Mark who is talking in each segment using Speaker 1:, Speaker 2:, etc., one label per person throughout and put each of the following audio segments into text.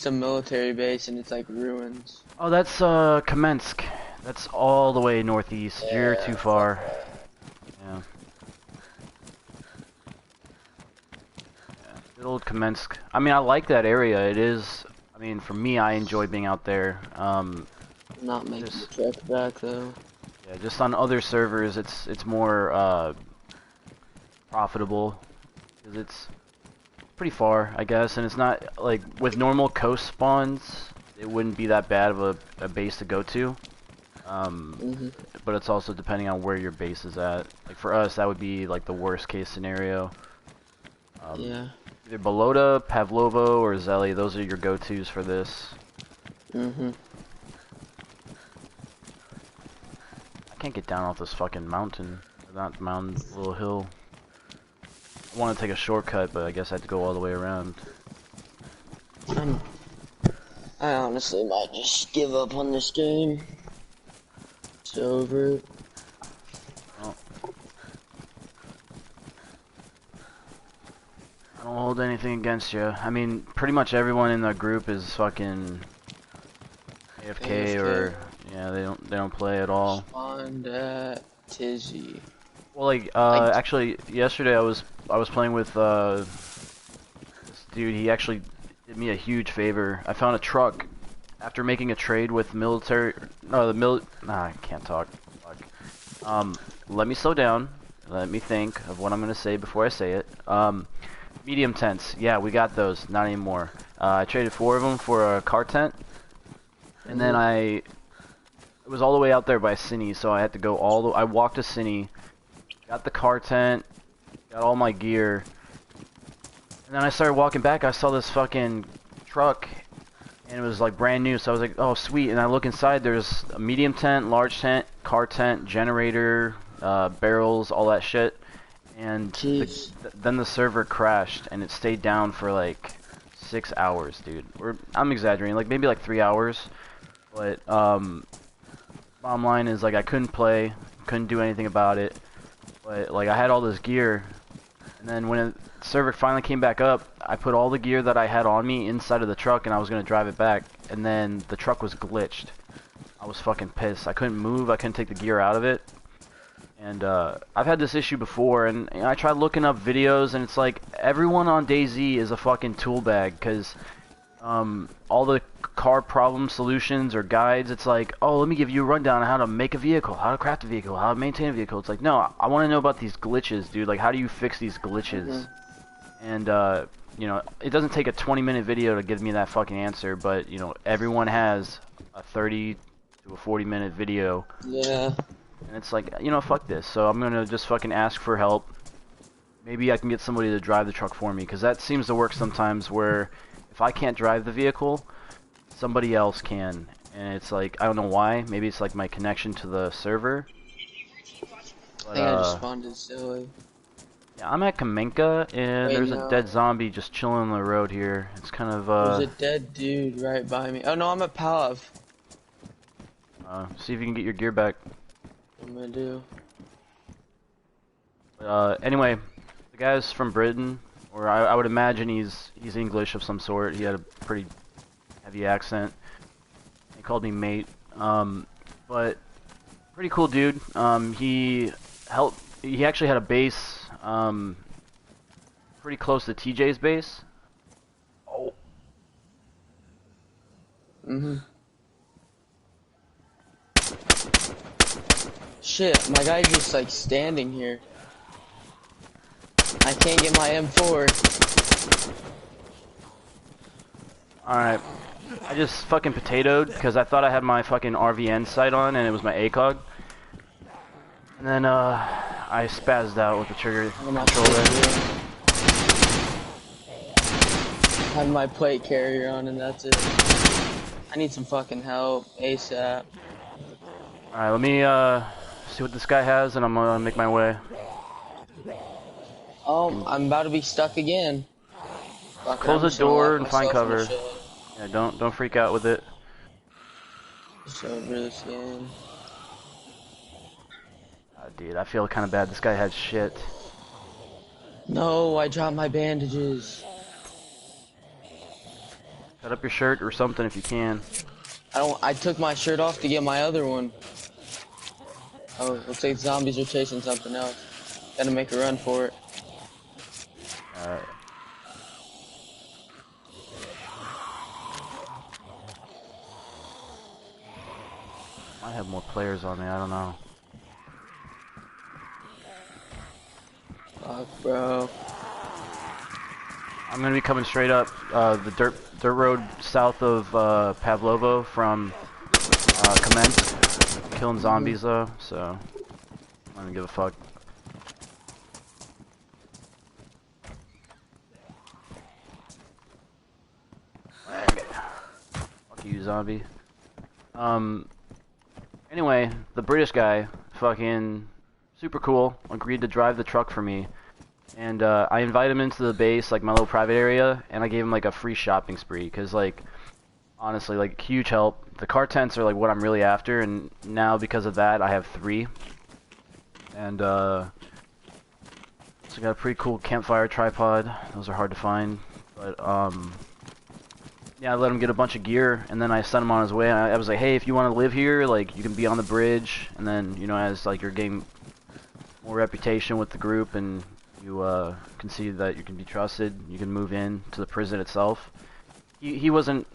Speaker 1: It's a military base and it's like ruins.
Speaker 2: Oh, that's Kamensk. That's all the way northeast. You're
Speaker 1: Yeah,
Speaker 2: too
Speaker 1: fuck
Speaker 2: far.
Speaker 1: that.
Speaker 2: Yeah. Good old Kamensk. I mean, I like that area. It is. I mean, for me, I enjoy being out there.
Speaker 1: Not making the
Speaker 2: Just
Speaker 1: trek back though.
Speaker 2: yeah, just on other servers, it's more profitable because it's pretty far, I guess, and it's not like with normal coast spawns, it wouldn't be that bad of a base to go to.
Speaker 1: Mhm.
Speaker 2: But it's also depending on where your base is at. Like for us, that would be like the worst case scenario.
Speaker 1: Yeah.
Speaker 2: Either Bolota, Pavlovo, or Zeli. Those are your go-tos for this.
Speaker 1: Mhm.
Speaker 2: I can't get down off this fucking mountain. Not mountain, little hill. I want to take a shortcut, but I guess I have to go all the way around.
Speaker 1: I honestly might just give up on this game. It's over.
Speaker 2: Well, I don't hold anything against you. I mean, pretty much everyone in the group is fucking AFK or yeah, they don't play at all.
Speaker 1: Spawned at Tizzy.
Speaker 2: Well, like
Speaker 1: Like,
Speaker 2: actually yesterday I was playing with this dude. He actually did me a huge favor. I found a truck after making a trade with military. No, the mil. Nah, I can't talk. Fuck. Let me slow down. Let me think of what I'm gonna say before I say it. Medium tents. Yeah, we got those. Not anymore. I traded 4 of them for a car tent, and then it was all the way out there by Cine, so I had to go all the. I walked to Cine, got the car tent, got all my gear, and then I started walking back. I saw this fucking truck, and it was like brand new. So I was like, "Oh, sweet!" And I look inside. There's a medium tent, large tent, car tent, generator, barrels, all that shit. And then the server crashed, and it stayed down for like 6 hours, dude. I'm exaggerating, like maybe like 3 hours. But bottom line is like I couldn't play, couldn't do anything about it. But like I had all this gear, and then when the server finally came back up, I put all the gear that I had on me inside of the truck, and I was gonna drive it back. And then the truck was glitched. I was fucking pissed. I couldn't move. I couldn't take the gear out of it. And I've had this issue before, and I tried looking up videos, and it's like everyone on Dayz is a fucking tool bag, because all the car problem solutions or guides, it's like, oh, let me give you a rundown on how to make a vehicle, how to craft a vehicle, how to maintain a vehicle. It's like, no, I want to know about these glitches, dude. Like, how do you fix these glitches? And you know, it doesn't take a 20-minute video to give me that fucking answer, but you know, everyone has a 30 to a 40-minute video.
Speaker 1: yeah.
Speaker 2: And it's like, you know, fuck this. So I'm gonna just fucking ask for help. Maybe I can get somebody to drive the truck for me, because that seems to work sometimes where if I can't drive the vehicle, somebody else can. And it's like, I don't know why. Maybe it's like my connection to the server. But,
Speaker 1: I think I just spawned in silly.
Speaker 2: yeah, I'm at Kamenka, and
Speaker 1: Wait,
Speaker 2: there's
Speaker 1: no.
Speaker 2: a dead zombie just chilling on the road here. It's kind of,
Speaker 1: There's a dead dude right by me. Oh no, I'm at Palav.
Speaker 2: see if you can get your gear back.
Speaker 1: What am I gonna do?
Speaker 2: Anyway, the guy's from Britain, or I would imagine he's English of some sort. He had a pretty heavy accent. He called me mate, but pretty cool dude. He actually had a base, pretty close to TJ's base. Oh.
Speaker 1: Shit, my guy's just like standing here. I can't get my M4.
Speaker 2: Alright. I just fucking potatoed because I thought I had my fucking RVN sight on and it was my ACOG. And then I spazzed out with the trigger controller.
Speaker 1: I have my plate carrier on and that's it. I need some fucking help ASAP.
Speaker 2: Alright, let me see what this guy has and I'm gonna make my way.
Speaker 1: Oh, I'm about to be stuck again. Fuck,
Speaker 2: Close the door and find cover.
Speaker 1: Shit.
Speaker 2: Yeah, don't freak out with it.
Speaker 1: So really scared.
Speaker 2: Dude, I feel kind of bad. This guy had shit.
Speaker 1: No, I dropped my bandages.
Speaker 2: Cut up your shirt or something if you can.
Speaker 1: I took my shirt off to get my other one. Oh, looks like zombies are chasing something else. Gotta make a run for it.
Speaker 2: Alright. Might have more players on me, I don't know.
Speaker 1: Fuck, bro.
Speaker 2: I'm gonna be coming straight up the dirt road south of Pavlovo from Commence. Killing zombies though, so I don't give a fuck. Fuck you, zombie. Anyway, the British guy, fucking super cool, agreed to drive the truck for me. And I invited him into the base, like my little private area, and I gave him like a free shopping spree, cause like, honestly, like huge help. The car tents are like what I'm really after, and now because of that, I have 3. And so I got a pretty cool campfire tripod. Those are hard to find, but yeah, I let him get a bunch of gear, and then I sent him on his way. And I was like, hey, if you want to live here, like you can be on the bridge, and then you know, as like you're getting more reputation with the group, and you can see that you can be trusted, you can move in to the prison itself. He wasn't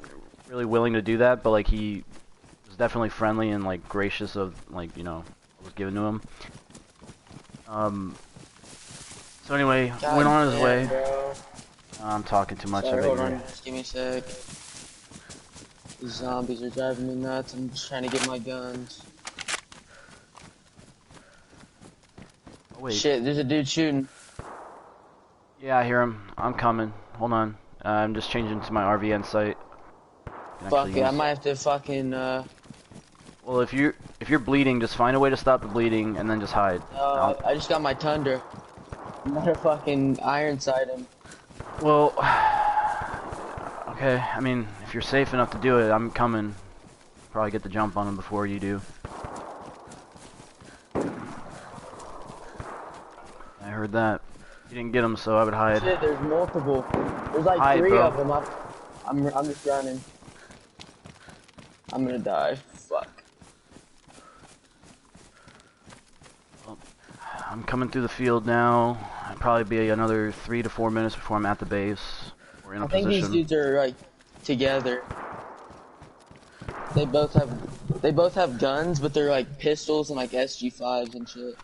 Speaker 2: really willing to do that, but like he was definitely friendly and like gracious of like, you know, what was given to him. So anyway,
Speaker 1: God
Speaker 2: went on his way.
Speaker 1: Bro.
Speaker 2: I'm talking too much.
Speaker 1: Sorry,
Speaker 2: I bet
Speaker 1: hold
Speaker 2: you're...
Speaker 1: on, just give me a sec. These zombies are driving me nuts. I'm just trying to get my guns.
Speaker 2: Oh, wait.
Speaker 1: Shit, there's a dude shooting.
Speaker 2: Yeah, I hear him. I'm coming. Hold on. I'm just changing to my RVN site.
Speaker 1: Fuck it, I might have to fucking
Speaker 2: Well, if you're bleeding, just find a way to stop the bleeding and then just hide.
Speaker 1: I just got my Tundra. I'm gonna fucking ironside him.
Speaker 2: Well, okay. I mean, if you're safe enough to do it, I'm coming. Probably get the jump on him before you do. I heard that. You didn't get him, so I would hide.
Speaker 1: Shit, there's multiple. There's like
Speaker 2: Hide,
Speaker 1: 3
Speaker 2: bro.
Speaker 1: of them. I'm just running. I'm gonna die. Fuck.
Speaker 2: Well, I'm coming through the field now. It'll probably be another 3 to 4 minutes before I'm at the base. We're in a
Speaker 1: I think
Speaker 2: position.
Speaker 1: these dudes are like together. They both have guns, but they're like pistols and like SG5s and shit.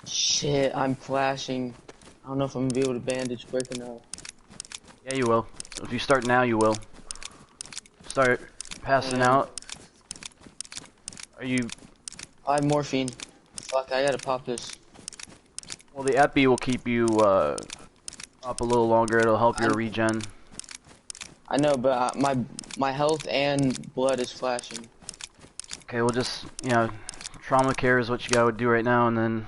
Speaker 1: Shit, I'm flashing. I don't know if I'm gonna be able to bandage quick enough.
Speaker 2: Yeah, you will. If you start now, you will. Start passing out. Are you...
Speaker 1: I have morphine. Fuck, I gotta pop this.
Speaker 2: Well, the epi will keep you up a little longer. It'll help your regen.
Speaker 1: I know, but my health and blood is flashing.
Speaker 2: Okay, well just, you know, trauma care is what you gotta do right now, and then...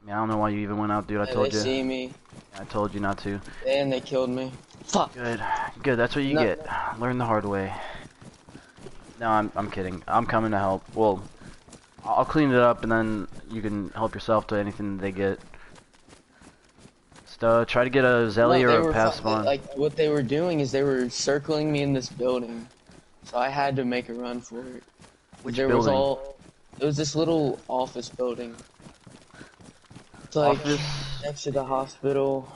Speaker 2: I mean, I don't know why you even went out, dude. I told you.
Speaker 1: They see me.
Speaker 2: I told you not to.
Speaker 1: And they killed me. Fuck.
Speaker 2: Good. Good, that's what you get. Learn the hard way. No, I'm kidding. I'm coming to help. Well, I'll clean it up, and then you can help yourself to anything they get. Just, try to get a Zelly or a pass spawn.
Speaker 1: Like, what they were doing is they were circling me in this building. So I had to make a run for it.
Speaker 2: Which building?
Speaker 1: It was this little office building. It's like
Speaker 2: Office?
Speaker 1: next to the hospital.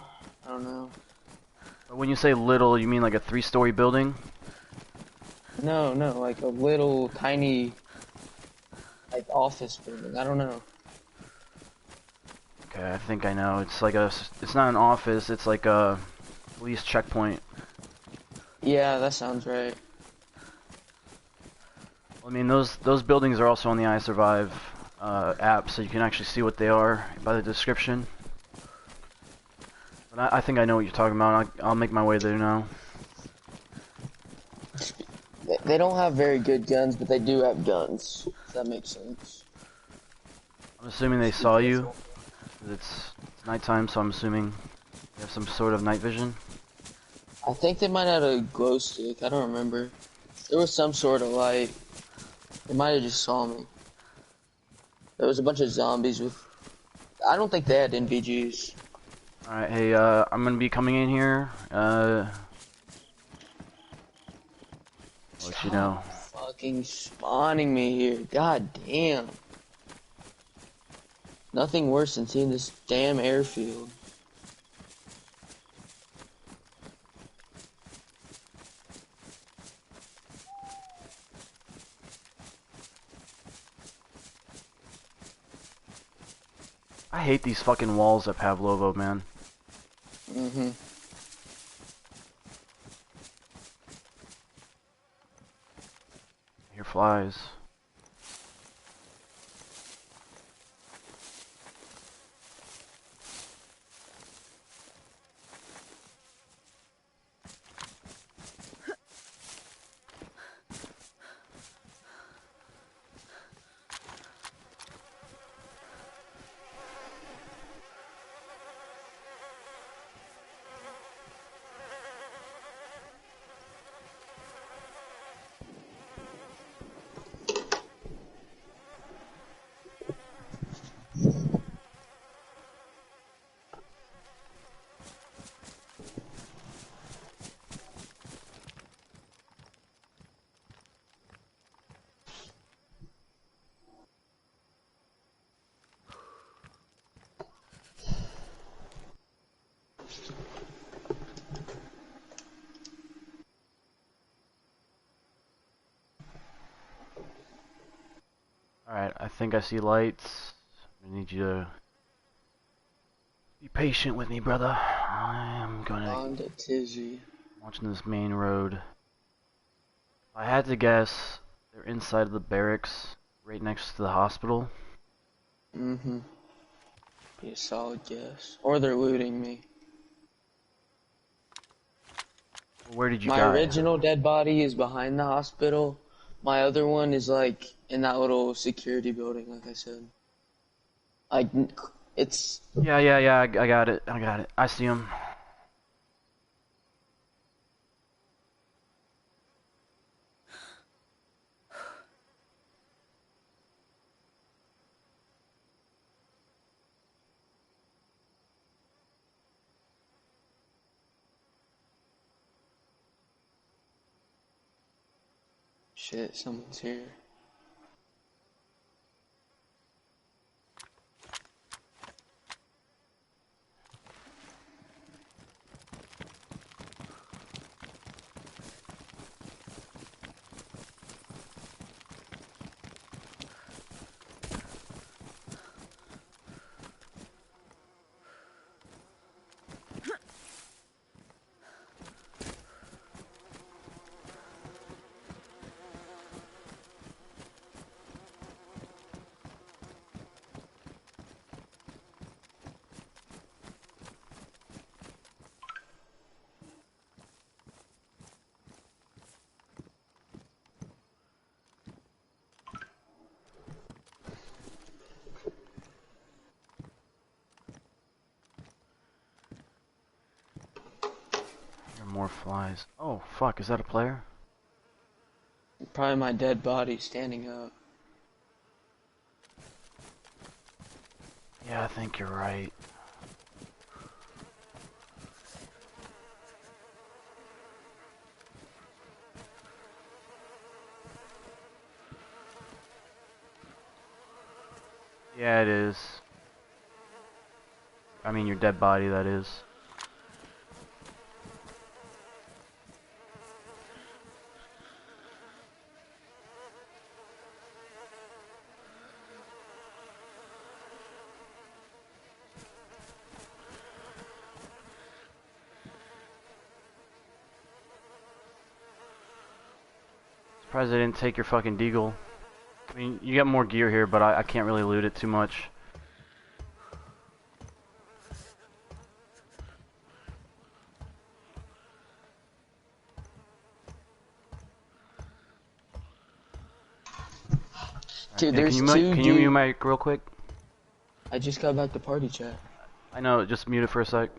Speaker 1: I don't know.
Speaker 2: When you say little, you mean like a 3-story building?
Speaker 1: No, like a little tiny like office building. I don't know.
Speaker 2: Okay, I think I know. It's like it's not an office, it's like a police checkpoint.
Speaker 1: Yeah, that sounds right.
Speaker 2: I mean, those buildings are also on the I Survive app, so you can actually see what they are by the description. But I think I know what you're talking about. I'll make my way there now.
Speaker 1: They don't have very good guns, but they do have guns. If that makes sense.
Speaker 2: I'm assuming they saw you. It's nighttime, so I'm assuming they have some sort of night vision.
Speaker 1: I think they might have a glow stick. I don't remember. There was some sort of light. They might have just saw me. There was a bunch of zombies with... I don't think they had NVGs.
Speaker 2: Alright, hey, I'm gonna be coming in here. let you know.
Speaker 1: Stop fucking spawning me here. God damn. Nothing worse than seeing this damn airfield.
Speaker 2: I hate these fucking walls at Pavlovo, man.
Speaker 1: Mm-hmm.
Speaker 2: I hear flies. Alright, I think I see lights. I need you to be patient with me, brother. I am gonna
Speaker 1: On to Tizzy.
Speaker 2: watching this main road. If I had to guess, they're inside of the barracks, right next to the hospital.
Speaker 1: Mm-hmm. Be a solid guess. Or they're looting me.
Speaker 2: Where did you
Speaker 1: My
Speaker 2: die?
Speaker 1: original dead body is behind the hospital. My other one is like in that little security building, like I said. Like, it's...
Speaker 2: Yeah, I got it. I got it. I see him.
Speaker 1: Shit, someone's here.
Speaker 2: There are more flies. Oh, fuck, is that a player?
Speaker 1: Probably my dead body standing up.
Speaker 2: Yeah, I think you're right. Yeah, it is. I mean, your dead body, that is. Surprised they didn't take your fucking deagle. I mean, you got more gear here, but I can't really loot it too much.
Speaker 1: Dude,
Speaker 2: Yeah,
Speaker 1: there's two
Speaker 2: can you mute
Speaker 1: dudes.
Speaker 2: mic real quick?
Speaker 1: I just got back to party chat.
Speaker 2: I know, just mute it for a sec.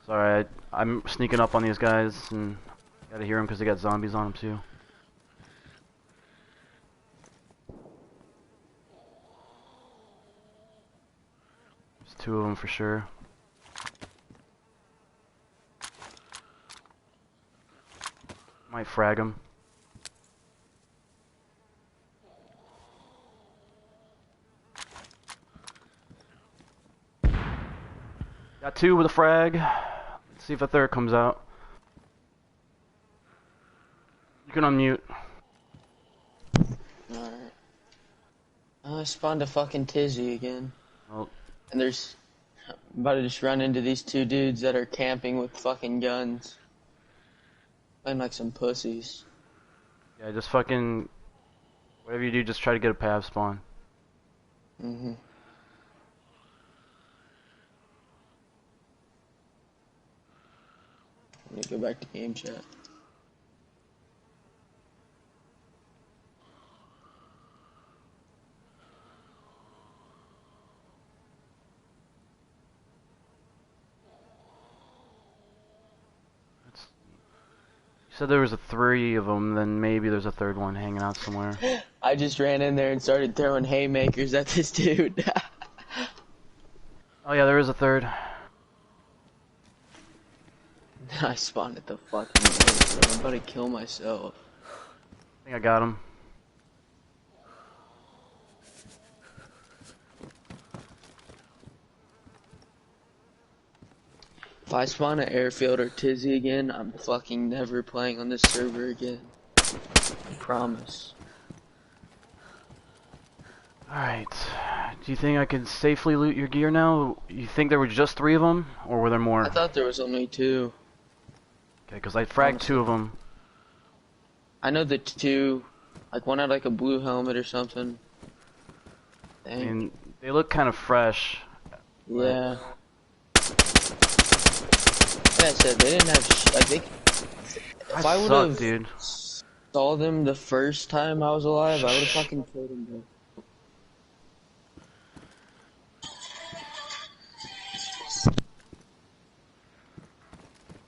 Speaker 2: Sorry, I'm sneaking up on these guys and gotta hear them because they got zombies on them too. There's two of them for sure. Might frag him. Got 2 with a frag. Let's see if a third comes out. You can unmute.
Speaker 1: Alright. I spawned a fucking tizzy again.
Speaker 2: Well,
Speaker 1: And there's... I'm about to just run into these 2 dudes that are camping with fucking guns. Playing like some pussies.
Speaker 2: yeah, just fucking... Whatever you do, just try to get a pav spawn.
Speaker 1: Mm-hmm. Let me go back to game chat.
Speaker 2: You said there was 3 of them, then maybe there's a third one hanging out somewhere.
Speaker 1: I just ran in there and started throwing haymakers at this dude.
Speaker 2: Oh yeah, there is a third.
Speaker 1: I spawned at the fucking place, bro. I'm about to kill myself.
Speaker 2: I think I got him.
Speaker 1: If I spawn an airfield or tizzy again, I'm fucking never playing on this server again. I promise.
Speaker 2: Alright. Do you think I can safely loot your gear now? You think there were just 3 of them? Or were there more?
Speaker 1: I thought there was only 2.
Speaker 2: Okay, because I fragged 2 of them.
Speaker 1: I know the 2, like one had like a blue helmet or something.
Speaker 2: I mean, they look kind of fresh.
Speaker 1: Yeah. Like I said, they didn't have like they. If I would have
Speaker 2: dude.
Speaker 1: saw them the first time I was alive, I would have fucking killed them, bro.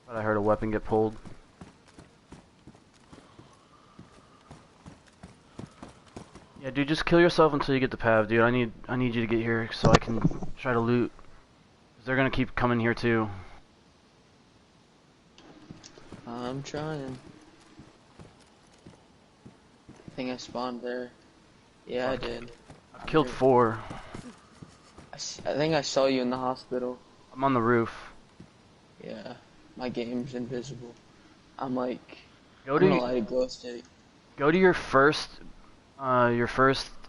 Speaker 2: But I heard a weapon get pulled. Yeah, dude, just kill yourself until you get the pav, dude. I need you to get here so I can try to loot. 'Cause they're gonna keep coming here too.
Speaker 1: I'm trying. I think I spawned there. Yeah, I did.
Speaker 2: I've killed 4.
Speaker 1: I think I saw you in the hospital.
Speaker 2: I'm on the roof.
Speaker 1: Yeah, my game's invisible. I'm like,
Speaker 2: Go
Speaker 1: I'm
Speaker 2: to
Speaker 1: gonna light a glow stick.
Speaker 2: Go to your first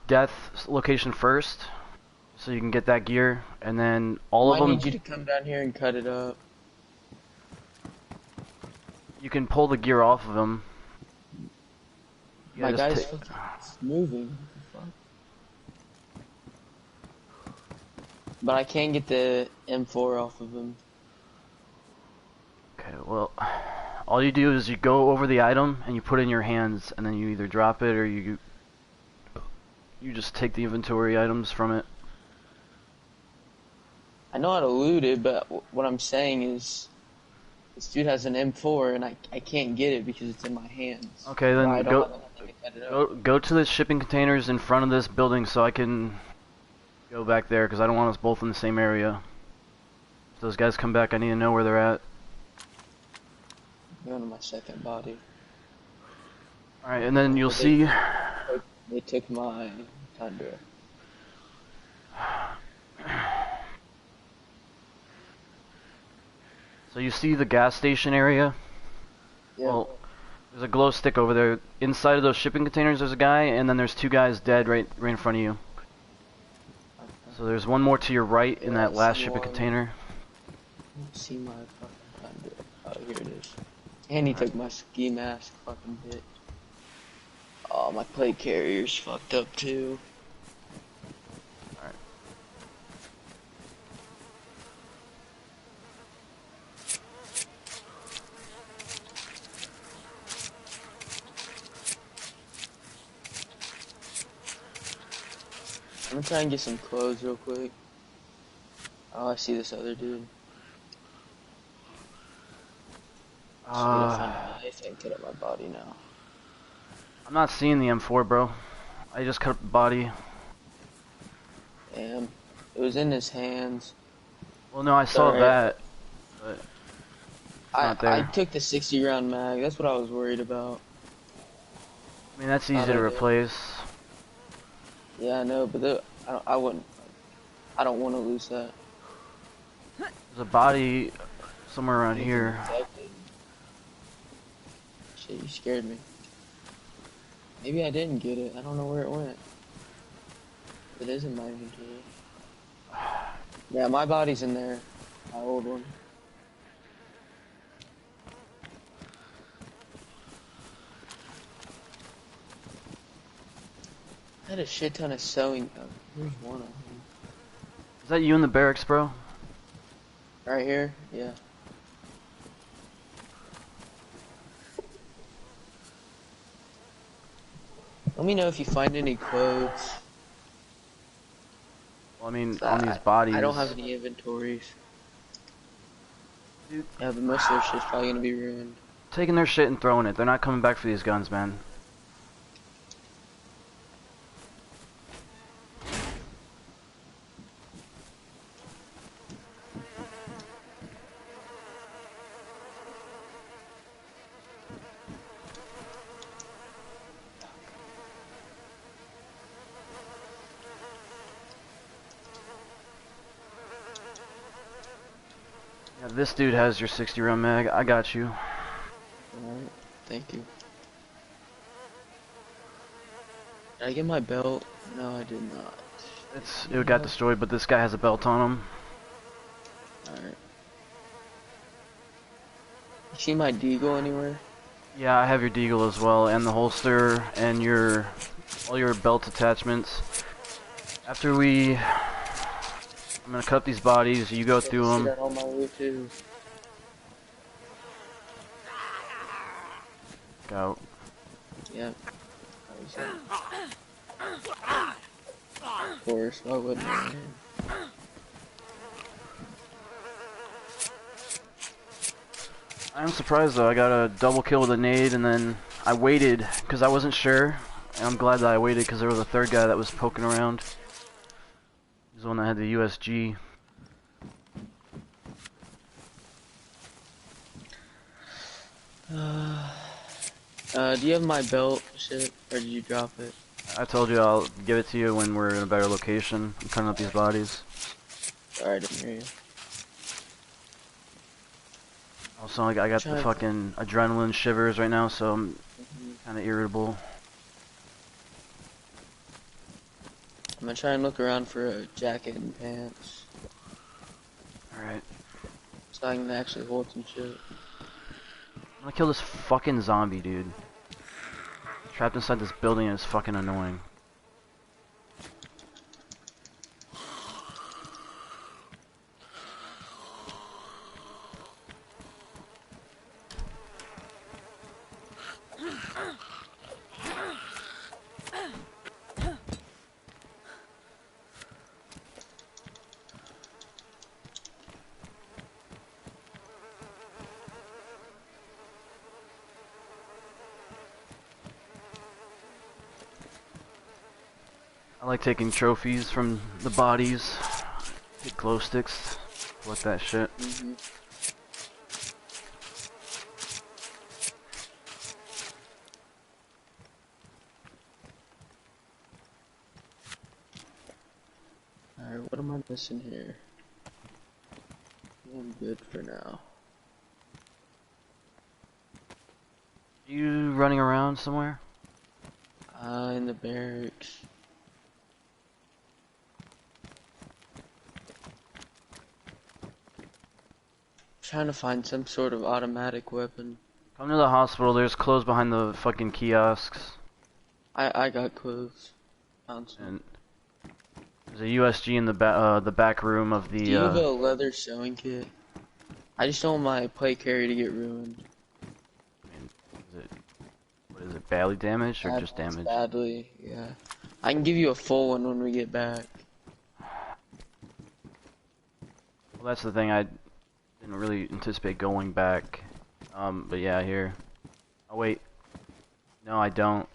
Speaker 2: death location first, so you can get that gear, and then all of them.
Speaker 1: I need you to come down here and cut it up.
Speaker 2: You can pull the gear off of them.
Speaker 1: My guy's moving. What the fuck? But I can't get the M4 off of him.
Speaker 2: Okay, well, all you do is you go over the item and you put it in your hands, and then you either drop it or you just take the inventory items from it.
Speaker 1: I know how to loot it, but what I'm saying is, this dude has an M4 and I can't get it because it's in my hands.
Speaker 2: Okay, then go to the shipping containers in front of this building so I can go back there, because I don't want us both in the same area. If those guys come back, I need to know where they're at.
Speaker 1: I'm going to my second body.
Speaker 2: Alright, and then you'll see...
Speaker 1: They took my Tundra.
Speaker 2: So you see the gas station area?
Speaker 1: Yeah.
Speaker 2: Well, there's a glow stick over there. Inside of those shipping containers there's a guy, and then there's 2 guys dead right in front of you.
Speaker 1: Okay.
Speaker 2: So there's one more to your right in that last shipping container.
Speaker 1: I don't see my fucking Tundra. Oh, here it is. And he took my ski mask, fucking bitch. Oh, my plate carrier's fucked up too.
Speaker 2: Alright.
Speaker 1: I'm gonna try and get some clothes real quick. Oh, I see this other dude. Just gonna find a knife and cut up my body now.
Speaker 2: I'm not seeing the M4, bro. I just cut up the body.
Speaker 1: Damn. It was in his hands.
Speaker 2: Well, no, I saw that. But It's not
Speaker 1: I
Speaker 2: there.
Speaker 1: took the 60 round mag. That's what I was worried about.
Speaker 2: I mean, that's
Speaker 1: Thought
Speaker 2: easy
Speaker 1: I
Speaker 2: to
Speaker 1: did.
Speaker 2: replace.
Speaker 1: Yeah, I know, but I wouldn't. I don't want to lose that.
Speaker 2: There's a body somewhere around
Speaker 1: Anything
Speaker 2: here.
Speaker 1: protected. Shit, you scared me. Maybe I didn't get it. I don't know where it went. It is in my inventory. Yeah, my body's in there. My old one. I had a shit ton of sewing. Oh, here's one of them.
Speaker 2: Is that you in the barracks, bro?
Speaker 1: Right here? Yeah. Let me know if you find any quotes.
Speaker 2: Well, I mean, on these
Speaker 1: I don't have
Speaker 2: bodies.
Speaker 1: any inventories.
Speaker 2: Dude,
Speaker 1: Yeah, but most of their shit's probably gonna be ruined.
Speaker 2: taking their shit and throwing it. They're not coming back for these guns, man. Yeah, this dude has your 60 round mag. I got you.
Speaker 1: Alright, thank you. Did I get my belt? No, I did not.
Speaker 2: It got destroyed, but this guy has a belt on him.
Speaker 1: Alright. You see my deagle anywhere?
Speaker 2: Yeah, I have your deagle as well, and the holster, and all your belt attachments. After I'm gonna cut these bodies. You go
Speaker 1: Yeah,
Speaker 2: through
Speaker 1: see
Speaker 2: them.
Speaker 1: that on my way too.
Speaker 2: Go.
Speaker 1: Yeah. Of course, why wouldn't I?
Speaker 2: I'm surprised though. I got a double kill with a nade, and then I waited because I wasn't sure. And I'm glad that I waited because there was a third guy that was poking around. He's the one that had the USG.
Speaker 1: Do you have my belt shit, or did you drop it?
Speaker 2: I told you I'll give it to you when we're in a better location. I'm cutting up these bodies.
Speaker 1: Sorry, I didn't hear you.
Speaker 2: Also, I got the fucking adrenaline shivers right now, so I'm kind of irritable.
Speaker 1: I'm gonna try and look around for a jacket and pants.
Speaker 2: Alright.
Speaker 1: So I can actually hold some shit.
Speaker 2: I'm gonna kill this fucking zombie, dude. Trapped inside this building and it's fucking annoying. I like taking trophies from the bodies. Get glow sticks. Collect that shit.
Speaker 1: Alright, what am I missing here? I'm good for now.
Speaker 2: You running around somewhere?
Speaker 1: In the barracks. Trying to find some sort of automatic weapon.
Speaker 2: Come to the hospital. There's clothes behind the fucking kiosks.
Speaker 1: I got clothes. Found some.
Speaker 2: And there's a USG in the back room of the.
Speaker 1: Do you have a leather sewing kit? I just don't want my plate carrier to get ruined.
Speaker 2: I mean, what is it? Badly damaged or just damaged?
Speaker 1: Badly, yeah. I can give you a full one when we get back.
Speaker 2: Well, that's the thing. I didn't really anticipate going back. But yeah, here. Oh wait. No, I don't.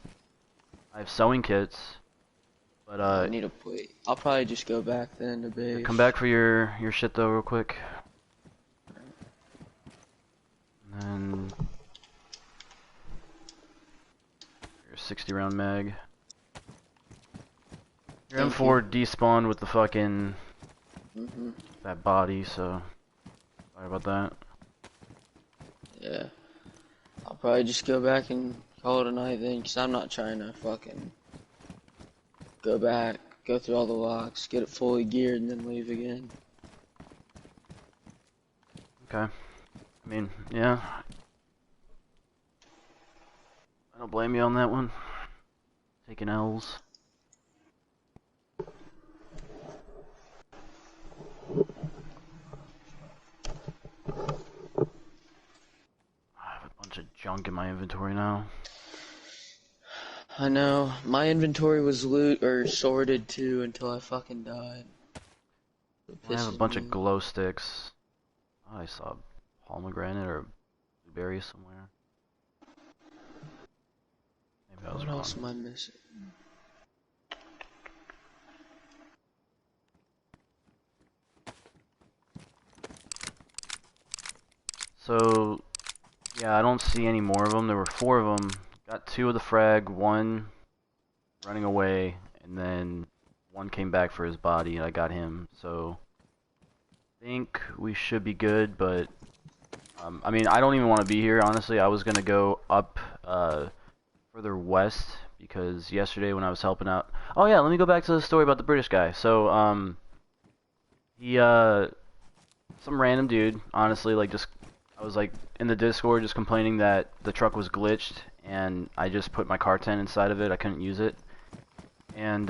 Speaker 2: I have sewing kits. But
Speaker 1: I need a plate. I'll probably just go back then to base.
Speaker 2: come back for your shit though, real quick. And your 60 round mag. Your M4 despawned with the fucking that body, so sorry about that.
Speaker 1: Yeah. I'll probably just go back and call it a night then, because I'm not trying to fucking go back, go through all the locks, get it fully geared, and then leave again.
Speaker 2: Okay. I mean, yeah. I don't blame you on that one. Taking L's. I have a bunch of junk in my inventory now.
Speaker 1: I know. My inventory was sorted too until I fucking died.
Speaker 2: I have a bunch of glow sticks. Oh, I saw pomegranate or blueberry somewhere. Maybe I was wrong.
Speaker 1: What else am I missing?
Speaker 2: So, yeah, I don't see any more of them. There were 4 of them. Got 2 of the frag, 1 running away, and then 1 came back for his body, and I got him. So, I think we should be good, but, I mean, I don't even want to be here, honestly. I was going to go up further west, because yesterday when I was helping out... Oh, yeah, let me go back to the story about the British guy. So, he, some random dude, honestly, like, just... I was like in the Discord just complaining that the truck was glitched and I just put my car tent inside of it. I couldn't use it. And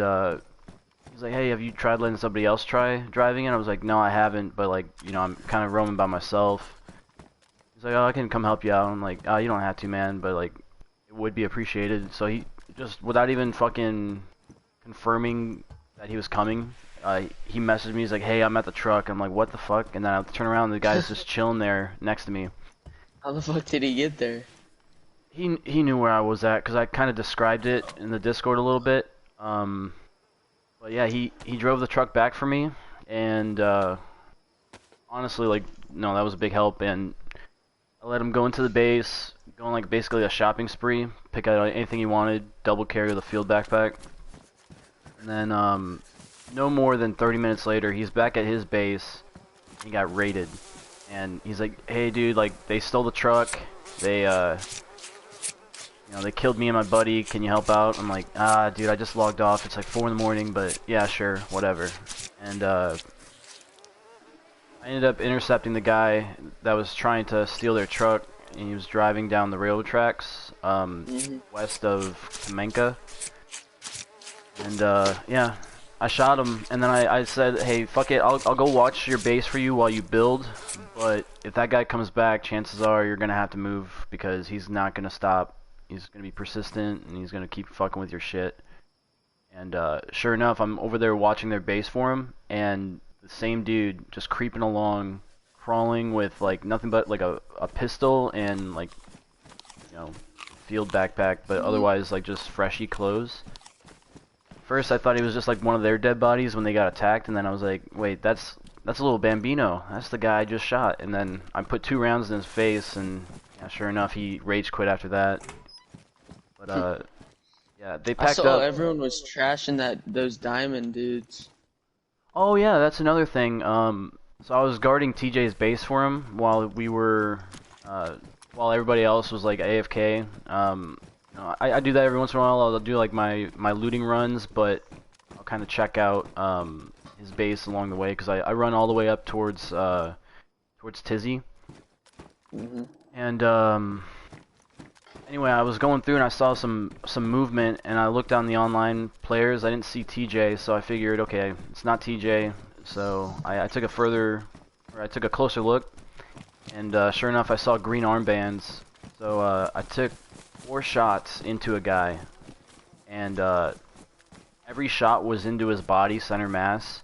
Speaker 2: he's like, hey, have you tried letting somebody else try driving it? I was like, no, I haven't, but like, you know, I'm kind of roaming by myself. He's like, oh, I can come help you out. I'm like, oh, you don't have to, man, but like, it would be appreciated. So he just, without even fucking confirming that he was coming, he messaged me. He's like, hey, I'm at the truck. I'm like, what the fuck? And then I turn around and the guy's just chilling there next to me.
Speaker 1: How the fuck did he get there?
Speaker 2: He knew where I was at because I kind of described it in the Discord a little bit. But yeah, he drove the truck back for me, and honestly, like, no, that was a big help. And I let him go into the base, go on like basically a shopping spree, pick out anything he wanted, double carry with a field backpack, and then no more than 30 minutes later, he's back at his base. He got raided, and he's like, "Hey, dude, like they stole the truck. They, you know, they killed me and my buddy. Can you help out?" I'm like, "Ah, dude, I just logged off. It's like 4 in the morning, but yeah, sure, whatever." And I ended up intercepting the guy that was trying to steal their truck, and he was driving down the railroad tracks west of Kamenka. And yeah. I shot him, and then I said, hey, fuck it, I'll go watch your base for you while you build, but if that guy comes back, chances are you're going to have to move, because he's not going to stop. He's going to be persistent, and he's going to keep fucking with your shit. And sure enough, I'm over there watching their base for him, and the same dude just creeping along, crawling with, like, nothing but, like, a pistol and, like, you know, field backpack, but otherwise, like, just freshy clothes. First, I thought he was just like one of their dead bodies when they got attacked, and then I was like, wait, that's a little Bambino. That's the guy I just shot. And then I put 2 rounds in his face, and yeah, sure enough, he rage quit after that. But yeah, they packed up.
Speaker 1: I saw everyone was trashing those diamond dudes.
Speaker 2: Oh yeah, that's another thing. So I was guarding TJ's base for him while we were, while everybody else was like AFK. You know, I do that every once in a while. I'll do like my looting runs, but I'll kind of check out his base along the way, because I run all the way up towards Tizzy. And anyway, I was going through and I saw some movement, and I looked down the online players. I didn't see TJ, so I figured, okay, it's not TJ. So I took a closer look, and sure enough, I saw green armbands. So I took 4 shots into a guy, and every shot was into his body, center mass.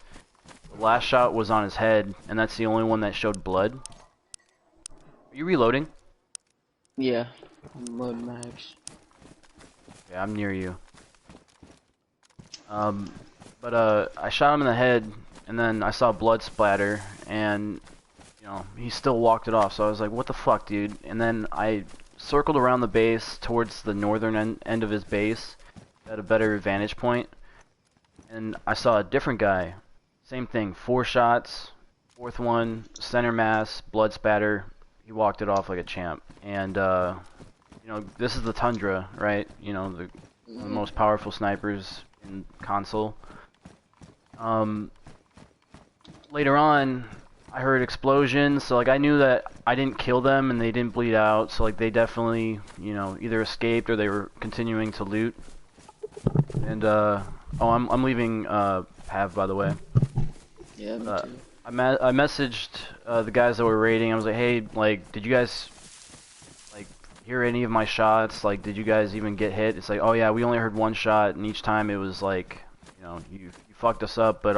Speaker 2: The last shot was on his head, and that's the only one that showed blood. Are you reloading?
Speaker 1: Yeah, load mags.
Speaker 2: Yeah, I'm near you. But I shot him in the head, and then I saw blood splatter, and you he still walked it off. So I was like, what the fuck, dude? And then I circled around the base towards the northern end of his base at a better vantage point, and I saw a different guy. Same thing, 4 shots, fourth one, center mass, blood spatter. He walked it off like a champ. And this is the Tundra, right? One of the most powerful snipers in console. Later on, I heard explosions, so like I knew that I didn't kill them and they didn't bleed out, so like they definitely, either escaped or they were continuing to loot. And I'm leaving Pav, by the way.
Speaker 1: Yeah, me too.
Speaker 2: I messaged the guys that were raiding. I was like, hey, like, did you guys like hear any of my shots? Like, did you guys even get hit? It's like, oh yeah, we only heard 1 shot, and each time it was like, you fucked us up, but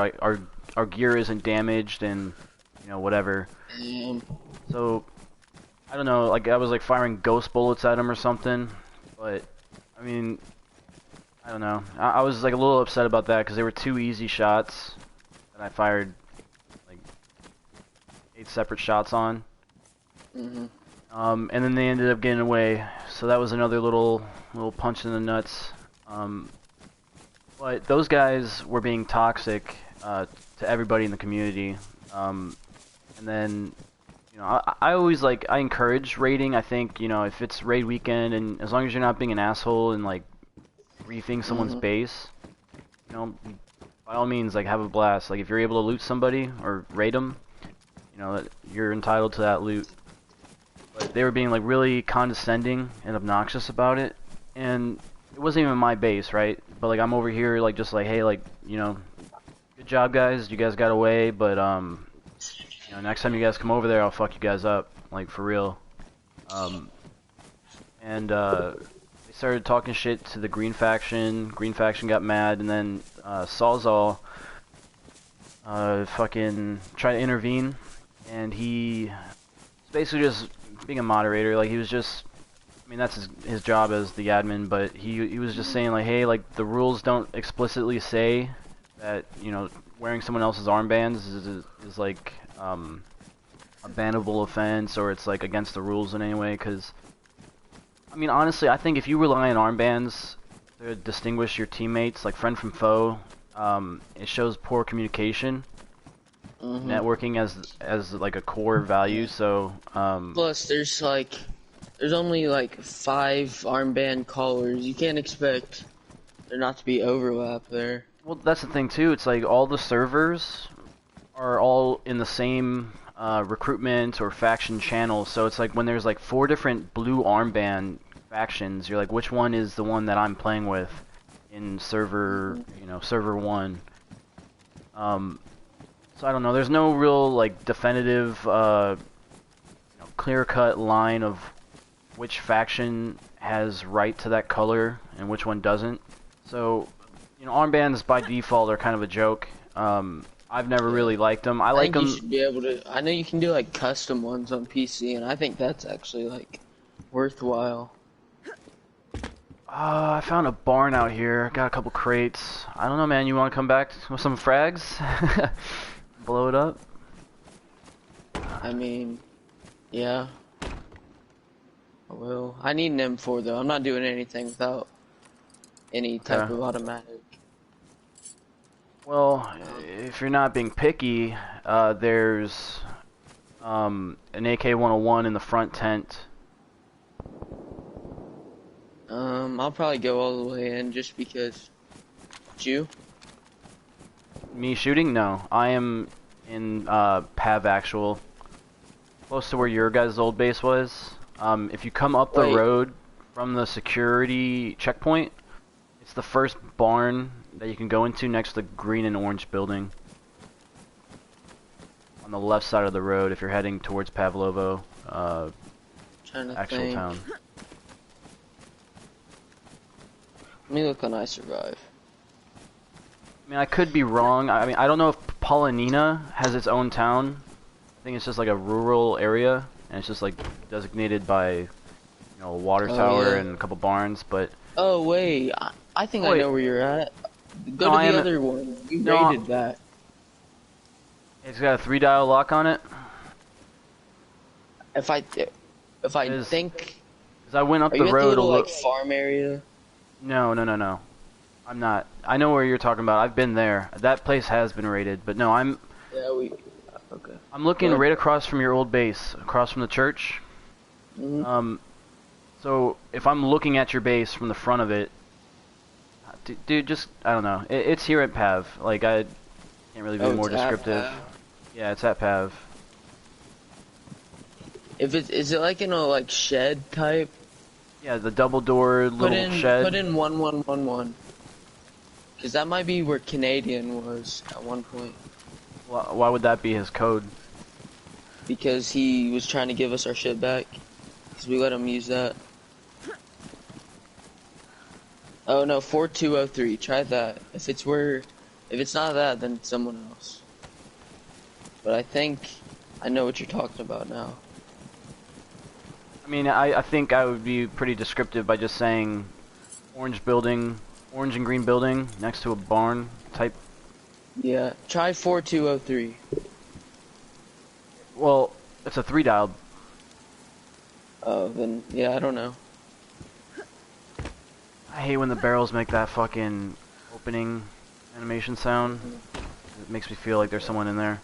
Speaker 2: our gear isn't damaged, and whatever. So I don't know, like I was like firing ghost bullets at him or something, but I mean, I don't know. I was like a little upset about that because they were 2 easy shots that I fired like 8 separate shots on. And then they ended up getting away, so that was another little punch in the nuts. But those guys were being toxic to everybody in the community. And then, I always I encourage raiding. I think, if it's raid weekend, and as long as you're not being an asshole and like reefing someone's base, by all means, like, have a blast. Like, if you're able to loot somebody or raid them, you're entitled to that loot. But they were being like really condescending and obnoxious about it, and it wasn't even my base, right? But like I'm over here like just like, hey, like, good job guys, you guys got away, but next time you guys come over there, I'll fuck you guys up, like, for real. And they started talking shit to the Green Faction. Green Faction got mad, and then Sawzall fucking tried to intervene, and he was basically just being a moderator. Like, he was just, I mean, that's his job as the admin, but he was just saying like, hey, like, the rules don't explicitly say that, wearing someone else's armbands is like a bannable offense, or it's like against the rules in any way. Because I mean, honestly, I think if you rely on armbands to distinguish your teammates, like friend from foe, it shows poor communication. Networking as like a core value. So
Speaker 1: plus there's only like 5 armband callers. You can't expect there not to be overlap there.
Speaker 2: Well, that's the thing too. It's like all the servers are all in the same recruitment or faction channel. So it's like when there's like 4 different blue armband factions, you're like, which one is the one that I'm playing with in server, server 1? So I don't know. There's no real like definitive, clear-cut line of which faction has right to that color and which one doesn't. So, armbands by default are kind of a joke. I've never really liked them. I like them.
Speaker 1: You should be able to. I know you can do like custom ones on PC, and I think that's actually like worthwhile.
Speaker 2: I found a barn out here. Got a couple crates. I don't know, man. You want to come back with some frags? Blow it up?
Speaker 1: I mean, yeah. I will. I need an M4 though. I'm not doing anything without any type of automatic.
Speaker 2: Well, if you're not being picky, there's an AK-101 in the front tent.
Speaker 1: I'll probably go all the way in just because. You?
Speaker 2: Me shooting? No. I am in Pav Actual, close to where your guys' old base was. If you come up the road from the security checkpoint, it's the first barn that you can go into next to the green and orange building. On the left side of the road if you're heading towards Pavlovo, actual town.
Speaker 1: Let me look on I Survive.
Speaker 2: I mean, I could be wrong. I mean, I don't know if Paulinina has its own town. I think it's just like a rural area, and it's just like designated by, a water tower and a couple barns. But
Speaker 1: oh wait, I think I know where you're at. Go to the other one. You raided that.
Speaker 2: It's got a 3-dial lock on it.
Speaker 1: If I
Speaker 2: Cause
Speaker 1: think,
Speaker 2: I went up
Speaker 1: are
Speaker 2: the
Speaker 1: you at the
Speaker 2: road a
Speaker 1: little like
Speaker 2: little.
Speaker 1: farm area?
Speaker 2: No, no, no, no. I'm not. I know where you're talking about. I've been there. That place has been raided, but no,
Speaker 1: Yeah, we. Okay.
Speaker 2: I'm
Speaker 1: Go
Speaker 2: looking
Speaker 1: ahead.
Speaker 2: right across from your old base, across from the church.
Speaker 1: Hmm.
Speaker 2: So if I'm looking at your base from the front of it, dude, just I don't know. It's here at Pav. Like I can't really be
Speaker 1: Oh,
Speaker 2: more
Speaker 1: it's at
Speaker 2: descriptive.
Speaker 1: Pav.
Speaker 2: Yeah, it's at Pav.
Speaker 1: If it is it like in a like shed type?
Speaker 2: Yeah, the double door little
Speaker 1: Put
Speaker 2: shed.
Speaker 1: in 1111. Cause that might be where Canadian was at one point.
Speaker 2: Why would that be his code?
Speaker 1: Because he was trying to give us our shit back. Cause we let him use that. Oh no, 4203. Try that. If it's not that, then it's someone else. But I think I know what you're talking about now.
Speaker 2: I mean, I think I would be pretty descriptive by just saying orange building, orange and green building next to a barn type.
Speaker 1: Yeah, try 4203.
Speaker 2: Well, it's a 3-dial.
Speaker 1: Oh, then yeah, I don't know.
Speaker 2: I hate when the barrels make that fucking opening animation sound. It makes me feel like there's someone in there.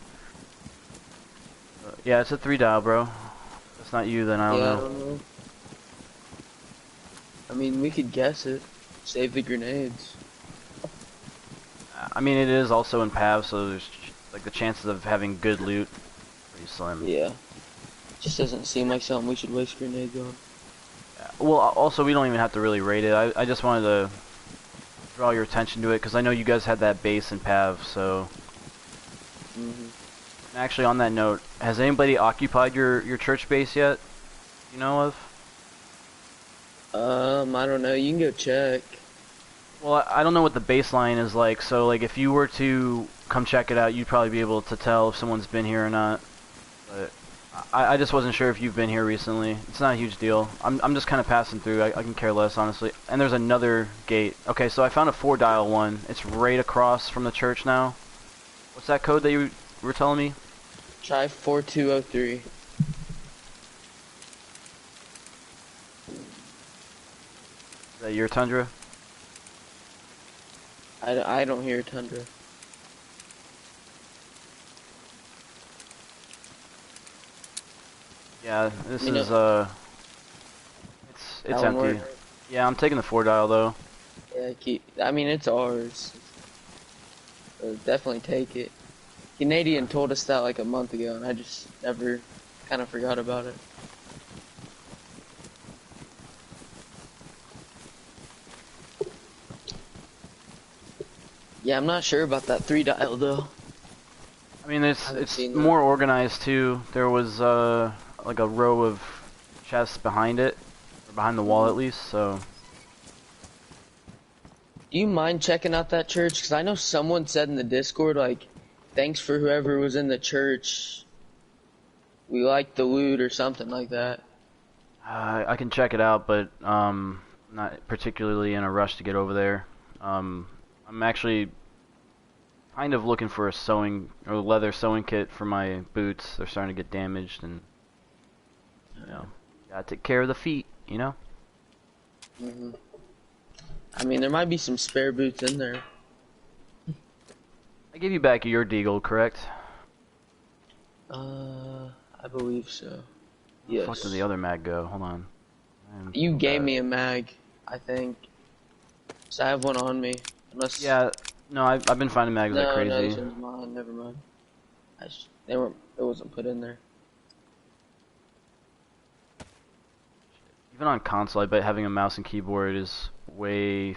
Speaker 2: Yeah, it's a 3-dial, bro. If it's not you, then I don't
Speaker 1: Yeah, I
Speaker 2: know.
Speaker 1: don't know. I mean, we could guess it. Save the grenades.
Speaker 2: I mean, it is also in Pav, so there's like the chances of having good loot pretty slim.
Speaker 1: Yeah. Just doesn't seem like something we should waste grenades on.
Speaker 2: Well, also we don't even have to really rate it. I just wanted to draw your attention to it because I know you guys had that base in Pav. So, actually, on that note, has anybody occupied your church base yet? You know of?
Speaker 1: I don't know. You can go check.
Speaker 2: Well, I don't know what the baseline is like. So, like, if you were to come check it out, you'd probably be able to tell if someone's been here or not. But I just wasn't sure if you've been here recently. It's not a huge deal. I'm just kind of passing through. I can care less, honestly. And there's another gate. Okay, so I found a 4-dial one. It's right across from the church now. What's that code that you were telling me?
Speaker 1: Try 4203.
Speaker 2: Is that your Tundra?
Speaker 1: I don't hear Tundra.
Speaker 2: Yeah, this
Speaker 1: You
Speaker 2: is
Speaker 1: know,
Speaker 2: it's
Speaker 1: that one
Speaker 2: empty.
Speaker 1: work?
Speaker 2: Yeah, I'm taking the 4-dial though.
Speaker 1: Yeah, I mean, it's ours. So definitely take it. Canadian told us that like a month ago, and I just never kind of forgot about it. Yeah, I'm not sure about that 3-dial though.
Speaker 2: I mean,
Speaker 1: I haven't
Speaker 2: it's
Speaker 1: seen that.
Speaker 2: more organized too. There was like a row of chests behind it, or behind the wall at least. So
Speaker 1: Do you mind checking out that church? Because I know someone said in the Discord, like, thanks for whoever was in the church. We like the loot or something like that.
Speaker 2: I can check it out, but not particularly in a rush to get over there. I'm actually kind of looking for a sewing or leather sewing kit for my boots. They're starting to get damaged, and you know, gotta take care of the feet. You know.
Speaker 1: I mean, there might be some spare boots in there.
Speaker 2: I gave you back your deagle, correct?
Speaker 1: I believe so.
Speaker 2: Where the
Speaker 1: Yes.
Speaker 2: fuck did the other mag go? Hold on.
Speaker 1: You gave me a mag, I think. So I have one on me. Unless.
Speaker 2: Yeah, no, I've been finding mags like
Speaker 1: No,
Speaker 2: crazy.
Speaker 1: no, this one's mine. Never mind. It wasn't put in there.
Speaker 2: Even on console, I bet having a mouse and keyboard is way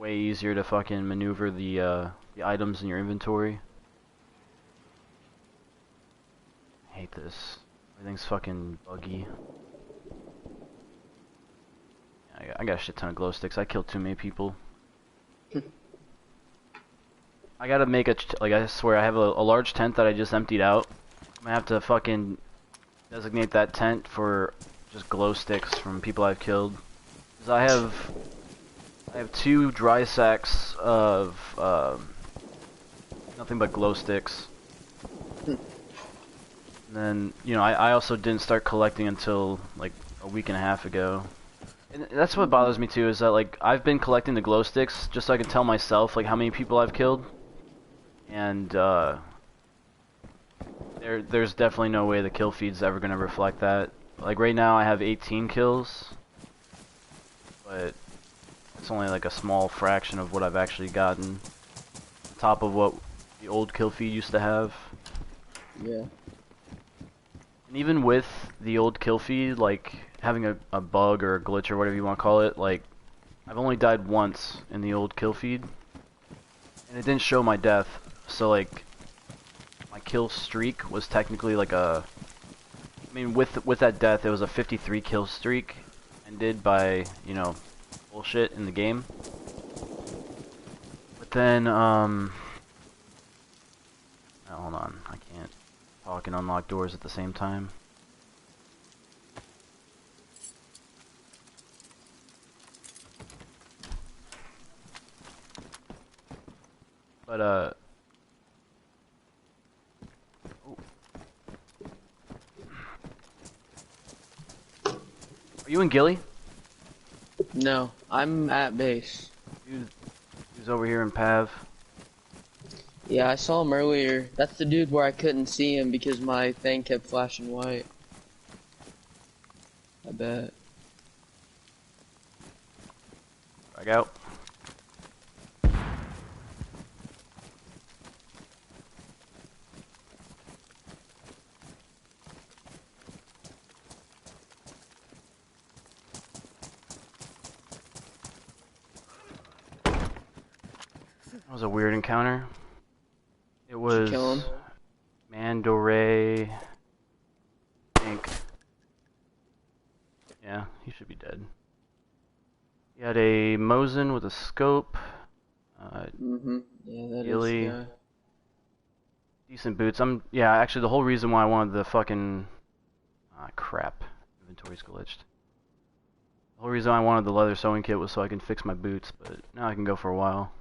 Speaker 2: easier to fucking maneuver the items in your inventory. I hate this. Everything's fucking buggy. I got a shit ton of glow sticks. I killed too many people. I gotta make like, I swear, I have a large tent that I just emptied out. I'm gonna have to fucking designate that tent for just glow sticks from people I've killed. 'Cause I have 2 dry sacks of nothing but glow sticks. And And then, you know, I also didn't start collecting until like a week and a half ago. And that's what bothers me too, is that like I've been collecting the glow sticks just so I can tell myself like how many people I've killed. And there's definitely no way the kill feed's ever gonna reflect that. Like right now I have 18 kills, but it's only like a small fraction of what I've actually gotten. On top of what the old kill feed used to have.
Speaker 1: Yeah.
Speaker 2: And even with the old kill feed, like having a bug or a glitch or whatever you want to call it, like I've only died once in the old kill feed, and it didn't show my death. So like my kill streak was technically like a, I mean with that death it was a 53 kill streak, ended by, you know, bullshit in the game. But then oh, hold on, I can't talk and unlock doors at the same time. But oh. Are you in Gilly?
Speaker 1: No, I'm at base.
Speaker 2: He's over here in Pav.
Speaker 1: Yeah, I saw him earlier. That's the dude where I couldn't see him because my thing kept flashing white. I bet.
Speaker 2: Back out. That was a weird encounter. It was
Speaker 1: Kill him?
Speaker 2: Mandore Inc. Yeah, he should be dead. He had a Mosin with a scope.
Speaker 1: Yeah, that
Speaker 2: Gilly.
Speaker 1: is the guy.
Speaker 2: Decent boots. Yeah, actually the whole reason why I wanted the fucking crap. Inventory's glitched. The whole reason I wanted the leather sewing kit was so I can fix my boots, but now I can go for a while.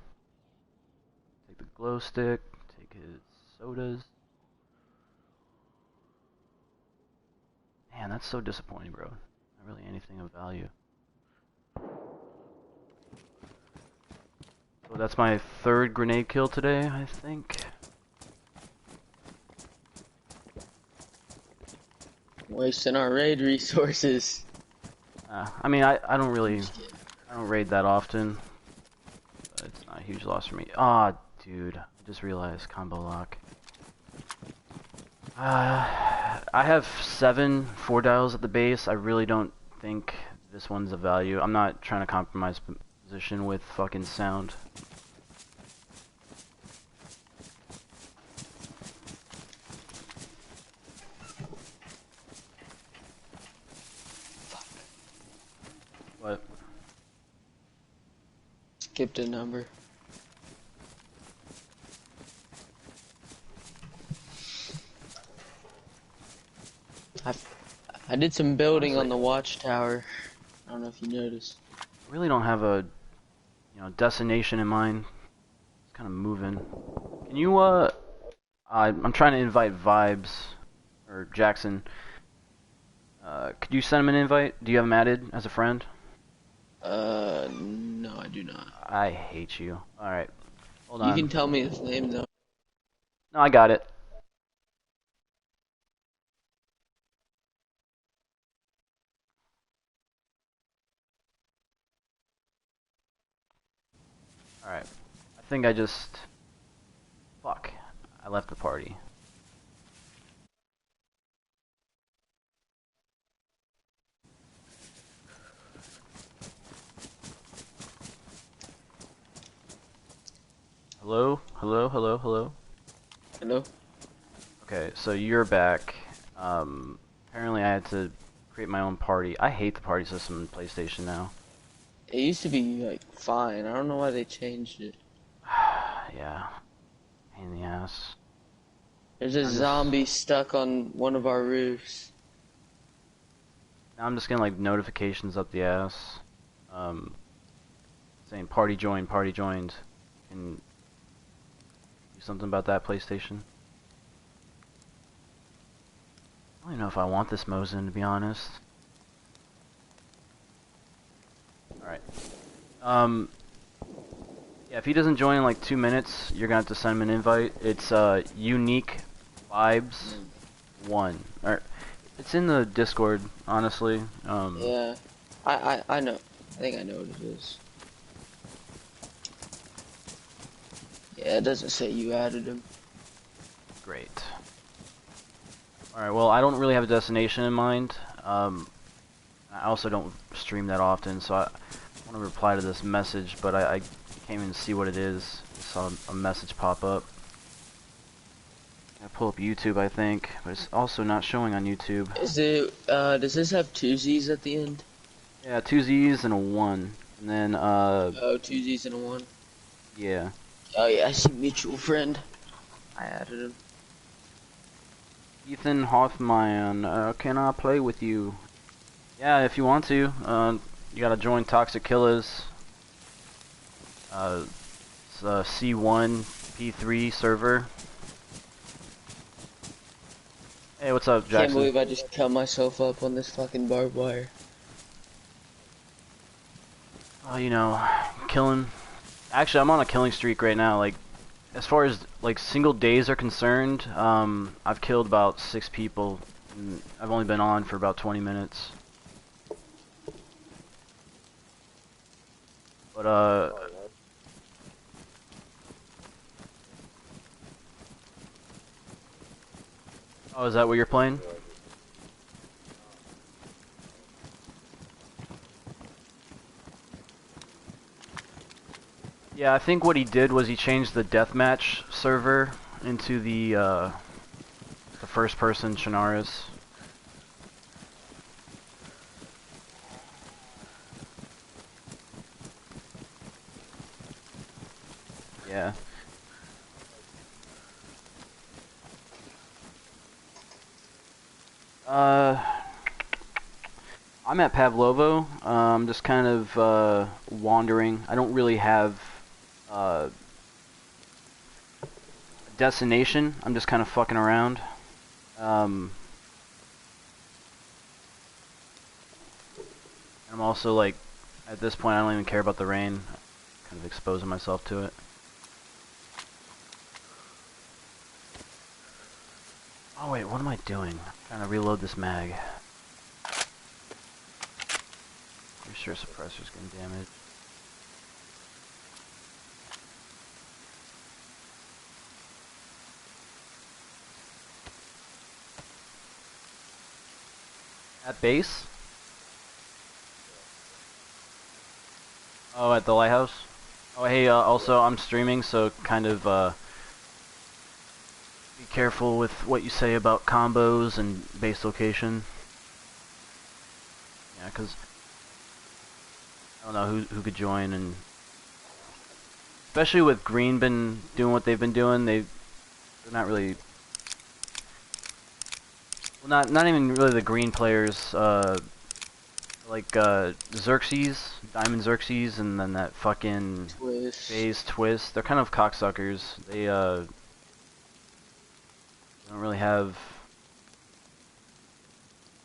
Speaker 2: Take the glow stick, take his sodas. Man, that's so disappointing, bro. Not really anything of value. So that's my third grenade kill today, I think.
Speaker 1: Wasting our raid resources.
Speaker 2: I mean, I don't raid that often. But it's not a huge loss for me. Ah, dude, I just realized combo lock. I have 7 4-dials at the base. I really don't think this one's of value. I'm not trying to compromise position with fucking sound. What?
Speaker 1: Skipped a number. I did some building on the watchtower. I don't know if you noticed.
Speaker 2: I really don't have a, you know, destination in mind. It's kind of moving. Can you I'm trying to invite Vibes or Jackson. Could you send him an invite? Do you have him added as a friend?
Speaker 1: No, I do not.
Speaker 2: I hate you. Alright. Hold on.
Speaker 1: You can tell me his name, though.
Speaker 2: No, I got it. Alright. I think I just... Fuck. I left the party. Hello? Hello? Hello? Hello?
Speaker 1: Hello?
Speaker 2: Okay, so you're back. Apparently I had to create my own party. I hate the party system in PlayStation now.
Speaker 1: It used to be, like, fine. I don't know why they changed it.
Speaker 2: Yeah. Pain in the ass.
Speaker 1: There's a zombie stuck on one of our roofs.
Speaker 2: Now I'm just getting, like, notifications up the ass. Saying party joined, party joined. Can do something about that, PlayStation? don't even know if I want this Mosin, to be honest. Alright. Yeah, if he doesn't join in like 2 minutes, you're gonna have to send him an invite. It's Unique Vibes 1. Or it's in the Discord, honestly.
Speaker 1: Yeah. I know. I think I know what it is. Yeah, it doesn't say you added him.
Speaker 2: Great. Alright, well, I don't really have a destination in mind. I also don't stream that often, so I want to reply to this message, but I can't even see what it is. I saw a message pop up. I pull up YouTube, I think, but it's also not showing on YouTube.
Speaker 1: Is it, does this have two Z's at the end?
Speaker 2: Yeah, 2 Z's and a 1. And then,
Speaker 1: Oh, two Z's and a 1.
Speaker 2: yeah.
Speaker 1: Oh yeah, I see mutual friend. I added him.
Speaker 2: Ethan Hoffman, can I play with you? Yeah, if you want to. You gotta join Toxic Killaz. It's a C1 P3 server. Hey, what's up, Jackson?
Speaker 1: Can't believe I just cut myself up on this fucking barbed wire.
Speaker 2: Oh, you know, killing. Actually, I'm on a killing streak right now. Like, as far as like single days are concerned, I've killed about 6 people. And I've only been on for about 20 minutes. But oh, is that what you're playing? Yeah, I think what he did was he changed the deathmatch server into the first-person Shinaris. Yeah. I'm at Pavlovo. Just kind of wandering. I don't really have a destination. I'm just kind of fucking around. I'm also like, at this point, I don't even care about the rain. Kind of exposing myself to it. Oh wait, what am I doing? I'm trying to reload this mag. Pretty sure suppressor's getting damaged. At base? Oh, at the lighthouse? Oh, hey, also, I'm streaming, so kind of, be careful with what you say about combos and base location. Yeah, because I don't know who could join, and especially with Green been doing what they've been doing, they're not really, well, not even really the Green players, like Xerxes, Diamond Xerxes, and then that fucking Phase Twist. They're kind of cocksuckers. They don't really have.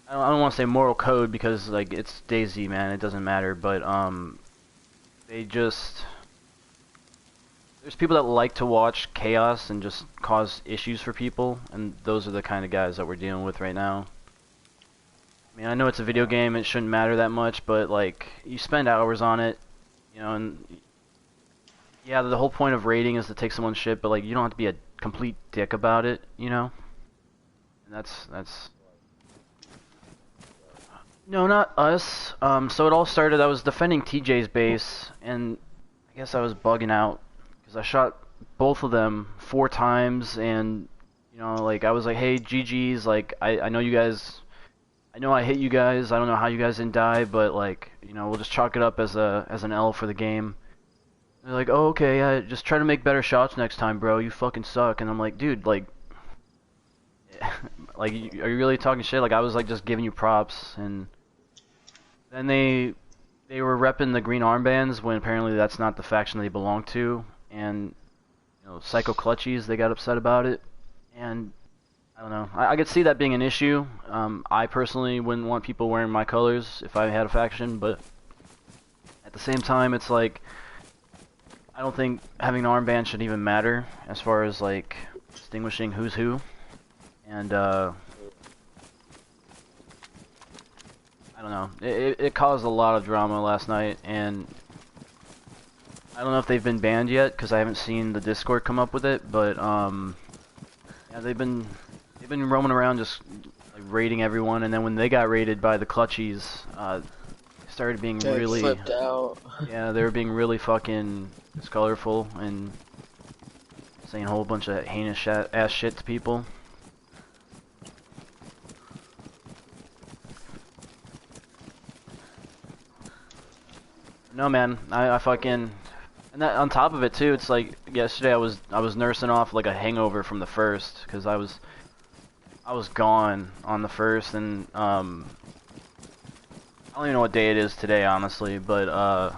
Speaker 2: I don't want to say moral code because like it's Dayz, man. It doesn't matter, but they just. There's people that like to watch chaos and just cause issues for people, and those are the kind of guys that we're dealing with right now. I mean, I know it's a video game, it shouldn't matter that much, but like, you spend hours on it, you know, and yeah, the whole point of raiding is to take someone's shit, but like, you don't have to be a complete dick about it, you know? And that's... No, not us. So it all started, I was defending TJ's base, and I guess I was bugging out, because I shot both of them 4 times, and, you know, like, I was like, hey, GG's, like, I know you guys... I know I hit you guys. I don't know how you guys didn't die, but like, you know, we'll just chalk it up as an L for the game. They're like, oh, okay, yeah, just try to make better shots next time, bro. You fucking suck. And I'm like, dude, like, like, are you really talking shit? Like, I was like just giving you props, and then they were repping the green armbands when apparently that's not the faction they belong to, and you know, Psycho Clutchies, they got upset about it, and I don't know. I could see that being an issue. I personally wouldn't want people wearing my colors if I had a faction, but at the same time, it's like I don't think having an armband should even matter as far as like distinguishing who's who. And I don't know. It caused a lot of drama last night, and I don't know if they've been banned yet because I haven't seen the Discord come up with it. But yeah, they've been roaming around just like raiding everyone, and then when they got raided by the clutchies, started being really
Speaker 1: flipped out.
Speaker 2: Yeah, they were being really fucking discolorful and saying a whole bunch of heinous ass shit to people. No man, I fucking, and that on top of it too. It's like yesterday I was nursing off like a hangover from the first because I was gone on the first, and I don't even know what day it is today honestly, but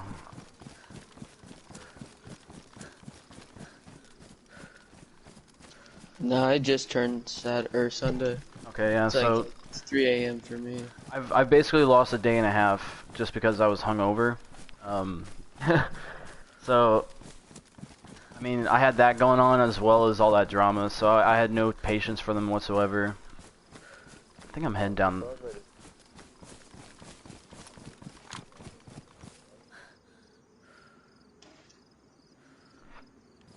Speaker 1: No, I just turned Sunday.
Speaker 2: okay, yeah,
Speaker 1: It's
Speaker 2: so
Speaker 1: like it's 3 a.m. for me.
Speaker 2: I've basically lost a day and a half just because I was hungover. So I mean, I had that going on as well as all that drama, so I had no patience for them whatsoever. I think I'm heading down.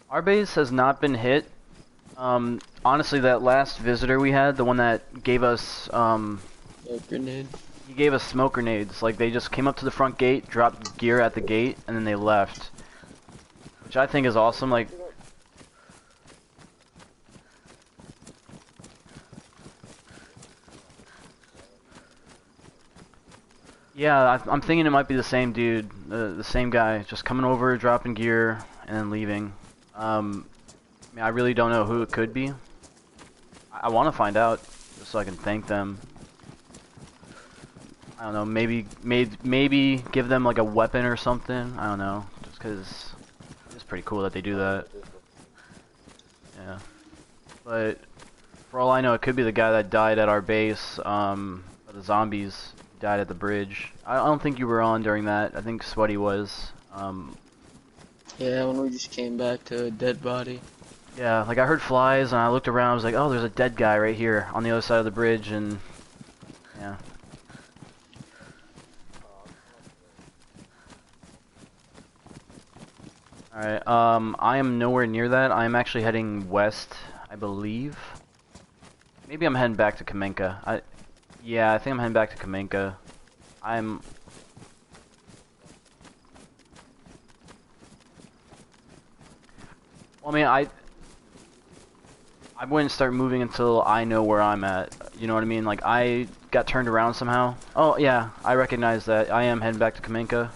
Speaker 2: Our base has not been hit. Honestly, that last visitor we had, the one that gave us,
Speaker 1: Grenade.
Speaker 2: he gave us smoke grenades. Like, they just came up to the front gate, dropped gear at the gate, and then they left. Which I think is awesome, like... Yeah, I'm thinking it might be the same dude, the same guy, just coming over, dropping gear, and then leaving. I mean, I really don't know who it could be. I want to find out, just so I can thank them. I don't know, maybe give them like a weapon or something. I don't know, just because it's pretty cool that they do that. Yeah, but for all I know, it could be the guy that died at our base. The zombies died at the bridge. I don't think you were on during that. I think Sweaty was.
Speaker 1: Yeah, when we just came back to a dead body.
Speaker 2: Yeah, like I heard flies and I looked around. I was like, oh, there's a dead guy right here on the other side of the bridge, and yeah. Alright, I am nowhere near that. I am actually heading west, I believe. Maybe I'm heading back to Kamenka. Yeah, I think I'm heading back to Kamenka. Well, I mean, I wouldn't start moving until I know where I'm at. You know what I mean? Like, I got turned around somehow. Oh, yeah, I recognize that. I am heading back to Kamenka.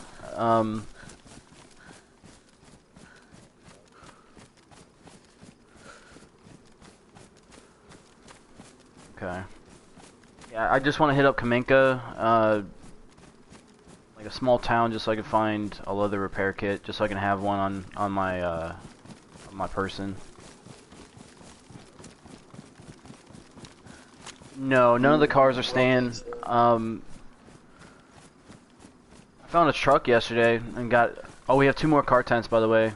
Speaker 2: Okay. Yeah, I just want to hit up Kamenka, like a small town, just so I can find a leather repair kit, just so I can have one on my person. No, none of the cars are staying. I found a truck yesterday and got. Oh, we have 2 more car tents, by the way,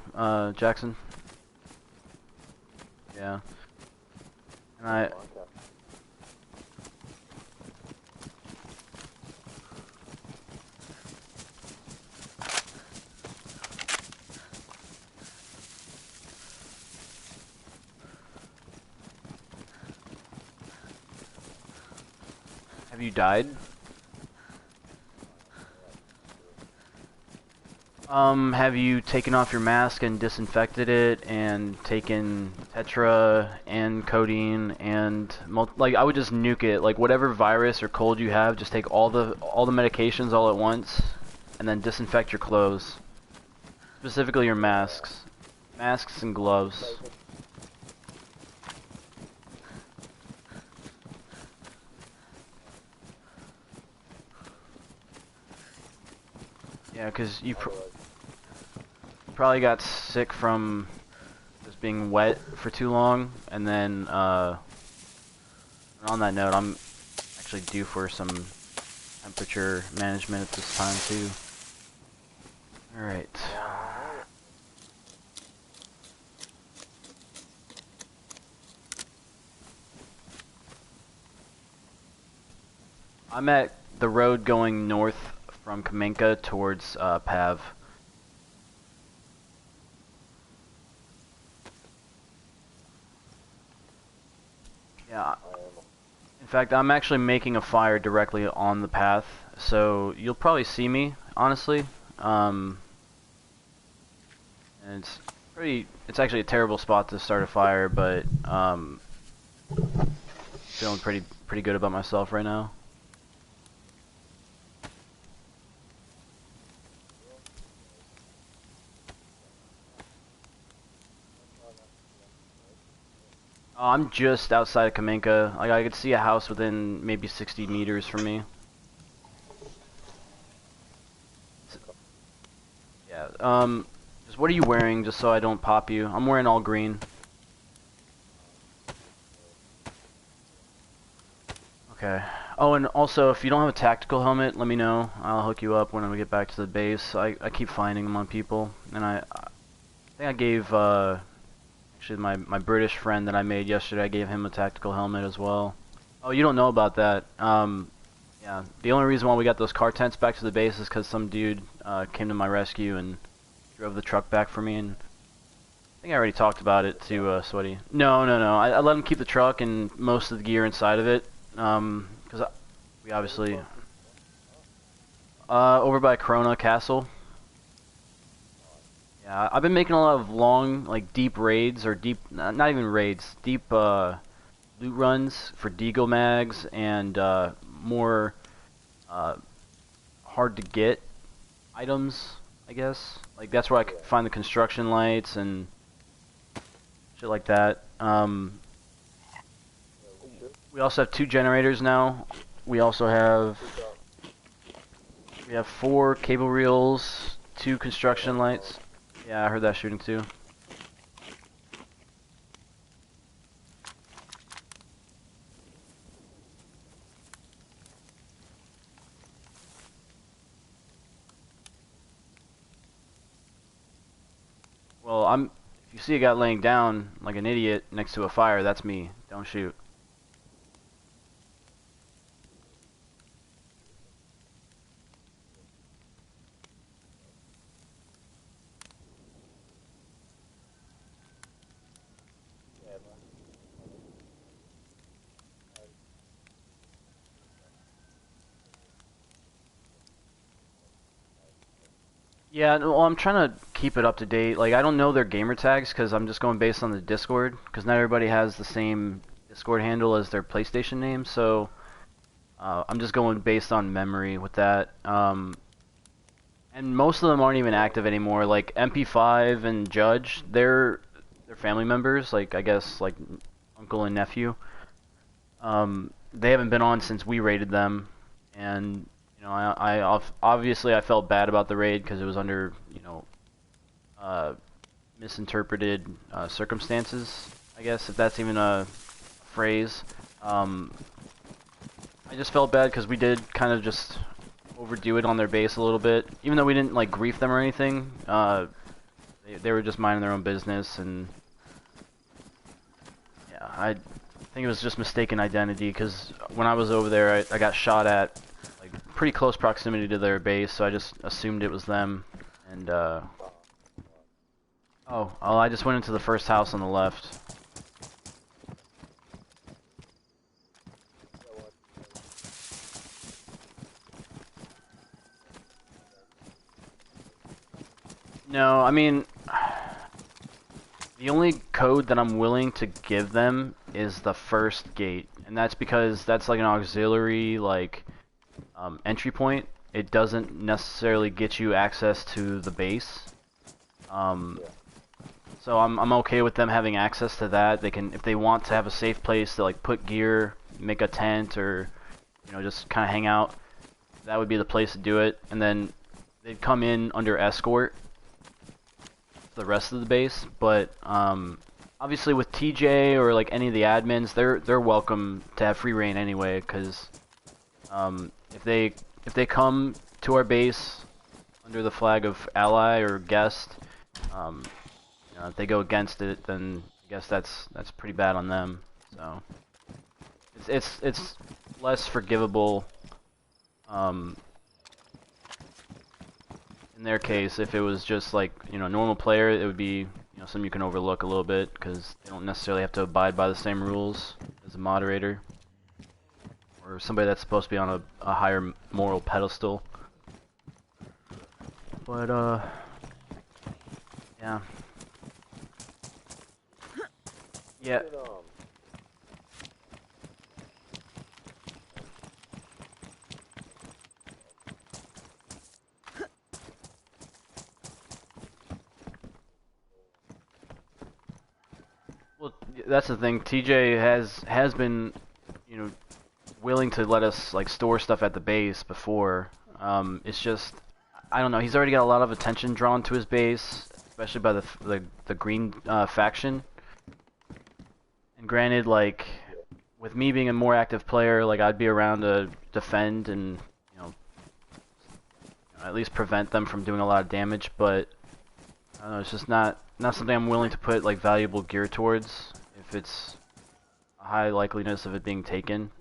Speaker 2: Jackson. Yeah. And have you died? Have you taken off your mask and disinfected it and taken Tetra and codeine and like I would just nuke it, like whatever virus or cold you have, just take all the medications all at once and then disinfect your clothes. Specifically your masks. Masks and gloves. Yeah, because you probably got sick from just being wet for too long, and then on that note, I'm actually due for some temperature management at this time too. Alright. I'm at the road going north from Kamenka towards Pav. Yeah. In fact, I'm actually making a fire directly on the path, so you'll probably see me, honestly. And it's actually a terrible spot to start a fire, but feeling pretty good about myself right now. I'm just outside of Kamenka. Like, I could see a house within maybe 60 meters from me. Yeah, just what are you wearing, just so I don't pop you? I'm wearing all green. Okay. Oh, and also, if you don't have a tactical helmet, let me know. I'll hook you up when we get back to the base. I keep finding them on people, and I think I gave, actually, my British friend that I made yesterday, I gave him a tactical helmet as well. Oh, you don't know about that. Yeah, the only reason why we got those car tents back to the base is because some dude came to my rescue and drove the truck back for me, and I think I already talked about it to Sweaty. No. I let him keep the truck and most of the gear inside of it, because we obviously... over by Corona Castle. Yeah, I've been making a lot of long, like, deep raids, or deep... not even raids, deep, loot runs for Deagle mags and more hard to get items, I guess. Like, that's where I can find the construction lights and shit like that. We also have 2 generators now. We also have 4 cable reels, 2 construction lights. Yeah, I heard that shooting too. Well, if you see a guy laying down like an idiot next to a fire, that's me. Don't shoot. Yeah, well, I'm trying to keep it up to date. Like, I don't know their gamer tags because I'm just going based on the Discord, because not everybody has the same Discord handle as their PlayStation name, so I'm just going based on memory with that. And most of them aren't even active anymore. Like MP5 and Judge, they're family members. Like, I guess like uncle and nephew. They haven't been on since we raided them, and you know, obviously I felt bad about the raid because it was under, you know, misinterpreted circumstances, I guess, if that's even a phrase. I just felt bad because we did kind of just overdo it on their base a little bit, even though we didn't like grief them or anything. They were just minding their own business, and yeah, I think it was just mistaken identity because when I was over there, I got shot at like pretty close proximity to their base, so I just assumed it was them. And oh, I just went into the first house on the left. No, I mean, the only code that I'm willing to give them is the first gate, and that's because that's like an auxiliary, like, entry point. It doesn't necessarily get you access to the base. So I'm okay with them having access to that. They can, if they want to have a safe place to like put gear, make a tent, or you know, just kind of hang out, that would be the place to do it. And then they'd come in under escort the rest of the base, but I obviously with TJ or like any of the admins, they're welcome to have free reign anyway, because if they come to our base under the flag of ally or guest, you know, if they go against it, then I guess that's pretty bad on them. So it's less forgivable in their case. If it was just like, you know, a normal player, it would be, you know, something you can overlook a little bit because they don't necessarily have to abide by the same rules as a moderator or somebody that's supposed to be on a higher moral pedestal. But yeah. Yeah. Well, that's the thing. TJ has been, you know, willing to let us like store stuff at the base before. It's just, I don't know. He's already got a lot of attention drawn to his base, especially by the green faction. And granted, like with me being a more active player, like I'd be around to defend and, you know, at least prevent them from doing a lot of damage. But I don't know. It's just not something I'm willing to put like valuable gear towards if it's a high likeliness of it being taken.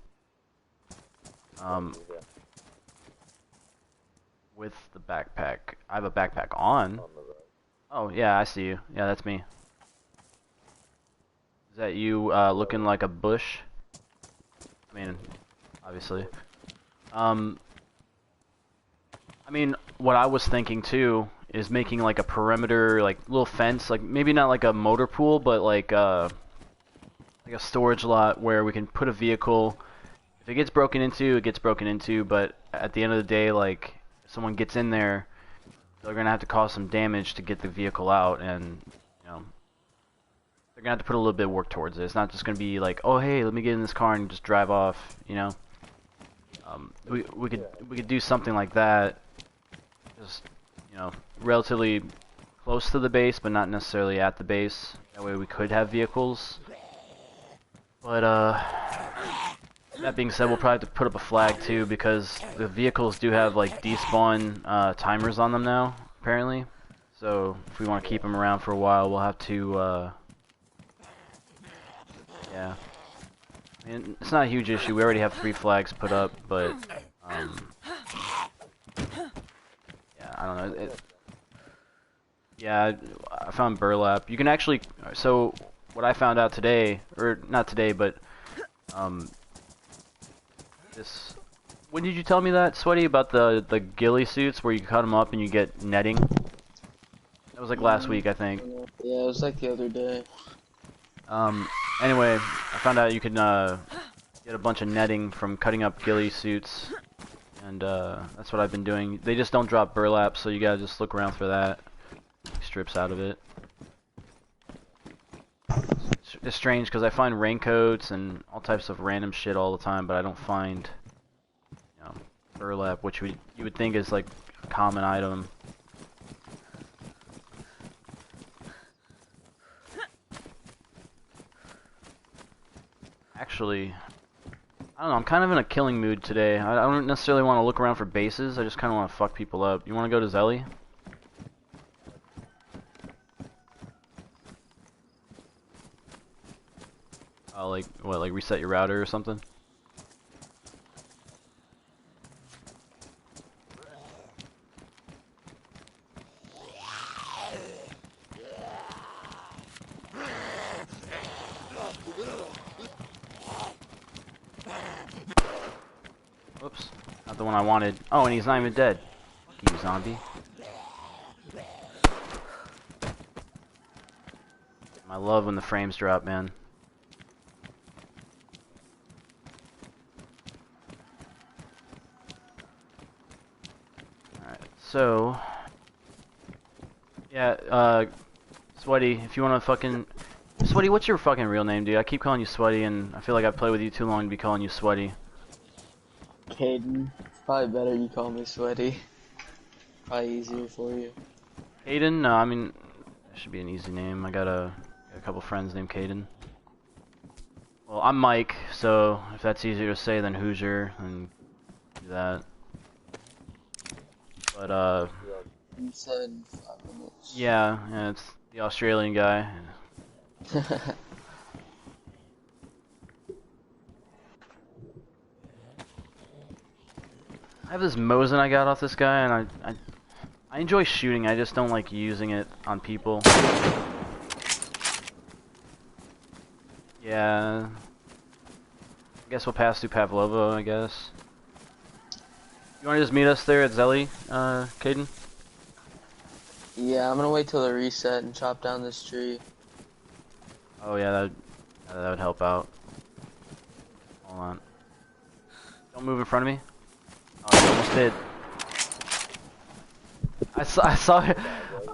Speaker 2: With the backpack, I have a backpack on. Oh yeah, I see you. Yeah, that's me. Is that you looking like a bush? I mean, obviously. I mean, what I was thinking too is making like a perimeter, like little fence, like maybe not like a motor pool, but like a storage lot where we can put a vehicle. If it gets broken into, it gets broken into. But at the end of the day, like if someone gets in there, they're gonna have to cause some damage to get the vehicle out, and you know they're gonna have to put a little bit of work towards it. It's not just gonna be like, oh hey, let me get in this car and just drive off. You know, we could do something like that. Just, you know, relatively close to the base, but not necessarily at the base. That way we could have vehicles. But that being said, we'll probably have to put up a flag too, because the vehicles do have like despawn timers on them now, apparently. So if we want to keep them around for a while, we'll have to yeah. I mean, it's not a huge issue. We already have 3 flags put up, but yeah, I don't know. Yeah, I found burlap. You can actually, so what I found out today, or not today, but this. When did you tell me that, Sweaty, about the ghillie suits where you cut them up and you get netting? That was like last week, I think.
Speaker 1: Yeah, it was like the other day.
Speaker 2: Anyway, I found out you can get a bunch of netting from cutting up ghillie suits, and that's what I've been doing. They just don't drop burlap, so you gotta just look around for that. Strips out of it. It's strange because I find raincoats and all types of random shit all the time, but I don't find, you know, burlap, which you would think is like a common item. Actually, I don't know, I'm kind of in a killing mood today. I don't necessarily want to look around for bases, I just kind of want to fuck people up. You want to go to Zelly? Like, what, like reset your router or something? Whoops, not the one I wanted. Oh, and he's not even dead. Fuck you, zombie. I love when the frames drop, man. So, yeah, Sweaty, if you wanna fucking... Sweaty, what's your fucking real name, dude? I keep calling you Sweaty, and I feel like I've played with you too long to be calling you Sweaty.
Speaker 1: Caden. Probably better you call me Sweaty. Probably easier for you.
Speaker 2: Aiden? No, I mean, that should be an easy name. I gotta Got a couple friends named Caden. Well, I'm Mike, so if that's easier to say than Hoosier, then do that. But
Speaker 1: You said 5 minutes.
Speaker 2: yeah, it's the Australian guy. I have this Mosin I got off this guy, and I enjoy shooting. I just don't like using it on people. Yeah. I guess we'll pass through Pavlovo, I guess. You want to just meet us there at Zelly, Caden?
Speaker 1: Yeah, I'm gonna wait till the reset and chop down this tree.
Speaker 2: Oh yeah, that would help out. Hold on. Don't move in front of me. Oh, you almost did.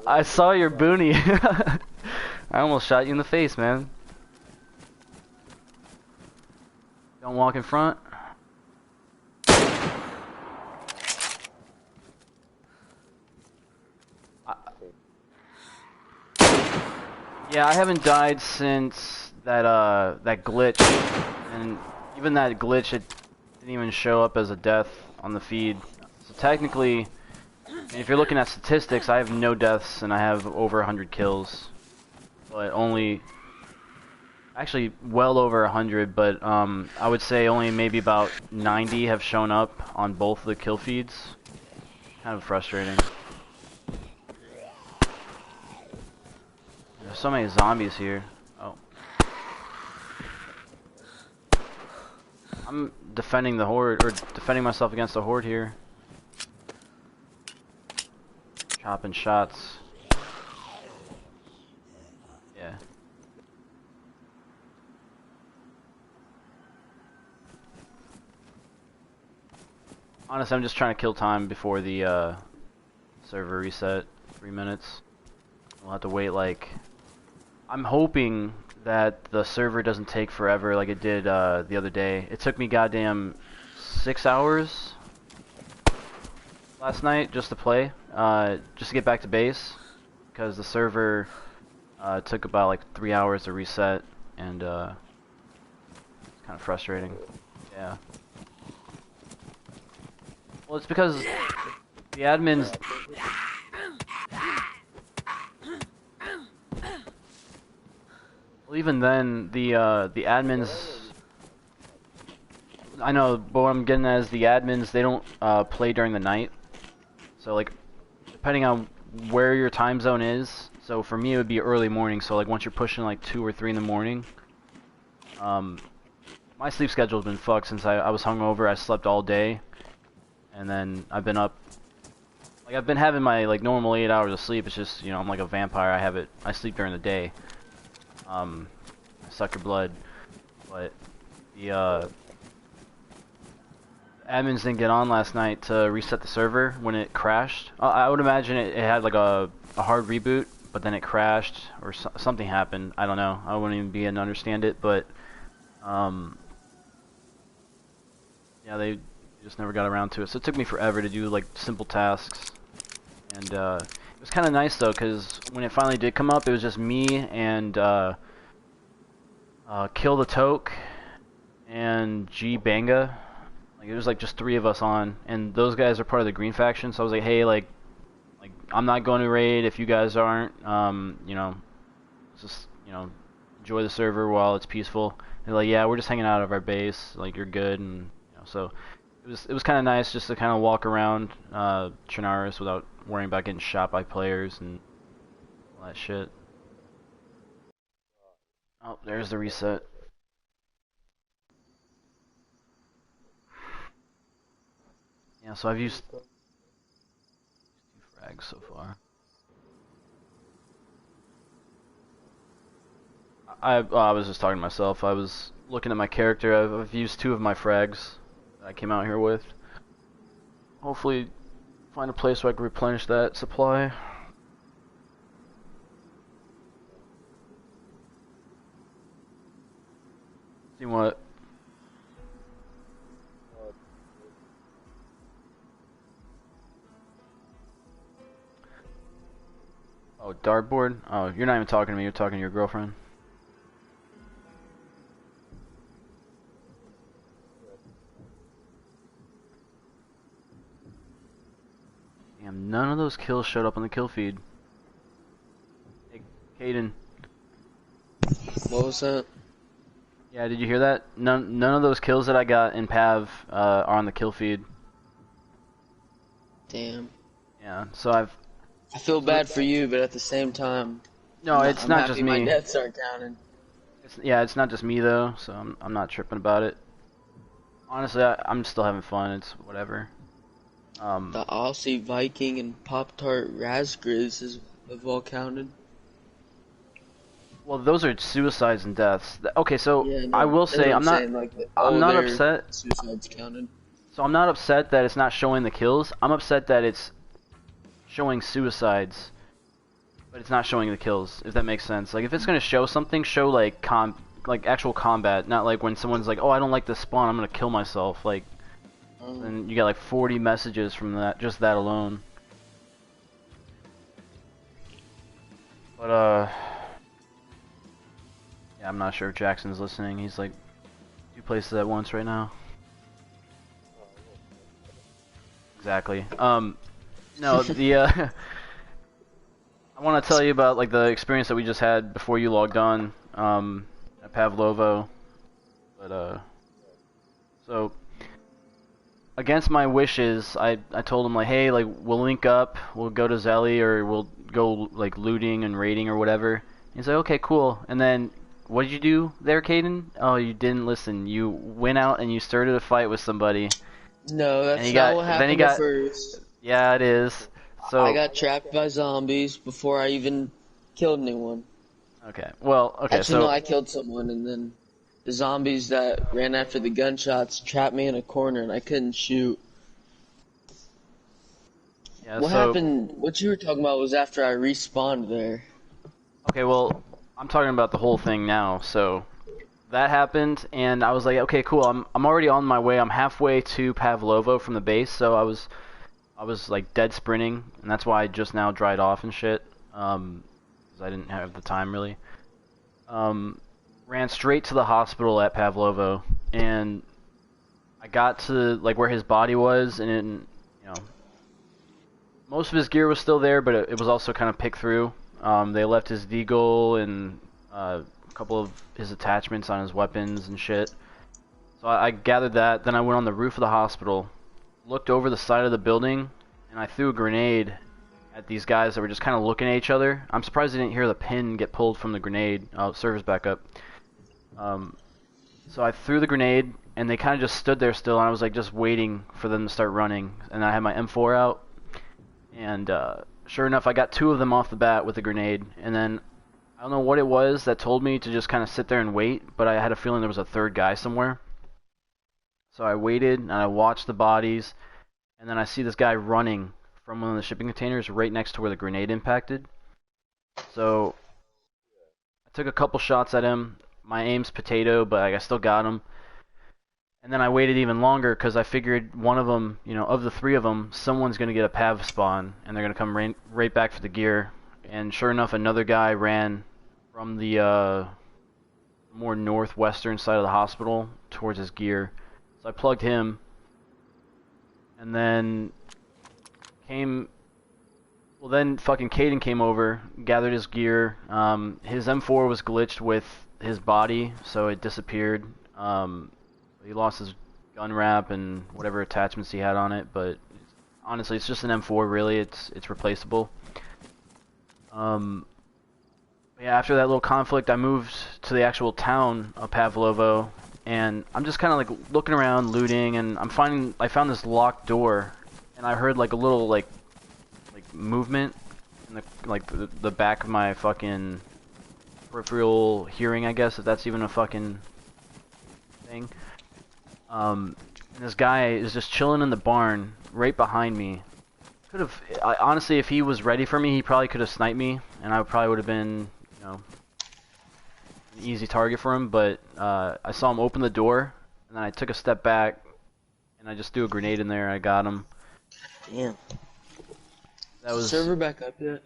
Speaker 2: I saw your boonie. I almost shot you in the face, man. Don't walk in front. Yeah, I haven't died since that glitch, and even that glitch, it didn't even show up as a death on the feed. So technically, if you're looking at statistics, I have no deaths and I have over 100 kills, but only, actually well over 100, but I would say only maybe about 90 have shown up on both the kill feeds. Kind of frustrating. There's so many zombies here. Oh. I'm defending the horde, or defending myself against the horde here. Chopping shots. Yeah. Honestly, I'm just trying to kill time before the server reset. 3 minutes. We'll have to wait like... I'm hoping that the server doesn't take forever like it did the other day. It took me goddamn 6 hours last night just to play, just to get back to base, because the server took about like 3 hours to reset, and it's kind of frustrating. Yeah. Well, it's because the admins... Well, even then, the admins... I know, but what I'm getting at is the admins, they don't play during the night. So, like, depending on where your time zone is, so for me it would be early morning, so like once you're pushing like 2 or 3 in the morning, my sleep schedule's been fucked since I was hungover. I slept all day, and then I've been up, like I've been having my like normal 8 hours of sleep. It's just, you know, I'm like a vampire. I sleep during the day. I suck your blood, but the admins didn't get on last night to reset the server when it crashed. I would imagine it had like a hard reboot, but then it crashed or something happened. I don't know. I wouldn't even begin to understand it, but yeah, they just never got around to it. So it took me forever to do like simple tasks, and it was kind of nice though, because when it finally did come up, it was just me and Kill the Toke and G Banga. Like, it was like just 3 of us on, and those guys are part of the green faction. So I was like, hey, like I'm not going to raid if you guys aren't. You know, just, you know, enjoy the server while it's peaceful. They're like, yeah, we're just hanging out of our base. Like, you're good, and you know, so it was kind of nice just to kind of walk around Chernarus without worrying about getting shot by players and all that shit. Oh, there's the reset. Yeah, so I've used 2 frags so far. I was just talking to myself. I was looking at my character. I've used 2 of my frags that I came out here with. Hopefully find a place where I can replenish that supply. See what? Oh, dartboard? Oh, you're not even talking to me. You're talking to your girlfriend. Damn, none of those kills showed up on the kill feed. Hey, Caden.
Speaker 1: What was that?
Speaker 2: Yeah, did you hear that? None of those kills that I got in Pav are on the kill feed.
Speaker 1: Damn.
Speaker 2: Yeah, so
Speaker 1: I feel bad for you, but at the same time,
Speaker 2: No, it's
Speaker 1: I'm
Speaker 2: not
Speaker 1: happy
Speaker 2: just
Speaker 1: my
Speaker 2: me.
Speaker 1: deaths aren't counted.
Speaker 2: It's not just me though, so I'm not tripping about it. Honestly, I'm still having fun. It's whatever.
Speaker 1: The Aussie Viking and Pop-Tart Raspberries have all counted.
Speaker 2: Well, those are suicides and deaths. Okay, so
Speaker 1: Yeah, no,
Speaker 2: I will
Speaker 1: that's
Speaker 2: say
Speaker 1: what I'm saying, like,
Speaker 2: I'm not
Speaker 1: their
Speaker 2: upset.
Speaker 1: suicides counted.
Speaker 2: So I'm not upset that it's not showing the kills. I'm upset that it's showing suicides, but it's not showing the kills. If that makes sense. Like if it's gonna show something, show like actual combat, not like when someone's like, oh, I don't like this spawn, I'm gonna kill myself. Like, and you got like 40 messages from that, just that alone. But yeah, I'm not sure if Jackson's listening. He's like 2 places at once right now. Exactly. No, the I want to tell you about like the experience that we just had before you logged on at Pavlovo. But so against my wishes, I told him like, hey, like we'll link up, we'll go to Zelly or we'll go like looting and raiding or whatever. He's like, okay, cool. And then what did you do there, Caden? Oh, you didn't listen. You went out and you started a fight with somebody.
Speaker 1: No, that's not what happened at first.
Speaker 2: Yeah, it is. So
Speaker 1: I got trapped by zombies before I even killed anyone.
Speaker 2: Okay, well, okay,
Speaker 1: Actually, no, I killed someone, and then the zombies that ran after the gunshots trapped me in a corner, and I couldn't shoot.
Speaker 2: Yeah,
Speaker 1: what happened, what you were talking about was after I respawned there.
Speaker 2: Okay, well, I'm talking about the whole thing now, so that happened, and I was like, okay, cool, I'm already on my way, I'm halfway to Pavlovo from the base, so I was like dead sprinting, and that's why I just now dried off and shit, because I didn't have the time really. Ran straight to the hospital at Pavlovo, and I got to like where his body was, and you know, most of his gear was still there, but it was also kind of picked through. They left his deagle and a couple of his attachments on his weapons and shit. So I gathered that, then I went on the roof of the hospital, looked over the side of the building, and I threw a grenade at these guys that were just kind of looking at each other. I'm surprised I didn't hear the pin get pulled from the grenade. Oh, server's back up. So I threw the grenade, and they kind of just stood there still, and I was like just waiting for them to start running. And I had my M4 out, and sure enough, I got 2 of them off the bat with the grenade. And then I don't know what it was that told me to just kind of sit there and wait, but I had a feeling there was a 3rd guy somewhere. So I waited, and I watched the bodies, and then I see this guy running from one of the shipping containers right next to where the grenade impacted. So I took a couple shots at him. My aim's potato, but I still got him. And then I waited even longer because I figured one of them, you know, of the 3 of them, someone's going to get a Pav spawn, and they're going to come right back for the gear. And sure enough, another guy ran from the more northwestern side of the hospital towards his gear. So I plugged him, and then then fucking Caden came over, gathered his gear. His M4 was glitched with his body, so it disappeared. He lost his gun wrap and whatever attachments he had on it, but honestly, it's just an M4. Really, it's replaceable. Yeah, after that little conflict, I moved to the actual town of Pavlovo, and I'm just kind of like looking around, looting, and I found this locked door, and I heard like a little like movement in the back of my fucking peripheral hearing, I guess, if that's even a fucking thing. And this guy is just chilling in the barn right behind me. Honestly, if he was ready for me, he probably could have sniped me, and I probably would have been, you know, an easy target for him. But I saw him open the door, and then I took a step back, and I just threw a grenade in there. And I got him.
Speaker 1: Damn.
Speaker 2: That was
Speaker 1: server back up yet?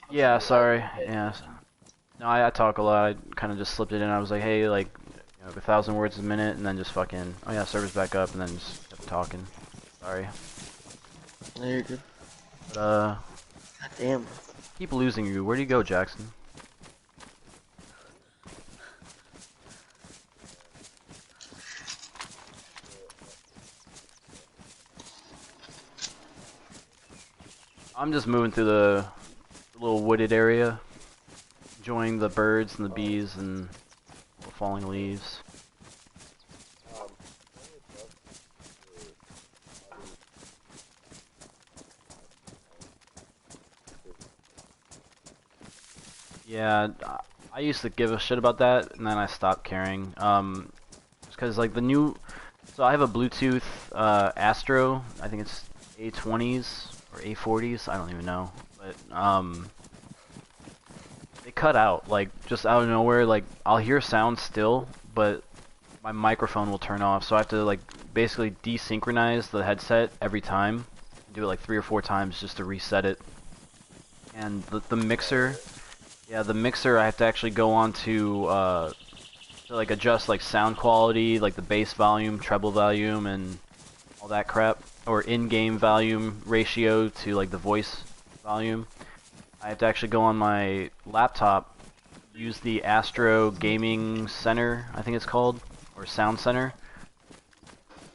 Speaker 2: Yeah, sorry. Yeah. No, I talk a lot. I kind of just slipped it in. I was like, hey, like, you know, 1,000 words a minute, and then just fucking, oh yeah, server's back up, and then just kept talking. Sorry.
Speaker 1: No, you're good.
Speaker 2: But
Speaker 1: God damn.
Speaker 2: keep losing you. Where do you go, Jackson? I'm just moving through the little wooded area, enjoying the birds and the bees and the falling leaves. Yeah, I used to give a shit about that, and then I stopped caring. Because like the new, so I have a Bluetooth Astro. I think it's A20s or A40s. I don't even know, but they cut out like just out of nowhere. Like I'll hear sound still, but my microphone will turn off. So I have to like basically desynchronize the headset every time. Do it like 3 or 4 times just to reset it. And the mixer. Yeah, the mixer I have to actually go on to like adjust like sound quality, like the bass volume, treble volume, and all that crap, or in-game volume ratio to like the voice volume. I have to actually go on my laptop, use the Astro Gaming Center, I think it's called, or Sound Center,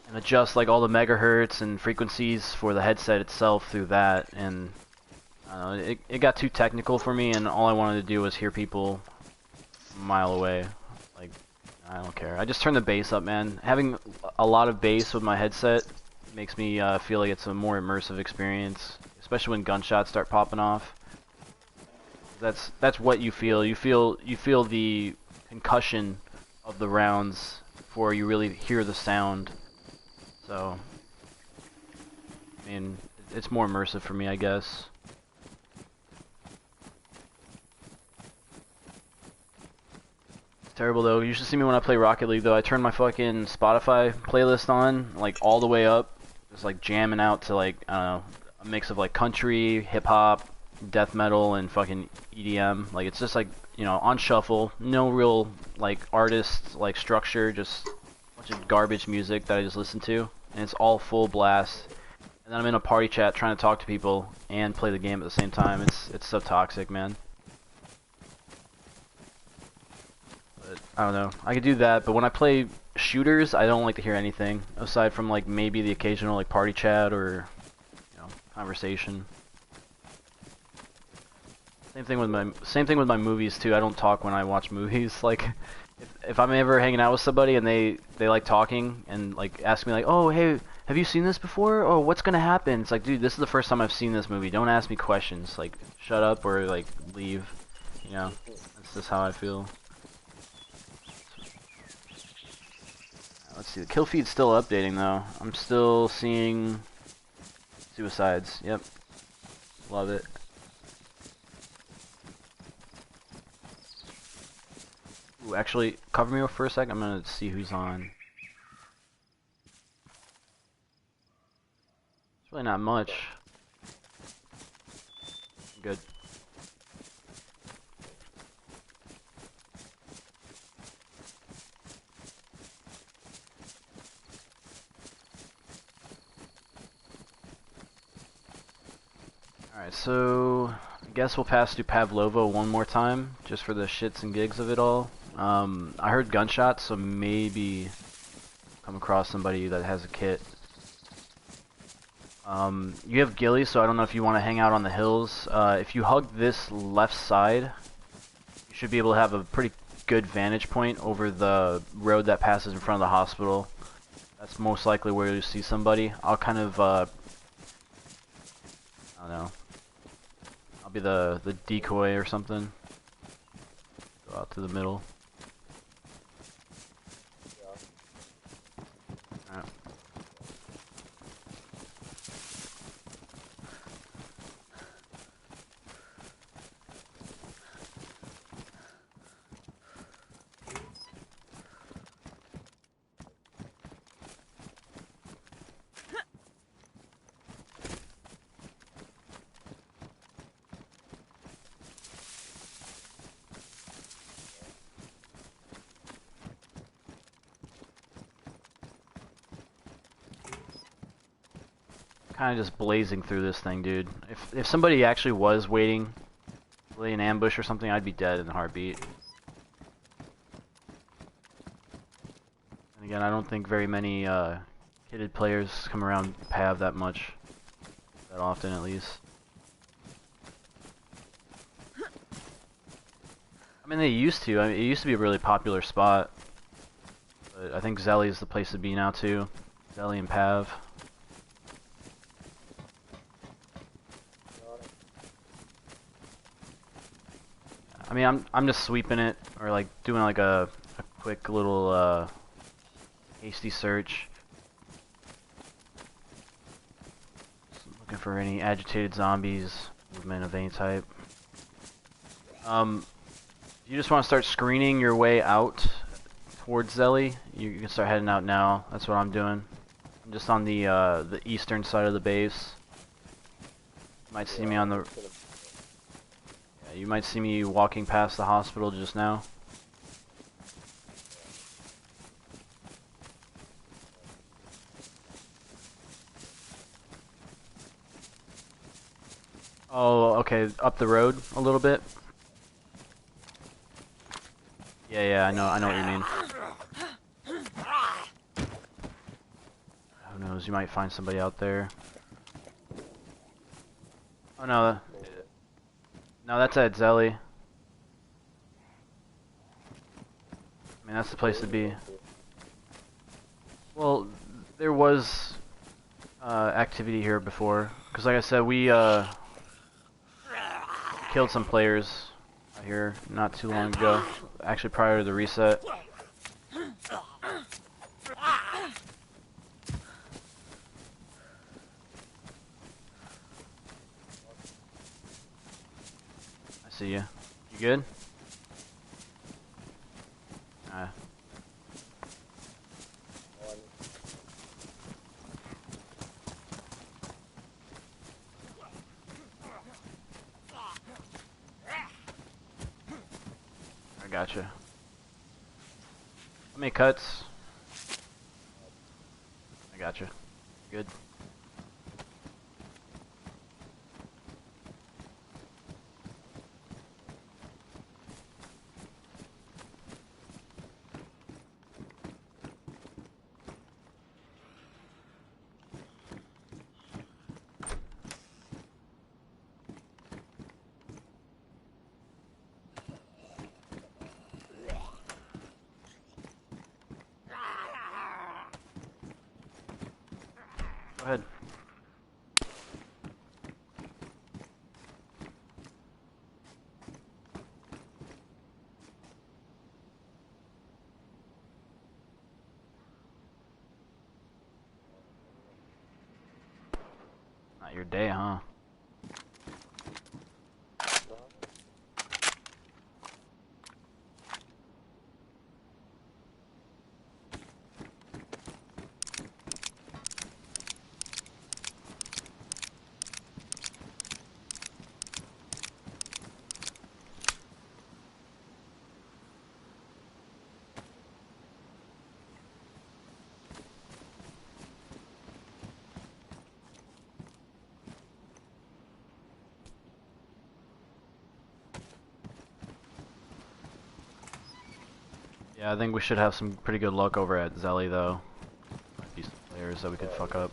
Speaker 2: and adjust like all the megahertz and frequencies for the headset itself through that, and it got too technical for me, and all I wanted to do was hear people a mile away. Like, I don't care. I just turn the bass up, man. Having a lot of bass with my headset makes me feel like it's a more immersive experience, especially when gunshots start popping off. That's what you feel. You feel the concussion of the rounds before you really hear the sound. So, I mean, it's more immersive for me, I guess. Terrible though. You should see me when I play Rocket League though. I turn my fucking Spotify playlist on, like all the way up, just like jamming out to like, I don't know, a mix of like country, hip hop, death metal, and fucking EDM. Like it's just like, you know, on shuffle, no real like artist like structure, just a bunch of garbage music that I just listen to, and it's all full blast. And then I'm in a party chat trying to talk to people and play the game at the same time. It's so toxic, man. I don't know. I could do that, but when I play shooters, I don't like to hear anything aside from like maybe the occasional like party chat or, you know, conversation. Same thing with my movies too. I don't talk when I watch movies. Like if I'm ever hanging out with somebody and they like talking and like ask me like, "Oh, hey, have you seen this before? Oh, what's going to happen?" It's like, "Dude, this is the first time I've seen this movie. Don't ask me questions. Like shut up or like leave." You know. That's just how I feel. Let's see, the kill feed's still updating though. I'm still seeing suicides. Yep. Love it. Ooh, actually, cover me for a sec. I'm gonna see who's on. It's really not much. Good. Alright, so I guess we'll pass through Pavlova one more time, just for the shits and gigs of it all. I heard gunshots, so maybe come across somebody that has a kit. You have ghillie, so I don't know if you want to hang out on the hills. If you hug this left side, you should be able to have a pretty good vantage point over the road that passes in front of the hospital. That's most likely where you see somebody. I'll kind of, I don't know. I'll be the decoy or something. Go out to the middle. Alright. kind of just blazing through this thing, dude. If somebody actually was waiting, lay an ambush or something, I'd be dead in a heartbeat. And again, I don't think very many kitted players come around Pav that much, that often at least. I mean, they used to. I mean, it used to be a really popular spot. But I think Zelly is the place to be now too. Zelly and Pav. I mean, I'm just sweeping it, or like doing like a quick little hasty search. Just looking for any agitated zombies, movement of any type. You just want to start screening your way out towards Zelly. You can start heading out now. That's what I'm doing. I'm just on the eastern side of the base. You might see me on the. Yeah, you might see me walking past the hospital just now. Oh, okay. Up the road a little bit. Yeah, I know what you mean. Who knows? You might find somebody out there. Oh no, no, that's at Zelly. I mean, that's the place to be. Well, there was activity here before, because like I said, we killed some players out here not too long ago. Actually, prior to the reset. I see you. You good? I gotcha. How many cuts? I gotcha. Good. Go ahead. Not your day, huh? Yeah, I think we should have some pretty good luck over at Zelly, though. Might be some players that we could fuck up.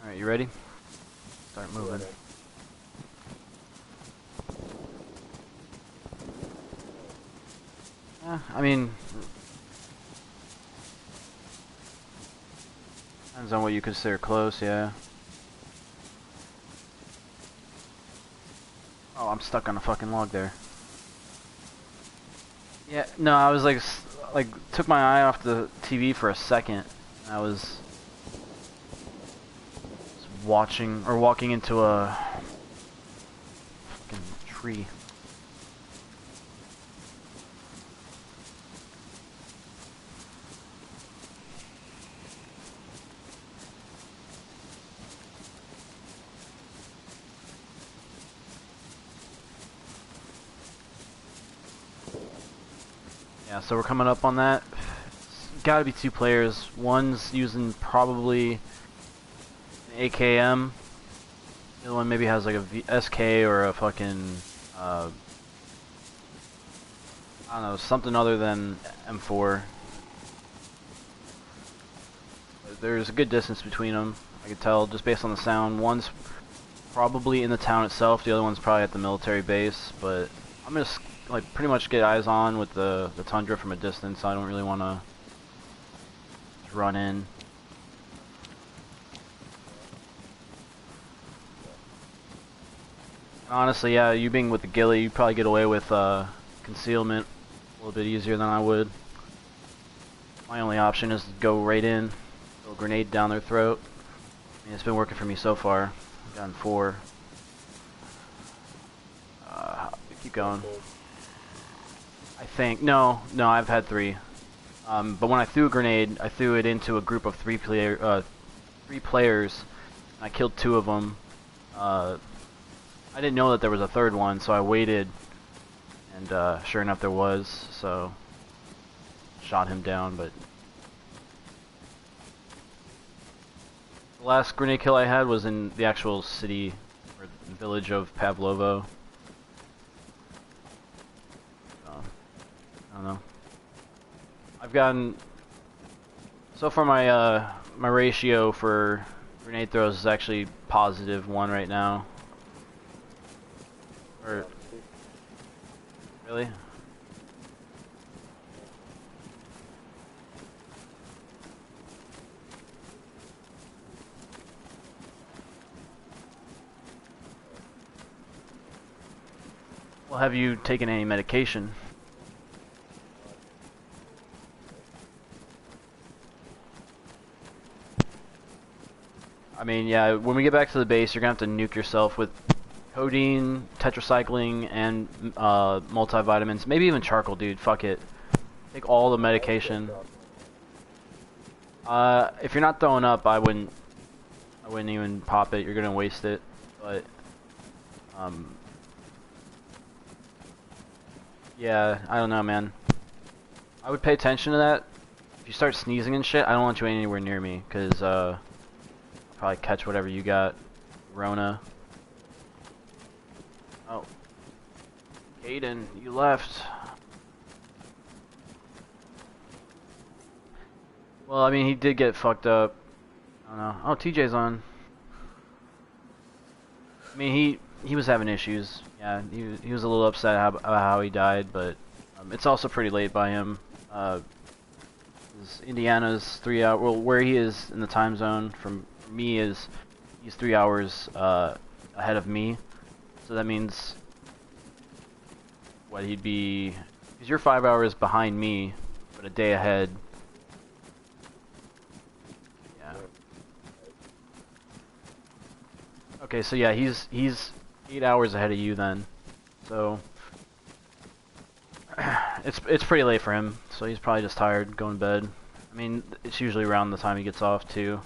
Speaker 2: Alright, you ready? Start moving. I mean, depends on what you consider close, yeah. Oh, I'm stuck on a fucking log there. Yeah, no, I was like, took my eye off the TV for a second. I was watching, or walking into a fucking tree. Yeah, so we're coming up on that. It's gotta be 2 players. One's using probably an AKM. The other one maybe has like a SK or a fucking, I don't know, something other than M4. But there's a good distance between them, I could tell, just based on the sound. One's probably in the town itself, the other one's probably at the military base, but I'm gonna like pretty much get eyes on with the tundra from a distance. So I don't really want to run in. Honestly, yeah, you being with the ghillie, you probably get away with concealment a little bit easier than I would. My only option is to go right in, throw a grenade down their throat. I mean, it's been working for me so far. I've gotten 4. Keep going. I think no, I've had 3. But when I threw a grenade, I threw it into a group of 3 players. And I killed 2 of them. I didn't know that there was a 3rd one, so I waited, and sure enough there was, so shot him down. But the last grenade kill I had was in the actual city, or village of Pavlovo. I don't know. I've gotten, so far my my ratio for grenade throws is actually +1 right now. Or really? Well, have you taken any medication? I mean, yeah, when we get back to the base, you're gonna have to nuke yourself with codeine, tetracycline, and multivitamins. Maybe even charcoal, dude. Fuck it. Take all the medication. If you're not throwing up, I wouldn't even pop it. You're gonna waste it. But yeah, I don't know, man. I would pay attention to that. If you start sneezing and shit, I don't want you anywhere near me, cause I'll probably catch whatever you got. Rona. Oh. Aiden, you left. Well, I mean, he did get fucked up. I don't know. Oh, TJ's on. I mean, he was having issues. Yeah, he was a little upset about how he died, but it's also pretty late by him. Indiana's 3 hours. Well, where he is in the time zone from me is he's 3 hours ahead of me. So that means what he'd be. Because you're 5 hours behind me, but a day ahead. Yeah. Okay, so yeah, he's 8 hours ahead of you then. So it's pretty late for him. So he's probably just tired, going to bed. I mean, it's usually around the time he gets off too.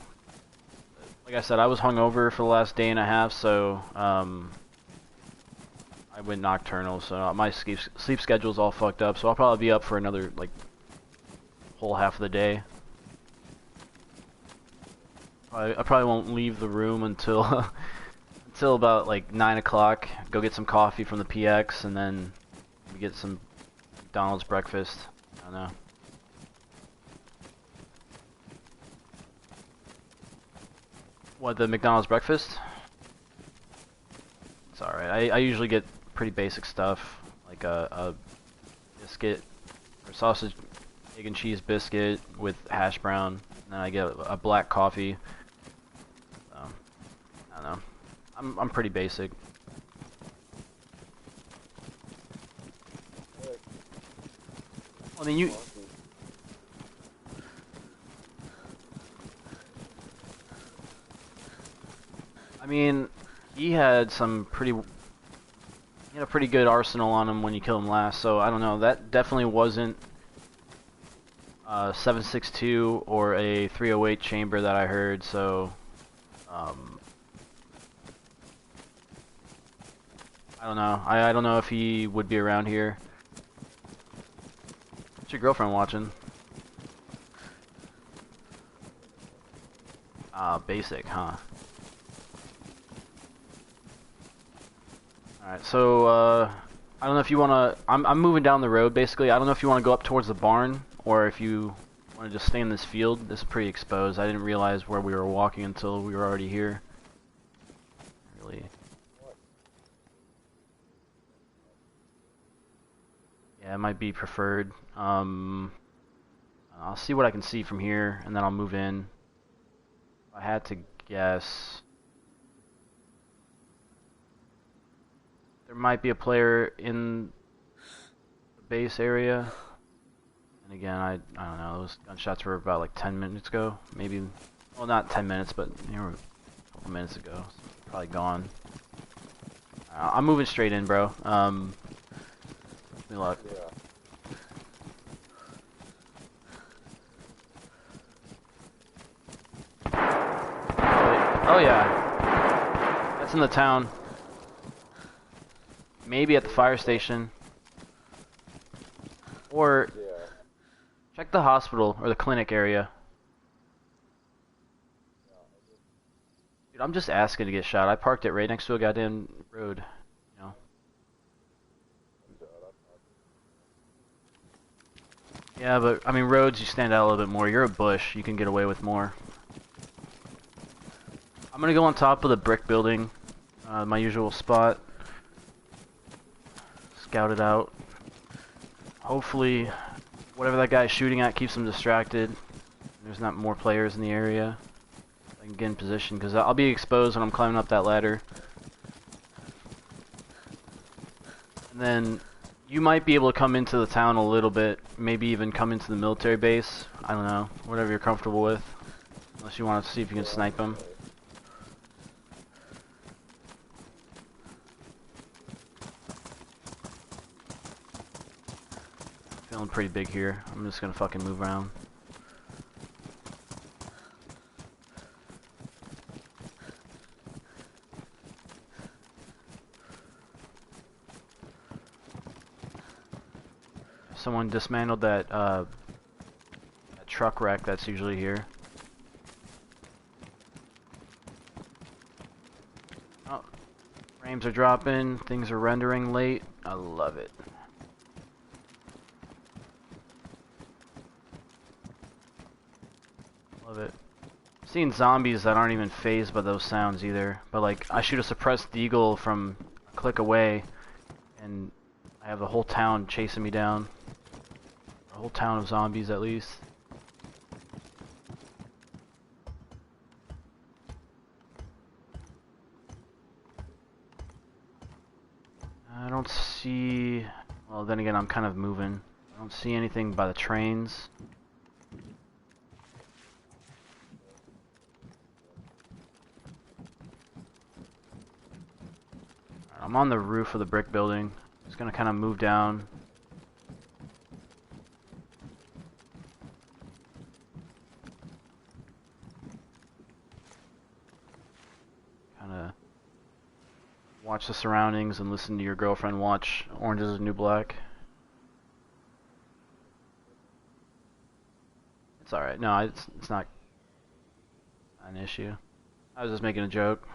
Speaker 2: Like I said, I was hungover for the last day and a half, so I went nocturnal, so my sleep schedule's all fucked up. So I'll probably be up for another like whole half of the day. I probably won't leave the room until until about like 9 o'clock. Go get some coffee from the PX, and then get some McDonald's breakfast. I don't know. What, the McDonald's breakfast? It's alright. I usually get pretty basic stuff, like a biscuit, or sausage, egg and cheese biscuit with hash brown, and then I get a black coffee. I don't know. I'm pretty basic. I mean, you. I mean, he had some pretty. He had a pretty good arsenal on him when you killed him last, so I don't know. That definitely wasn't 7.62 or a 308 chamber that I heard. So, I don't know. I don't know if he would be around here. What's your girlfriend watching? Basic, huh? Alright, so, I don't know if you wanna... I'm moving down the road, basically. I don't know if you wanna go up towards the barn, or if you wanna just stay in this field. This is pretty exposed. I didn't realize where we were walking until we were already here. Really... Yeah, it might be preferred. I'll see what I can see from here, and then I'll move in. If I had to guess... There might be a player in the base area. And again, I don't know, those gunshots were about like 10 minutes ago. Maybe, well, not 10 minutes, but they were a couple minutes ago. So probably gone. I'm moving straight in, bro. Wish me luck. Oh yeah. That's in the town. Maybe at the fire station. Or check the hospital or the clinic area. Dude, I'm just asking to get shot. I parked it right next to a goddamn road, you know. Yeah, but I mean roads you stand out a little bit more. You're a bush, you can get away with more. I'm gonna go on top of the brick building, my usual spot. Scout it out. Hopefully, whatever that guy's shooting at keeps him distracted. There's not more players in the area. I can get in position, because I'll be exposed when I'm climbing up that ladder. And then, you might be able to come into the town a little bit. Maybe even come into the military base. I don't know. Whatever you're comfortable with. Unless you want to see if you can snipe him. Feeling pretty big here. I'm just gonna fucking move around. Someone dismantled that, that truck wreck that's usually here. Oh, frames are dropping, things are rendering late. I love it. Love it. Seeing zombies that aren't even phased by those sounds either. But like, I shoot a suppressed deagle from a click away, and I have the whole town chasing me down. A whole town of zombies at least. I don't see... Well, then again, I'm kind of moving. I don't see anything by the trains. I'm on the roof of the brick building. Just gonna kind of move down. Kind of watch the surroundings and listen to your girlfriend watch Orange is the New Black. It's alright. No, it's not an issue. I was just making a joke.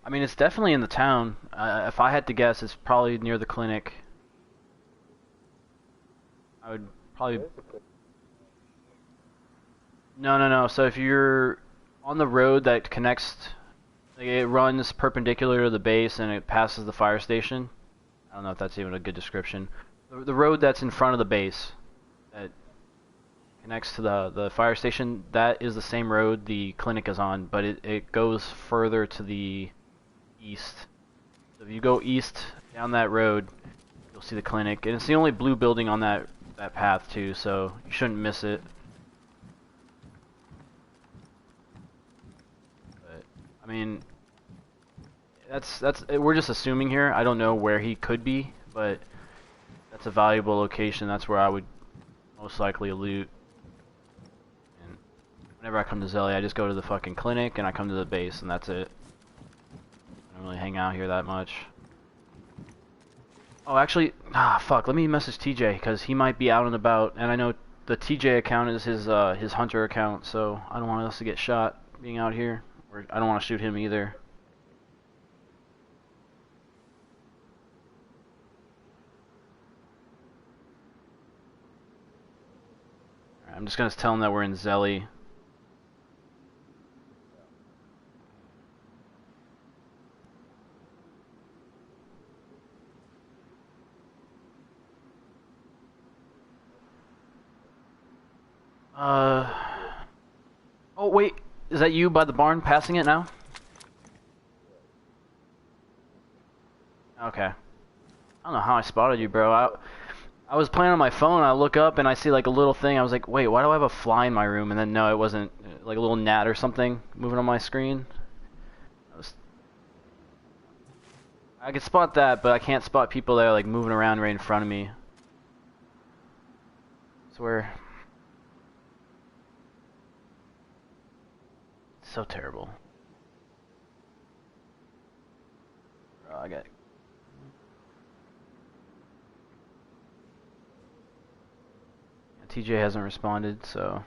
Speaker 2: I mean, it's definitely in the town. If I had to guess, it's probably near the clinic. I would probably... No. So if you're on the road that connects... Like it runs perpendicular to the base and it passes the fire station. I don't know if that's even a good description. The road that's in front of the base that connects to the fire station, that is the same road the clinic is on, but it goes further to the east. So if you go east down that road, you'll see the clinic, and it's the only blue building on that path too, so you shouldn't miss it. But I mean, we're just assuming here. I don't know where he could be, but that's a valuable location. That's where I would most likely loot. And whenever I come to Zelly, I just go to the fucking clinic and I come to the base and that's it. I don't really hang out here that much. Oh, actually, fuck. Let me message TJ because he might be out and about, and I know the TJ account is his hunter account, so I don't want us to get shot being out here, or I don't want to shoot him either. I'm just gonna tell him that we're in Zelly. Oh wait, is that you by the barn passing it now? Okay. I don't know how I spotted you, bro. I was playing on my phone, I look up and I see like a little thing. I was like, wait, why do I have a fly in my room? And then no, it wasn't, like a little gnat or something moving on my screen. I could spot that, but I can't spot people that are like moving around right in front of me. I swear. So terrible. Bro, I got... TJ hasn't responded, so...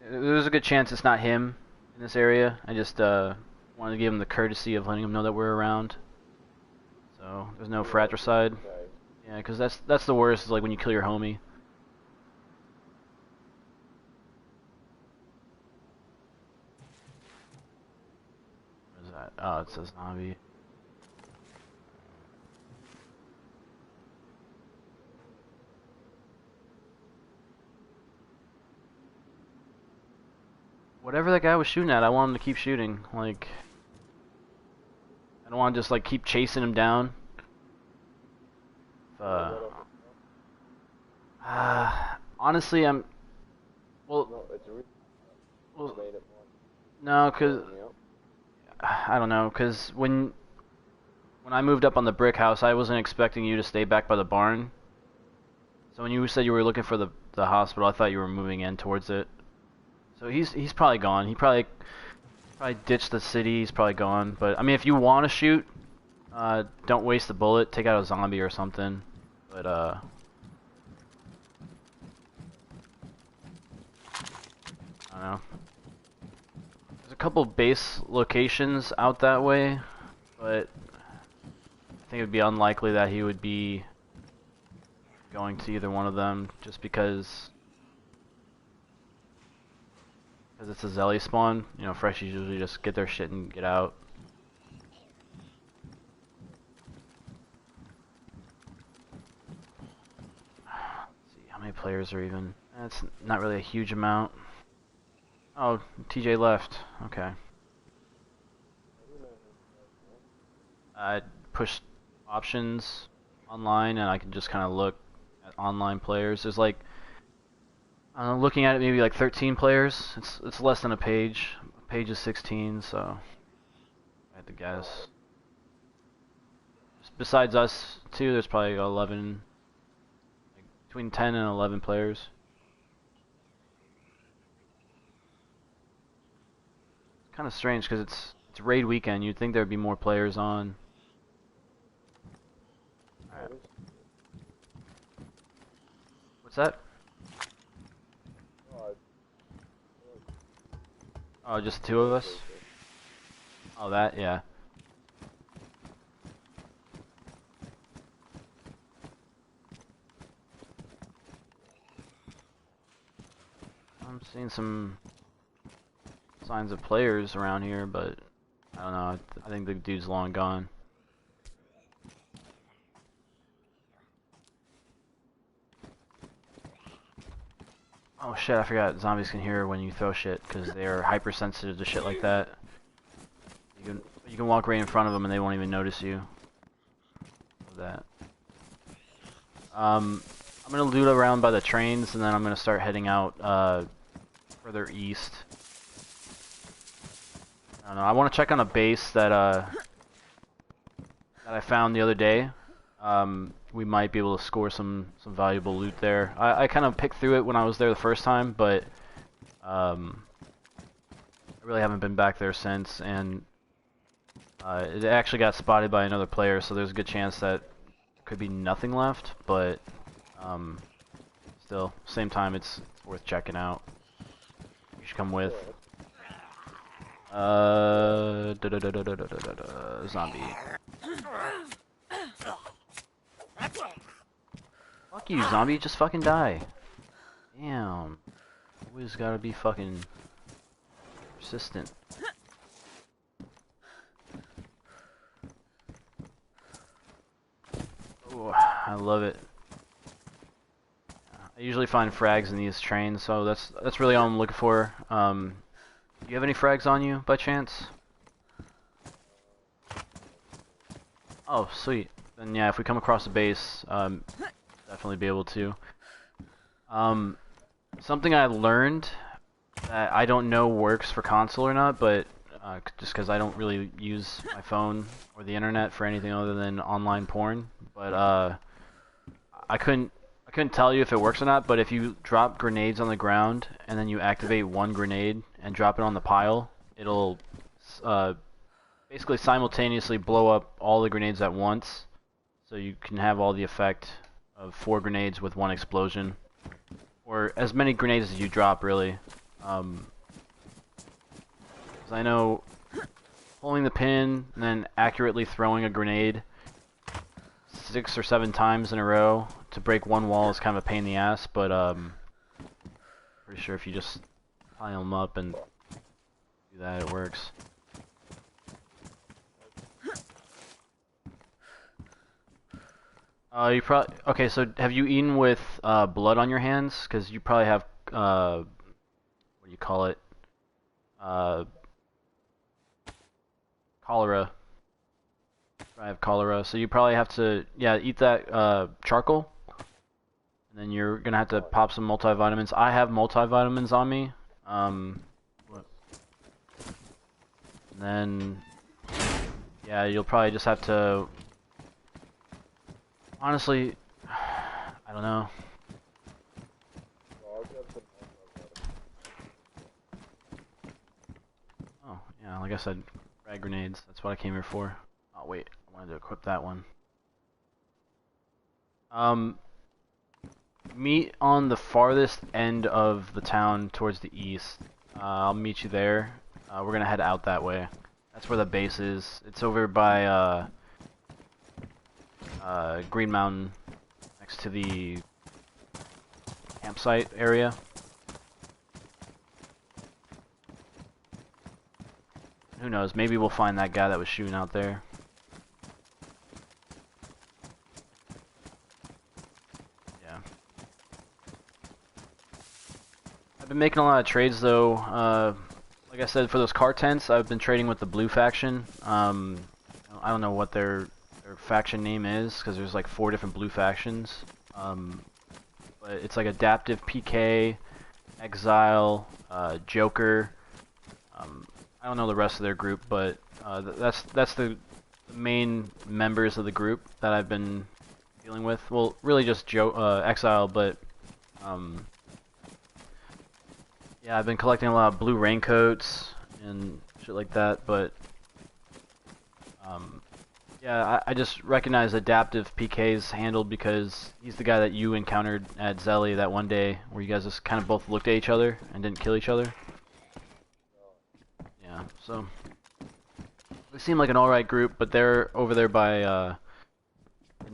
Speaker 2: There's a good chance it's not him in this area. I just wanted to give him the courtesy of letting him know that we're around. So, there's no fratricide. Yeah, because that's the worst, is like when you kill your homie. Oh, it says zombie. Whatever that guy was shooting at, I want him to keep shooting. Like, I don't want to just like keep chasing him down. Honestly, I'm. Well, no, cause I don't know, cause when I moved up on the brick house, I wasn't expecting you to stay back by the barn. So when you said you were looking for the hospital, I thought you were moving in towards it. So he's probably gone. He probably ditched the city. He's probably gone. But I mean, if you want to shoot, don't waste the bullet. Take out a zombie or something. But I don't know. There's a couple base locations out that way, but I think it would be unlikely that he would be going to either one of them, just because it's a Zelly spawn. You know, freshies usually just get their shit and get out. Let's see, how many players are even? That's not really a huge amount. Oh, TJ left. Okay. I pushed options online, and I can just kind of look at online players. There's like, looking at it, maybe like 13 players. It's less than a page. A page is 16, so I had to guess. Besides us two, there's probably 11, like between 10 and 11 players. It's kind of strange because it's raid weekend. You'd think there'd be more players on. All right. What's that? Oh, just the two of us? Oh, that, yeah. I'm seeing some signs of players around here, but I don't know. I think the dude's long gone. Oh shit, I forgot. Zombies can hear when you throw shit, because they are hypersensitive to shit like that. You can walk right in front of them and they won't even notice you. That. I'm gonna loot around by the trains, and then I'm gonna start heading out further east. I don't know. I want to check on a base that I found the other day. We might be able to score some valuable loot there. I kind of picked through it when I was there the first time, but really haven't been back there since, and it actually got spotted by another player, so there's a good chance that could be nothing left, but still, same time, it's worth checking out. You should come with. Zombie. Fuck you, zombie, just fucking die. Damn. Always gotta be fucking persistent. Oh, I love it. I usually find frags in these trains, so that's really all I'm looking for. Do you have any frags on you, by chance? Oh, sweet. Then yeah, if we come across a base, definitely be able to. Something I learned that I don't know works for console or not, but just because I don't really use my phone or the internet for anything other than online porn, but I couldn't tell you if it works or not. But if you drop grenades on the ground and then you activate one grenade and drop it on the pile, it'll basically simultaneously blow up all the grenades at once, so you can have all the effect of 4 grenades with 1 explosion, or as many grenades as you drop, really. 'Cause I know pulling the pin and then accurately throwing a grenade 6 or 7 times in a row to break one wall is kind of a pain in the ass, but pretty sure if you just pile them up and do that, it works. You probably okay. So have you eaten with blood on your hands? Because you probably have what do you call it? Cholera. I have cholera, so you probably have to eat that charcoal, and then you're gonna have to pop some multivitamins. I have multivitamins on me. And then yeah, you'll probably just have to. Honestly, I don't know. Oh, yeah, like I said, frag grenades. That's what I came here for. Oh, wait, I wanted to equip that one. Meet on the farthest end of the town towards the east. I'll meet you there. We're gonna head out that way. That's where the base is. It's over by, Green Mountain, next to the campsite area. Who knows, maybe we'll find that guy that was shooting out there. Yeah. I've been making a lot of trades though. Like I said, for those car tents, I've been trading with the blue faction. I don't know what their faction name is, because there's like 4 different blue factions. But it's like Adaptive PK, Exile, Joker. I don't know the rest of their group, but that's the main members of the group that I've been dealing with. Well, really just Exile, but yeah, I've been collecting a lot of blue raincoats and shit like that. But yeah, I just recognize Adaptive PK's handled because he's the guy that you encountered at Zelly that one day where you guys just kind of both looked at each other and didn't kill each other. Yeah, so they seem like an alright group, but they're over there by the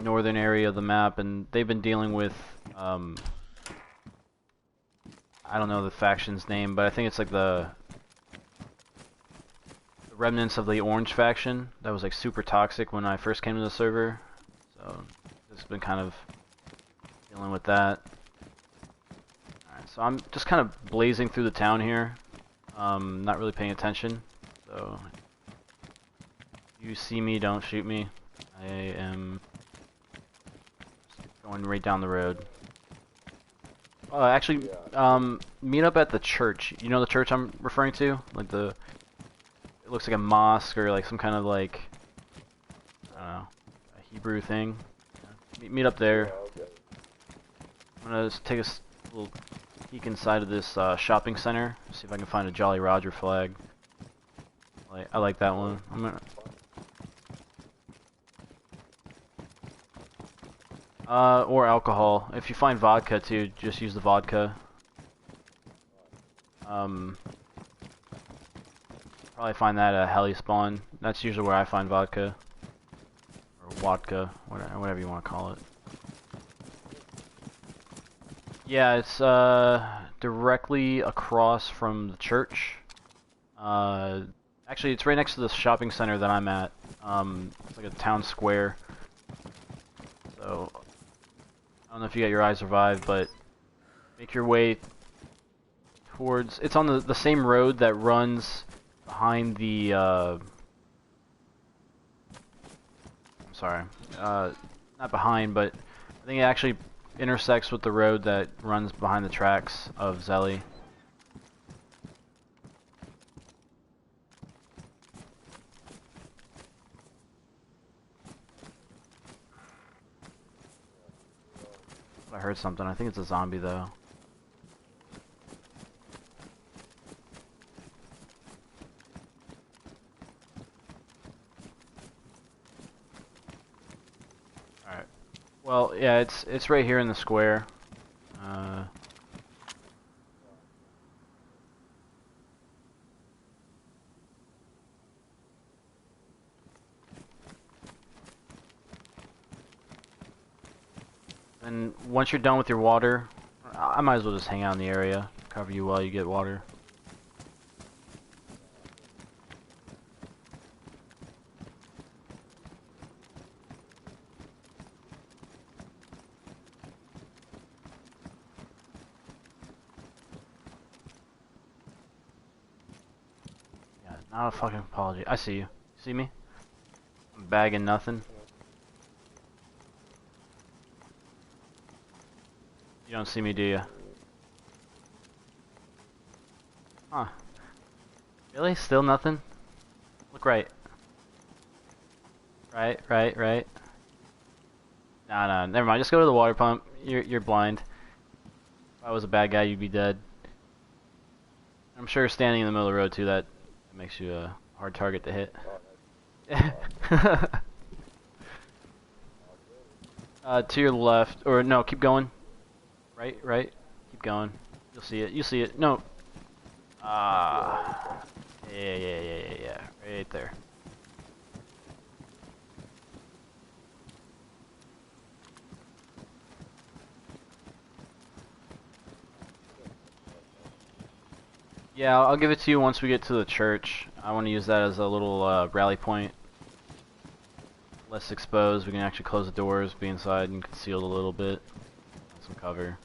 Speaker 2: northern area of the map, and they've been dealing with I don't know the faction's name, but I think it's like the remnants of the orange faction that was like super toxic when I first came to the server. So just been kind of dealing with that. Alright, so I'm just kind of blazing through the town here. Not really paying attention. So you see me, don't shoot me. I am going right down the road. Actually, meet up at the church. You know the church I'm referring to? Like it looks like a mosque or like some kind of like, I don't know, a Hebrew thing. Meet up there. I'm gonna just take a little peek inside of this shopping center. See if I can find a Jolly Roger flag. I like that one. I'm gonna... or alcohol. If you find vodka too, just use the vodka. Probably find that at heli spawn. That's usually where I find vodka. Or vodka, whatever you want to call it. Yeah, it's directly across from the church. Actually, it's right next to the shopping center that I'm at. It's like a town square. So, I don't know if you got your eyes revived, but make your way towards... It's on the same road that runs behind the... I'm sorry. Not behind, but I think it actually intersects with the road that runs behind the tracks of Zelly. I heard something. I think it's a zombie though. Alright. Well, yeah, it's right here in the square. And once you're done with your water, I might as well just hang out in the area, cover you while you get water. Yeah, not a fucking apology. I see you. See me? I'm bagging nothing. You don't see me, do you? Huh. Really? Still nothing? Look right. Right. Nah, never mind. Just go to the water pump. You're blind. If I was a bad guy, you'd be dead. I'm sure standing in the middle of the road too, that makes you a hard target to hit. To your left, or no, keep going. Right. Keep going. You'll see it. You see it. No. Yeah. Right there. Yeah, I'll give it to you once we get to the church. I want to use that as a little rally point. Less exposed. We can actually close the doors, be inside, and concealed a little bit. Some cover.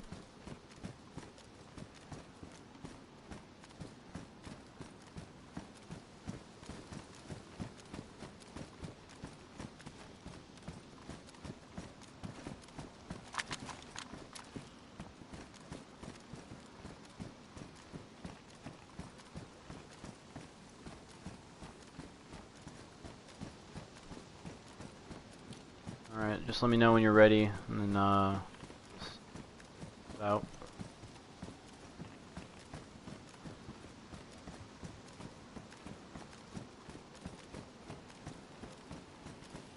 Speaker 2: Alright, just let me know when you're ready, and then, out.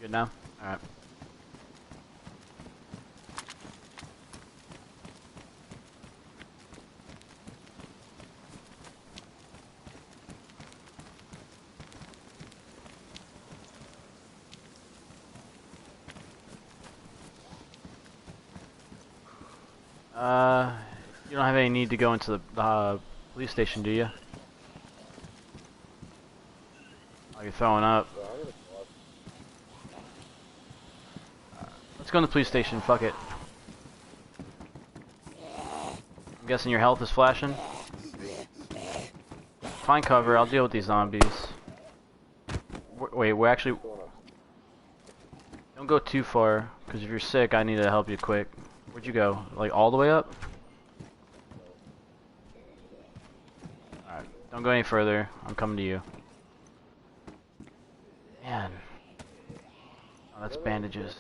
Speaker 2: Good now? Alright. You don't have any need to go into the police station, do you? Oh, you're throwing up. Let's go in the police station, fuck it. I'm guessing your health is flashing? Find cover, I'll deal with these zombies. Wait, we're actually... Don't go too far, because if you're sick, I need to help you quick. Where'd you go? Like, all the way up? Alright, don't go any further. I'm coming to you. Man. Oh, that's bandages.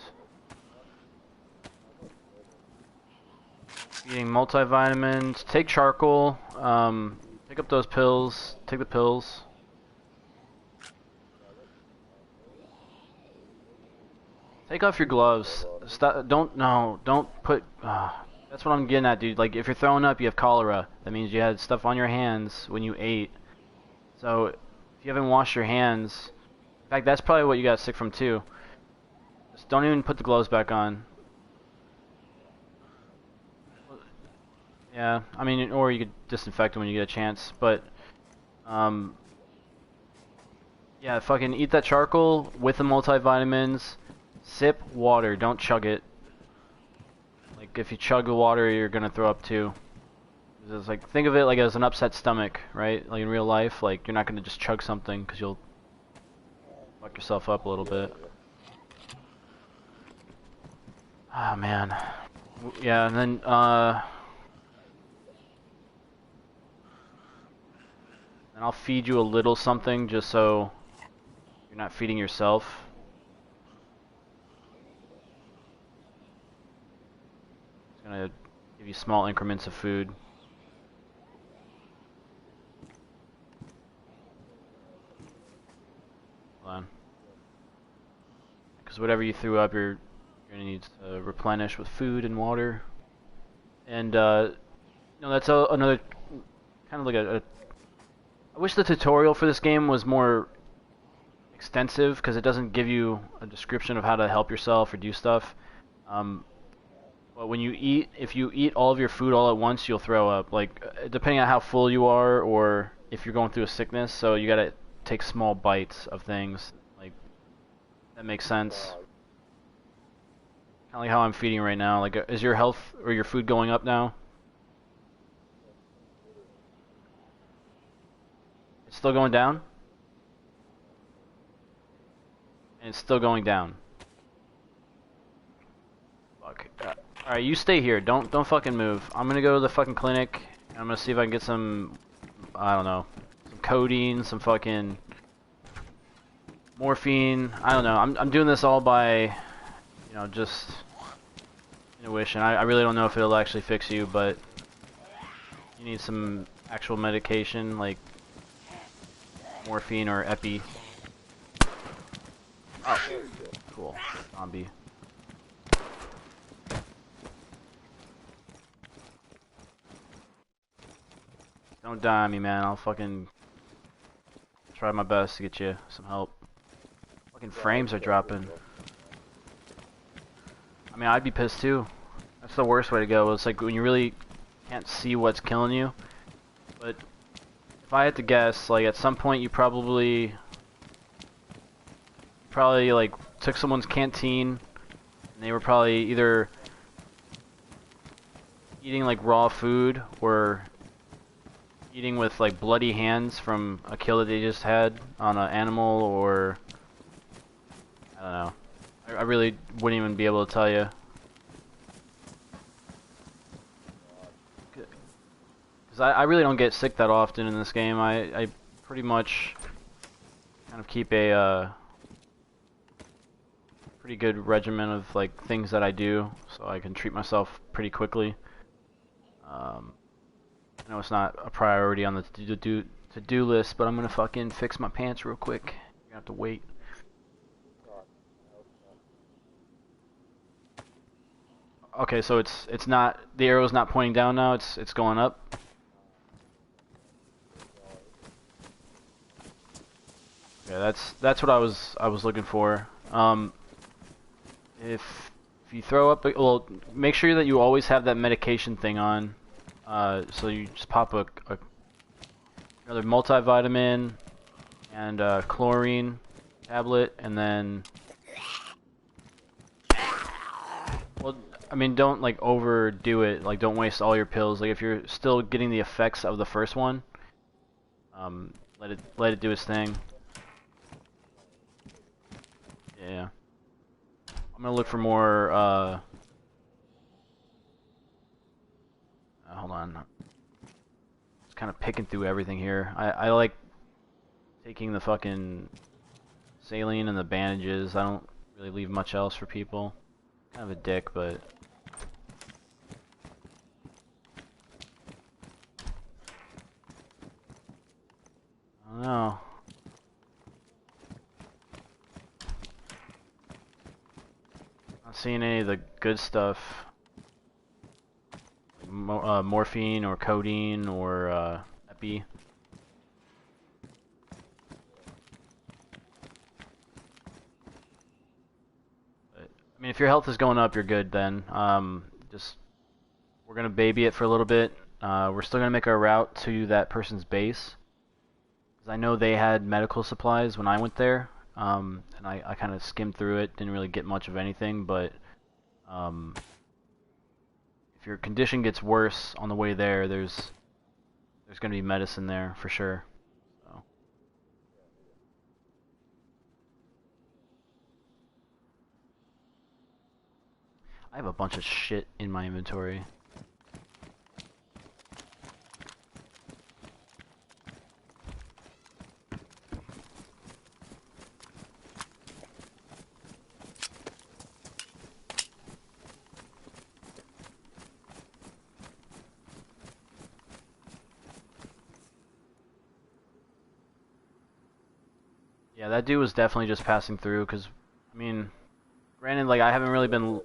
Speaker 2: Eating multivitamins. Take charcoal. Pick up those pills. Take the pills. Take off your gloves. Stop. Don't put. That's what I'm getting at, dude. Like, if you're throwing up, you have cholera. That means you had stuff on your hands when you ate. So, if you haven't washed your hands, in fact, that's probably what you got sick from too. Just don't even put the gloves back on. Yeah, I mean, or you could disinfect them when you get a chance. But, um, yeah, fucking eat that charcoal with the multivitamins. Sip water. Don't chug it. Like, if you chug the water, you're gonna throw up too. It's like, think of it like as an upset stomach, right? Like in real life, like you're not gonna just chug something because you'll fuck yourself up a little bit. Ah, man. Yeah, and then and I'll feed you a little something just so you're not feeding yourself. It's gonna give you small increments of food. Hold on. Because whatever you threw up, you're gonna need to replenish with food and water. And no, that's another kind of like a. I wish the tutorial for this game was more extensive because it doesn't give you a description of how to help yourself or do stuff. But when you eat, if you eat all of your food all at once, you'll throw up. Like, depending on how full you are or if you're going through a sickness, so you gotta take small bites of things. Like, that makes sense. Kind of like how I'm feeding right now. Like, is your health or your food going up now? It's still going down? And it's still going down. Fuck. Alright, you stay here. Don't fucking move. I'm gonna go to the fucking clinic. And I'm gonna see if I can get some, I don't know, some codeine, some fucking morphine. I don't know. I'm doing this all by, you know, just intuition. I really don't know if it'll actually fix you, but you need some actual medication like morphine or epi. Oh, cool. Zombie. Don't die on me, man. I'll fucking try my best to get you some help. Fucking frames are dropping. I mean, I'd be pissed too. That's the worst way to go. It's like when you really can't see what's killing you. But if I had to guess, like at some point you probably like took someone's canteen and they were probably either eating like raw food or eating with like bloody hands from a kill that they just had on an animal, or I don't know. I really wouldn't even be able to tell you. Because I really don't get sick that often in this game. I pretty much kind of keep a pretty good regimen of like things that I do, so I can treat myself pretty quickly. I know it's not a priority on the to-do list, but I'm gonna fucking fix my pants real quick. You're gonna have to wait. Okay, so it's not, the arrow's not pointing down now. It's going up. Okay, that's what I was looking for. If you throw up, well, make sure that you always have that medication thing on. So you just pop another multivitamin and chlorine tablet, and then, well, I mean, don't like overdo it. Like, don't waste all your pills. Like, if you're still getting the effects of the first one, let it do its thing. Yeah. I'm gonna look for more. Hold on. Just kind of picking through everything here. I like taking the fucking saline and the bandages. I don't really leave much else for people. Kind of a dick, but I don't know. Not seeing any of the good stuff. Like morphine or codeine or epi. But, I mean, if your health is going up, you're good then. Just we're gonna baby it for a little bit. We're still gonna make our route to that person's base. Because I know they had medical supplies when I went there. And I kind of skimmed through it, didn't really get much of anything, but if your condition gets worse on the way there, there's going to be medicine there for sure. So. I have a bunch of shit in my inventory. Yeah, that dude was definitely just passing through, because, I mean, granted, like, I haven't really been...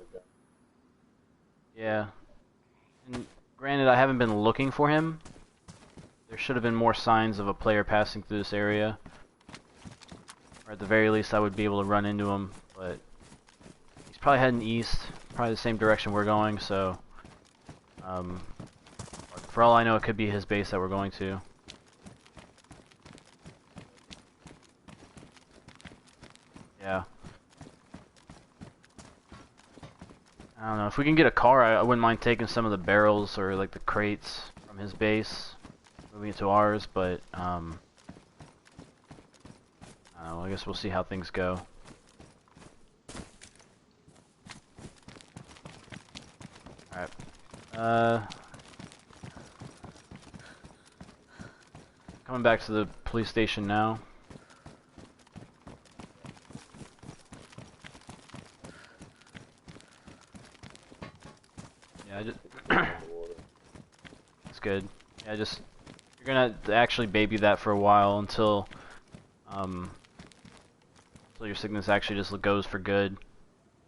Speaker 2: Yeah. And granted, I haven't been looking for him. There should have been more signs of a player passing through this area. Or at the very least, I would be able to run into him, but... He's probably heading east, probably the same direction we're going, so... For all I know, it could be his base that we're going to. Yeah. I don't know. If we can get a car, I wouldn't mind taking some of the barrels or like the crates from his base, moving it to ours, but I don't know. I guess we'll see how things go. Alright. Coming back to the police station now. Yeah, I just... That's good. Yeah, just... You're gonna actually baby that for a while until... until your sickness actually just goes for good.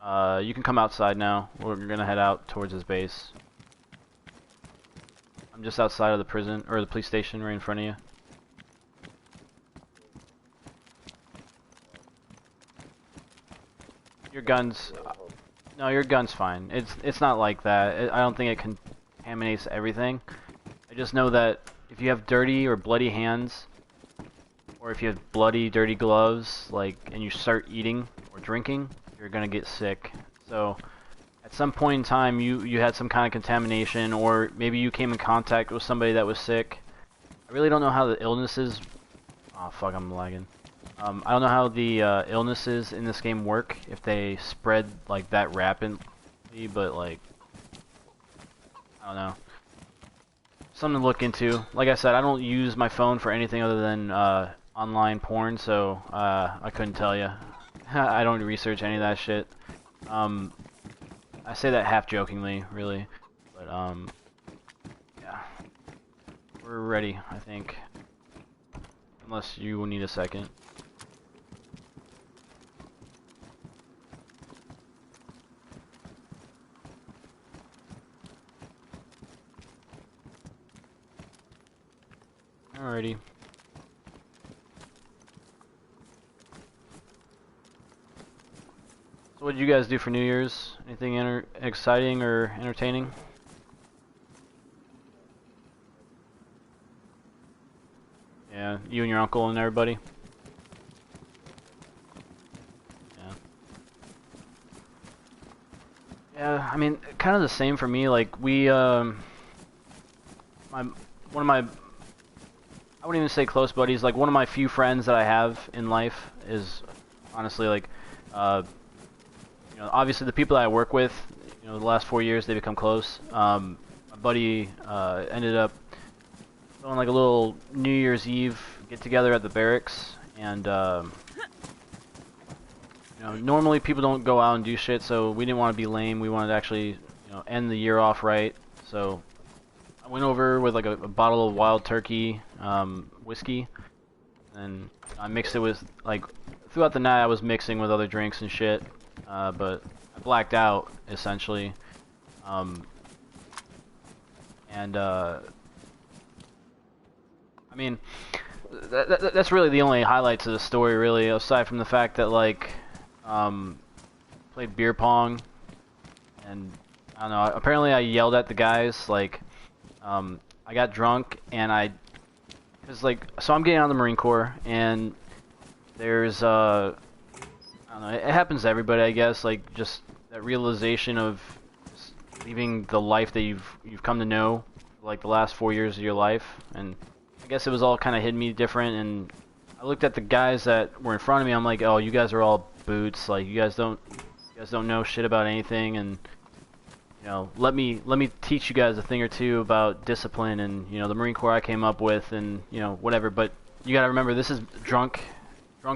Speaker 2: You can come outside now. We're gonna head out towards his base. I'm just outside of the prison, or the police station right in front of you. Your gun's... No, your gun's fine. It's not like that. I don't think it contaminates everything. I just know that if you have dirty or bloody hands, or if you have bloody, dirty gloves, like, and you start eating or drinking, you're gonna get sick. So, at some point in time, you had some kind of contamination, or maybe you came in contact with somebody that was sick. I really don't know how the illnesses... Oh, fuck, I'm lagging. I don't know how the illnesses in this game work, if they spread like that rapidly, but like, I don't know. Something to look into. Like I said, I don't use my phone for anything other than online porn, so I couldn't tell you. I don't research any of that shit. I say that half jokingly, really, but yeah. We're ready, I think. Unless you need a second. Alrighty. So what did you guys do for New Year's? Anything exciting or entertaining? Yeah, you and your uncle and everybody? Yeah. Yeah, I mean, kind of the same for me. Like, we, one of my... I wouldn't even say close buddies, like one of my few friends that I have in life is honestly like, you know, obviously the people that I work with, you know, the last 4 years they become close. My buddy ended up doing like a little New Year's Eve get together at the barracks, and you know, normally people don't go out and do shit, so we didn't want to be lame. We wanted to actually, you know, end the year off right. So I went over with like a bottle of Wild Turkey whiskey, and I mixed it with, like, throughout the night I was mixing with other drinks and shit. but I blacked out essentially. And I mean, that's really the only highlights of the story, really, aside from the fact that like played beer pong, and I don't know. Apparently, I yelled at the guys. Like, I got drunk, and cause like, so I'm getting out of the Marine Corps, and there's I don't know. It happens to everybody, I guess. Like, just that realization of just leaving the life that you've come to know, like the last 4 years of your life, and I guess it was all kind of hitting me different. And I looked at the guys that were in front of me. I'm like, oh, you guys are all boots. Like, you guys don't know shit about anything, and you know, let me teach you guys a thing or two about discipline and, you know, the Marine Corps I came up with, and, you know, whatever. But you gotta remember, this is drunk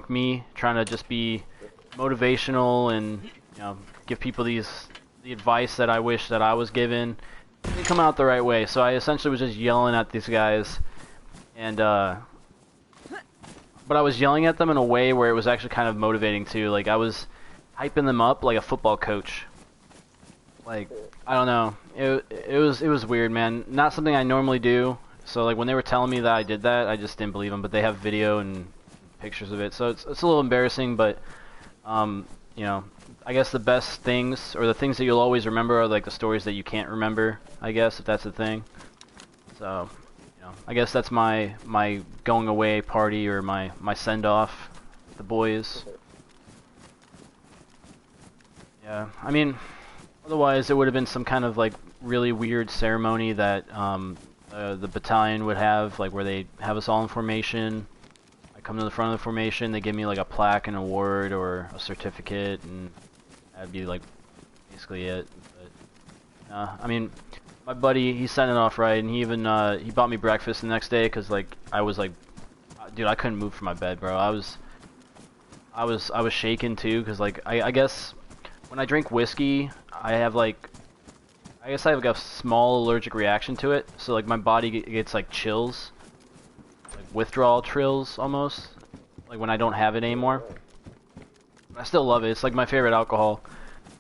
Speaker 2: me trying to just be motivational and, you know, give people the advice that I wish that I was given. It didn't come out the right way, so I essentially was just yelling at these guys, and but I was yelling at them in a way where it was actually kind of motivating too. Like, I was hyping them up like a football coach. Like, I don't know. It was weird, man. Not something I normally do. So like, when they were telling me that I did that, I just didn't believe them. But they have video and pictures of it, so it's a little embarrassing. But you know, I guess the best things, or the things that you'll always remember, are like the stories that you can't remember, I guess, if that's the thing. So, you know, I guess that's my going away party, or my send off with the boys. Yeah, I mean, otherwise it would have been some kind of like really weird ceremony that the battalion would have, like where they have us all in formation. I come to the front of the formation, they give me like a plaque, an award, or a certificate, and that'd be like basically it. But I mean, my buddy, he sent it off right, and he even he bought me breakfast the next day, because like I was like, dude, I couldn't move from my bed, bro. I was shaking too, because like I guess when I drink whiskey, I have like, I guess I have like a small allergic reaction to it, so like my body gets like chills, like withdrawal chills almost, like when I don't have it anymore. I still love it. It's like my favorite alcohol.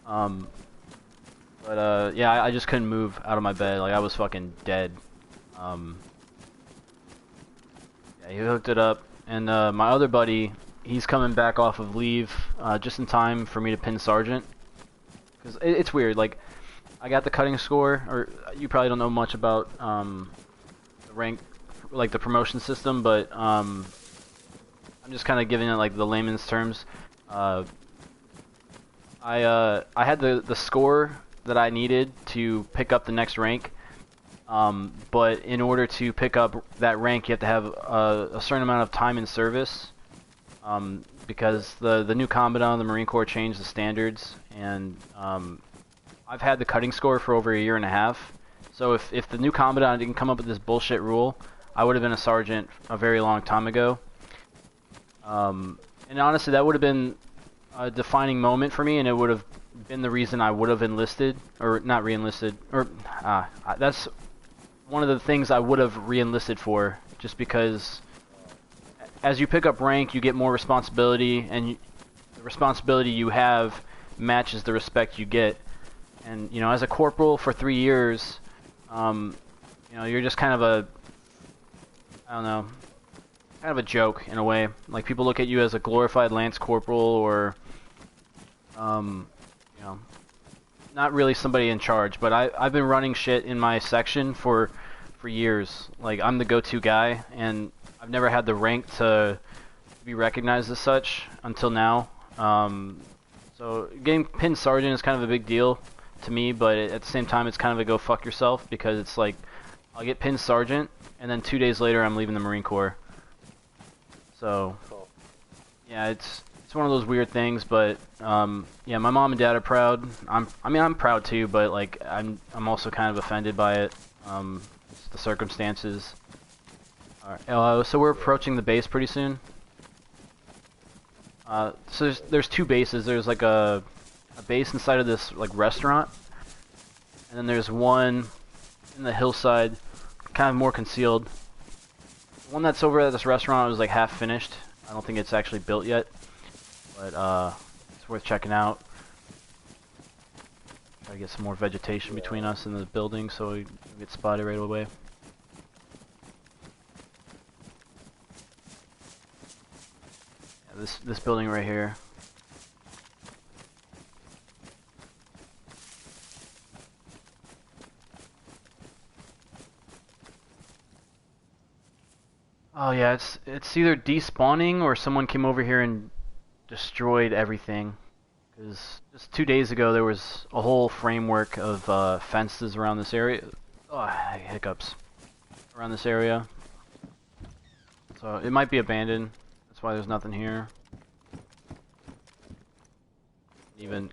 Speaker 2: But yeah, I just couldn't move out of my bed. Like, I was fucking dead. Yeah, he hooked it up, and my other buddy, he's coming back off of leave just in time for me to pin sergeant. Because it's weird, like, I got the cutting score, or you probably don't know much about the rank, like the promotion system, but I'm just kind of giving it like the layman's terms. I had the score that I needed to pick up the next rank, but in order to pick up that rank, you have to have a certain amount of time in service, because the new Commandant of the Marine Corps changed the standards, and I've had the cutting score for over 1.5 years. So if the new Commandant didn't come up with this bullshit rule, I would have been a sergeant a very long time ago. And honestly, that would have been a defining moment for me, and it would have been the reason I would have enlisted, or not re-enlisted, or that's one of the things I would have re-enlisted for, just because as you pick up rank, you get more responsibility, and the responsibility you have matches the respect you get. And, you know, as a corporal for 3 years, you know, you're just kind of a, I don't know, kind of a joke in a way. Like, people look at you as a glorified lance corporal, or you know, not really somebody in charge. But I've been running shit in my section for years. Like, I'm the go-to guy, and I've never had the rank to be recognized as such until now. So getting pinned sergeant is kind of a big deal to me, but at the same time, it's kind of a go fuck yourself, because it's like, I'll get pinned sergeant, and then 2 days later, I'm leaving the Marine Corps. So, yeah, it's one of those weird things, but yeah, my mom and dad are proud. I mean, I'm proud too, but like, I'm also kind of offended by it. It's the circumstances. All right, so we're approaching the base pretty soon. So there's 2 bases. There's like a base inside of this like restaurant, and then there's one in the hillside, kind of more concealed. The one that's over at this restaurant was like half finished. I don't think it's actually built yet, but it's worth checking out. Gotta get some more vegetation between us and the building so we don't get spotted right away. Yeah, this building right here. Oh yeah, it's either despawning or someone came over here and destroyed everything. Because just 2 days ago there was a whole framework of fences around this area. Oh, hiccups. Around this area. So it might be abandoned. That's why there's nothing here. Even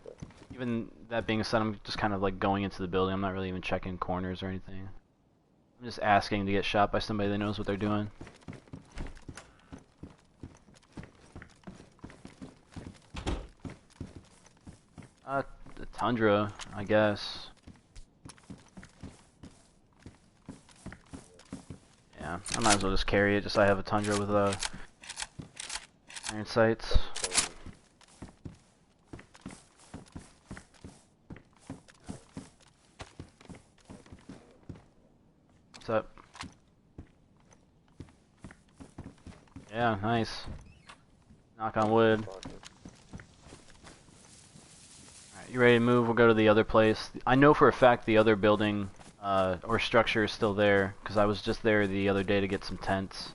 Speaker 2: that being said, I'm just kind of like going into the building. I'm not really even checking corners or anything. I'm just asking to get shot by somebody that knows what they're doing. The tundra, I guess. Yeah, I might as well just carry it, just so I have a tundra with iron sights. What's up? Yeah, nice. Knock on wood. You ready to move? We'll go to the other place. I know for a fact the other building or structure is still there, because I was just there the other day to get some tents.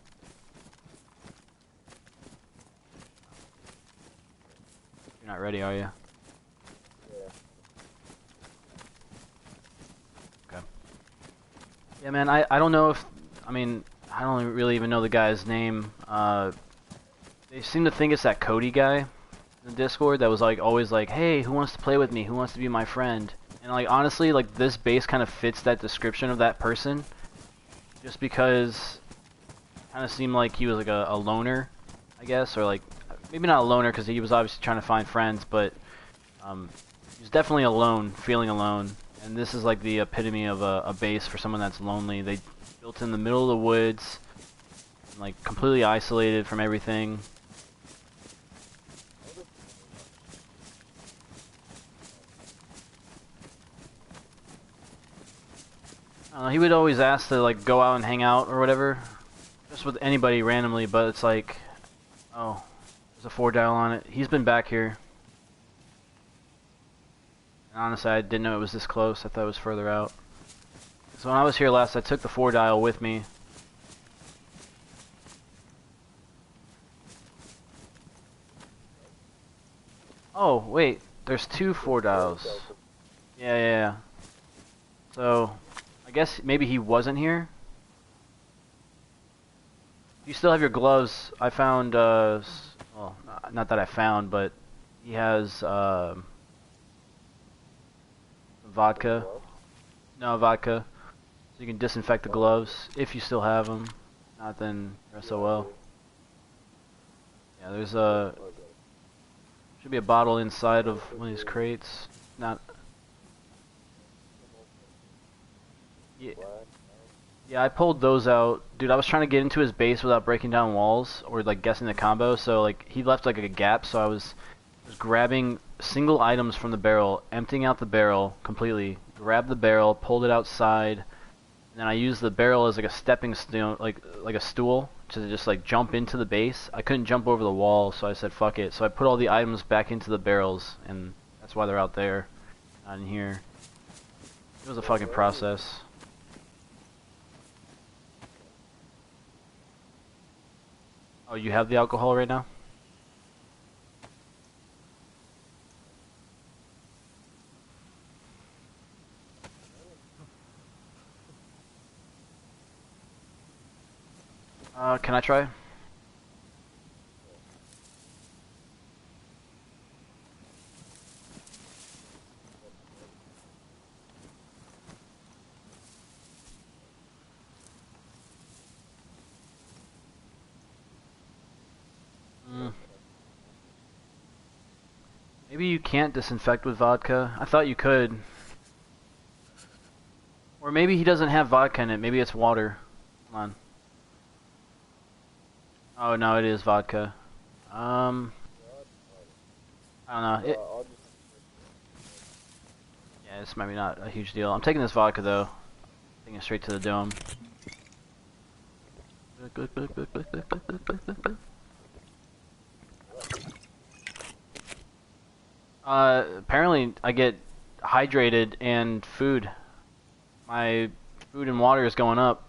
Speaker 2: You're not ready, are you? Okay. Yeah, man, I don't know if... I mean, I don't really even know the guy's name. They seem to think it's that Cody guy in the Discord that was like always like, hey, who wants to play with me? Who wants to be my friend? And like honestly, like this base kind of fits that description of that person, just because it kind of seemed like he was like a loner, I guess, or like maybe not a loner because he was obviously trying to find friends, but he was definitely alone, feeling alone. And this is like the epitome of a base for someone that's lonely. They built in the middle of the woods, like completely isolated from everything. He would always ask to like go out and hang out or whatever, just with anybody randomly. But it's like, oh, there's a 4 dial on it. He's been back here. And honestly, I didn't know it was this close. I thought it was further out. So when I was here last, I took the 4 dial with me. Oh wait, there's 2 4 dials. Yeah. So I guess maybe he wasn't here. You still have your gloves. I found, well, not that I found, but he has, vodka. No, vodka. So you can disinfect the gloves, if you still have them. Not then, SOL. Yeah, there's should be a bottle inside of one of these crates. Not... Yeah, I pulled those out. Dude, I was trying to get into his base without breaking down walls or like guessing the combo. So like he left like a gap, so I was grabbing single items from the barrel, emptying out the barrel completely, grabbed the barrel, pulled it outside, and then I used the barrel as like a stepping stone, like a stool to just like jump into the base. I couldn't jump over the wall, so I said fuck it. So I put all the items back into the barrels, and that's why they're out there, not in here. It was a fucking process. Oh, you have the alcohol right now? Can I try? Maybe you can't disinfect with vodka. I thought you could. Or maybe he doesn't have vodka in it. Maybe it's water. Come on. Oh no, it is vodka. I don't know. Yeah, it's maybe not a huge deal. I'm taking this vodka though. Taking it straight to the dome. Apparently I get hydrated and food. My food and water is going up.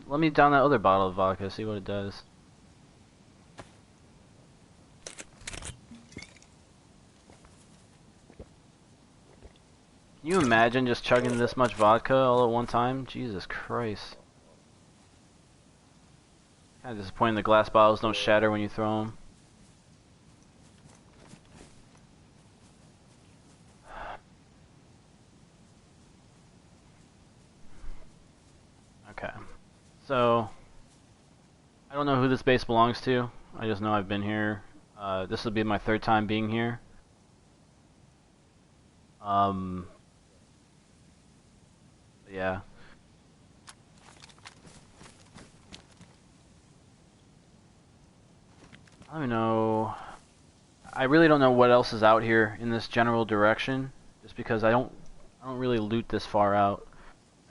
Speaker 2: Let me down that other bottle of vodka, see what it does. Can you imagine just chugging this much vodka all at one time? Jesus Christ. Kind of disappointing the glass bottles don't shatter when you throw them. Okay. So, I don't know who this base belongs to. I just know I've been here. This will be my 3rd time being here. Yeah. I don't know. I really don't know what else is out here in this general direction, just because I don't really loot this far out.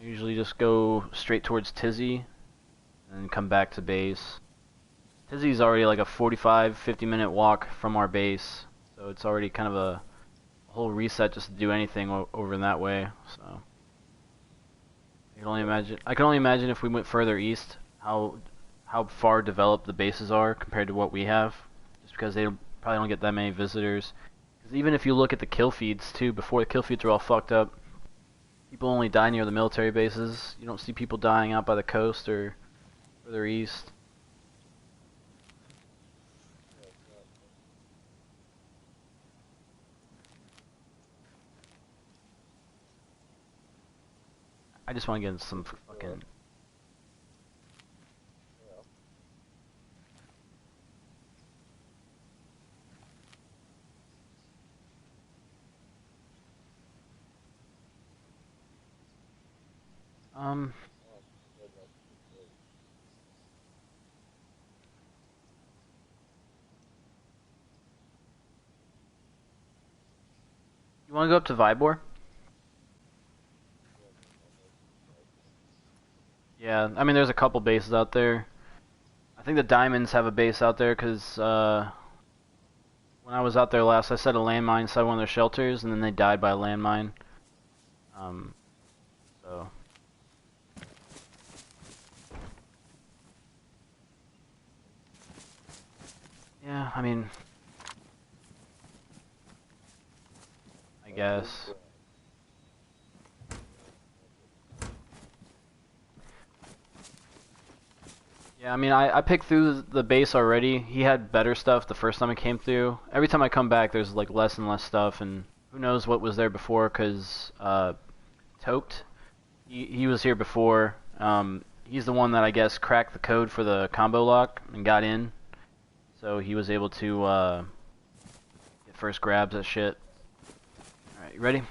Speaker 2: I usually just go straight towards Tizzy and then come back to base. Tizzy's already like a 45-50 minute walk from our base, so it's already kind of a whole reset just to do anything over in that way. So I can only imagine if we went further east how far developed the bases are compared to what we have, just because they probably don't get that many visitors. Because even if you look at the kill feeds too, before the kill feeds are all fucked up, people only die near the military bases. You don't see people dying out by the coast or further east. I just want to get some fucking... You want to go up to Vybor? Yeah, I mean, there's a couple bases out there. I think the Diamonds have a base out there because when I was out there last, I set a landmine inside one of their shelters, and then they died by a landmine. So yeah, I mean, I guess. Yeah, I mean, I picked through the base already. He had better stuff the first time I came through. Every time I come back, there's like less and less stuff, and who knows what was there before, because Toked, he was here before. He's the one that I guess cracked the code for the combo lock and got in, so he was able to get first grabs at shit. Alright, you ready?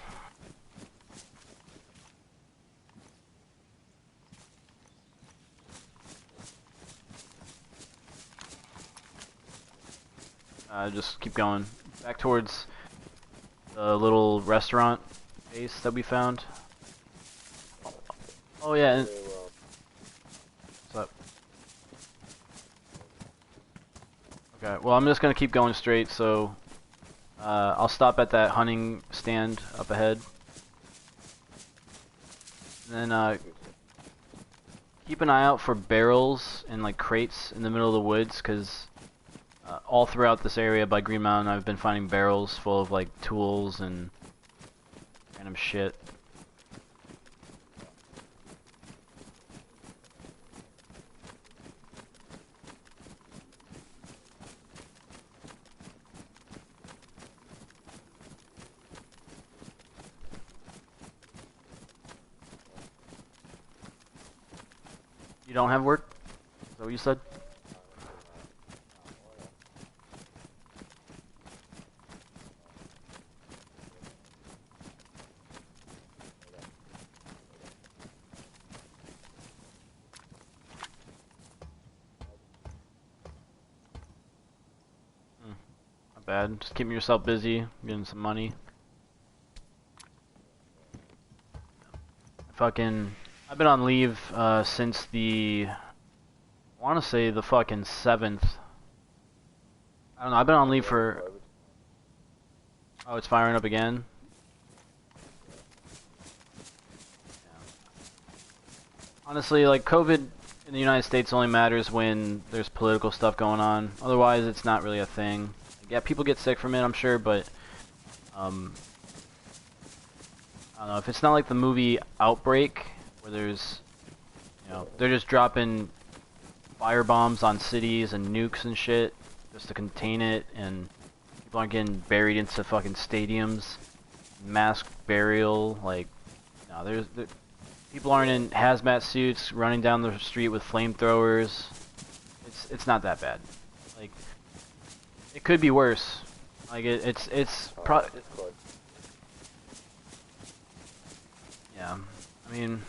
Speaker 2: Just keep going. Back towards the little restaurant base that we found. Oh yeah. What's up? Okay, well I'm just gonna keep going straight, so I'll stop at that hunting stand up ahead. And then keep an eye out for barrels and like crates in the middle of the woods, because all throughout this area by Green Mountain I've been finding barrels full of like tools and random shit. You don't have work? Is that what you said? bad. Just keeping yourself busy, getting some money. I've been on leave since I want to say the fucking 7th. I don't know. I've been on leave for. Oh, it's firing up again. Honestly, like, COVID in the United States only matters when there's political stuff going on. Otherwise, it's not really a thing. Like, yeah, people get sick from it, I'm sure, but I don't know. If it's not like the movie Outbreak, where there's, they're just dropping fire bombs on cities and nukes and shit just to contain it, and people aren't getting buried into fucking stadiums, mass burial. Like, no, people aren't in hazmat suits running down the street with flamethrowers. It's not that bad. Like, it could be worse. Like, yeah. I mean,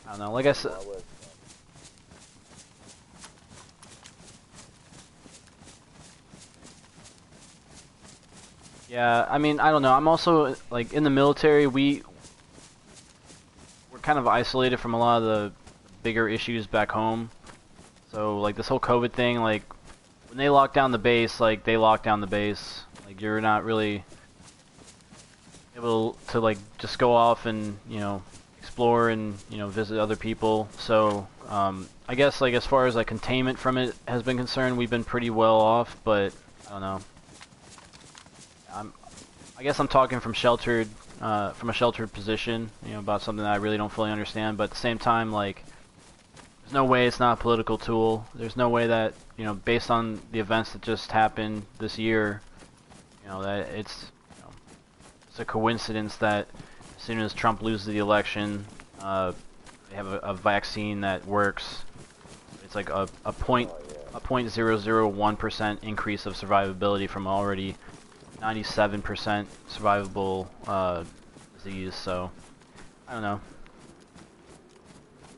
Speaker 2: I don't know. Like I said. Yeah, I mean, I don't know. I'm also, like, in the military, we're kind of isolated from a lot of the bigger issues back home. So, like, this whole COVID thing, like, when they lock down the base, like, they lock down the base. Like, you're not really able to, like, just go off and, explore and, visit other people. So, I guess, like, as far as, like, containment from it has been concerned, we've been pretty well off, but, I don't know. I guess I'm talking from a sheltered position, about something that I really don't fully understand. But at the same time, like, there's no way it's not a political tool. There's no way that, based on the events that just happened this year, that it's a coincidence that as soon as Trump loses the election, they have a vaccine that works. It's like a 0.001% increase of survivability from already 97% survivable disease, so I don't know.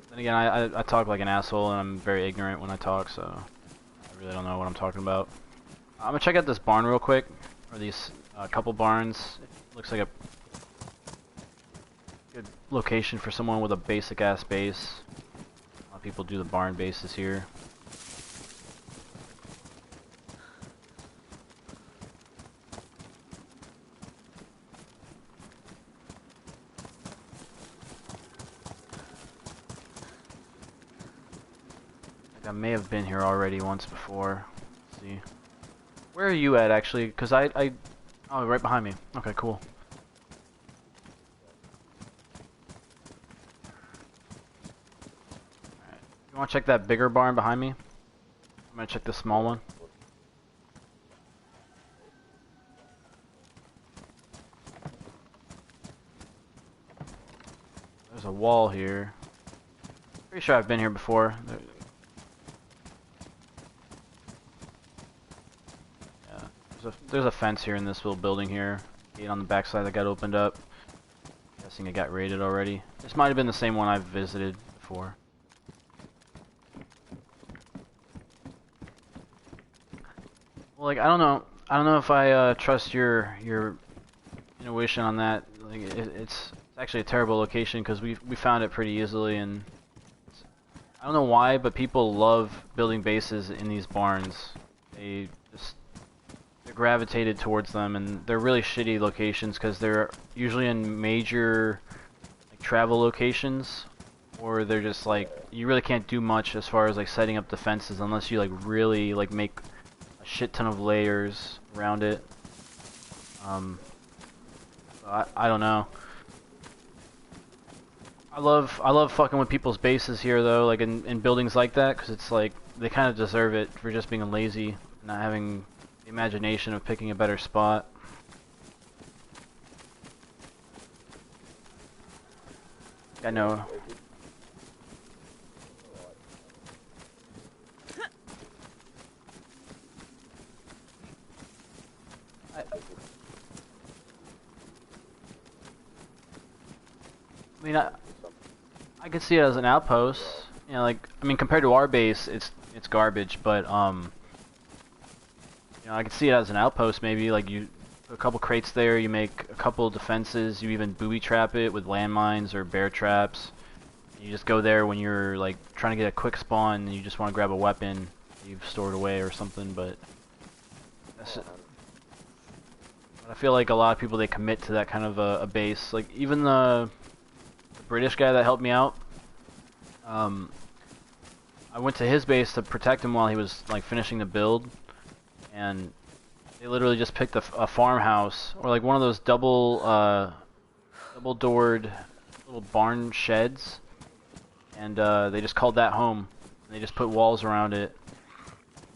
Speaker 2: Then again, I talk like an asshole and I'm very ignorant when I talk, so I really don't know what I'm talking about. I'm gonna check out this barn real quick, or these couple barns. It looks like a good location for someone with a basic ass base. A lot of people do the barn bases here. I may have been here already once before. Let's see. Where are you at, actually? Because oh, right behind me. Okay, cool. Alright. You want to check that bigger barn behind me? I'm going to check the small one. There's a wall here. Pretty sure I've been here before. There's a fence here in this little building here. Gate on the backside that got opened up. Guessing it got raided already. This might have been the same one I've visited before. Well, like, I don't know if I trust your intuition on that. Like, it's actually a terrible location because we found it pretty easily, and I don't know why, but people love building bases in these barns. They're gravitated towards them, and they're really shitty locations because they're usually in major, like, travel locations, or they're just like, you really can't do much as far as, like, setting up defenses unless you, like, really, like, make a shit ton of layers around it. I don't know. I love fucking with people's bases here, though, like in buildings like that, because it's like they kind of deserve it for just being lazy, not having the imagination of picking a better spot. I know. I mean, I could see it as an outpost. You know, like, I mean, compared to our base, it's garbage. But know, I could see it as an outpost maybe. Like you put a couple crates there, you make a couple defenses, you even booby trap it with landmines or bear traps. You just go there when you're like trying to get a quick spawn and you just want to grab a weapon you've stored away or something. But I feel like a lot of people, they commit to that kind of a base. Like even the British guy that helped me out, I went to his base to protect him while he was like finishing the build, and they literally just picked a farmhouse or like one of those double doored little barn sheds, and they just called that home. And they just put walls around it.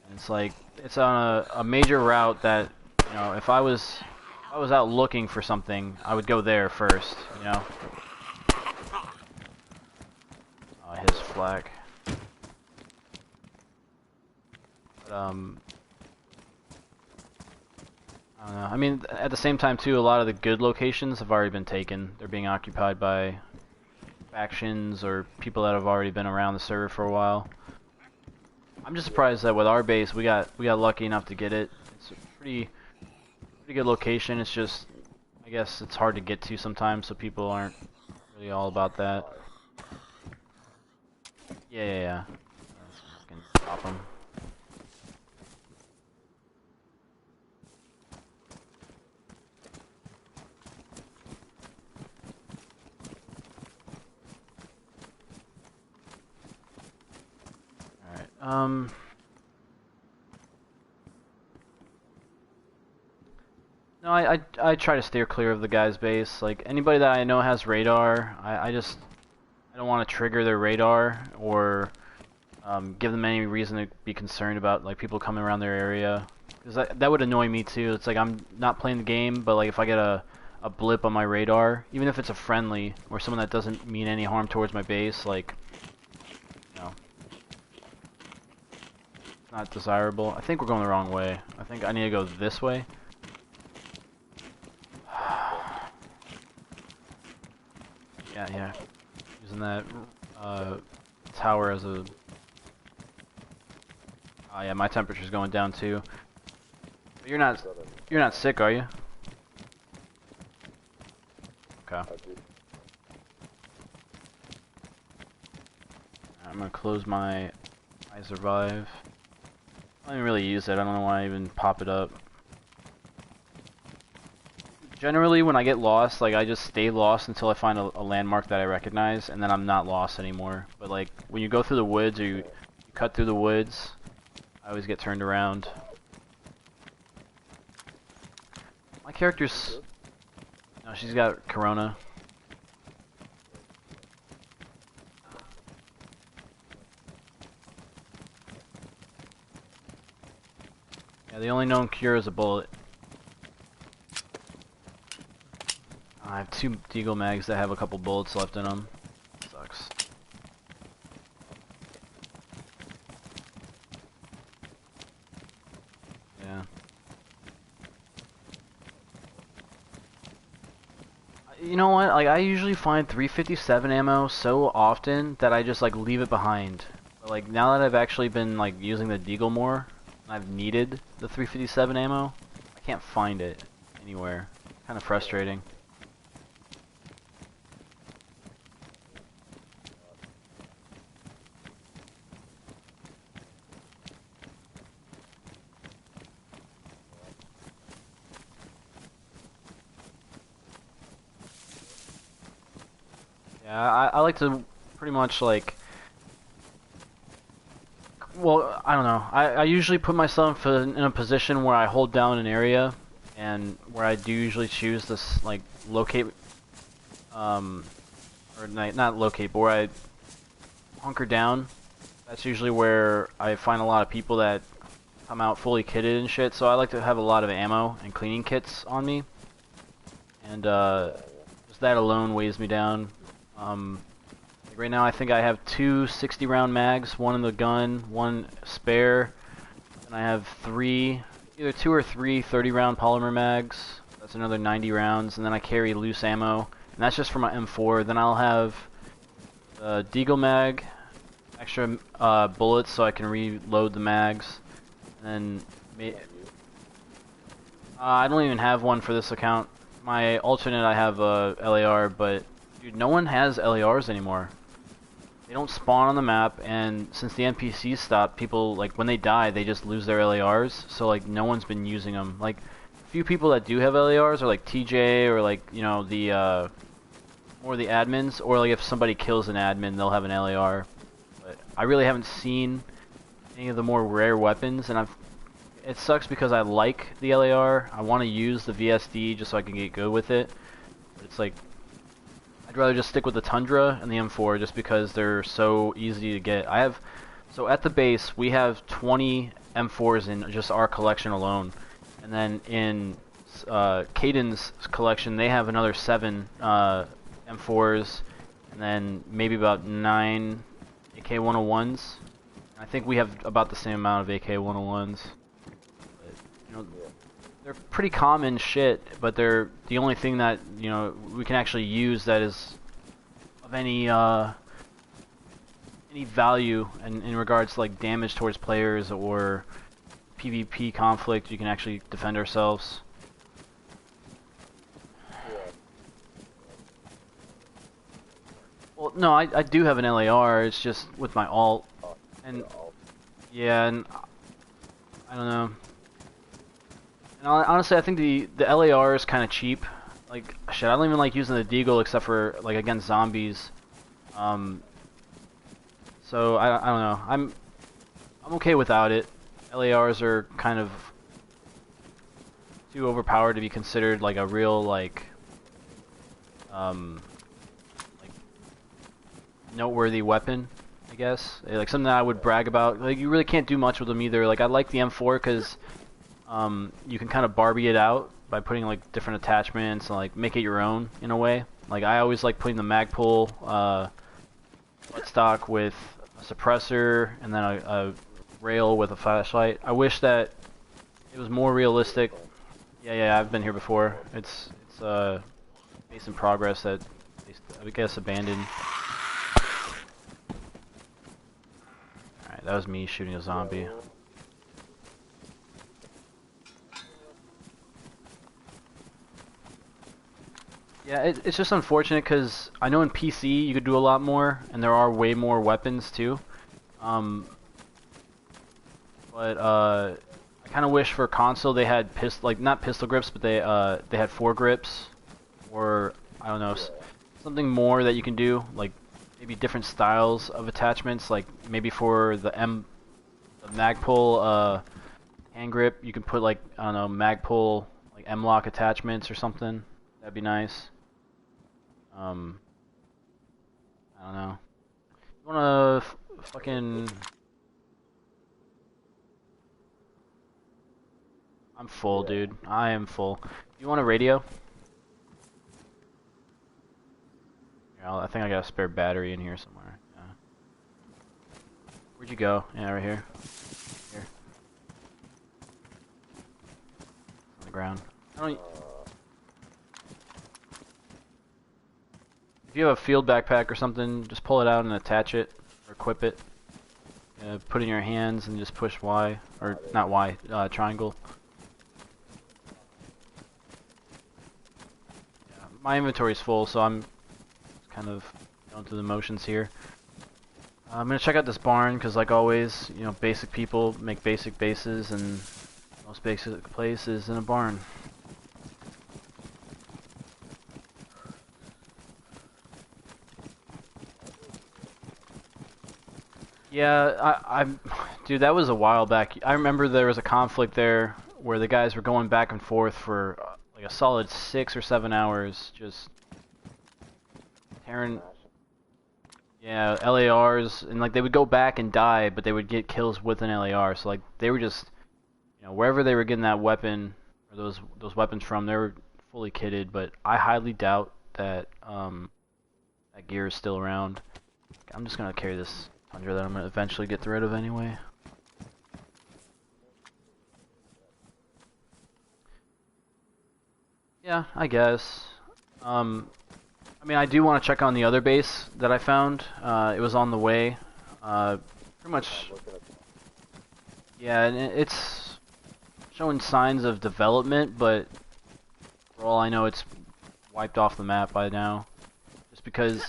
Speaker 2: And it's like it's on a major route that, you know, if I was out looking for something, I would go there first, you know. Oh, his flag. But, I don't know. I mean, at the same time too, a lot of the good locations have already been taken. They're being occupied by factions or people that have already been around the server for a while. I'm just surprised that with our base, we got lucky enough to get it. It's a pretty good location. It's just, I guess it's hard to get to sometimes, so people aren't really all about that. Yeah. Let's fucking stop him. Alright, no, I try to steer clear of the guy's base. Like, anybody that I know has radar, I don't want to trigger their radar or give them any reason to be concerned about like people coming around their area. Because that would annoy me too. It's like I'm not playing the game, but like if I get a blip on my radar, even if it's a friendly or someone that doesn't mean any harm towards my base, like, you know, it's not desirable. I think we're going the wrong way. I think I need to go this way. Yeah. Using that tower as a... Oh yeah, my temperature's going down too. But you're not sick, are you? Okay. I'm gonna close my I survive. I don't even really use it. I don't know why I even pop it up. Generally, when I get lost, like, I just stay lost until I find a landmark that I recognize, and then I'm not lost anymore. But, like, when you go through the woods, or you cut through the woods, I always get turned around. My character's... No, she's got Corona. Yeah, the only known cure is a bullet. I have 2 Deagle mags that have a couple bullets left in them. Sucks. Yeah. You know what? Like, I usually find 357 ammo so often that I just like leave it behind. But, like, now that I've actually been like using the Deagle more, and I've needed the 357 ammo, I can't find it anywhere. Kind of frustrating. Yeah, I like to pretty much like... Well, I don't know. I usually put myself in a position where I hold down an area, and where I do usually choose this, like, locate... or not locate, but where I hunker down. That's usually where I find a lot of people that come out fully kitted and shit, so I like to have a lot of ammo and cleaning kits on me. And, just that alone weighs me down. Like right now I think I have 2 60-round mags, 1 in the gun, 1 spare, and I have either 2 or 3 30-round polymer mags. That's another 90 rounds, and then I carry loose ammo, and that's just for my M4. Then I'll have a Deagle mag, extra bullets so I can reload the mags, and then I don't even have one for this account. My alternate, I have a LAR, but dude, no one has LARs anymore. They don't spawn on the map, and since the NPCs stopped, people, like, when they die, they just lose their LARs, so, like, no one's been using them. Like, a few people that do have LARs are, like, TJ, or, like, you know, the, more the admins, or, like, if somebody kills an admin, they'll have an LAR. But I really haven't seen any of the more rare weapons, and it sucks because I like the LAR, I want to use the VSD just so I can get good with it, but it's like, I'd rather just stick with the Tundra and the M4 just because they're so easy to get. So at the base, we have 20 M4s in just our collection alone. And then in Caden's collection, they have another 7 M4s, and then maybe about 9 AK-101s. I think we have about the same amount of AK-101s. But, you know, they're pretty common shit, but they're the only thing that, you know, we can actually use that is of any value in regards to, like, damage towards players or PvP conflict. You can actually defend ourselves. Well, no, I do have an LAR, it's just with my alt, and yeah, and I don't know. And honestly, I think the LAR is kind of cheap. Like, shit, I don't even like using the Deagle except for, like, against zombies. So I don't know. I'm okay without it. LARs are kind of too overpowered to be considered like a real like noteworthy weapon, I guess. Like something that I would brag about. Like, you really can't do much with them either. Like, I like the M4 because you can kind of Barbie it out by putting like different attachments and like make it your own in a way. Like, I always like putting the mag pull buttstock with a suppressor and then a rail with a flashlight. I wish that it was more realistic. Yeah, I've been here before. It's base in progress that I guess abandoned. Alright, that was me shooting a zombie. Yeah, it's just unfortunate because I know in PC you could do a lot more, and there are way more weapons too. But I kind of wish for console they had not pistol grips, but they had foregrips, or I don't know, something more that you can do, like maybe different styles of attachments, like maybe for the mag pull hand grip, you can put like, I don't know, mag pull like M-lock attachments or something. That'd be nice. I don't know. You wanna fucking... I'm full, dude. I am full. You want a radio? Yeah, I think I got a spare battery in here somewhere. Yeah. Where'd you go? Yeah, right here. Here. On the ground. I don't... If you have a field backpack or something, just pull it out and attach it, or equip it. Put it in your hands and just push Y, or not Y, triangle. Yeah, my inventory's full, so I'm kind of going through the motions here. I'm gonna check out this barn, because like always, you know, basic people make basic bases, and the most basic place is in a barn. Yeah, dude, that was a while back. I remember there was a conflict there where the guys were going back and forth for like a solid 6 or 7 hours, just tearing, yeah, LARs, and like they would go back and die, but they would get kills with an LAR. So like they were just, you know, wherever they were getting that weapon or those weapons from, they were fully kitted. But I highly doubt that that gear is still around. I'm just gonna carry this Tundra that I'm gonna eventually get rid of anyway. Yeah, I guess. I mean, I do want to check on the other base that I found. It was on the way. Pretty much. Yeah, and it's showing signs of development, but for all I know, it's wiped off the map by now. Just because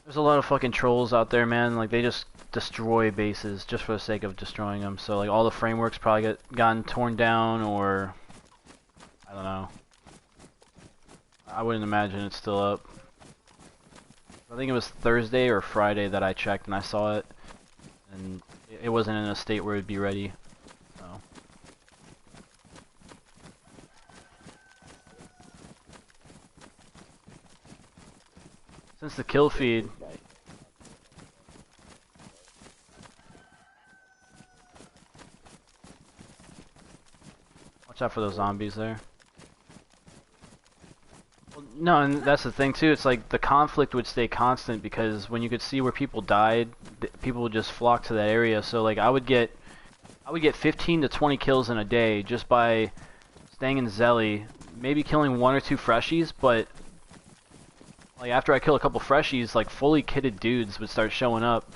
Speaker 2: there's a lot of fucking trolls out there, man. Like, they just destroy bases just for the sake of destroying them. So, like, all the frameworks probably gotten torn down, or I don't know. I wouldn't imagine it's still up. I think it was Thursday or Friday that I checked and I saw it, and it wasn't in a state where it'd be ready. So. Since the kill feed, watch out for those zombies there. Well, no, and that's the thing too. It's like the conflict would stay constant because when you could see where people died, people would just flock to that area. So like I would get 15 to 20 kills in a day just by staying in Zelly, maybe killing 1 or 2 freshies, but like after I kill a couple freshies, like fully kitted dudes would start showing up,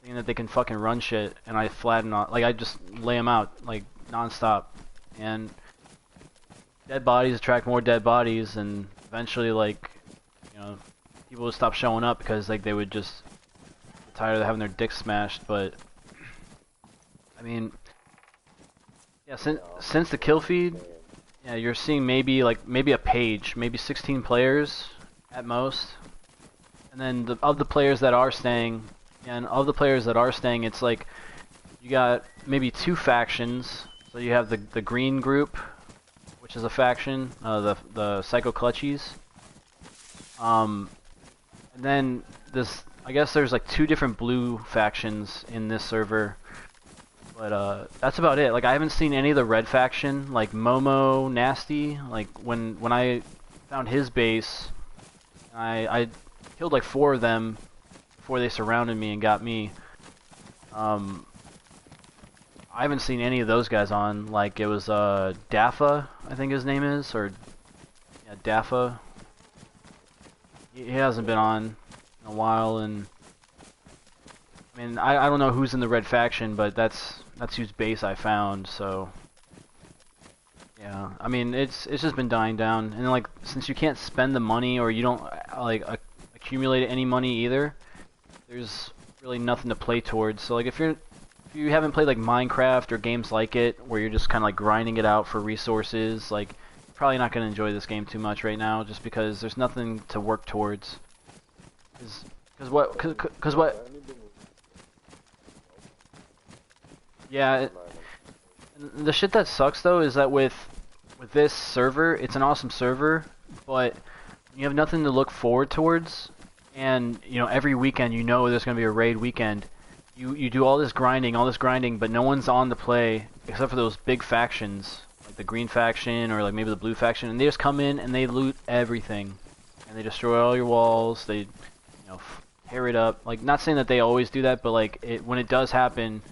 Speaker 2: thinking that they can fucking run shit, and I flatten on, like I just lay them out like non-stop, and dead bodies attract more dead bodies, and eventually, like, you know, people would stop showing up because like they would just get tired of having their dicks smashed. But I mean, yeah, since the kill feed, yeah, you're seeing maybe a page, maybe 16 players at most, and then of the players that are staying, it's like you got maybe 2 factions. So you have the green group, which is a faction, the Psycho Clutchies. And then I guess there's like 2 different blue factions in this server. But that's about it. Like I haven't seen any of the red faction, like Momo Nasty. Like when I found his base, I killed like 4 of them before they surrounded me and got me. I haven't seen any of those guys on. Like it was Daffa, I think his name is, or yeah, Daffa. He hasn't been on in a while, and I mean I don't know who's in the red faction, but that's whose base I found. So yeah, I mean it's just been dying down, and like since you can't spend the money or you don't like accumulate any money either, there's really nothing to play towards. So like if you haven't played like Minecraft or games like it, where you're just kind of like grinding it out for resources, like you're probably not going to enjoy this game too much right now, just because there's nothing to work towards. Cause what? Yeah, the shit that sucks though is that with this server, it's an awesome server, but you have nothing to look forward towards, and you know every weekend you know there's going to be a raid weekend. You do all this grinding, but no one's on to play except for those big factions, like the green faction or like maybe the blue faction, and they just come in and they loot everything, and they destroy all your walls. They, tear it up. Like, not saying that they always do that, but like when it does happen,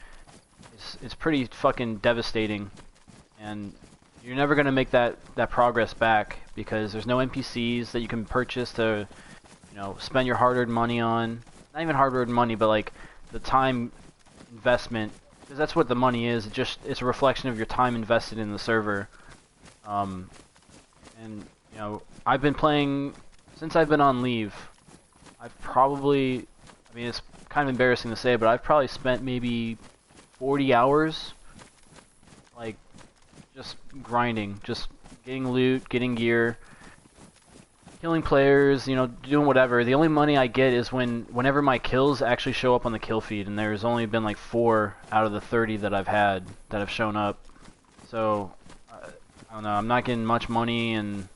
Speaker 2: it's pretty fucking devastating, and you're never gonna make that progress back because there's no NPCs that you can purchase to, spend your hard-earned money on. Not even hard-earned money, but like the time investment, because that's what the money is. It's a reflection of your time invested in the server. And I've been playing since I've been on leave. I've probably, I mean, it's kind of embarrassing to say, but I've probably spent maybe 40 hours, like, just grinding, just getting loot, getting gear, killing players, doing whatever. The only money I get is whenever my kills actually show up on the kill feed, and there's only been like 4 out of the 30 that I've had that have shown up. So, I don't know, I'm not getting much money, and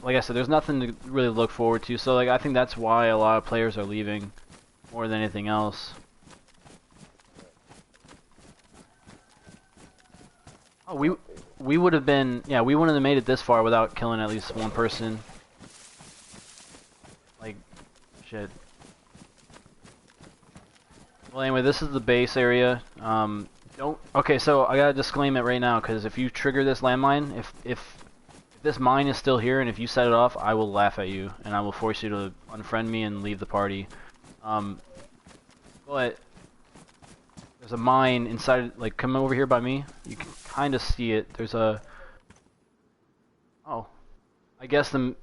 Speaker 2: like I said, there's nothing to really look forward to. So, like, I think that's why a lot of players are leaving more than anything else. Oh, we would have been, yeah, we wouldn't have made it this far without killing at least one person. Like, shit. Well, anyway, this is the base area. Okay, so I gotta disclaim it right now, because if you trigger this landmine, if this mine is still here, and if you set it off, I will laugh at you, and I will force you to unfriend me and leave the party. But There's a mine inside. Like, come over here by me. You can kind of see it. There's a. Oh, I guess the.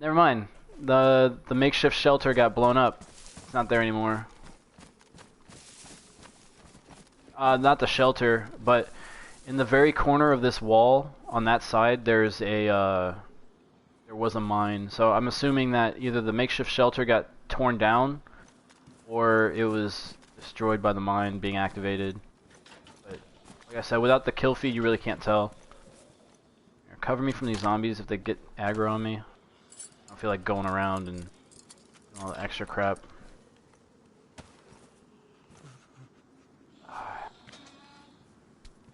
Speaker 2: Never mind. The makeshift shelter got blown up. It's not there anymore. Not the shelter, but in the very corner of this wall on that side, there's a. There was a mine. So I'm assuming that either the makeshift shelter got torn down, or it was destroyed by the mine being activated. But like I said, without the kill feed, you really can't tell. Here, cover me from these zombies if they get aggro on me. I don't feel like going around and doing all the extra crap.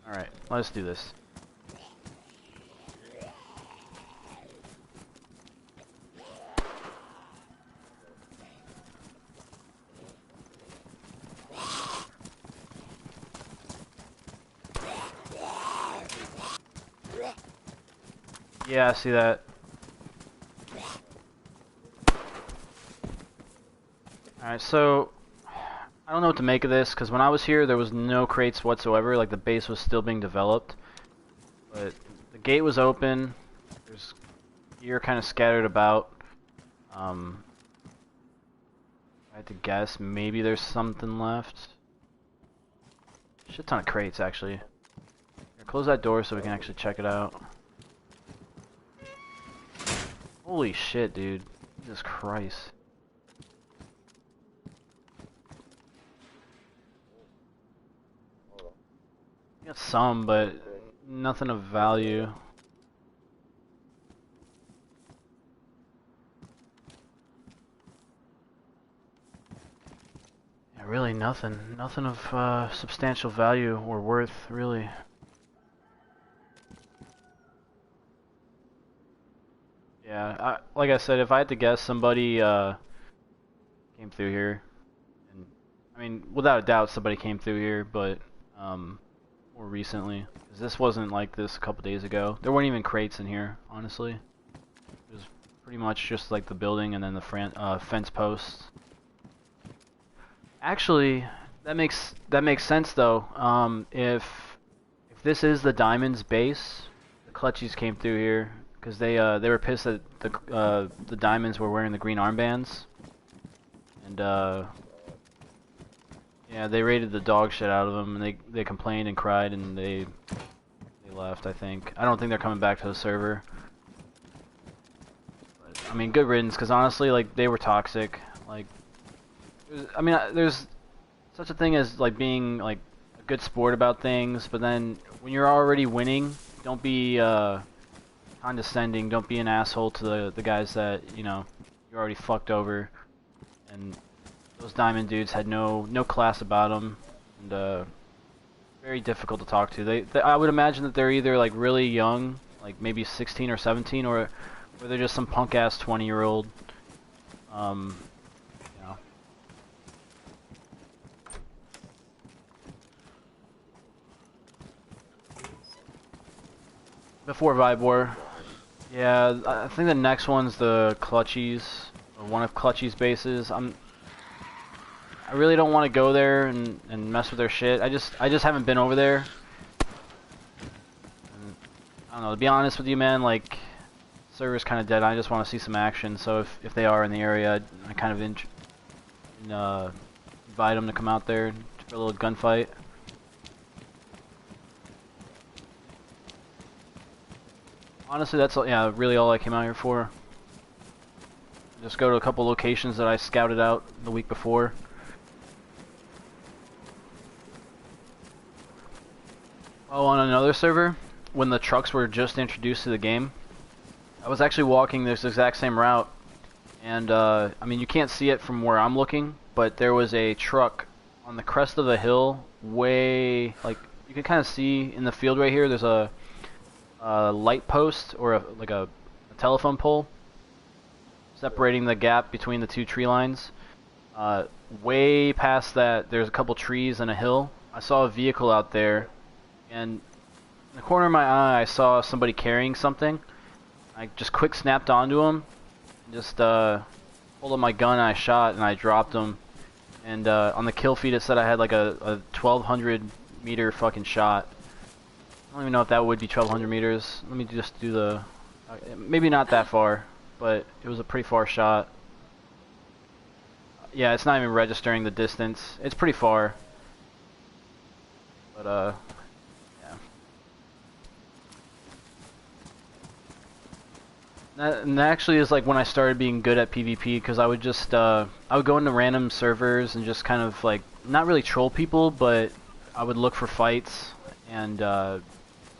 Speaker 2: Alright, let's do this. Yeah, I see that. Alright, so I don't know what to make of this, because when I was here there was no crates whatsoever, like the base was still being developed. But the gate was open, there's gear kind of scattered about. I had to guess, maybe there's something left. Shit ton of crates actually. Here, close that door so we can actually check it out. Holy shit, dude. Jesus Christ. Got some, but nothing of value. Yeah, really nothing. Nothing of substantial value or worth, really. Yeah, like I said, if I had to guess, somebody came through here. And I mean, without a doubt, somebody came through here, but more recently. 'Cause this wasn't like this a couple days ago. There weren't even crates in here, honestly. It was pretty much just like the building and then the fence posts. Actually, that makes sense though. If this is the Diamond's base, the Clutchies came through here because they were pissed that the Diamonds were wearing the green armbands, and yeah, they raided the dog shit out of them, and they complained and cried, and they left. I think. I don't think they're coming back to the server. But, I mean, good riddance, because honestly, like, they were toxic. Like, I mean, there's such a thing as like being like a good sport about things, but then when you're already winning, don't be condescending. Don't be an asshole to the guys that you know you're already fucked over. And those Diamond dudes had no class about them, and very difficult to talk to. They I would imagine that they're either like really young, like maybe 16 or 17, or they're just some punk ass 20-year-old. You know. Before Vibe War. Yeah, I think the next one's the Clutchies, or one of Clutchies' bases. I really don't want to go there and mess with their shit. I just haven't been over there. And, I don't know, to be honest with you, man, like, server's kind of dead. I just want to see some action. So if they are in the area, I kind of invite them to come out there for a little gunfight. Honestly, that's yeah, really all I came out here for. Just go to a couple locations that I scouted out the week before. Oh, on another server, when the trucks were just introduced to the game, I was actually walking this exact same route, and I mean, you can't see it from where I'm looking, but there was a truck on the crest of the hill, way, like, you can kind of see in the field right here, there's a light post, or like a telephone pole, separating the gap between the two tree lines. Way past that, there's a couple trees and a hill. I saw a vehicle out there, and in the corner of my eye, I saw somebody carrying something. I just quick snapped onto him, and just pulled up my gun and I shot and I dropped him. And on the kill feed it said I had like a 1200 meter fucking shot. I don't even know if that would be 1200 meters. Let me just do the... maybe not that far, but it was a pretty far shot. Yeah, it's not even registering the distance. It's pretty far. But, yeah. That actually is like when I started being good at PvP, because I would just, I would go into random servers and just kind of like, not really troll people, but I would look for fights and,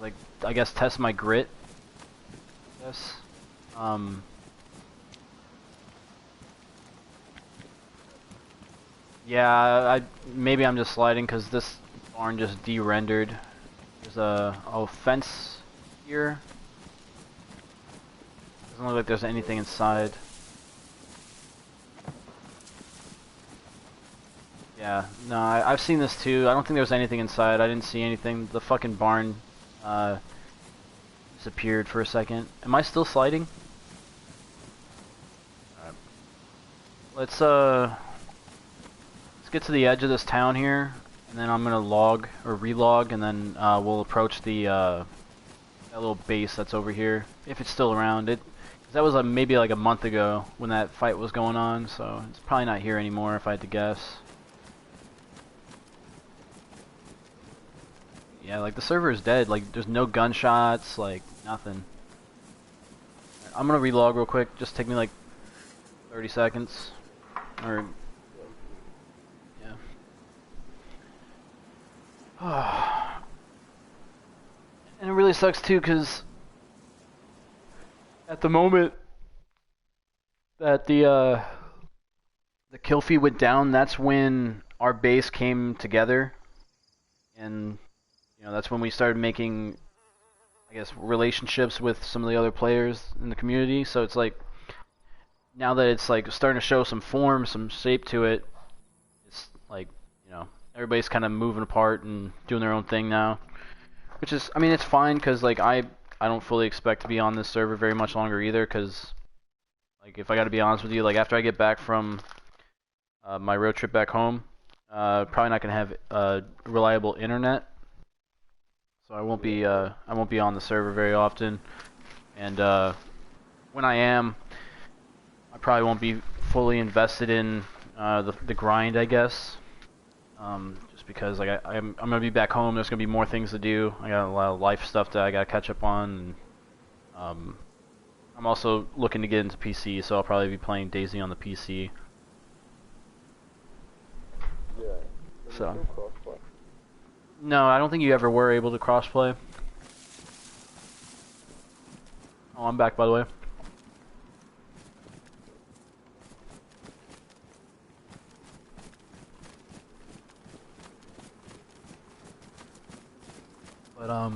Speaker 2: like, I guess test my grit. Yes. Yeah, maybe I'm just sliding because this barn just de-rendered. There's a fence here. Doesn't look like there's anything inside. Yeah, no, I've seen this too. I don't think there was anything inside. I didn't see anything. The fucking barn disappeared for a second. Am I still sliding? Alright. Let's get to the edge of this town here, and then I'm gonna log or relog, and then we'll approach the that little base that's over here if it's still around. That was maybe like a month ago when that fight was going on, so it's probably not here anymore if I had to guess. Yeah, like the server is dead. Like there's no gunshots, like nothing. I'm gonna relog real quick. Just take me like 30 seconds, or. And it really sucks too, because at the moment that the kill feed went down, that's when our base came together, and you know that's when we started making, I guess, relationships with some of the other players in the community. So it's like now that it's like starting to show some form, some shape to it, it's like, you know, everybody's kind of moving apart and doing their own thing now, which is, I mean, it's fine because like I don't fully expect to be on this server very much longer either, because like if I got to be honest with you, like after I get back from my road trip back home, probably not gonna have reliable internet, so I won't be on the server very often, and when I am, I probably won't be fully invested in the grind, I guess. Just because like I'm gonna be back home. There's gonna be more things to do. I got a lot of life stuff that I gotta catch up on. And, I'm also looking to get into PC, so I'll probably be playing Dayz on the PC.
Speaker 3: Yeah.
Speaker 2: So. No, I don't think you ever were able to crossplay. Oh, I'm back, by the way. But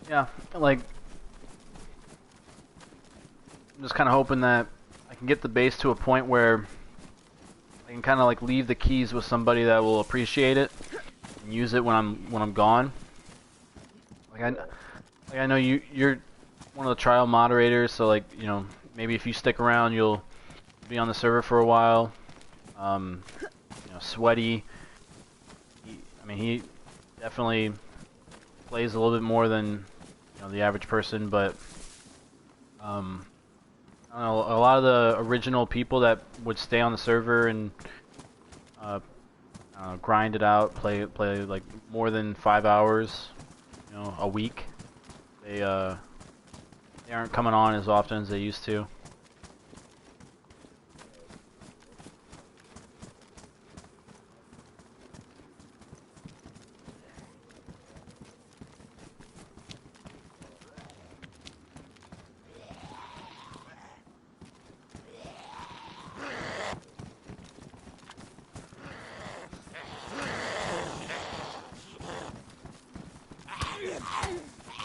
Speaker 2: yeah, like I'm just kind of hoping that I can get the base to a point where I can kind of like leave the keys with somebody that will appreciate it and use it when I'm gone. Like I know you're one of the trial moderators, so like, you know, maybe if you stick around, you'll be on the server for a while. You know, Sweaty. I mean, he definitely plays a little bit more than, you know, the average person, but I don't know, a lot of the original people that would stay on the server and grind it out, play like more than 5 hours, you know, a week. They aren't coming on as often as they used to.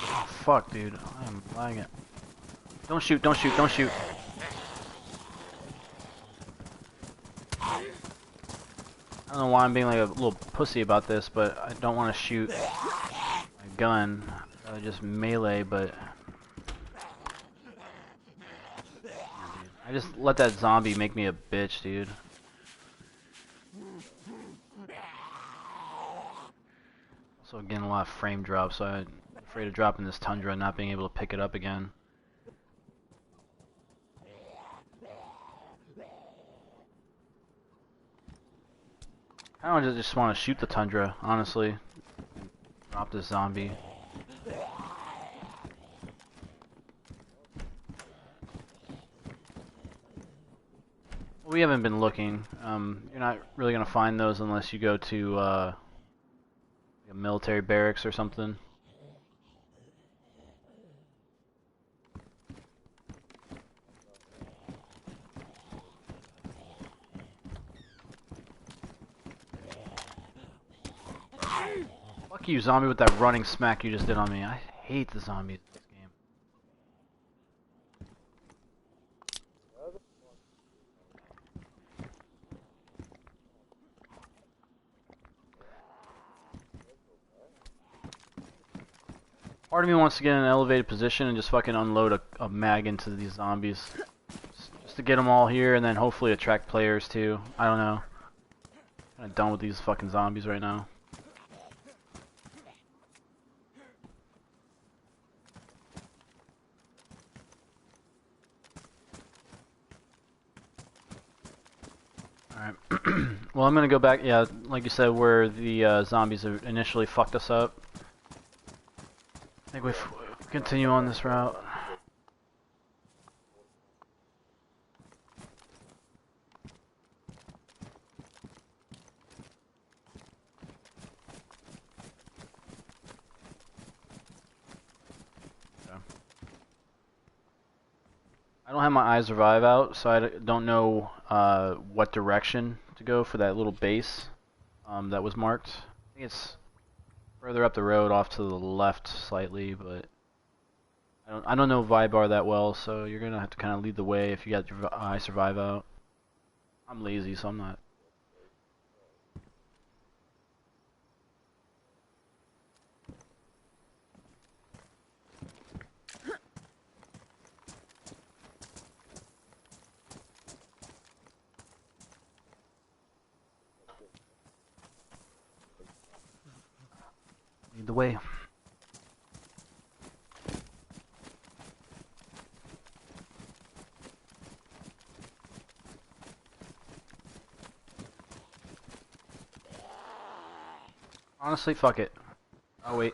Speaker 2: Oh, fuck, dude. I'm lagging. Don't shoot, don't shoot, don't shoot. I don't know why I'm being like a little pussy about this, but I don't want to shoot my gun. I just melee, but I just let that zombie make me a bitch, dude. So getting a lot of frame drops, so I'm afraid of dropping this tundra and not being able to pick it up again. I don't just want to shoot the tundra, honestly. Drop this zombie. We haven't been looking. You're not really gonna find those unless you go to a military barracks or something. Fuck you, zombie, with that running smack you just did on me. I hate the zombies in this game. Part of me wants to get in an elevated position and just fucking unload a mag into these zombies. Just to get them all here and then hopefully attract players too. I don't know. I'm kinda done with these fucking zombies right now. Alright. Well, I'm gonna go back, yeah, like you said, where the zombies initially fucked us up. I think we continue on this route. Okay. I don't have my eyes revive out, so I don't know what direction to go for that little base that was marked. I think it's further up the road, off to the left slightly, but I don't know Vibar that well, so you're gonna have to kind of lead the way if you got your eye survive out. I'm lazy, so I'm not. Lead the way. Honestly, fuck it. Oh wait.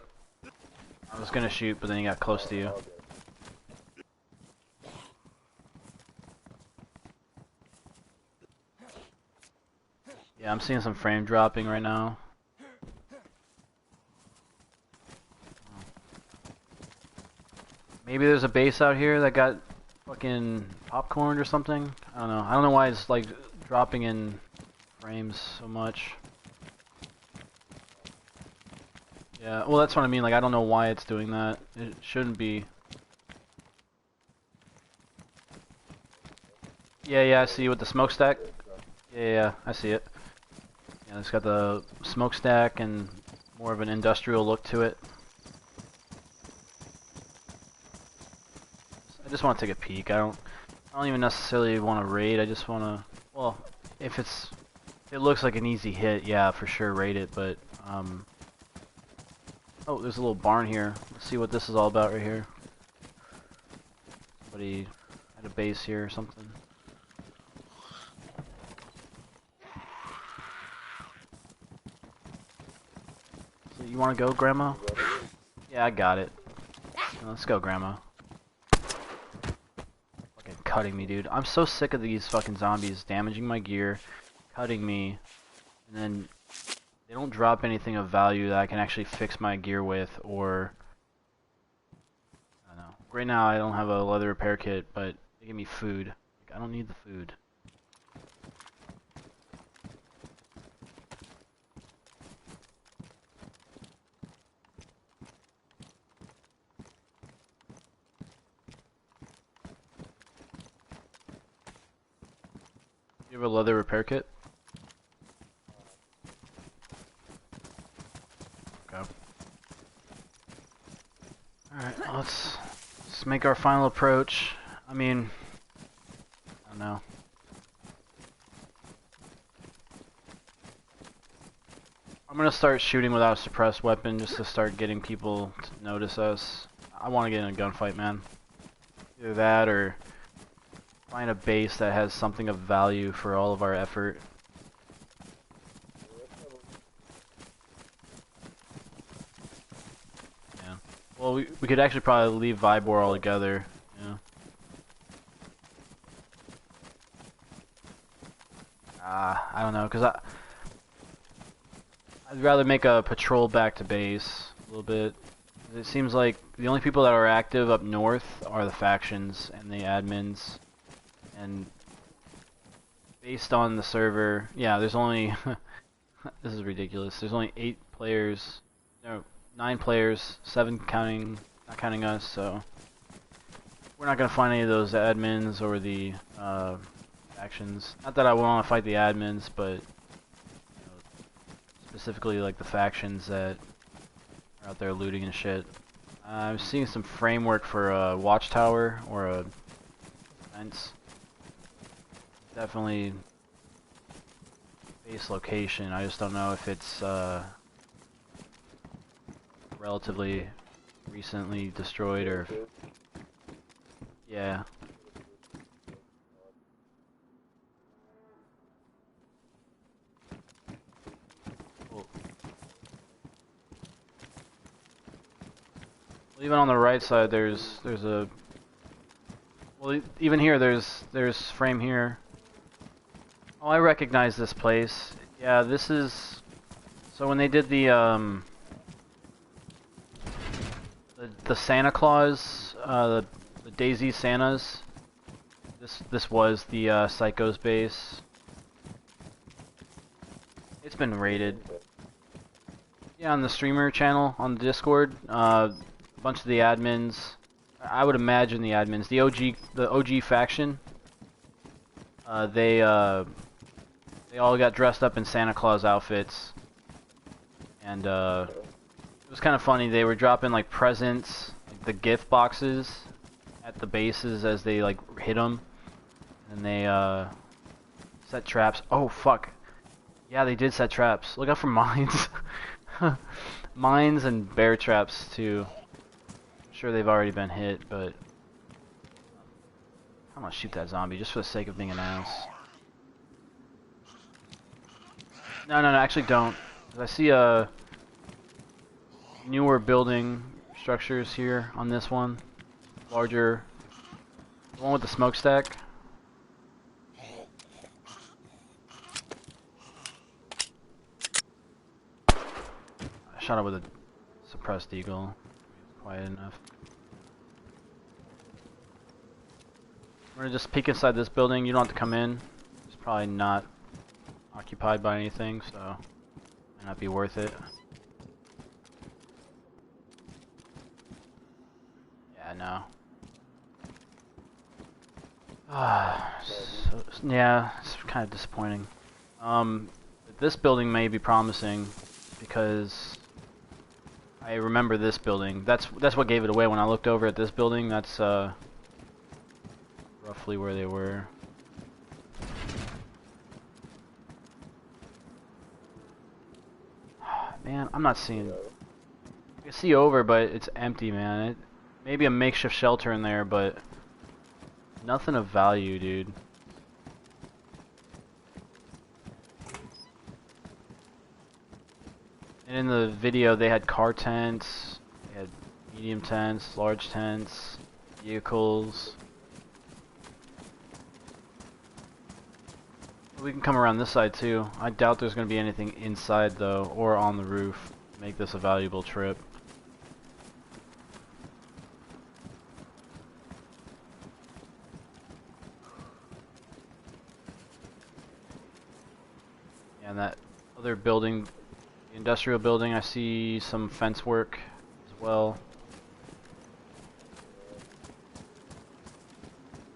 Speaker 2: I was gonna shoot, but then he got close to you. Yeah, I'm seeing some frame dropping right now. Maybe there's a base out here that got fucking popcorned or something. I don't know. I don't know why it's like dropping in frames so much. Yeah, well that's what I mean, like I don't know why it's doing that. It shouldn't be. Yeah, I see with the smokestack. Yeah, I see it. Yeah, it's got the smokestack and more of an industrial look to it. I just want to take a peek. I don't even necessarily want to raid. I just want to, well, if it looks like an easy hit, yeah, for sure raid it, but oh, there's a little barn here. Let's see what this is all about right here. Somebody had a base here or something. So you want to go, Grandma? Yeah, I got it. Let's go, Grandma. Fucking cutting me, dude. I'm so sick of these fucking zombies damaging my gear, cutting me, and then they don't drop anything of value that I can actually fix my gear with, or I don't know. Right now I don't have a leather repair kit, but they give me food. Like, I don't need the food. You have a leather repair kit? Okay. Alright, let's make our final approach. I mean, I don't know. I'm gonna start shooting without a suppressed weapon just to start getting people to notice us. I want to get in a gunfight, man. Either that or find a base that has something of value for all of our effort. Yeah. Well, we could actually probably leave Vybor altogether. Yeah. I don't know, cause I'd rather make a patrol back to base a little bit. It seems like the only people that are active up north are the factions and the admins. And based on the server, yeah, there's only this is ridiculous. There's only 8 players, no, 9 players, 7 counting, not counting us. So we're not gonna find any of those admins or the factions. Not that I want to fight the admins, but you know, specifically like the factions that are out there looting and shit. I'm seeing some framework for a watchtower or a fence. Definitely base location. I just don't know if it's relatively recently destroyed or if, yeah. Well, even on the right side, there's a, well, even here there's frame here. Oh, I recognize this place. Yeah, this is, so when they did the Santa Claus, the Dayz Santas, this was the Psycho's base. It's been raided. Yeah, on the streamer channel on the Discord, a bunch of the admins, I would imagine the admins, the OG faction, they all got dressed up in Santa Claus outfits, and it was kind of funny. They were dropping like presents, like the gift boxes, at the bases as they like hit them, and they set traps. Oh fuck! Yeah, they did set traps. Look out for mines, mines and bear traps too. I'm sure they've already been hit, but I'm gonna shoot that zombie just for the sake of being an ass. No, actually don't. I see a newer building structures here on this one. Larger. The one with the smokestack. I shot it with a suppressed eagle. Quiet enough. We're gonna just peek inside this building. You don't have to come in. It's probably not occupied by anything, so might not be worth it. Yeah, no. Yeah, it's kind of disappointing. This building may be promising because I remember this building. That's what gave it away when I looked over at this building. That's roughly where they were. Man, I'm not seeing. I can see over, but it's empty, man. Maybe a makeshift shelter in there, but nothing of value, dude. And in the video, they had car tents, they had medium tents, large tents, vehicles. We can come around this side too. I doubt there's going to be anything inside though, or on the roof to make this a valuable trip. And that other building, the industrial building, I see some fence work as well.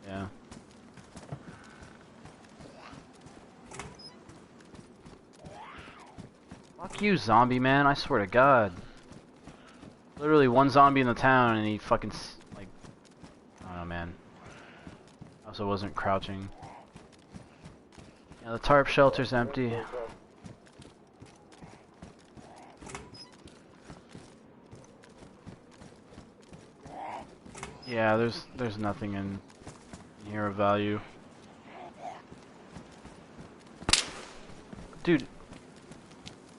Speaker 2: Yeah. Fuck you, zombie man, I swear to God. Literally one zombie in the town and he fucking, like, I don't know, man. I also wasn't crouching. Yeah, the tarp shelter's empty. Yeah, there's nothing in here of value. Dude,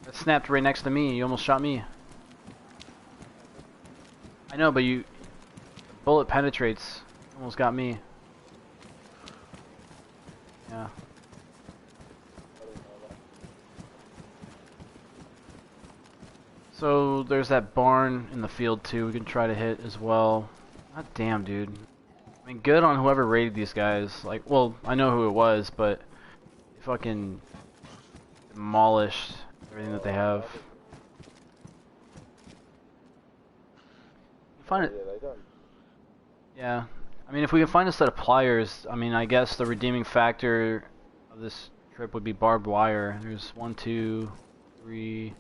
Speaker 2: that snapped right next to me. You almost shot me. I know, but the bullet penetrates. Almost got me. Yeah. So there's that barn in the field too. We can try to hit as well. God damn, dude. I mean, good on whoever raided these guys. Like, well, I know who it was, but they fucking demolished everything that they have. Find it. Yeah. I mean, if we can find a set of pliers, I mean, I guess the redeeming factor of this trip would be barbed wire. There's 1, 2, 3,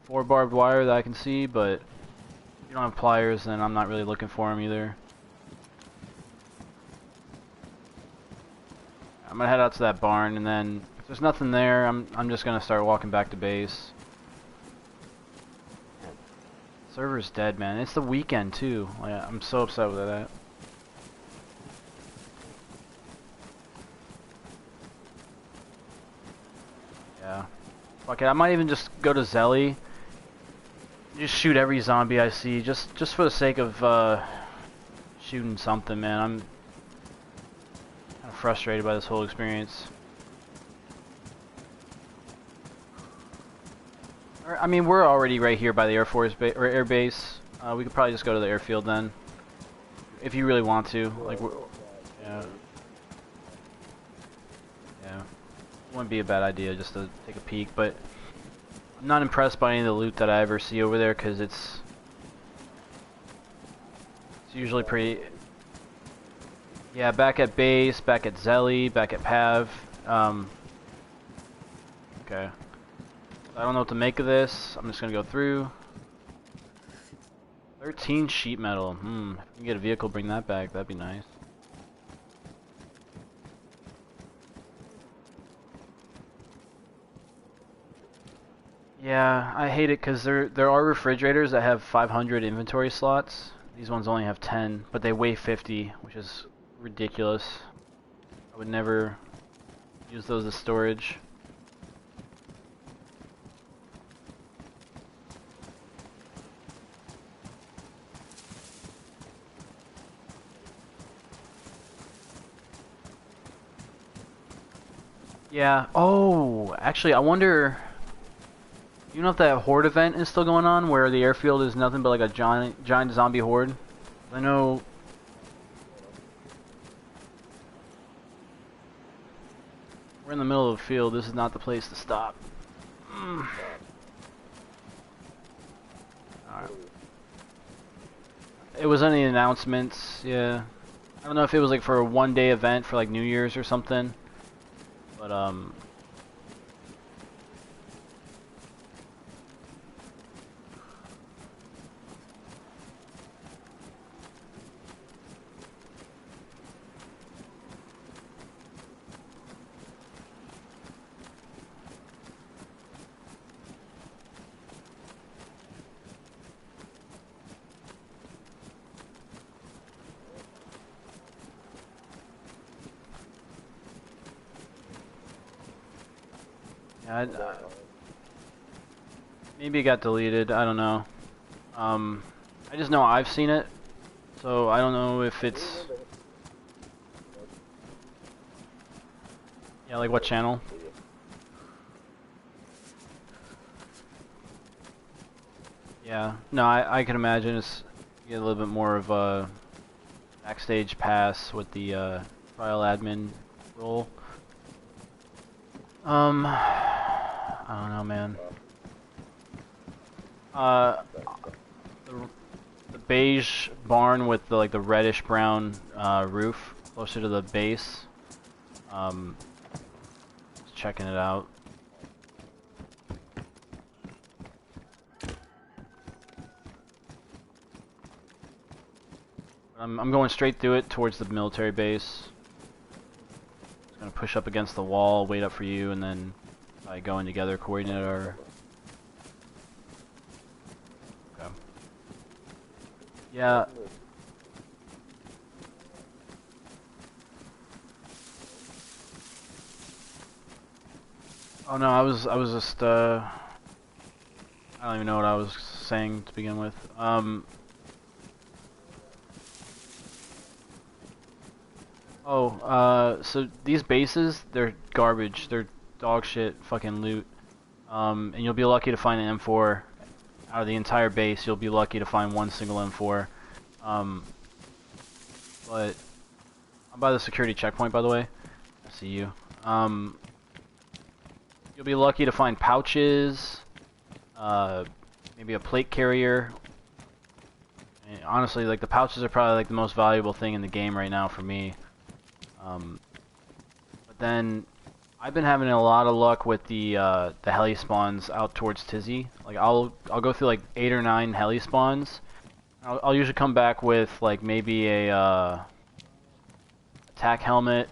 Speaker 2: 4 barbed wire that I can see, but if you don't have pliers, then I'm not really looking for them either. I'm gonna head out to that barn, and then if there's nothing there, I'm just gonna start walking back to base. Server's dead, man. It's the weekend too. Like, I'm so upset with that. Yeah. Fuck it. I might even just go to Zelly. Just shoot every zombie I see, just for the sake of shooting something, man. I'm kind of frustrated by this whole experience. I mean, we're already right here by the Air Force or Air Base. We could probably just go to the airfield then, if you really want to. Like, yeah, yeah, wouldn't be a bad idea just to take a peek. But I'm not impressed by any of the loot that I ever see over there because it's usually pretty. Yeah, back at base, back at Zelly, back at Pav. Okay. I don't know what to make of this. I'm just gonna go through. 13 sheet metal. If you can get a vehicle, bring that back. That'd be nice. Yeah, I hate it because there are refrigerators that have 500 inventory slots. These ones only have 10, but they weigh 50, which is ridiculous. I would never use those as storage. Yeah. Oh, actually, I wonder. You know if that horde event is still going on, where the airfield is nothing but like a giant zombie horde? I know. We're in the middle of the field. This is not the place to stop. Alright. It was on the announcements. Yeah. I don't know if it was like for a one-day event for like New Year's or something. But yeah, maybe it got deleted. I don't know. I just know I've seen it, so I don't know if it's. Yeah, like what channel? Yeah, no, I can imagine it's you get a little bit more of a backstage pass with the trial admin role. I don't know, man. The beige barn with the like the reddish brown roof closer to the base. Just checking it out. I'm going straight through it towards the military base. Just gonna push up against the wall, wait up for you, and then by going together, coordinate our. Okay. Yeah. Oh no, I was just I don't even know what I was saying to begin with. So these bases, they're garbage. They're dog shit fucking loot. And you'll be lucky to find an M4 out of the entire base. You'll be lucky to find one single M4. But I'm by the security checkpoint, by the way. I see you. You'll be lucky to find pouches, maybe a plate carrier. And honestly, like the pouches are probably like the most valuable thing in the game right now for me. But then I've been having a lot of luck with the heli spawns out towards Tizzy. Like I'll go through like 8 or 9 heli spawns. I'll usually come back with like maybe a attack helmet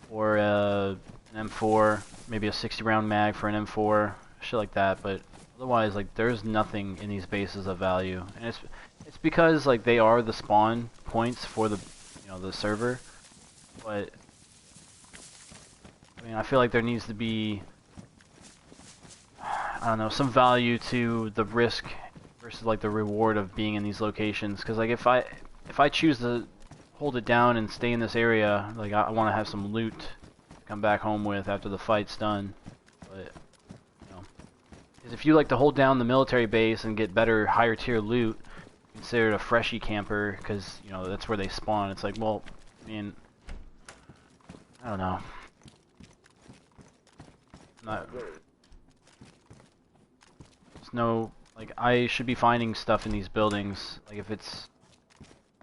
Speaker 2: or an M4, maybe a 60 round mag for an M4, shit like that. But otherwise, like there's nothing in these bases of value, and it's because like they are the spawn points for the the server. But I mean, I feel like there needs to be, I don't know, some value to the risk versus like the reward of being in these locations. Because like if I choose to hold it down and stay in this area, like I want to have some loot to come back home with after the fight's done. But because if you like to hold down the military base and get better, higher tier loot, considered a freshie camper because that's where they spawn. It's like, well, I mean, I don't know. There's no, like, I should be finding stuff in these buildings. Like, if it's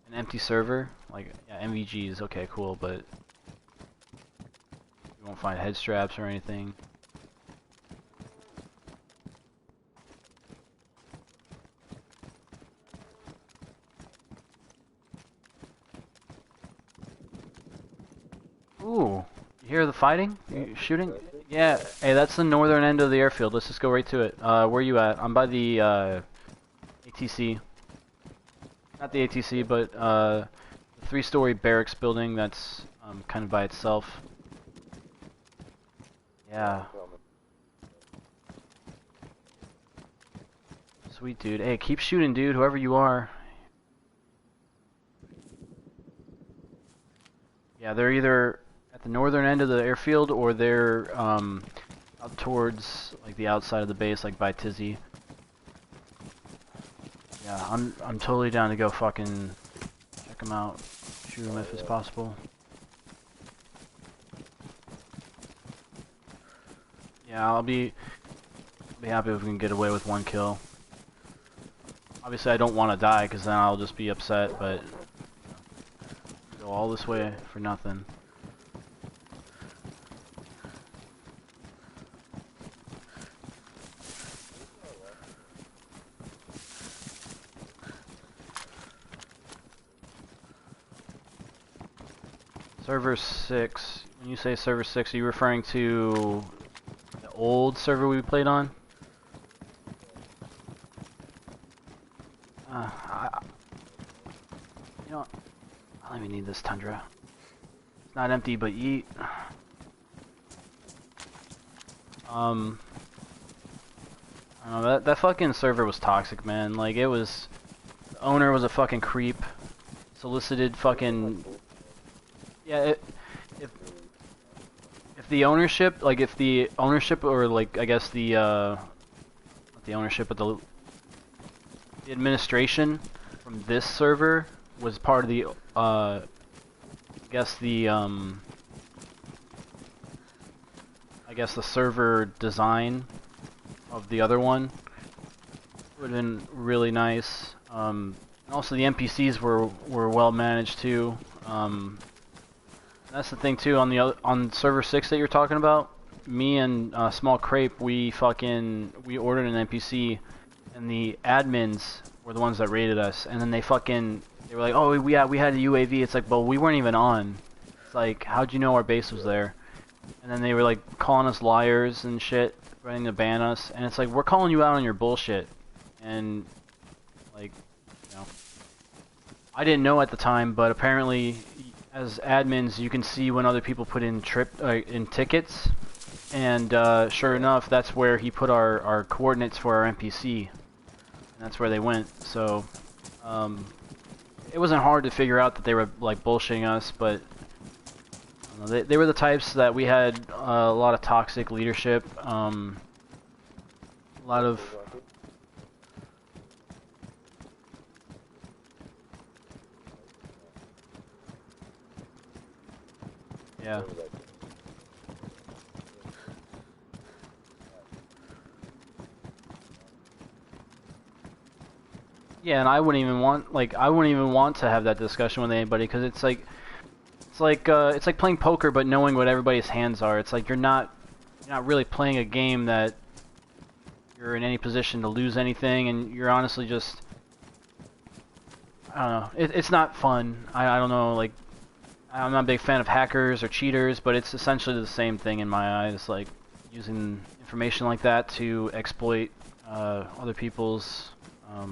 Speaker 2: an empty server, like, yeah, MVGs, okay, cool, but you won't find head straps or anything. Ooh, you hear the fighting? You shooting? Yeah, hey, that's the northern end of the airfield. Let's just go right to it. Where are you at? I'm by the ATC. Not the ATC, but the 3-story barracks building that's kind of by itself. Yeah. Sweet, dude. Hey, keep shooting, dude, whoever you are. Yeah, they're either at the northern end of the airfield or they're out towards like the outside of the base, like by Tizzy. Yeah, I'm totally down to go fucking check them out, shoot them if it's possible. Yeah, I'll be happy if we can get away with 1 kill. Obviously, I don't want to die because then I'll just be upset, but go all this way for nothing. Server 6. When you say server 6, are you referring to the old server we played on? You know what? I don't even need this Tundra. It's not empty, but yeet. I don't know, that fucking server was toxic, man. Like, it was... The owner was a fucking creep. Solicited fucking... Yeah, if the ownership, like, if the ownership, or, like, I guess the, not the ownership, but the administration from this server was part of the, I guess the, I guess the server design of the other one, would have been really nice. And also the NPCs were well managed too. That's the thing too, on server 6 that you're talking about. Me and Small Crepe, we ordered an NPC, and the admins were the ones that raided us. And then they were like, oh yeah, we had a UAV. It's like, well, we weren't even on. It's like, how'd you know our base was there? And then they were like calling us liars and shit, threatening to ban us. And it's like, we're calling you out on your bullshit. And like, I didn't know at the time, but apparently, as admins, you can see when other people put in in tickets, and sure enough, that's where he put our coordinates for our NPC, and that's where they went. So it wasn't hard to figure out that they were like bullshitting us, but they were the types that we had a lot of toxic leadership, a lot of. Yeah. Yeah, and I wouldn't even want to have that discussion with anybody, because it's like playing poker but knowing what everybody's hands are. It's like you're not really playing a game that you're in any position to lose anything, and you're honestly just, I don't know. It's not fun. I don't know, like, I'm not a big fan of hackers or cheaters, but it's essentially the same thing in my eyes, like using information like that to exploit other people's, I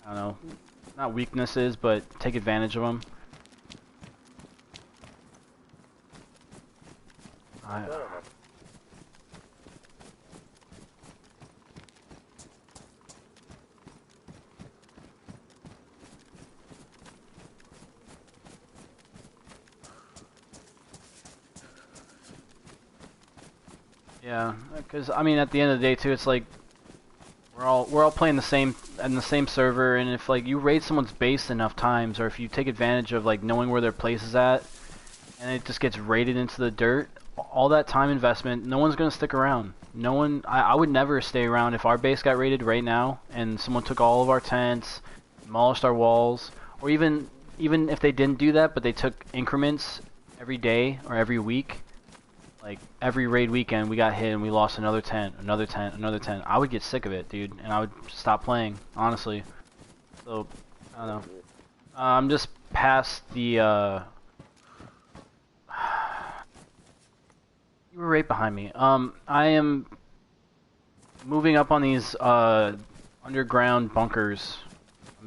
Speaker 2: don't know, not weaknesses, but take advantage of them. Yeah, because I mean, at the end of the day, too, it's like we're all playing the same in the same server, and if like you raid someone's base enough times, or if you take advantage of like knowing where their place is at, and it just gets raided into the dirt, all that time investment, no one's gonna stick around. No one, I would never stay around if our base got raided right now, and someone took all of our tents, demolished our walls, or even if they didn't do that, but they took increments every day or every week. Like, every raid weekend, we got hit and we lost another tent, another tent, another tent. I would get sick of it, dude, and I would stop playing, honestly. So, I don't know. I'm just past the, You were right behind me. I am moving up on these, underground bunkers.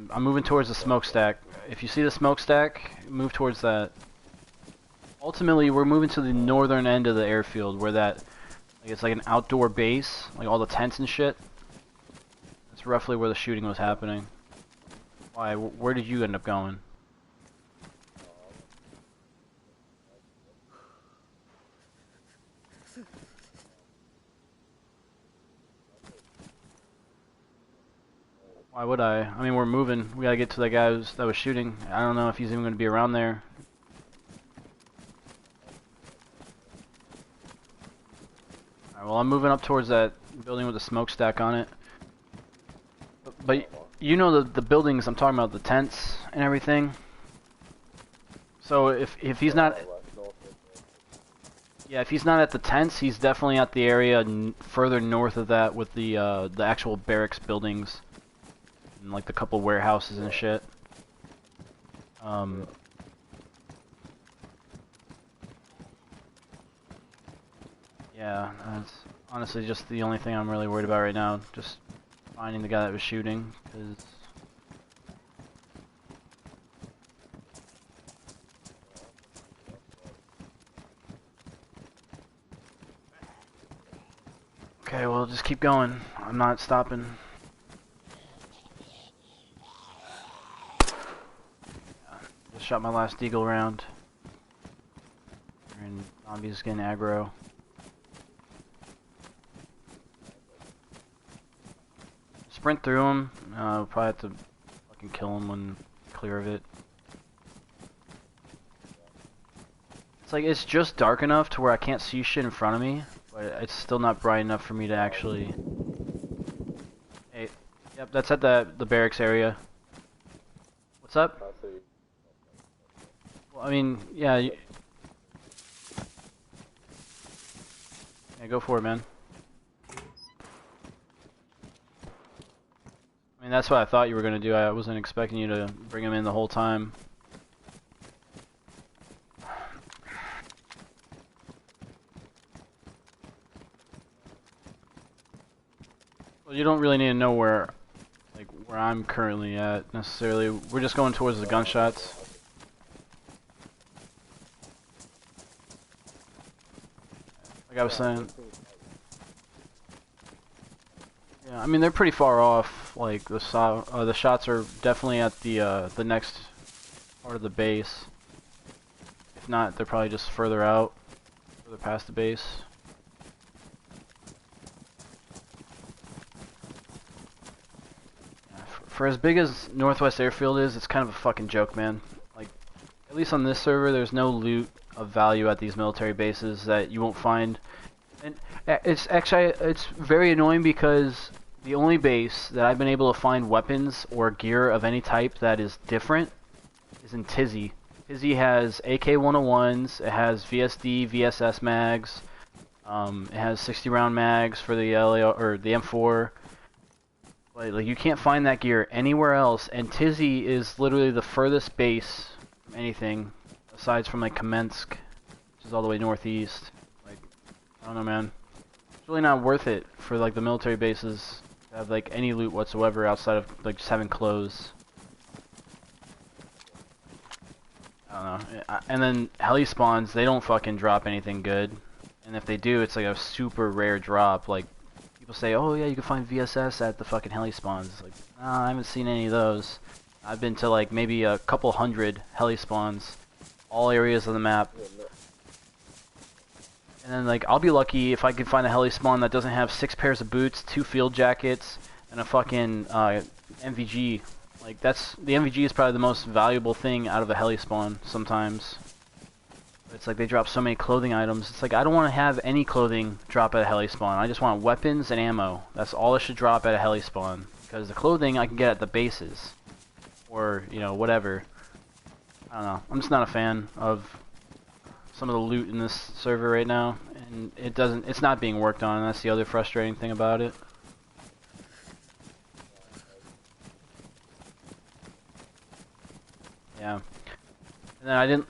Speaker 2: I'm moving towards the smokestack. If you see the smokestack, move towards that. Ultimately, we're moving to the northern end of the airfield, where that, like, it's like an outdoor base, like all the tents and shit. That's roughly where the shooting was happening. Why? Where did you end up going? Why would I? I mean, we're moving. We gotta get to the guy that was shooting. I don't know if he's even gonna be around there. Alright, well, I'm moving up towards that building with the smokestack on it. But you know the buildings I'm talking about, the tents and everything. So if he's not, yeah, if he's not at the tents, he's definitely at the area further north of that with the actual barracks buildings and like the couple warehouses and shit. Yeah, that's honestly just the only thing I'm really worried about right now. Just finding the guy that was shooting, because okay, well, just keep going. I'm not stopping. Just shot my last deagle round. And zombies getting aggro. Sprint through them. We'll probably have to fucking kill them when clear of it. It's like, it's just dark enough to where I can't see shit in front of me, but it's still not bright enough for me to actually... Hey, yep, that's at the barracks area. What's up? Well, I mean, yeah. Yeah, go for it, man. I mean, that's what I thought you were gonna do. I wasn't expecting you to bring him in the whole time. Well, you don't really need to know where I'm currently at, necessarily. We're just going towards the gunshots. like I was saying. Yeah, I mean they're pretty far off. Like the shots are definitely at the next part of the base. If not, they're probably just further out, further past the base. Yeah, for as big as Northwest Airfield is, it's kind of a fucking joke, man. Like, at least on this server, there's no loot of value at these military bases that you won't find. And it's very annoying because the only base that I've been able to find weapons or gear of any type that is different is in Tizzy. Tizzy has AK-101s, it has VSD, VSS mags, it has 60 round mags for the LA or the M4. Like you can't find that gear anywhere else, and Tizzy is literally the furthest base from anything, aside from like Kamensk, which is all the way northeast. Like, I don't know, man. It's really not worth it for like the military bases to have like any loot whatsoever outside of like just having clothes. I don't know. And then heli spawns, they don't fucking drop anything good, and if they do, it's like a super rare drop. Like people say, oh yeah, you can find VSS at the fucking heli spawns. It's like, nah, I haven't seen any of those. I've been to like maybe a couple hundred heli spawns, all areas of the map. And then like I'll be lucky if I can find a heli spawn that doesn't have 6 pairs of boots, 2 field jackets, and a fucking MVG. Like the MVG is probably the most valuable thing out of a heli spawn sometimes. It's like they drop so many clothing items. It's like I don't want to have any clothing drop at a heli spawn. I just want weapons and ammo. That's all it should drop at a heli spawn. Because the clothing I can get at the bases. Or, you know, whatever. I don't know. I'm just not a fan of some of the loot in this server right now. And it's not being worked on, and that's the other frustrating thing about it. Yeah. And then I didn't...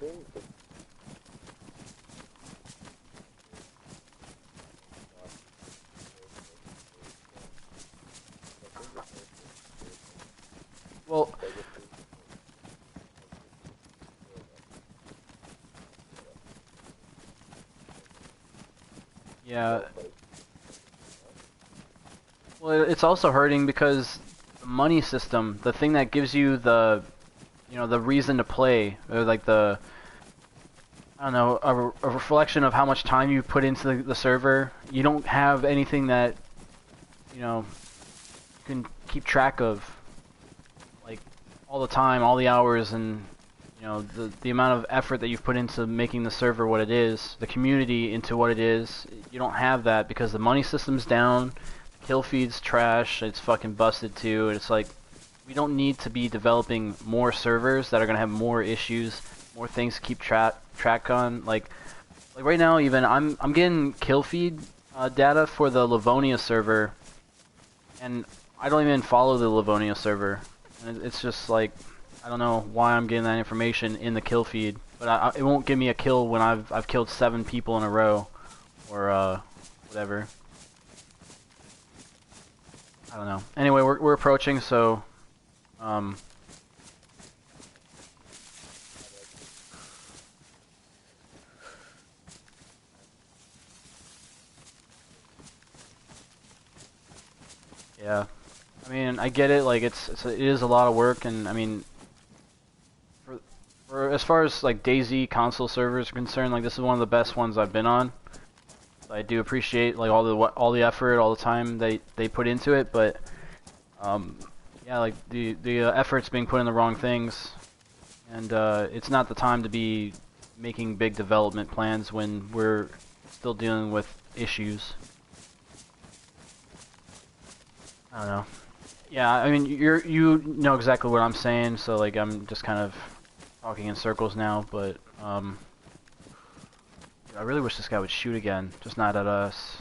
Speaker 2: Well... Yeah. Well, it's also hurting because the money system, the thing that gives you the... you know, the reason to play, or like the, I don't know, a reflection of how much time you put into the server. You don't have anything that, you know, you can keep track of, like, all the time, all the hours, and, you know, the amount of effort that you've put into making the server what it is, the community into what it is. You don't have that because the money system's down, the kill feed's trash, it's fucking busted too, and it's like, we don't need to be developing more servers that are gonna have more issues, more things to keep track on. Like right now, even I'm getting kill feed data for the Livonia server, and I don't even follow the Livonia server. And it's just like I don't know why I'm getting that information in the kill feed, but it won't give me a kill when I've killed 7 people in a row, or whatever. I don't know. Anyway, we're approaching, so. Yeah, I mean, I get it. Like, it is a lot of work, and I mean, for as far as like Dayz console servers are concerned, like this is one of the best ones I've been on. I do appreciate like all the effort, all the time they put into it, but yeah, like the effort's being put in the wrong things, and it's not the time to be making big development plans when we're still dealing with issues. I don't know. Yeah, I mean you know exactly what I'm saying, so like I'm just kind of talking in circles now, but I really wish this guy would shoot again, just not at us.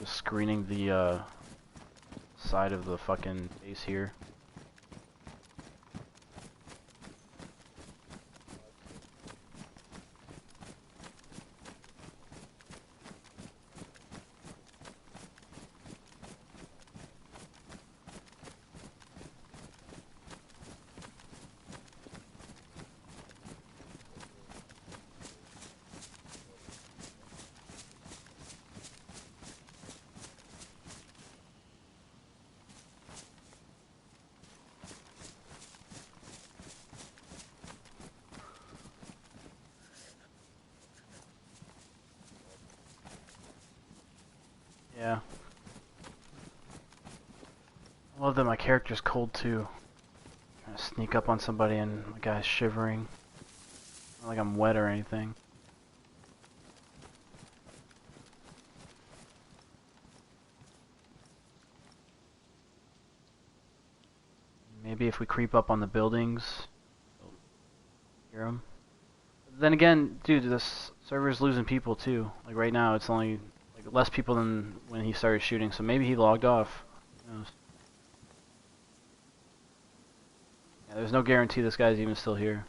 Speaker 2: Just screening the side of the fucking base here. Yeah. I love that my character's cold too. Trying to sneak up on somebody and the guy's shivering. Not like I'm wet or anything. Maybe if we creep up on the buildings, we'll hear them. Then again, dude, this server's losing people too. Like right now, it's only like less people than when he started shooting. So maybe he logged off. Who knows? Yeah, there's no guarantee this guy's even still here.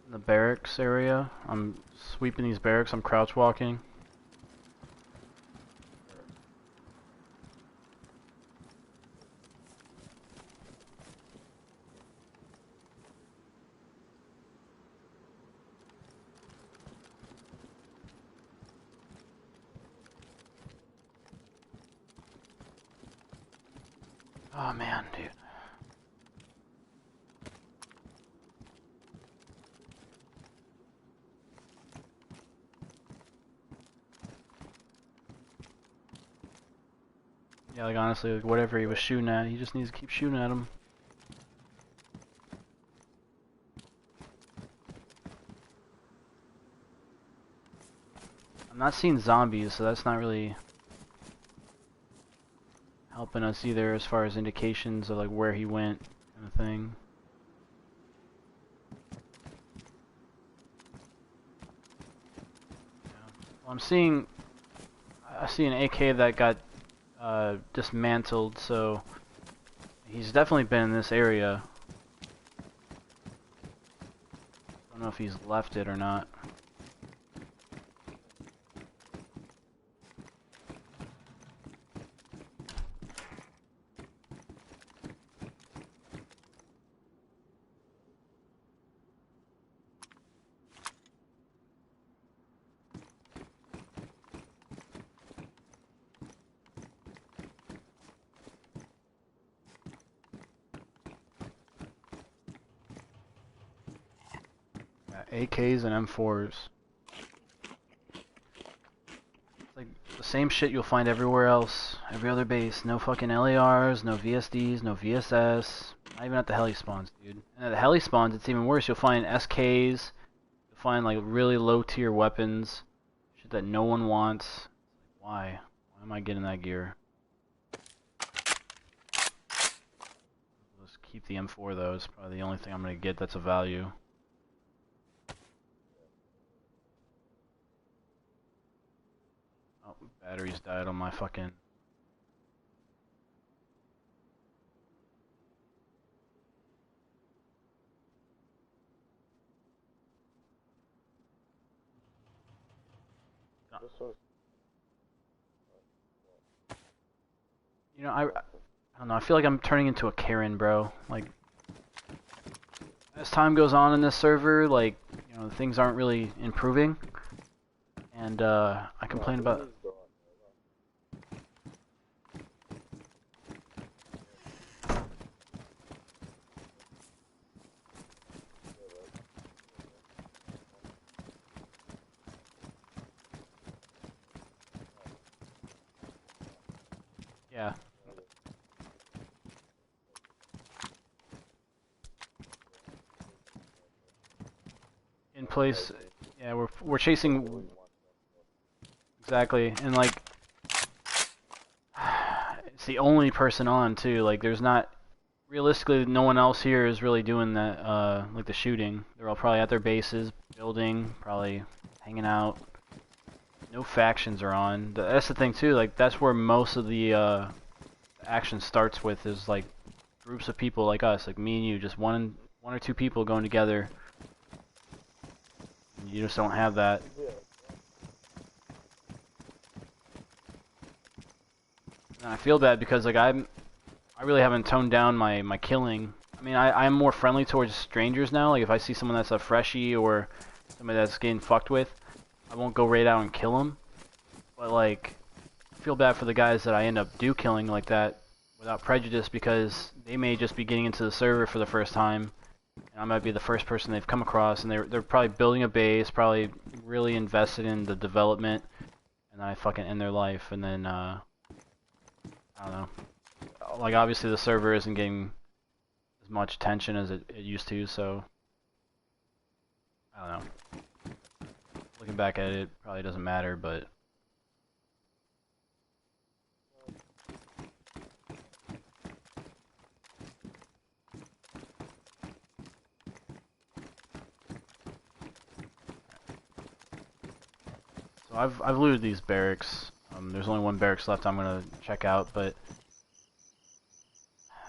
Speaker 2: In the barracks area, I'm sweeping these barracks. I'm crouch walking. Oh man, dude. Yeah, like honestly, like whatever he was shooting at, he just needs to keep shooting at him. I'm not seeing zombies, so that's not really helping us either as far as indications of like where he went kind of thing. Yeah. Well, I see an AK that got dismantled, so he's definitely been in this area. I don't know if he's left it or not. AKs and M4s. It's like the same shit you'll find everywhere else, every other base. No fucking LARs, no VSDs, no VSS. Not even at the heli spawns, dude. And at the heli spawns, it's even worse. You'll find SKs. You'll find like really low tier weapons, shit that no one wants. Why? Why am I getting that gear? Let's keep the M4 though. It's probably the only thing I'm gonna get that's of value. Oh, batteries died on my fucking... You know, I don't know, I feel like I'm turning into a Karen, bro. Like, as time goes on in this server, like, you know, things aren't really improving. And, I complain about... Yeah. In place, yeah, we're chasing... Exactly, and like... It's the only person on, too. Like, there's not... Realistically, no one else here is really doing that, like the shooting. They're all probably at their bases, building, probably hanging out. No factions are on. That's the thing too, like that's where most of the action starts with, is like groups of people like us, like me and you, just one or two people going together. You just don't have that. And I feel bad because like I really haven't toned down my killing. I mean, I'm more friendly towards strangers now. Like if I see someone that's a freshie or somebody that's getting fucked with, I won't go right out and kill them. But like, I feel bad for the guys that I end up killing like that without prejudice because they may just be getting into the server for the first time. And I might be the first person they've come across, and they're probably building a base, probably really invested in the development, and I fucking end their life, and then I don't know. Like obviously the server isn't getting as much attention as it used to, so I don't know. Looking back at it, it probably doesn't matter, but so I've looted these barracks. There's only one barracks left I'm gonna check out, but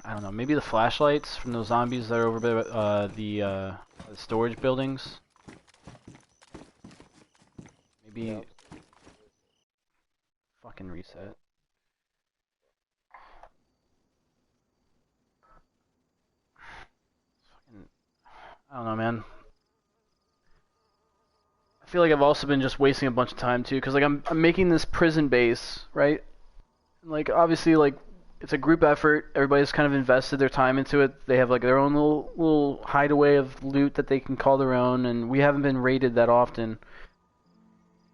Speaker 2: I don't know. Maybe the flashlights from those zombies that are over by the storage buildings. Maybe
Speaker 1: Yeah.
Speaker 2: fucking reset. Fucking, I don't know, man. I feel like I've also been just wasting a bunch of time too, because like I'm making this prison base, right? And, like obviously like it's a group effort. Everybody's kind of invested their time into it. They have like their own little hideaway of loot that they can call their own, and we haven't been raided that often.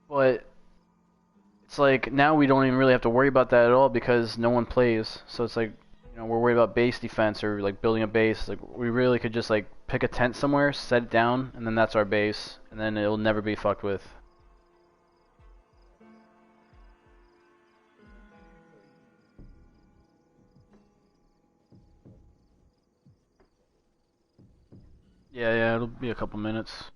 Speaker 2: But it's like now we don't even really have to worry about that at all because no one plays. So it's like, you know, we're worried about base defense or like building a base. Like we really could just like pick a tent somewhere, set it down, and then that's our base, and then it'll never be fucked with. Yeah, it'll be a couple minutes.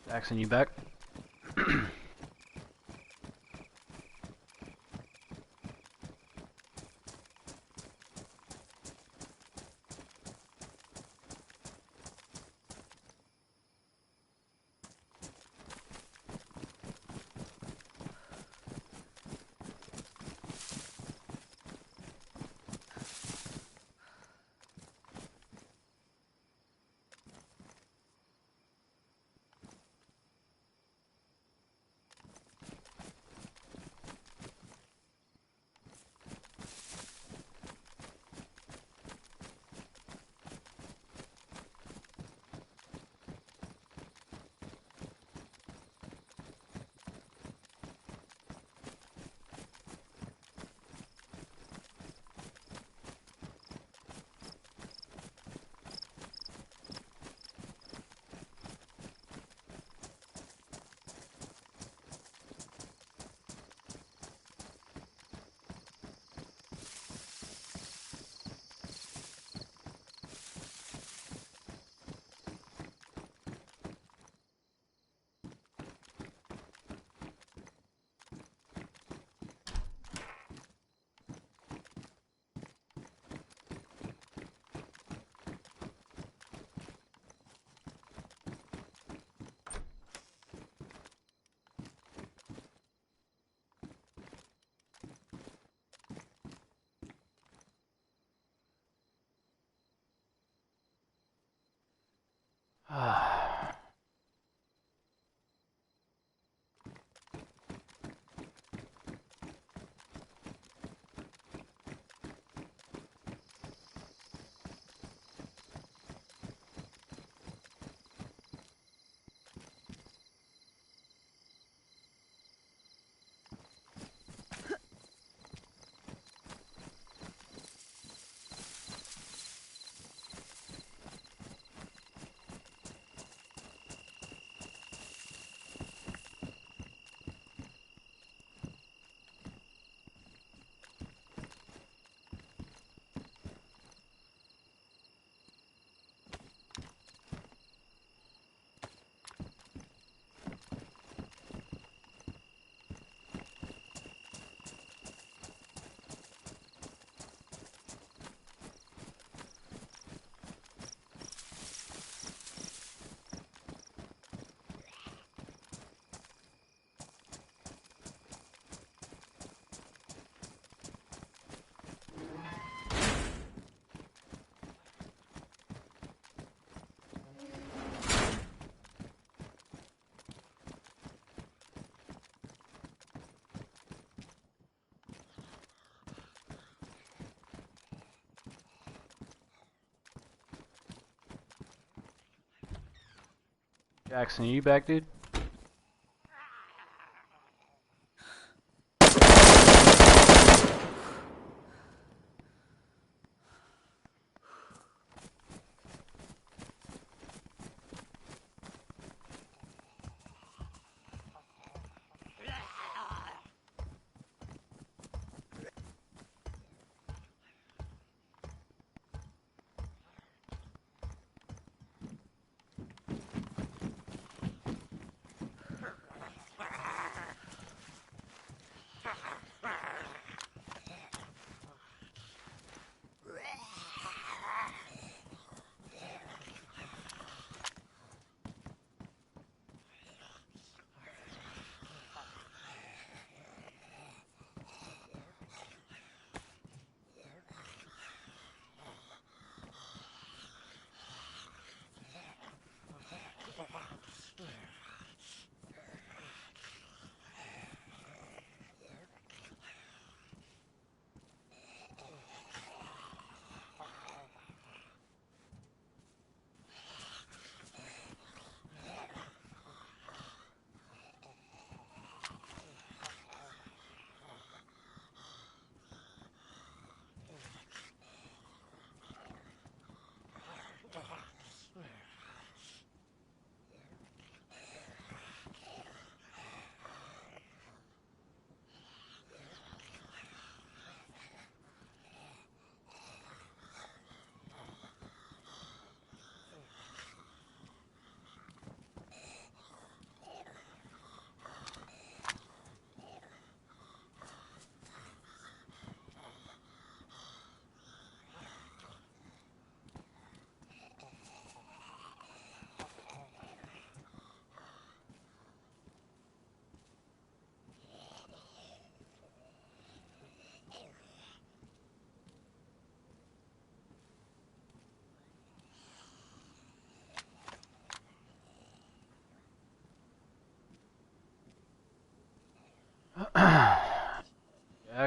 Speaker 2: Jackson, you back? Jackson, are you back, dude?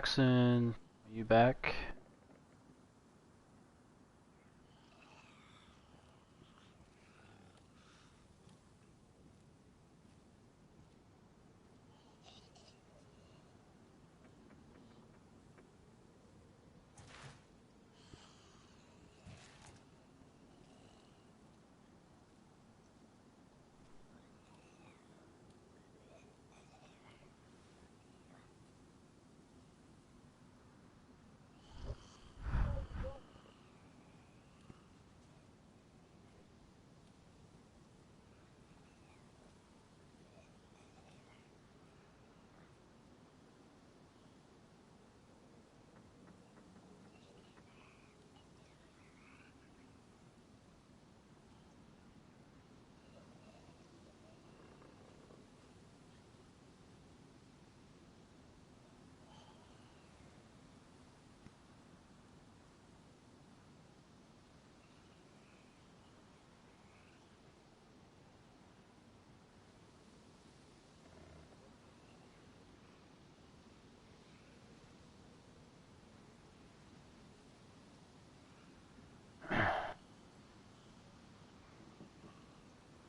Speaker 2: Jackson, are you back?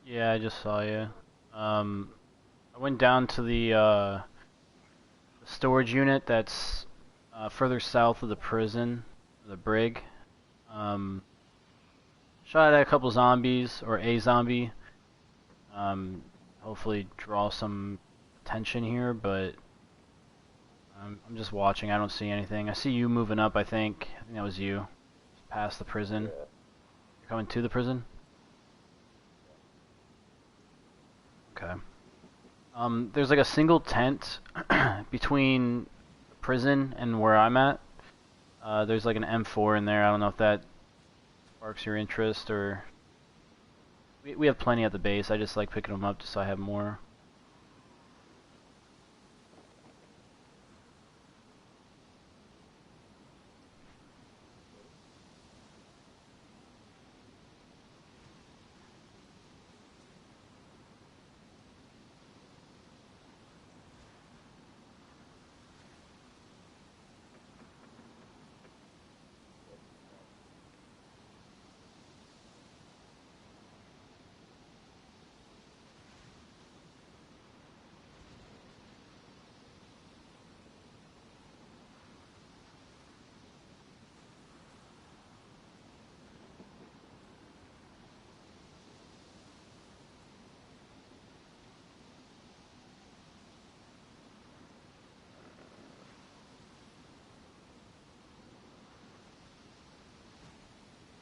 Speaker 2: Yeah, I just saw you. I went down to the storage unit that's further south of the prison, the brig. Um, Shot at a couple zombies, or a zombie. Hopefully draw some attention here, but I'm just watching. I don't see anything. I see you moving up, I think. I think that was you. Just past the prison. You're coming to the prison? Okay. There's like a single tent between the prison and where I'm at. There's like an M4 in there. I don't know if that sparks your interest, or... We have plenty at the base. I just like picking them up just so I have more.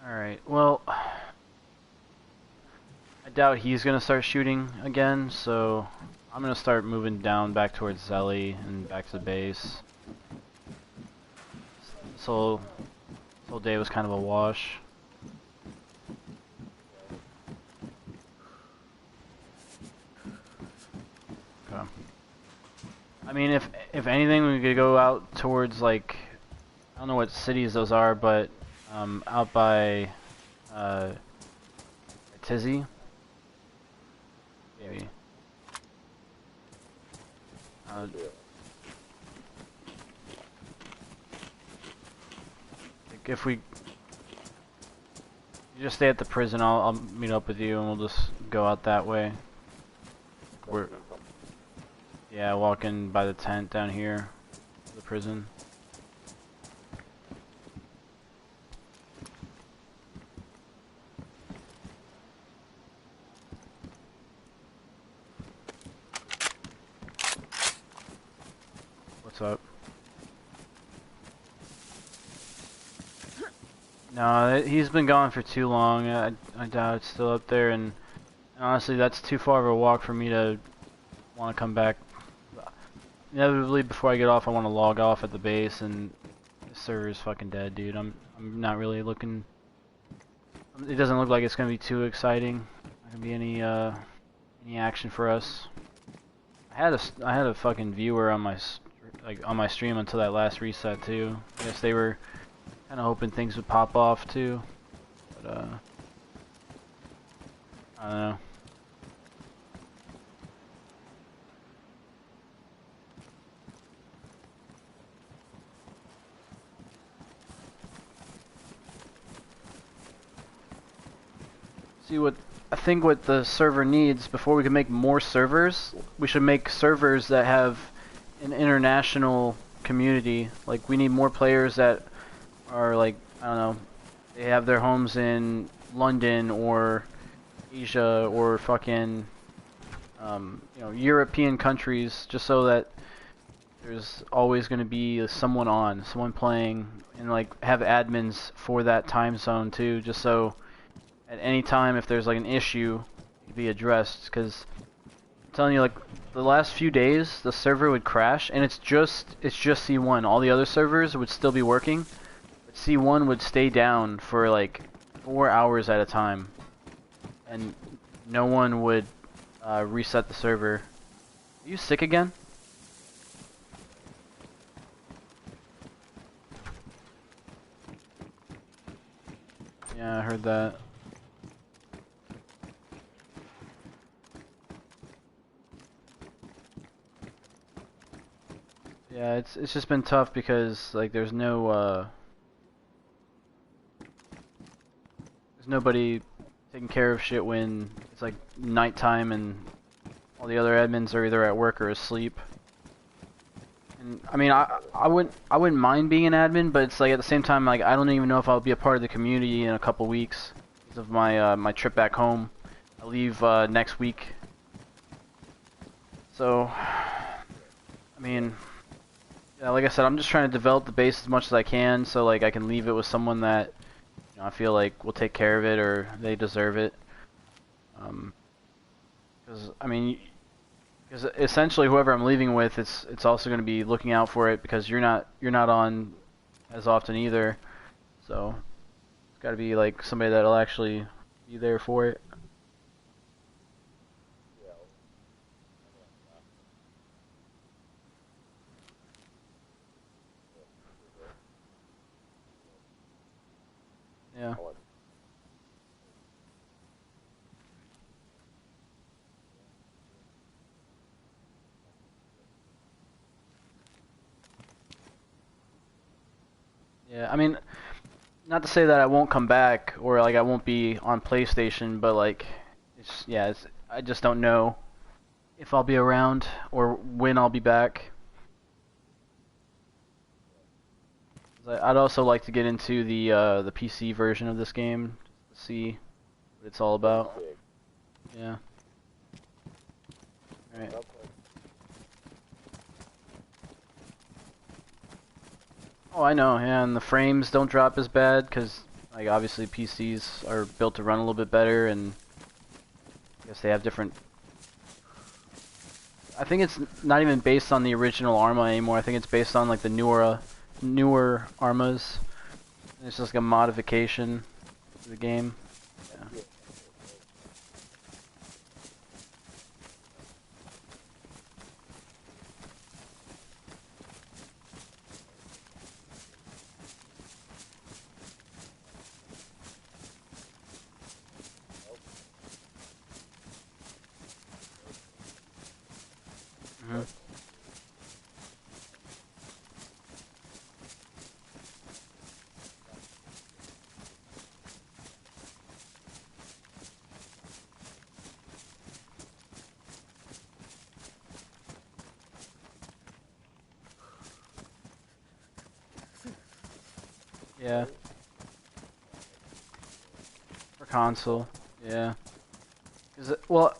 Speaker 2: Alright, well... I doubt he's gonna start shooting again, so... I'm gonna start moving down back towards Zelly and back to the base. So... This whole day was kind of a wash. Okay. I mean, if anything, we could go out towards, like... I don't know what cities those are, but... out by... Tizzy? Maybe. Like if we... You just stay at the prison, I'll meet up with you and we'll just go out that way. We're... Yeah, walking by the tent down here. The prison. What's up? No, he's been gone for too long. I doubt it's still up there, and honestly, that's too far of a walk for me to want to come back. Inevitably, before I get off, I want to log off at the base, and the server's fucking dead, dude. I'm not really looking. It doesn't look like it's gonna be too exciting. Not gonna be any action for us. I had a fucking viewer on my stream until that last reset too. I guess they were kind of hoping things would pop off too, but I don't know. See what I think what the server needs before we can make more servers, we should make servers that have an international community. Like we need more players that are like, I don't know, they have their homes in London or Asia or fucking you know, European countries, just so that there's always going to be someone playing, and like have admins for that time zone too, just so at any time if there's like an issue, it can be addressed. Because I'm telling you, like the last few days, the server would crash, and it's just C1. All the other servers would still be working, but C1 would stay down for like 4 hours at a time, and no one would reset the server. Are you sick again? Yeah, I heard that. Yeah, it's just been tough because like there's nobody taking care of shit when it's like nighttime and all the other admins are either at work or asleep. And I mean, I wouldn't mind being an admin, but it's like at the same time, like I don't even know if I'll be a part of the community in a couple weeks because of my my trip back home. I leave next week, so I mean, yeah, like I said, I'm just trying to develop the base as much as I can, so like I can leave it with someone that, you know, I feel like will take care of it or they deserve it. Because I mean, because essentially whoever I'm leaving with, it's also going to be looking out for it because you're not on as often either. So it's got to be like somebody that'll actually be there for it. Yeah. Yeah, I mean, not to say that I won't come back or like I won't be on PlayStation, but like I just don't know if I'll be around or when I'll be back. 'Cause I'd also like to get into the PC version of this game to see what it's all about. Yeah. All right. Oh, I know, yeah, and the frames don't drop as bad because, like, obviously PCs are built to run a little bit better, and I guess they have different. I think it's not even based on the original Arma anymore. I think it's based on like the newer Armas. It's just like a modification to the game. Yeah. Mhm. Yeah. For console. Yeah. Well,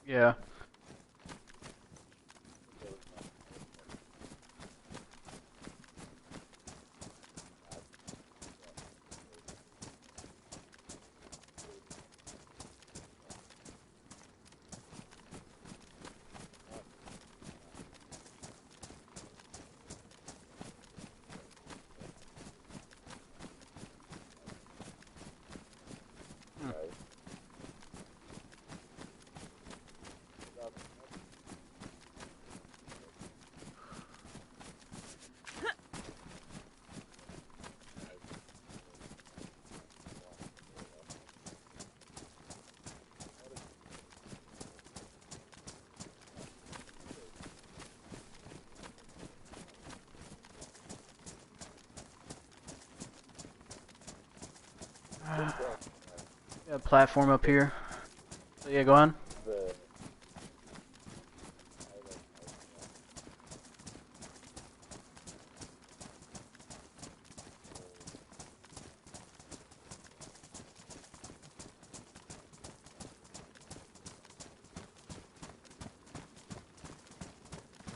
Speaker 2: yeah. Got a platform up here. So yeah, go on.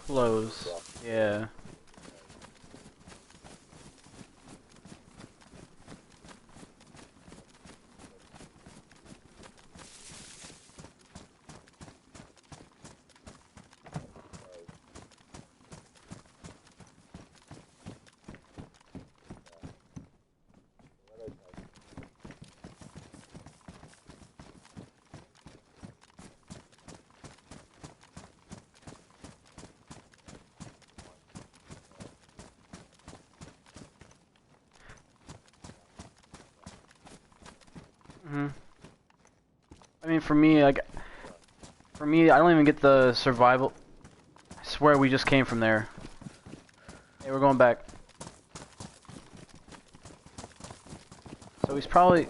Speaker 2: Close. Yeah. hmm I mean, for me, like, I don't even get the survival. I swear we just came from there. Hey, we're going back. So he's probably...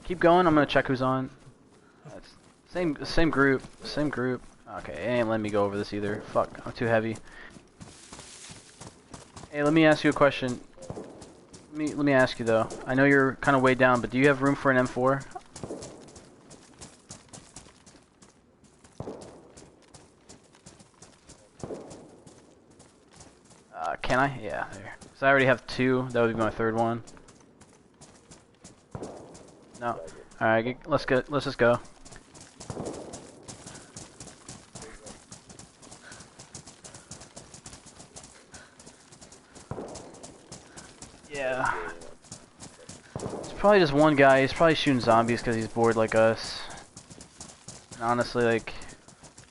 Speaker 2: Keep going, I'm gonna check who's on. That's same group, same group. Okay, it ain't letting me go over this either. Fuck, I'm too heavy. Hey, let me ask you a question. Let me ask you though. I know you're kind of way down, but do you have room for an M4? Can I? Yeah, there. So I already have two. That would be my third one. No. All right, let's just go. Yeah. It's probably just one guy. He's probably shooting zombies because he's bored like us. And honestly, like,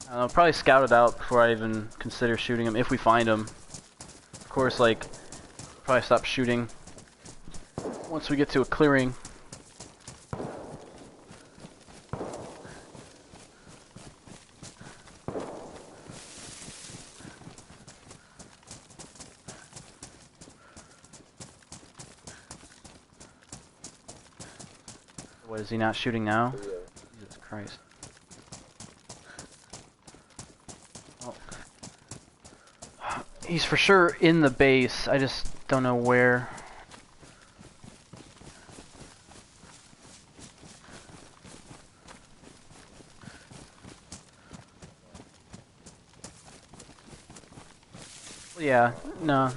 Speaker 2: I don't know, probably scout it out before I even consider shooting him if we find him. Of course, like, probably stop shooting once we get to a clearing. What, is he not shooting now? Jesus Christ. Oh. He's for sure in the base. I just don't know where. Yeah, no.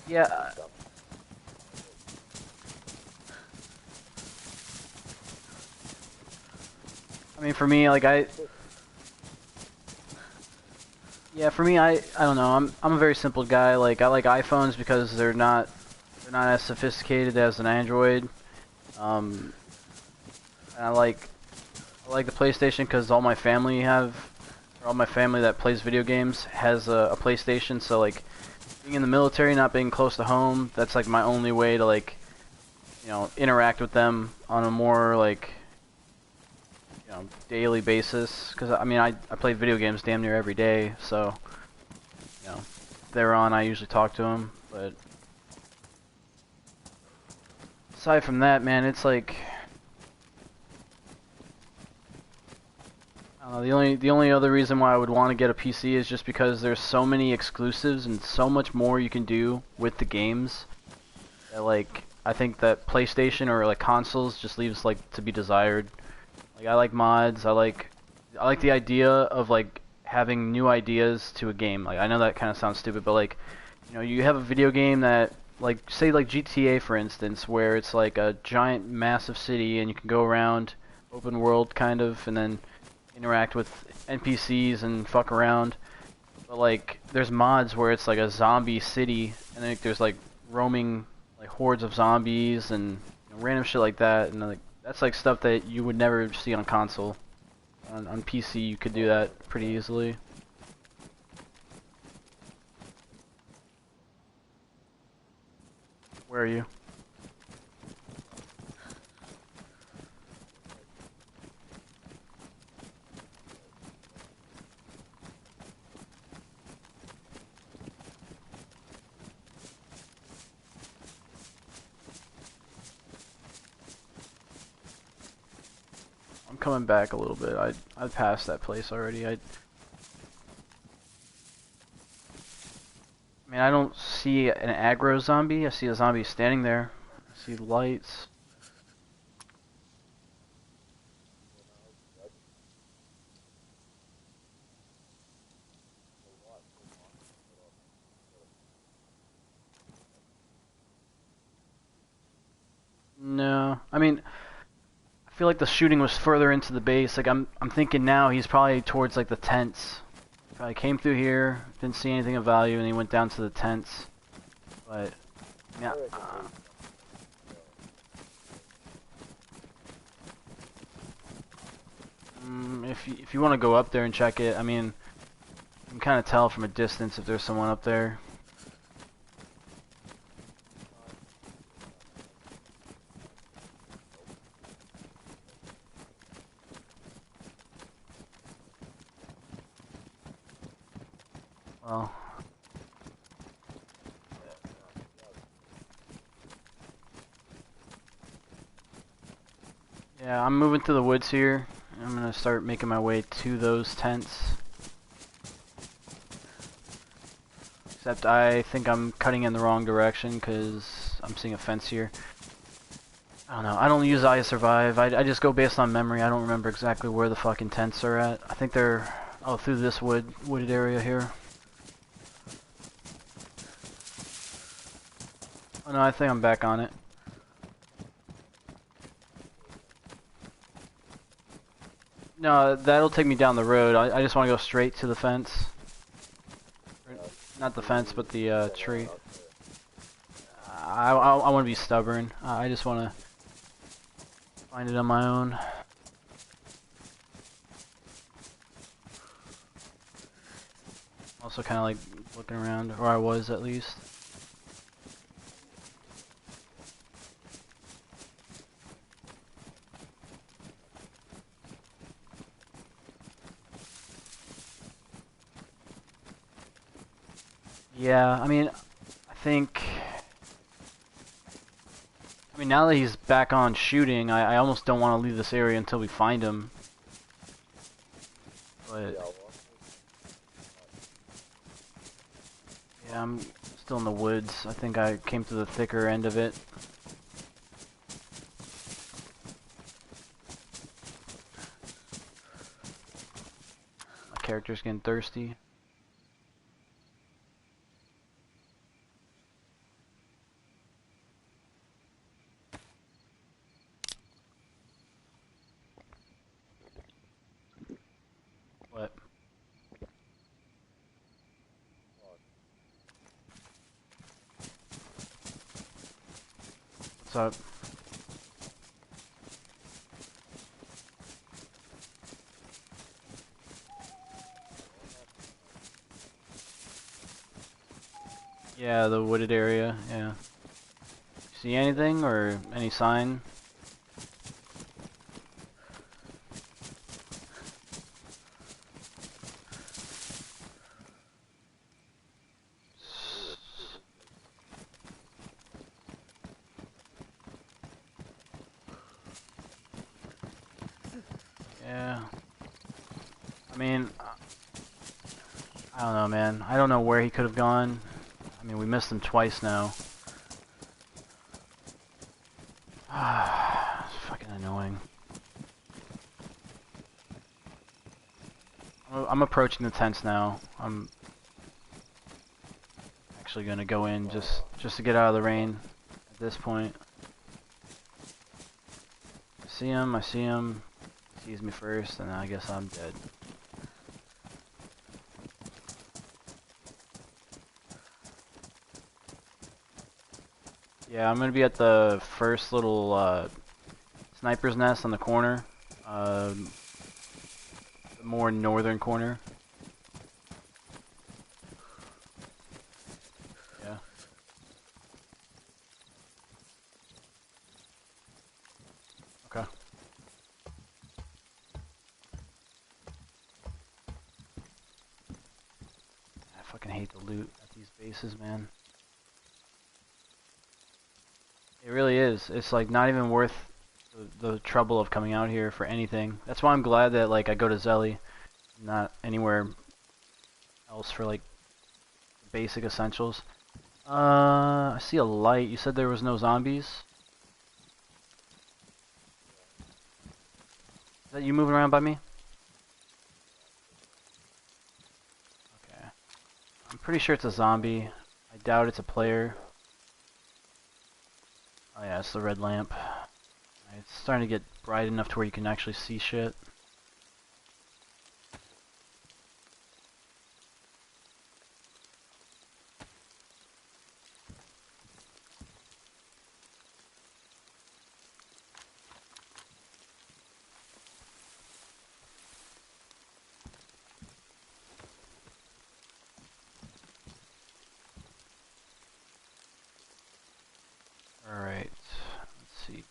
Speaker 2: Yeah. I mean, for me, like, yeah, for me, I don't know. I'm a very simple guy. Like, I like iPhones because they're not as sophisticated as an Android. And I like the PlayStation because all my family that plays video games has a PlayStation. So like, being in the military, not being close to home, that's like my only way to like, you know, interact with them on a more like, you know, daily basis. Because I mean, I play video games damn near every day, so you know, if they're on, I usually talk to them. But aside from that, man, it's like, I don't know, the only other reason why I would want to get a PC is just because there's so many exclusives and so much more you can do with the games. That, like, I think that PlayStation or like consoles just leaves like to be desired. Like, I like mods. I like the idea of like having new ideas to a game. Like, I know that kind of sounds stupid, but like, you know, you have a video game that, like, say like GTA for instance, where it's like a giant massive city and you can go around, open world kind of, and then interact with NPCs and fuck around. But like, there's mods where it's like a zombie city, and then there's like roaming like hordes of zombies and, you know, random shit like that, and like that's like stuff that you would never see on console. On PC, you could do that pretty easily. Where are you? coming back a little bit. I passed that place already. I mean, I don't see an aggro zombie. I see a zombie standing there. I see lights. No, I mean, I feel like the shooting was further into the base. Like I'm thinking now he's probably towards like the tents. Probably came through here, didn't see anything of value, and he went down to the tents. But yeah. If you want to go up there and check it, I mean, you can kind of tell from a distance if there's someone up there. Well, yeah, I'm moving to the woods here. I'm gonna start making my way to those tents. Except I think I'm cutting in the wrong direction because I'm seeing a fence here. I don't know. I don't use I Survive. I just go based on memory. I don't remember exactly where the fucking tents are at. I think they're through this wooded area here. Oh no, I think I'm back on it. No, that'll take me down the road. I just want to go straight to the fence. Not the fence, but the tree. I want to be stubborn. I just want to find it on my own. Also kind of like looking around, or I was at least. Yeah, I mean, I mean, now that he's back on shooting, I almost don't want to leave this area until we find him. But yeah, I'm still in the woods. I think I came to the thicker end of it. My character's getting thirsty. What? What's up? Yeah, the wooded area, yeah. See anything or any sign? Yeah. I mean, I don't know, man. I don't know where he could have gone. I mean, we missed him twice now. It's fucking annoying. I'm approaching the tents now. I'm actually gonna go in just to get out of the rain at this point. I see him. He sees me first, and I guess I'm dead. Yeah, I'm gonna be at the first little sniper's nest on the corner, the more northern corner. Yeah. Okay. I fucking hate the loot at these bases, man. It really is. It's like not even worth the trouble of coming out here for anything. That's why I'm glad that like I go to Zelly, not anywhere else for like basic essentials. I see a light. You said there was no zombies? Is that you moving around by me? Okay. I'm pretty sure it's a zombie. I doubt it's a player. Oh yeah, it's the red lamp. It's starting to get bright enough to where you can actually see shit. Alright, let's see.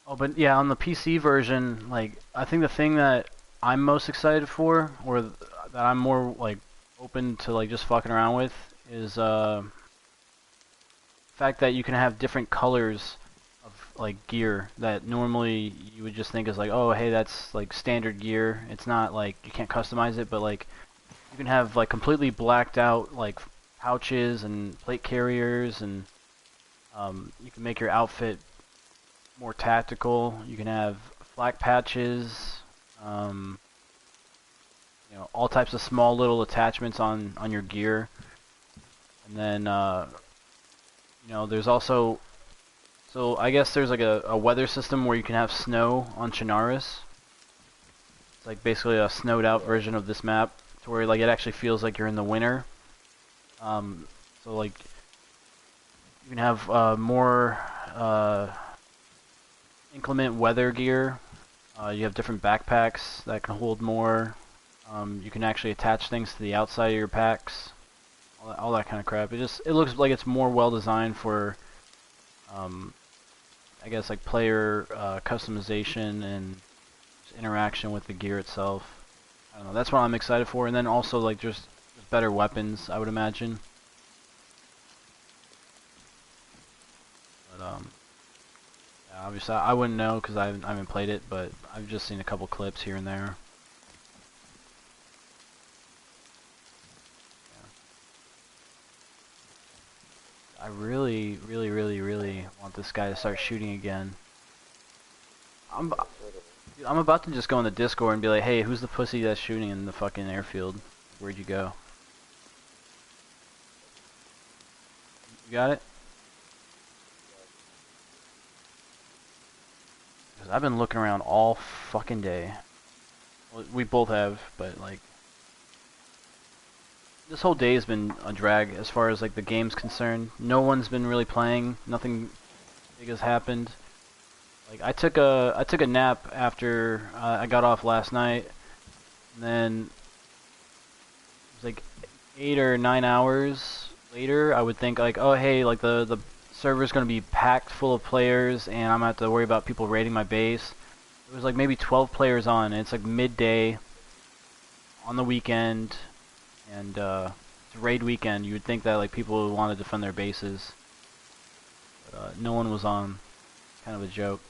Speaker 2: Oh, but yeah, on the PC version, like, I think the thing that I'm most excited for, or that I'm more, like, open to, like, just fucking around with, is, the fact that you can have different colors of, like, gear that normally you would just think is like, oh, hey, that's, like, standard gear. It's not, like, you can't customize it, but, like, you can have, like, completely blacked out, like, pouches and plate carriers, and, you can make your outfit more tactical. You can have flak patches, um, you know, all types of small little attachments on your gear, and then you know, there's also, so I guess there's like a weather system where you can have snow on Chinaris. It's like basically a snowed out version of this map, to where like it actually feels like you're in the winter. So like you can have more inclement weather gear. You have different backpacks that can hold more. You can actually attach things to the outside of your packs. All that kind of crap. It looks like it's more well designed for, I guess like player customization and just interaction with the gear itself. I don't know. That's what I'm excited for. And then also like just better weapons, I would imagine. But yeah, obviously I wouldn't know because I haven't played it, but I've just seen a couple clips here and there. I really, really, really, really want this guy to start shooting again. I'm about to just go in the Discord and be like, hey, who's the pussy that's shooting in the fucking airfield? Where'd you go? You got it? Because I've been looking around all fucking day. Well, we both have, but like, this whole day has been a drag as far as like the game's concerned. No one's been really playing. Nothing big has happened. Like I took a nap after I got off last night, and then it was like 8 or 9 hours later. I would think like, oh hey, like the server's gonna be packed full of players, and I'm gonna have to worry about people raiding my base. It was like maybe 12 players on, and it's like midday on the weekend, and it's raid weekend. You would think that like people would want to defend their bases, but no one was on. Kind of a joke.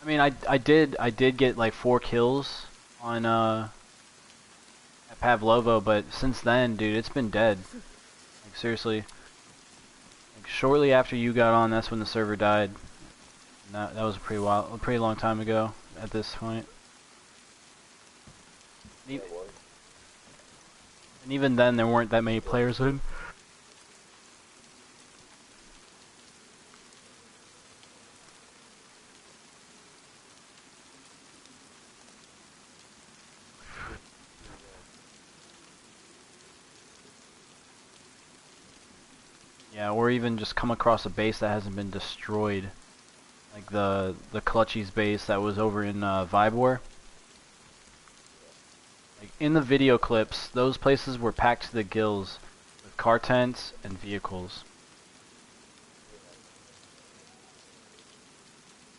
Speaker 2: I mean, I did get like 4 kills on at Pavlovo, but since then, dude, it's been dead. Like seriously, like shortly after you got on, that's when the server died. And that was a pretty long time ago at this point. And even then, there weren't that many players in. Yeah, or even just come across a base that hasn't been destroyed. Like the Clutchy's base that was over in Vibor. Like in the video clips, those places were packed to the gills with car tents and vehicles.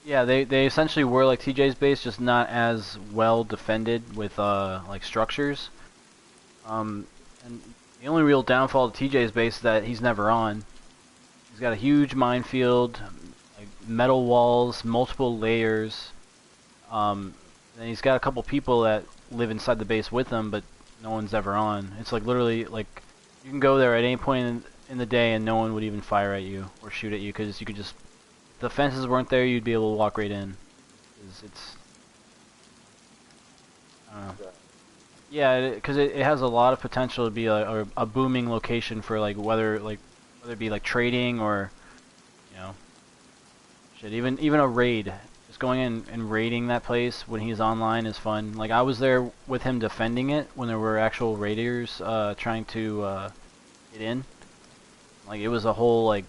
Speaker 2: Yeah, they essentially were like TJ's base, just not as well defended with like structures. And The only real downfall of TJ's base is that he's never on. He's got a huge minefield, like metal walls, multiple layers. And he's got a couple people that live inside the base with him, but no one's ever on. It's like literally like you can go there at any point in the day and no one would even fire at you or shoot at you because you could just if the fences weren't there, you'd be able to walk right in. It's I don't know. Yeah, because it has a lot of potential to be a booming location for whether it be like trading or you know shit even a raid. Just going in and raiding that place when he's online is fun. Like I was there with him defending it when there were actual raiders trying to get in. Like it was a whole like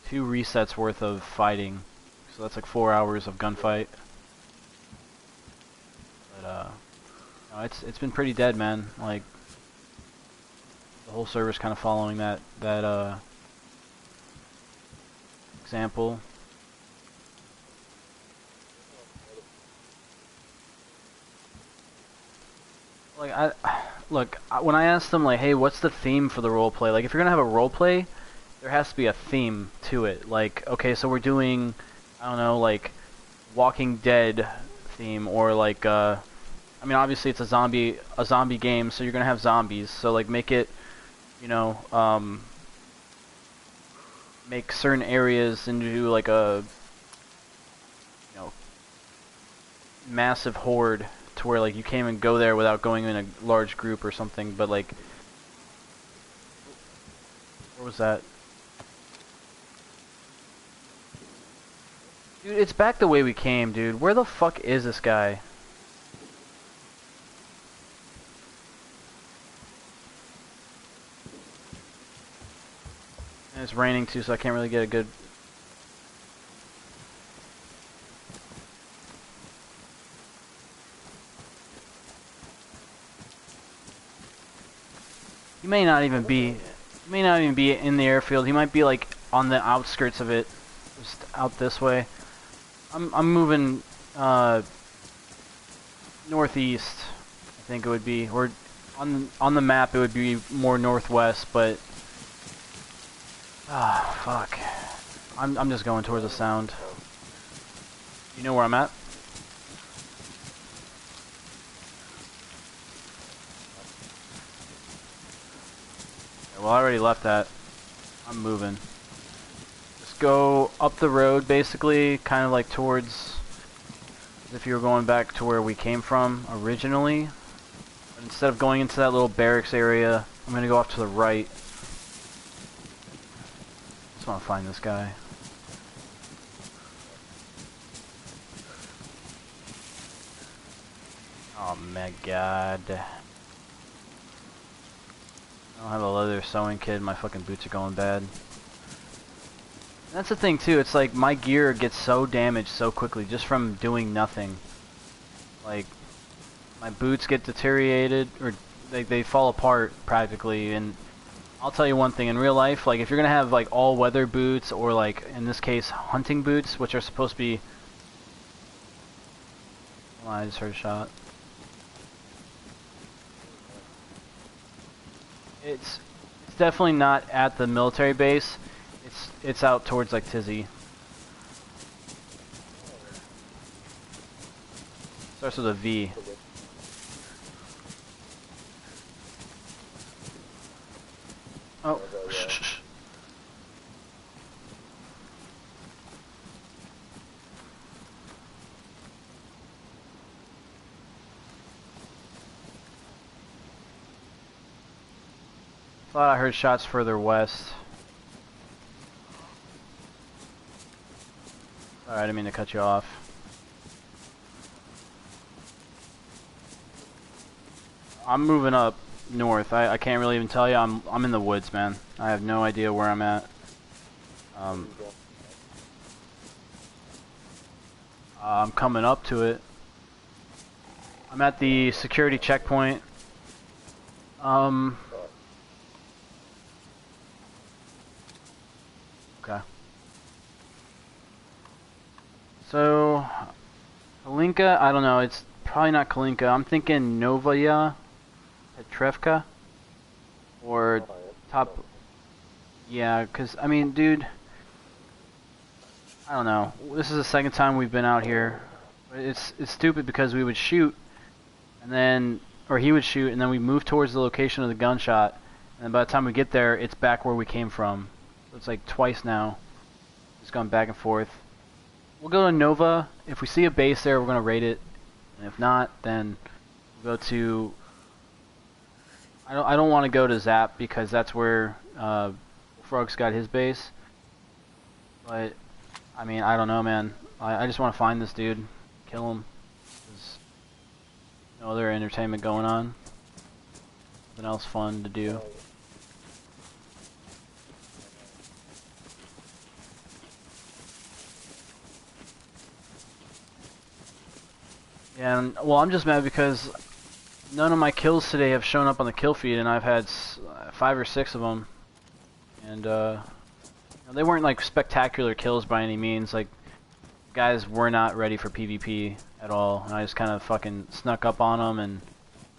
Speaker 2: 2 resets worth of fighting. So that's like 4 hours of gunfight. But no, it's been pretty dead, man. Like the whole server's kind of following that example. Like when I asked them like, hey, what's the theme for the roleplay? Like if you're gonna have a roleplay, there has to be a theme to it. Like okay, so we're doing, I don't know, like Walking Dead theme or like I mean, obviously it's a zombie game, so you're gonna have zombies. So like, make it, you know, make certain areas into like a, you know, massive horde to where like you can't even go there without going in a large group or something. But like, where was that? Dude, it's back the way we came, dude. Where the fuck is this guy? And it's raining too, so I can't really get a good... He may not even be in the airfield. He might be like on the outskirts of it, just out this way. I'm moving northeast, I think it would be, or on the map it would be more northwest, but fuck. I'm just going towards the sound. You know where I'm at? Okay, well, I already left that. I'm moving. Just go up the road, basically, kind of like towards, as if you were going back to where we came from originally. But instead of going into that little barracks area, I'm gonna go off to the right. Just want to find this guy. Oh my god. I don't have a leather sewing kit, my fucking boots are going bad. That's the thing too, it's like my gear gets so damaged so quickly just from doing nothing. Like, my boots get deteriorated, or they fall apart practically, and I'll tell you one thing, in real life, like if you're gonna have like all weather boots, or like in this case hunting boots, which are supposed to be... Oh, I just heard a shot. It's definitely not at the military base. It's out towards like Tizzy. Starts with a V. Oh, shh. Thought I heard shots further west. Alright, I didn't mean to cut you off. I'm moving up north. I can't really even tell you. I'm in the woods, man. I have no idea where I'm at. I'm coming up to it. I'm at the security checkpoint. Okay. So, Kalinka, I don't know, it's probably not Kalinka. I'm thinking Novaya Petrevka. or top. Yeah, cause I mean, dude, I don't know. This is the second time we've been out here. It's stupid because we would shoot, and then, or he would shoot, and then we move towards the location of the gunshot, and by the time we get there, it's back where we came from. So it's like twice now. Just gone back and forth. We'll go to Nova. If we see a base there, we're gonna raid it, and if not, then we'll go to. I don't want to go to Zap because that's where Frog's got his base. But I mean, I don't know, man. I just want to find this dude, kill him. There's no other entertainment going on. Nothing else fun to do. Yeah, and, well, I'm just mad because none of my kills today have shown up on the kill feed, and I've had 5 or 6 of them. And they weren't like spectacular kills by any means. Like, guys were not ready for PvP at all, and I just kind of fucking snuck up on them and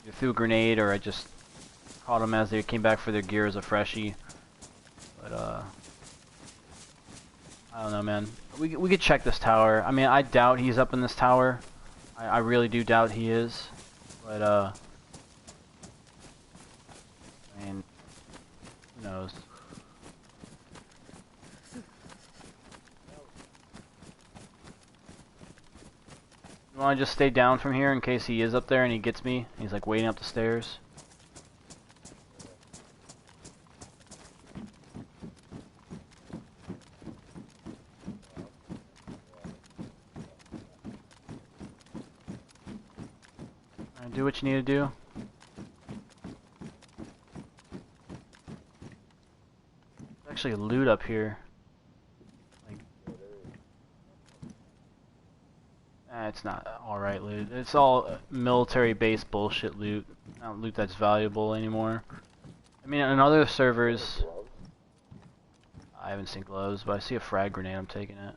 Speaker 2: either threw a grenade, or I just caught them as they came back for their gear as a freshie. But I don't know, man. We could check this tower. I mean, I doubt he's up in this tower. I really do doubt he is. But I mean, who knows? You want to just stay down from here in case he is up there and he gets me? He's like waiting up the stairs. Alright, do what you need to do. There's actually loot up here. It's not alright loot. It's all military base bullshit loot. Not loot that's valuable anymore. I mean, on other servers, I haven't seen gloves, but I see a frag grenade, I'm taking it.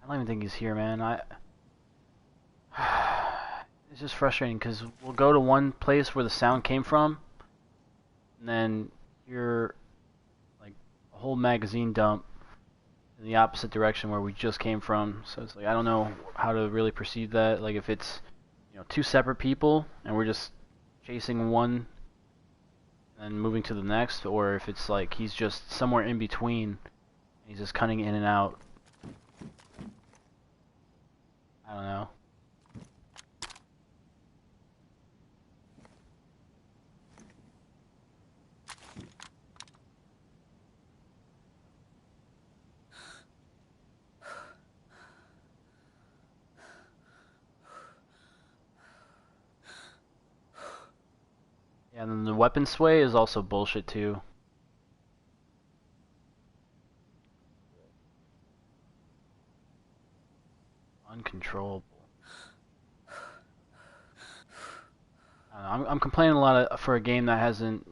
Speaker 2: I don't even think he's here, man. It's just frustrating because we'll go to one place where the sound came from, and then hear like a whole magazine dump in the opposite direction where we just came from. So it's like I don't know how to really perceive that. Like if it's 2 separate people and we're just chasing one and moving to the next, or if it's like he's just somewhere in between and he's just cutting in and out. I don't know. Yeah, and then the weapon sway is also bullshit too. Uncontrollable. I don't know, I'm complaining a lot for a game that hasn't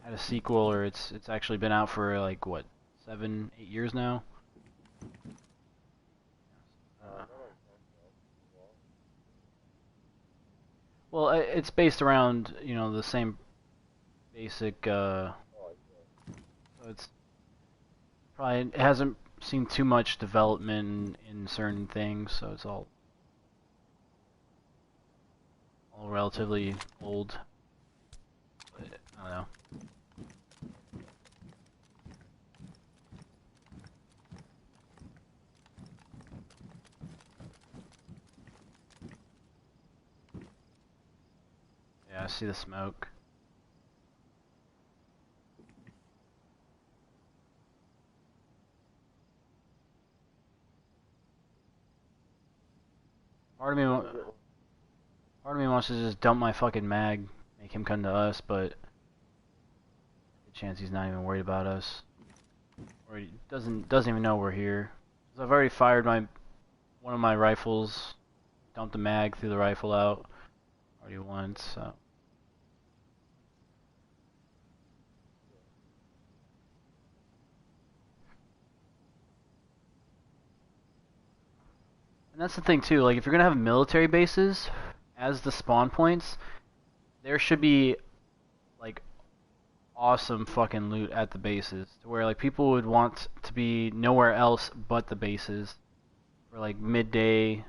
Speaker 2: had a sequel, or it's actually been out for like what 7, 8 years now. Well, it's based around the same basic. So it's probably it hasn't seen too much development in certain things, so it's all relatively old. But, I don't know. Yeah, I see the smoke. Part of me, part of me wants to just dump my fucking mag, make him come to us, but good chance he's not even worried about us, or he doesn't even know we're here. 'Cause I've already fired one of my rifles, dumped the mag, threw the rifle out already once. So And that's the thing too. Like, if you're gonna have military bases as the spawn points, there should be like awesome fucking loot at the bases, to where like people would want to be nowhere else but the bases for like midday,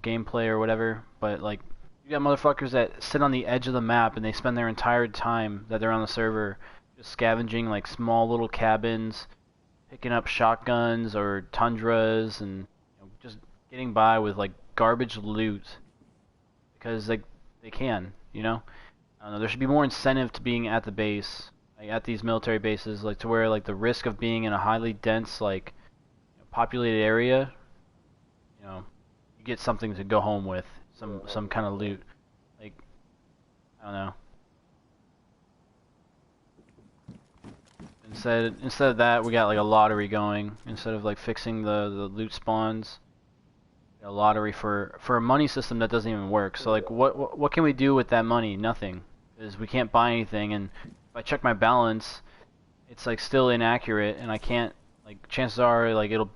Speaker 2: gameplay or whatever. But like, you got motherfuckers that sit on the edge of the map and they spend their entire time that they're on the server just scavenging like small little cabins, picking up shotguns or tundras, and just getting by with like garbage loot because like they can. I don't know. There should be more incentive to being at the base, like at these military bases, like to where like the risk of being in a highly dense, like populated area, you get something to go home with, some kind of loot. Like, I don't know. Instead of that, we got like a lottery going. Instead of like fixing the loot spawns, a lottery for a money system that doesn't even work. So like, what can we do with that money? Nothing, because we can't buy anything. And if I check my balance, it's like still inaccurate, and I can't, like, chances are like it'll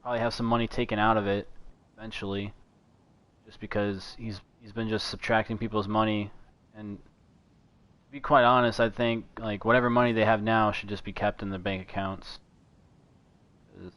Speaker 2: probably have some money taken out of it eventually, just because he's been just subtracting people's money. And to be quite honest, I think like whatever money they have now should just be kept in the bank accounts. 'Cause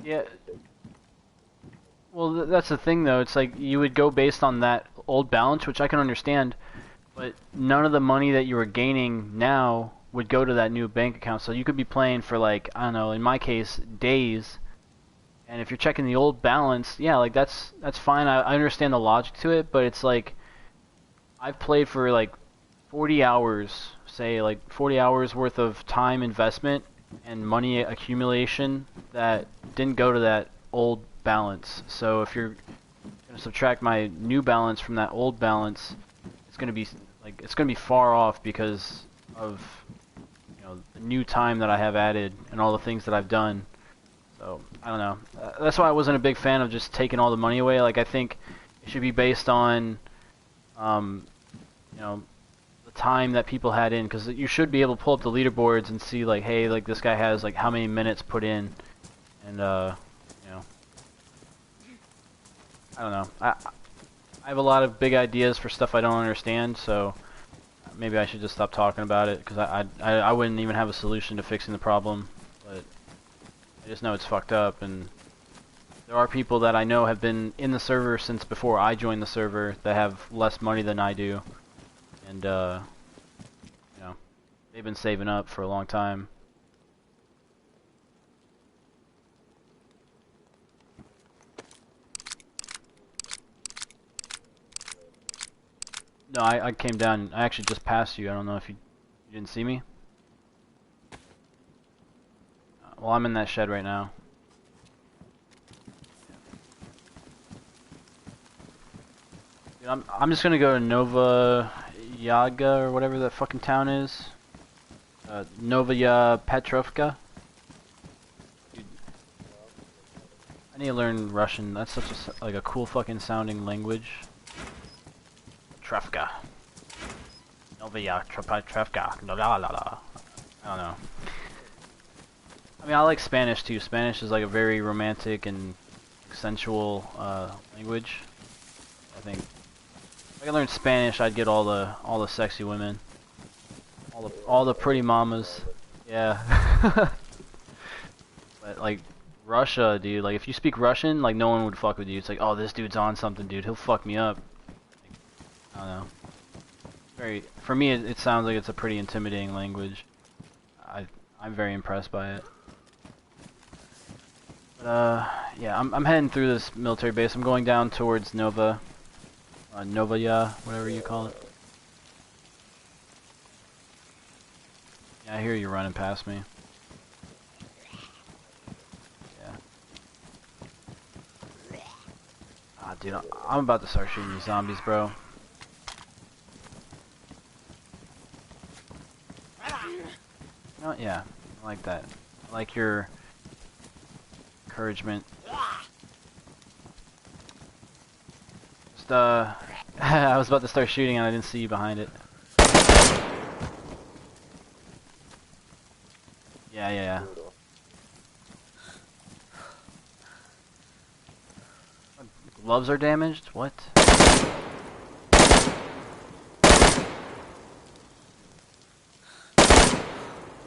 Speaker 2: yeah, well, that's the thing though. It's like you would go based on that old balance, which I can understand, but none of the money that you were gaining now would go to that new bank account. So you could be playing for like, I don't know, in my case, days. And if you're checking the old balance, yeah, like that's fine. I understand the logic to it, but it's like I've played for like 40 hours, say like 40 hours worth of time investment and money accumulation that didn't go to that old balance. So if you're gonna subtract my new balance from that old balance, it's gonna be far off because of the new time that I have added and all the things that I've done. So I don't know. That's why I wasn't a big fan of just taking all the money away. Like, I think it should be based on the time that people had in, because you should be able to pull up the leaderboards and see like, hey, like this guy has like how many minutes put in, and I don't know. I have a lot of big ideas for stuff I don't understand, so maybe I should just stop talking about it, because I wouldn't even have a solution to fixing the problem, but I just know it's fucked up. And there are people that I know have been in the server since before I joined the server that have less money than I do, and they've been saving up for a long time. No, I came down. I actually just passed you. I don't know if you didn't see me. Well, I'm in that shed right now. Dude, I'm just gonna go to Nova Yaga or whatever that fucking town is. Novaya Petrovka. Dude, I need to learn Russian. That's such a cool fucking sounding language. Petrovka. Novaya Petrovka. La la la la. I don't know. I mean, I like Spanish too. Spanish is like a very romantic and sensual language. I think if I could learn Spanish, I'd get all the sexy women, all the pretty mamas. Yeah. But like Russia, dude. Like if you speak Russian, like no one would fuck with you. It's like, oh, this dude's on something, dude. He'll fuck me up. Like, I don't know. For me, it sounds like it's a pretty intimidating language. I'm very impressed by it. But yeah, I'm heading through this military base. I'm going down towards Novaya, whatever you call it. Yeah, I hear you running past me. Yeah. Ah, dude, I'm about to start shooting these zombies, bro. You know what? Yeah, I like that. I like your encouragement. Just, I was about to start shooting and I didn't see you behind it. Yeah. Gloves are damaged? What?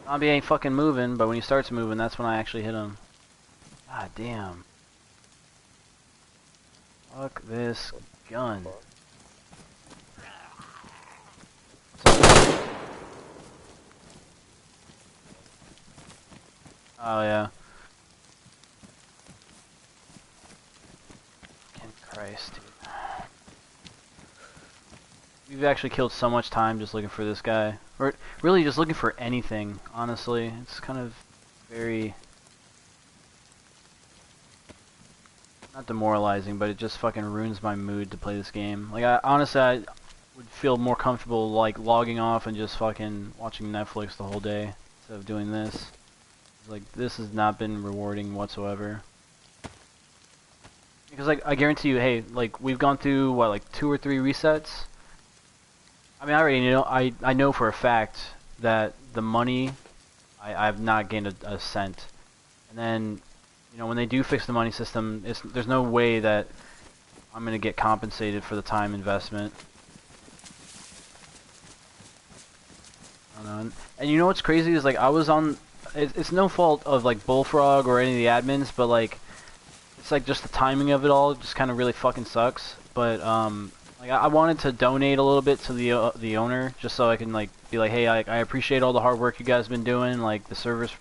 Speaker 2: Zombie ain't fucking moving, but when he starts moving, that's when I actually hit him. God damn. Fuck this gun. Oh yeah. Fucking Christ, dude. We've actually killed so much time just looking for this guy. Or really just looking for anything, honestly. It's kind of very... not demoralizing, but it just fucking ruins my mood to play this game. Like, honestly, I would feel more comfortable, like, logging off and just fucking watching Netflix the whole day instead of doing this. Like, this has not been rewarding whatsoever. Because, like, I guarantee you, hey, like, we've gone through, what, like, 2 or 3 resets? I mean, I already know, I know for a fact that the money, I've not gained a cent. And then, you know, when they do fix the money system, there's no way that I'm going to get compensated for the time investment. I don't know. And you know what's crazy is, like, I was on, it's no fault of, like, Bullfrog or any of the admins, but, like, it's, like, just the timing of it all just kind of really fucking sucks. But, like, I wanted to donate a little bit to the owner, just so I can, like, be like, hey, I appreciate all the hard work you guys have been doing, like, the server's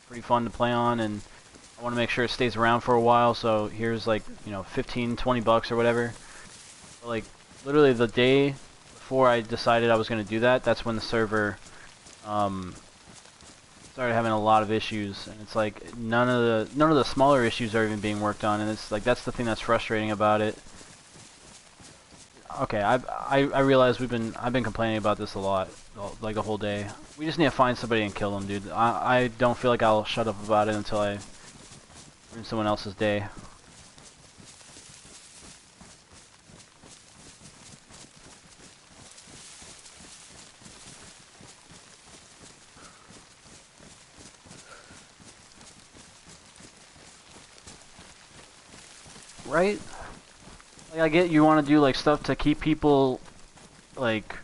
Speaker 2: pretty fun to play on, and I want to make sure it stays around for a while, so here's, like, you know, 15, 20 bucks or whatever. But, like, literally the day before I decided I was going to do that, that's when the server, started having a lot of issues, and it's like, none of the smaller issues are even being worked on, and it's, like, that's the thing that's frustrating about it. Okay, I realize I've been complaining about this a lot, like the whole day. We just need to find somebody and kill them, dude. I don't feel like I'll shut up about it until I ruin someone else's day. Right? Like, I get you want to do, like, stuff to keep people, like,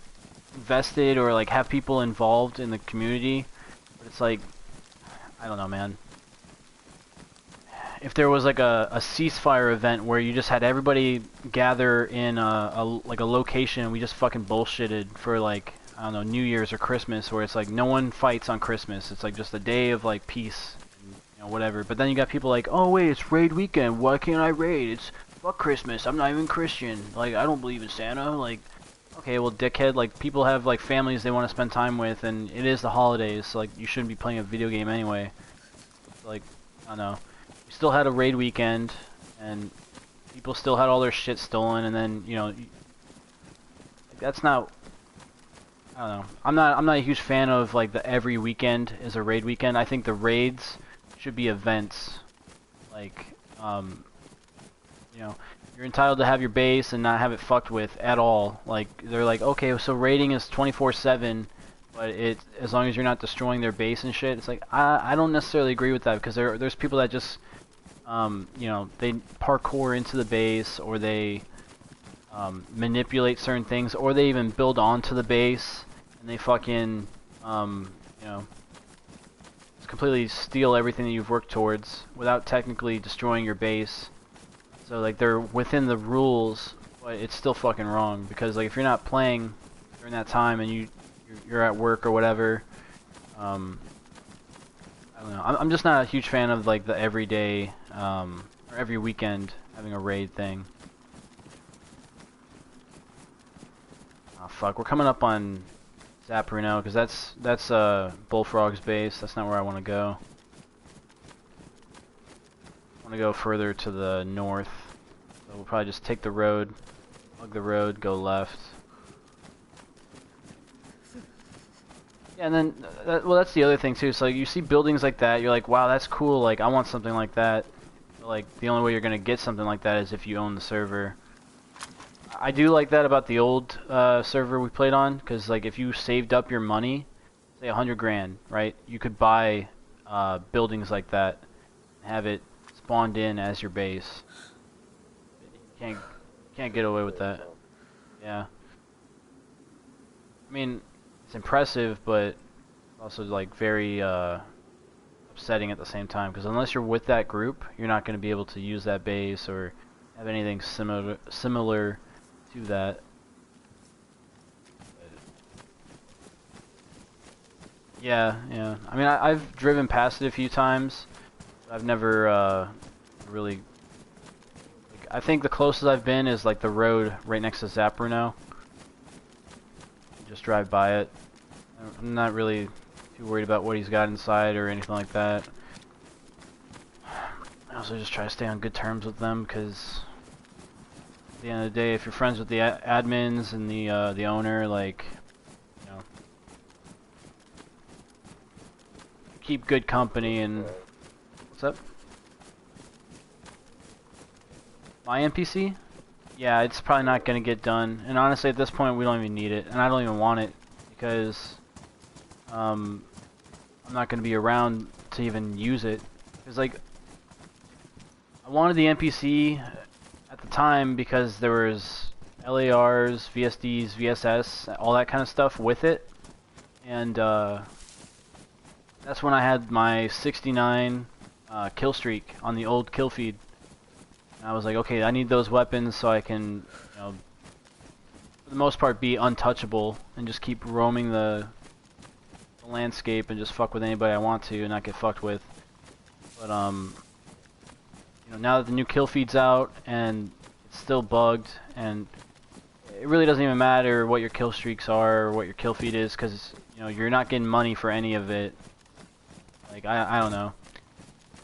Speaker 2: invested or, like, have people involved in the community, but it's like, I don't know, man. If there was, like, a ceasefire event where you just had everybody gather in like a location and we just fucking bullshitted for, like, I don't know, New Year's or Christmas, where it's like no one fights on Christmas. It's like just a day of, like, peace and, you know, whatever. But then you got people like, oh wait, it's raid weekend, why can't I raid? It's fuck Christmas, I'm not even Christian, like, I don't believe in Santa. Like, okay, well, dickhead, like, people have, like, families they want to spend time with, and it is the holidays, so, like, you shouldn't be playing a video game anyway. So, like, I don't know. We still had a raid weekend, and people still had all their shit stolen, and then, you know, that's not, I don't know. I'm not a huge fan of, like, the every weekend is a raid weekend. I think the raids should be events. Like, you know, you're entitled to have your base and not have it fucked with at all. Like, they're like, okay, so raiding is 24/7, but as long as you're not destroying their base and shit. It's like, I don't necessarily agree with that, because there's people that just, you know, they parkour into the base, or they manipulate certain things, or they even build onto the base, and they fucking, you know, just completely steal everything that you've worked towards without technically destroying your base. So, like, they're within the rules, but it's still fucking wrong, because, like, if you're not playing during that time and you're at work or whatever, I don't know. I'm just not a huge fan of, like, the everyday, or every weekend having a raid thing. Oh fuck, we're coming up on Zapruno, because that's Bullfrog's base. That's not where I want to go. I want to go further to the north. So we'll probably just take the road, hug the road, go left. Yeah, and then, well, that's the other thing too. So like, you see buildings like that, you're like, wow, that's cool. Like, I want something like that. But, like, the only way you're gonna get something like that is if you own the server. I do like that about the old server we played on, because like, if you saved up your money, say 100 grand, right? You could buy buildings like that, and have it spawned in as your base. You can't get away with that. Yeah. I mean, it's impressive, but also like very upsetting at the same time, because unless you're with that group, you're not going to be able to use that base or have anything similar to that. Yeah, yeah. I mean, I've driven past it a few times. I've never really. Like, I think the closest I've been is like the road right next to Zapruno. Just drive by it. I'm not really too worried about what he's got inside or anything like that. I also just try to stay on good terms with them, because at the end of the day, if you're friends with the admins and the owner, like, you know, keep good company. And what's up? My NPC? Yeah, it's probably not gonna get done. And honestly, at this point, we don't even need it, and I don't even want it, because I'm not gonna be around to even use it. Because like, I wanted the NPC at the time because there was LARs, VSDs, VSS, all that kind of stuff with it, and that's when I had my 69 kill streak on the old kill feed. And I was like, okay, I need those weapons so I can, you know, for the most part, be untouchable and just keep roaming the landscape and just fuck with anybody I want to and not get fucked with. But you know, now that the new kill feed's out and it's still bugged, and it really doesn't even matter what your kill streaks are or what your kill feed is, because you know, you're not getting money for any of it. Like, I don't know,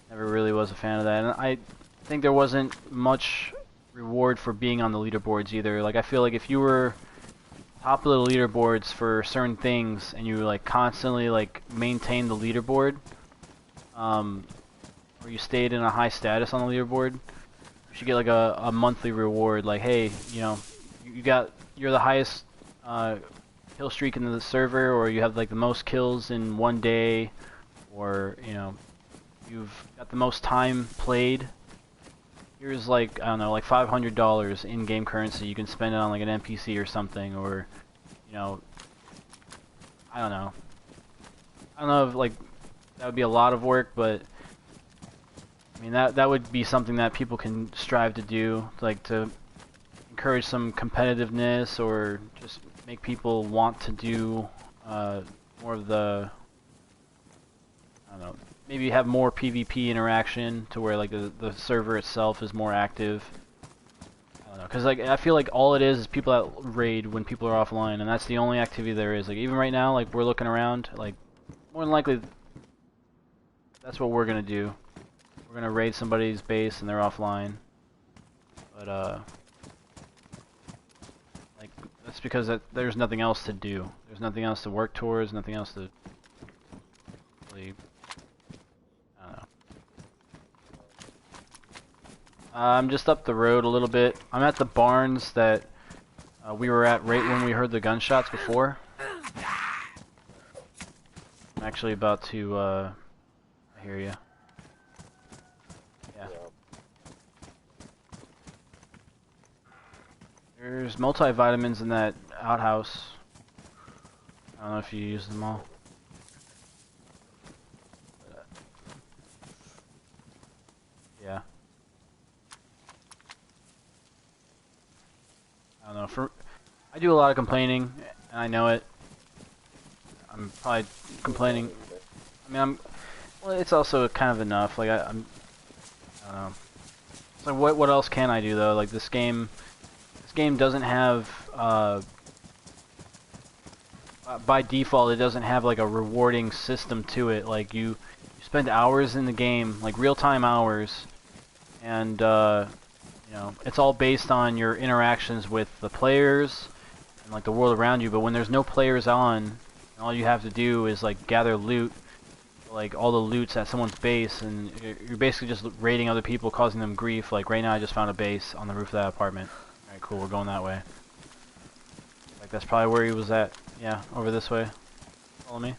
Speaker 2: never really was a fan of that, and I think there wasn't much reward for being on the leaderboards either. Like, I feel like if you were top of the leaderboards for certain things and you like constantly like maintain the leaderboard, or you stayed in a high status on the leaderboard, you should get like a monthly reward. Like, hey, you know, you're the highest kill streak in the server, or you have like the most kills in one day, or you know, you've got the most time played. Here's like, I don't know, like $500 in-game currency. You can spend it on like an NPC or something, or, you know, I don't know. I don't know if like that would be a lot of work, but I mean that would be something that people can strive to do, like to encourage some competitiveness, or just make people want to do more of the, I don't know, maybe have more PvP interaction to where like the server itself is more active. I don't know, because like I feel like all it is people that raid when people are offline, and that's the only activity there is. Like even right now, like we're looking around, like more than likely that's what we're gonna do. We're gonna raid somebody's base and they're offline. But like that's because there's nothing else to do. There's nothing else to work towards. Nothing else to really. I'm just up the road a little bit. I'm at the barns that we were at right when we heard the gunshots before. I'm actually about to, I hear you. Yeah. There's multivitamins in that outhouse. I don't know if you use them all. Yeah. I don't know. I do a lot of complaining, and I know it. I'm probably complaining. I mean, well, it's also kind of enough. Like I don't know. So what else can I do though? Like this game doesn't have by default it doesn't have like a rewarding system to it. Like you spend hours in the game, like real-time hours, and you you know, it's all based on your interactions with the players and like the world around you. But when there's no players on, all you have to do is like gather loot, like all the loot's at someone's base, and you're basically just raiding other people, causing them grief. Like right now, I just found a base on the roof of that apartment. All right, cool, we're going that way. Like that's probably where he was at. Yeah, over this way. Follow me.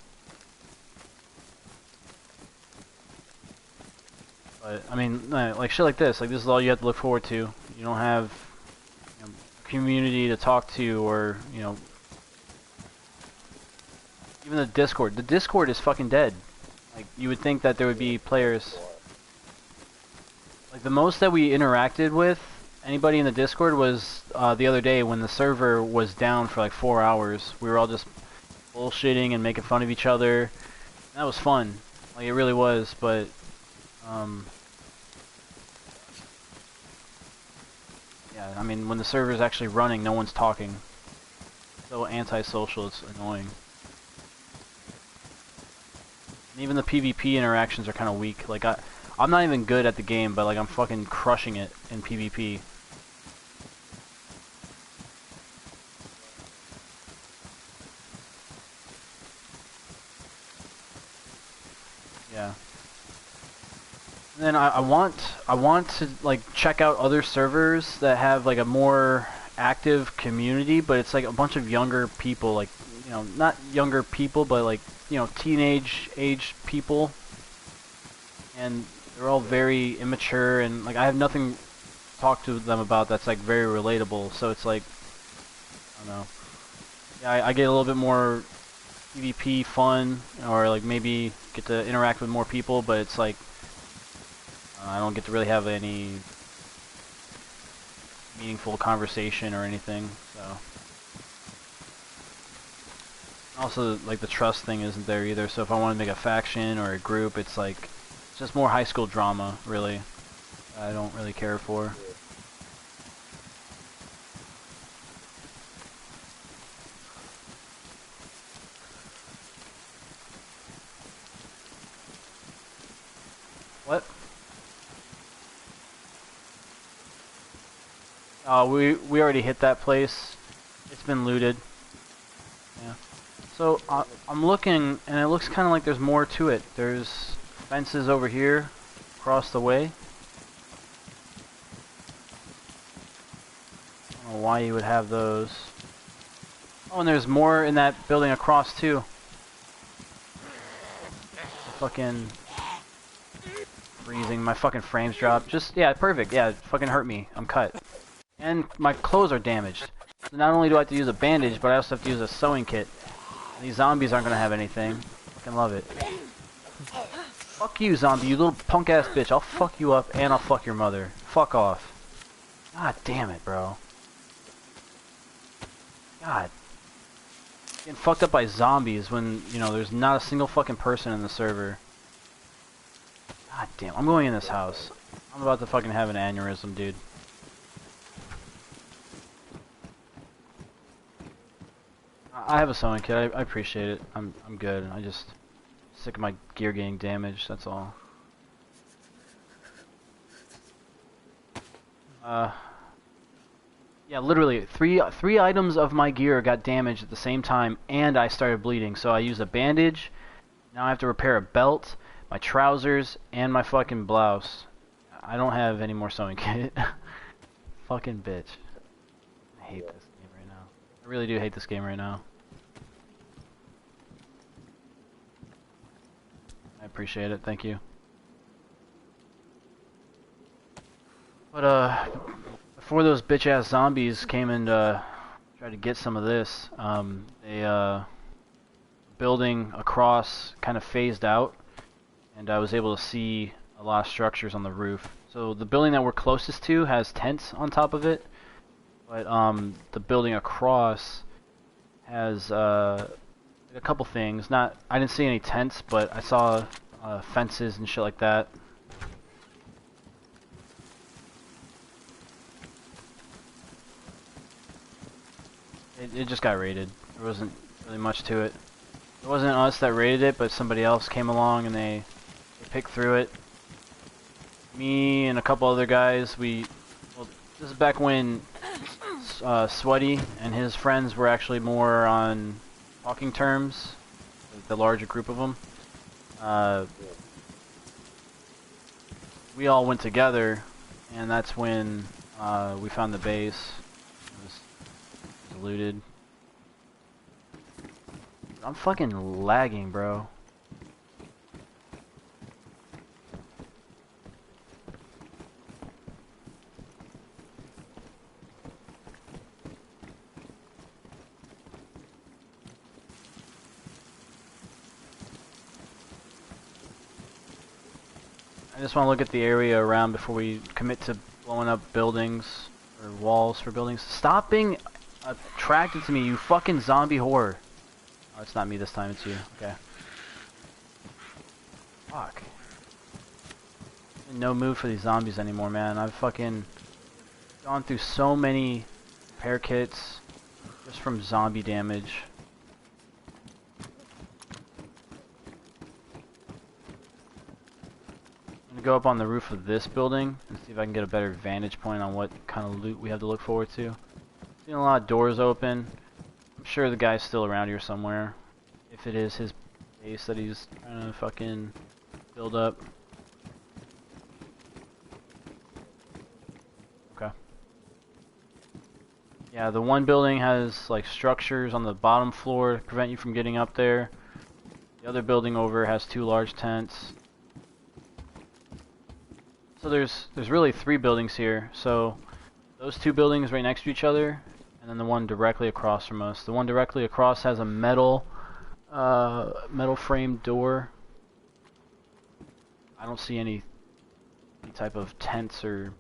Speaker 2: But I mean, like shit like this. Like this is all you have to look forward to. You don't have, you know, a community to talk to, or you know, even the Discord. The Discord is fucking dead. Like you would think that there would be players. Like the most that we interacted with anybody in the Discord was the other day when the server was down for like 4 hours. We were all just bullshitting and making fun of each other. And that was fun. Like it really was, but yeah, I mean when the server is actually running, no one's talking. So antisocial, it's annoying. And even the PvP interactions are kind of weak. Like I'm not even good at the game, but like I'm fucking crushing it in PvP. Yeah. And then I want to like check out other servers that have like a more active community, but it's like a bunch of younger people, like, you know, not younger people, but like, you know, teenage age people, and they're all very immature, and like I have nothing to talk to them about that's like very relatable. So it's like, I don't know. Yeah, I get a little bit more PvP fun, or like maybe get to interact with more people, but it's like I don't get to really have any meaningful conversation or anything. So also like the trust thing isn't there either. So if I want to make a faction or a group, it's like it's just more high school drama, really. I don't really care for. What? We already hit that place. It's been looted. Yeah. So I'm looking, and it looks kind of like there's more to it. There's fences over here, across the way. I don't know why you would have those. Oh, and there's more in that building across too. Fucking freezing. My fucking frames dropped. Just, yeah, perfect. Yeah, it fucking hurt me. I'm cut. And my clothes are damaged. So not only do I have to use a bandage, but I also have to use a sewing kit. And these zombies aren't gonna have anything. Fucking love it. Fuck you, zombie, you little punk ass bitch. I'll fuck you up and I'll fuck your mother. Fuck off. God damn it, bro. God. Getting fucked up by zombies when, you know, there's not a single fucking person in the server. God damn, I'm going in this house. I'm about to fucking have an aneurysm, dude. I have a sewing kit. I appreciate it. I'm good. I just sick of my gear getting damaged. That's all. Yeah, literally three items of my gear got damaged at the same time, and I started bleeding. So I used a bandage. Now I have to repair a belt, my trousers, and my fucking blouse. I don't have any more sewing kit. Fucking bitch. I hate this game right now. I really do hate this game right now. I appreciate it, thank you. But before those bitch ass zombies came and tried to get some of this, building across kind of phased out, and I was able to see a lot of structures on the roof. So the building that we're closest to has tents on top of it, but the building across has a couple things. I didn't see any tents, but I saw fences and shit like that. It just got raided. There wasn't really much to it. It wasn't us that raided it, but somebody else came along and they picked through it. Me and a couple other guys, well, This is back when Sweaty and his friends were actually more on talking terms, the larger group of them. We all went together, and that's when we found the base. It was looted. I'm fucking lagging, bro. I just want to look at the area around before we commit to blowing up buildings or walls for buildings. Stop being attracted to me, you fucking zombie whore. Oh, it's not me this time, it's you. Okay. Fuck. I'm in no mood for these zombies anymore, man. I've fucking gone through so many repair kits just from zombie damage. I'm gonna go up on the roof of this building and see if I can get a better vantage point on what kind of loot we have to look forward to. Seeing a lot of doors open. I'm sure the guy's still around here somewhere. If it is his base that he's trying to fucking build up. Okay. Yeah, the one building has like structures on the bottom floor to prevent you from getting up there. The other building over has 2 large tents. So there's really 3 buildings here. So those 2 buildings right next to each other, and then the one directly across from us. The one directly across has a metal frame door. I don't see any type of tents or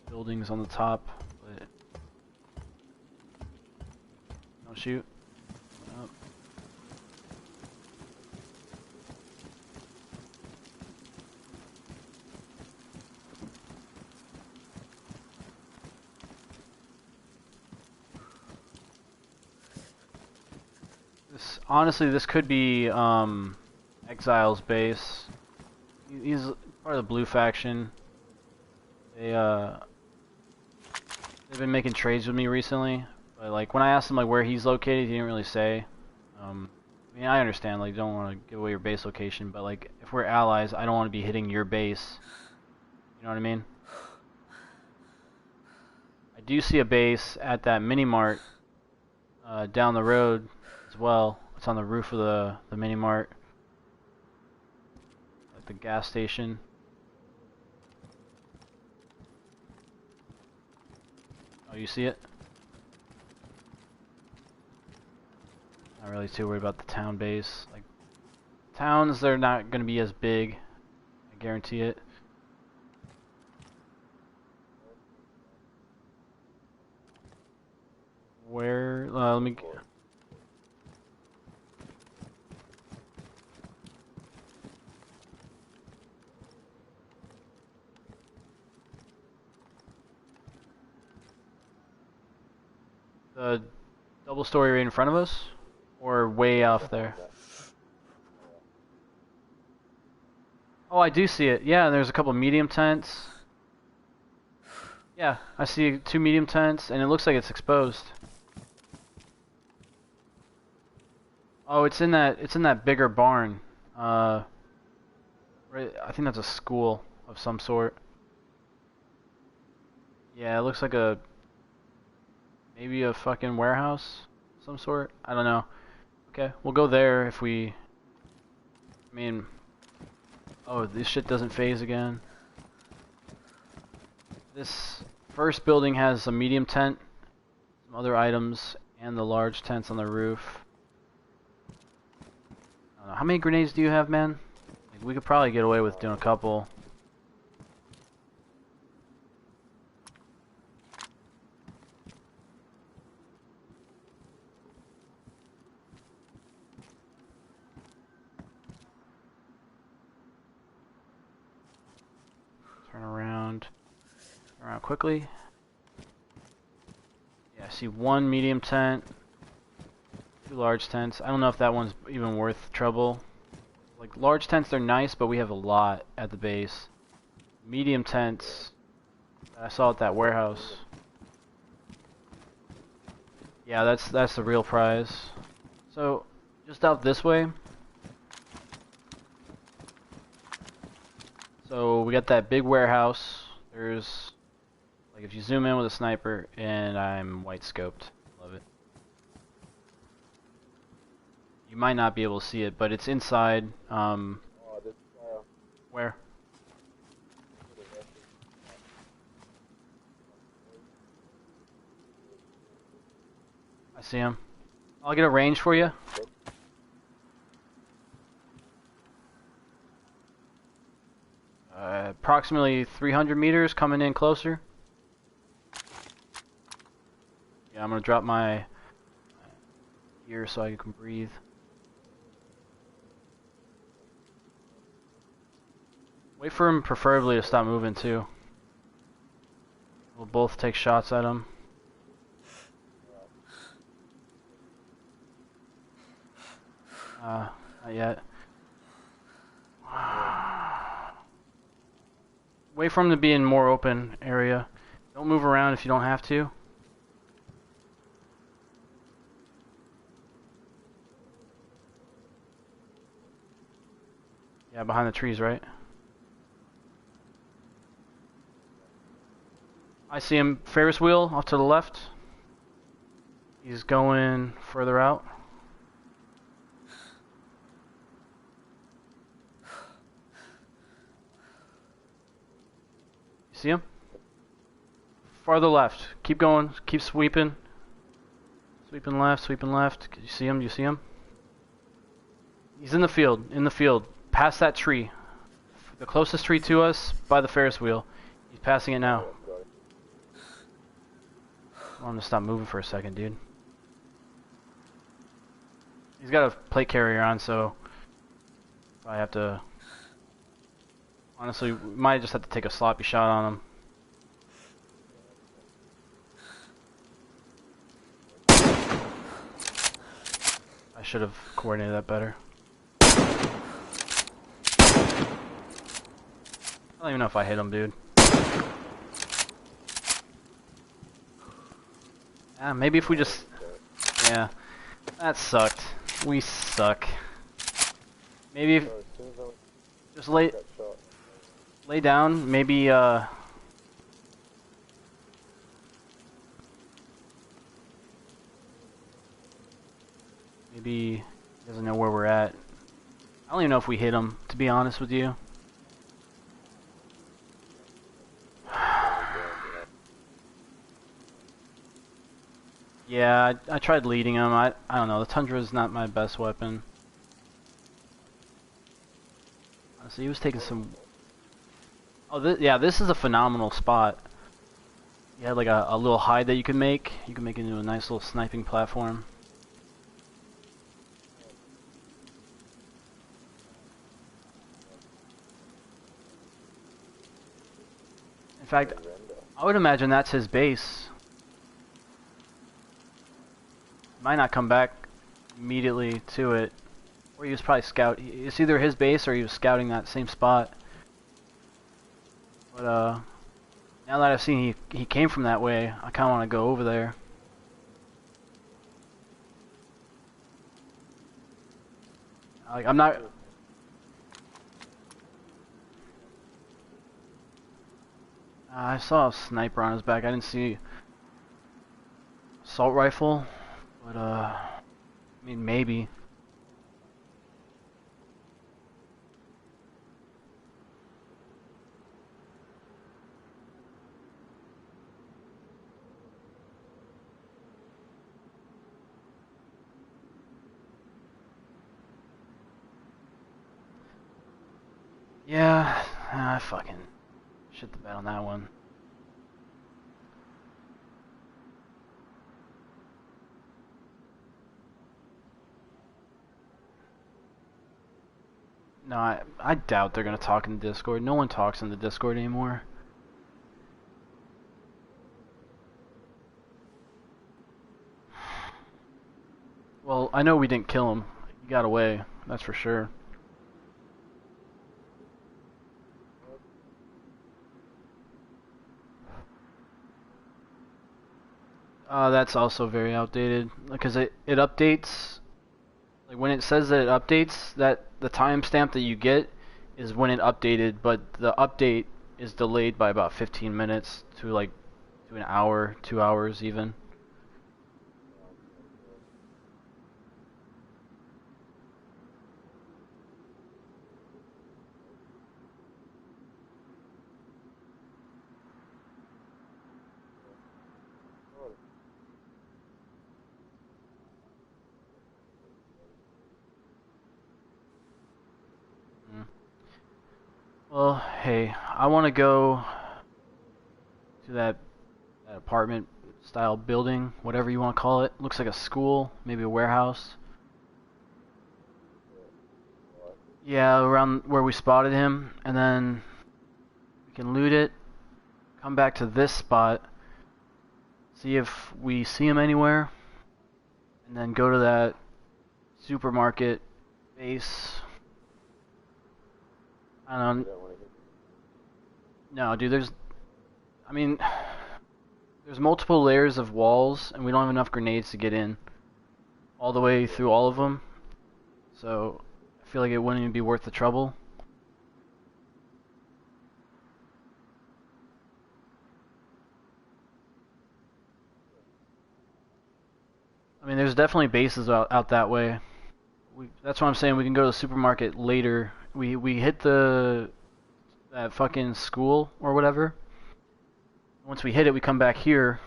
Speaker 2: buildings on the top, but don't shoot. Oh. Honestly, this could be Exile's base. He's part of the blue faction. They've been making trades with me recently, but like when I asked him like where he's located, he didn't really say. I mean, I understand like you don't want to give away your base location, but like if we're allies, I don't want to be hitting your base. You know what I mean? I do see a base at that mini mart down the road as well. It's on the roof of the mini mart, at the gas station. Oh, you see it? Not really too worried about the town base. Like towns, they're not going to be as big. I guarantee it. Where? Let me. The double story right in front of us? Or way off there? Oh, I do see it. Yeah, there's a couple medium tents. Yeah, I see 2 medium tents, and it looks like it's exposed. Oh, it's in that bigger barn. Right, I think that's a school of some sort. Yeah, it looks like maybe a fucking warehouse of some sort. I don't know. Okay, we'll go there if we. I mean, oh, this shit doesn't phase again. This first building has a medium tent, some other items, and the large tents on the roof. I don't know. How many grenades do you have, man? Like, we could probably get away with doing a couple. Turn around quickly. Yeah, I see 1 medium tent, 2 large tents. I don't know if that one's even worth trouble. Like, large tents, they're nice, but we have a lot at the base. Medium tents, I saw at that warehouse. Yeah, that's the real prize. So, just out this way. So we got that big warehouse. There's, like, if you zoom in with a sniper, and I'm white scoped. Love it. You might not be able to see it, but it's inside. Where? I see him. I'll get a range for you. Approximately 300 meters, coming in closer. Yeah, I'm gonna drop my ear so I can breathe. Wait for him preferably to stop moving too. We'll both take shots at him. Not yet. Wait for him to be in more open area. Don't move around if you don't have to. Yeah, behind the trees, right? I see him. Ferris wheel off to the left. He's going further out. You see him? Farther left. Keep going. Keep sweeping. Sweeping left. Sweeping left. You see him? You see him? He's in the field. In the field. Past that tree. The closest tree to us by the Ferris wheel. He's passing it now. I want him to stop moving for a second, dude. He's got a plate carrier on, so I have to. Honestly, we might just have to take a sloppy shot on him. I should have coordinated that better. I don't even know if I hit him, dude. Maybe if we just... Yeah. That sucked. We suck. Maybe if... Just lay down. Maybe, Maybe he doesn't know where we're at. I don't even know if we hit him, to be honest with you. Yeah, I tried leading him. I don't know. The Tundra is not my best weapon. So he was taking some... Oh, yeah, this is a phenomenal spot. You had like a little hide that you could make. You can make it into a nice little sniping platform. In fact, I would imagine that's his base. Might not come back immediately to it. Or he was probably it's either his base or he was scouting that same spot. But now that I've seen he came from that way, I kinda wanna go over there. Like I'm not I saw a sniper on his back. I didn't see assault rifle, but I mean maybe. Yeah, I fucking shit the bed on that one. No, I doubt they're gonna talk in the Discord. No one talks in the Discord anymore. Well, I know we didn't kill him. He got away, that's for sure. That's also very outdated because it updates. Like when it says that it updates, that the timestamp that you get is when it updated, but the update is delayed by about 15 minutes to like to an hour, 2 hours even. Mm. Well, hey, I want to go to that apartment style building, whatever you want to call it. Looks like a school, maybe a warehouse. Yeah, around where we spotted him, and then we can loot it, come back to this spot, see if we see him anywhere, and then go to that supermarket base. I don't know. No, dude, I mean, there's multiple layers of walls, and we don't have enough grenades to get in all the way through all of them. So, I feel like it wouldn't even be worth the trouble. I mean, there's definitely bases out that way. That's what I'm saying. We can go to the supermarket later. We hit that fucking school or whatever. Once we hit it, we come back here,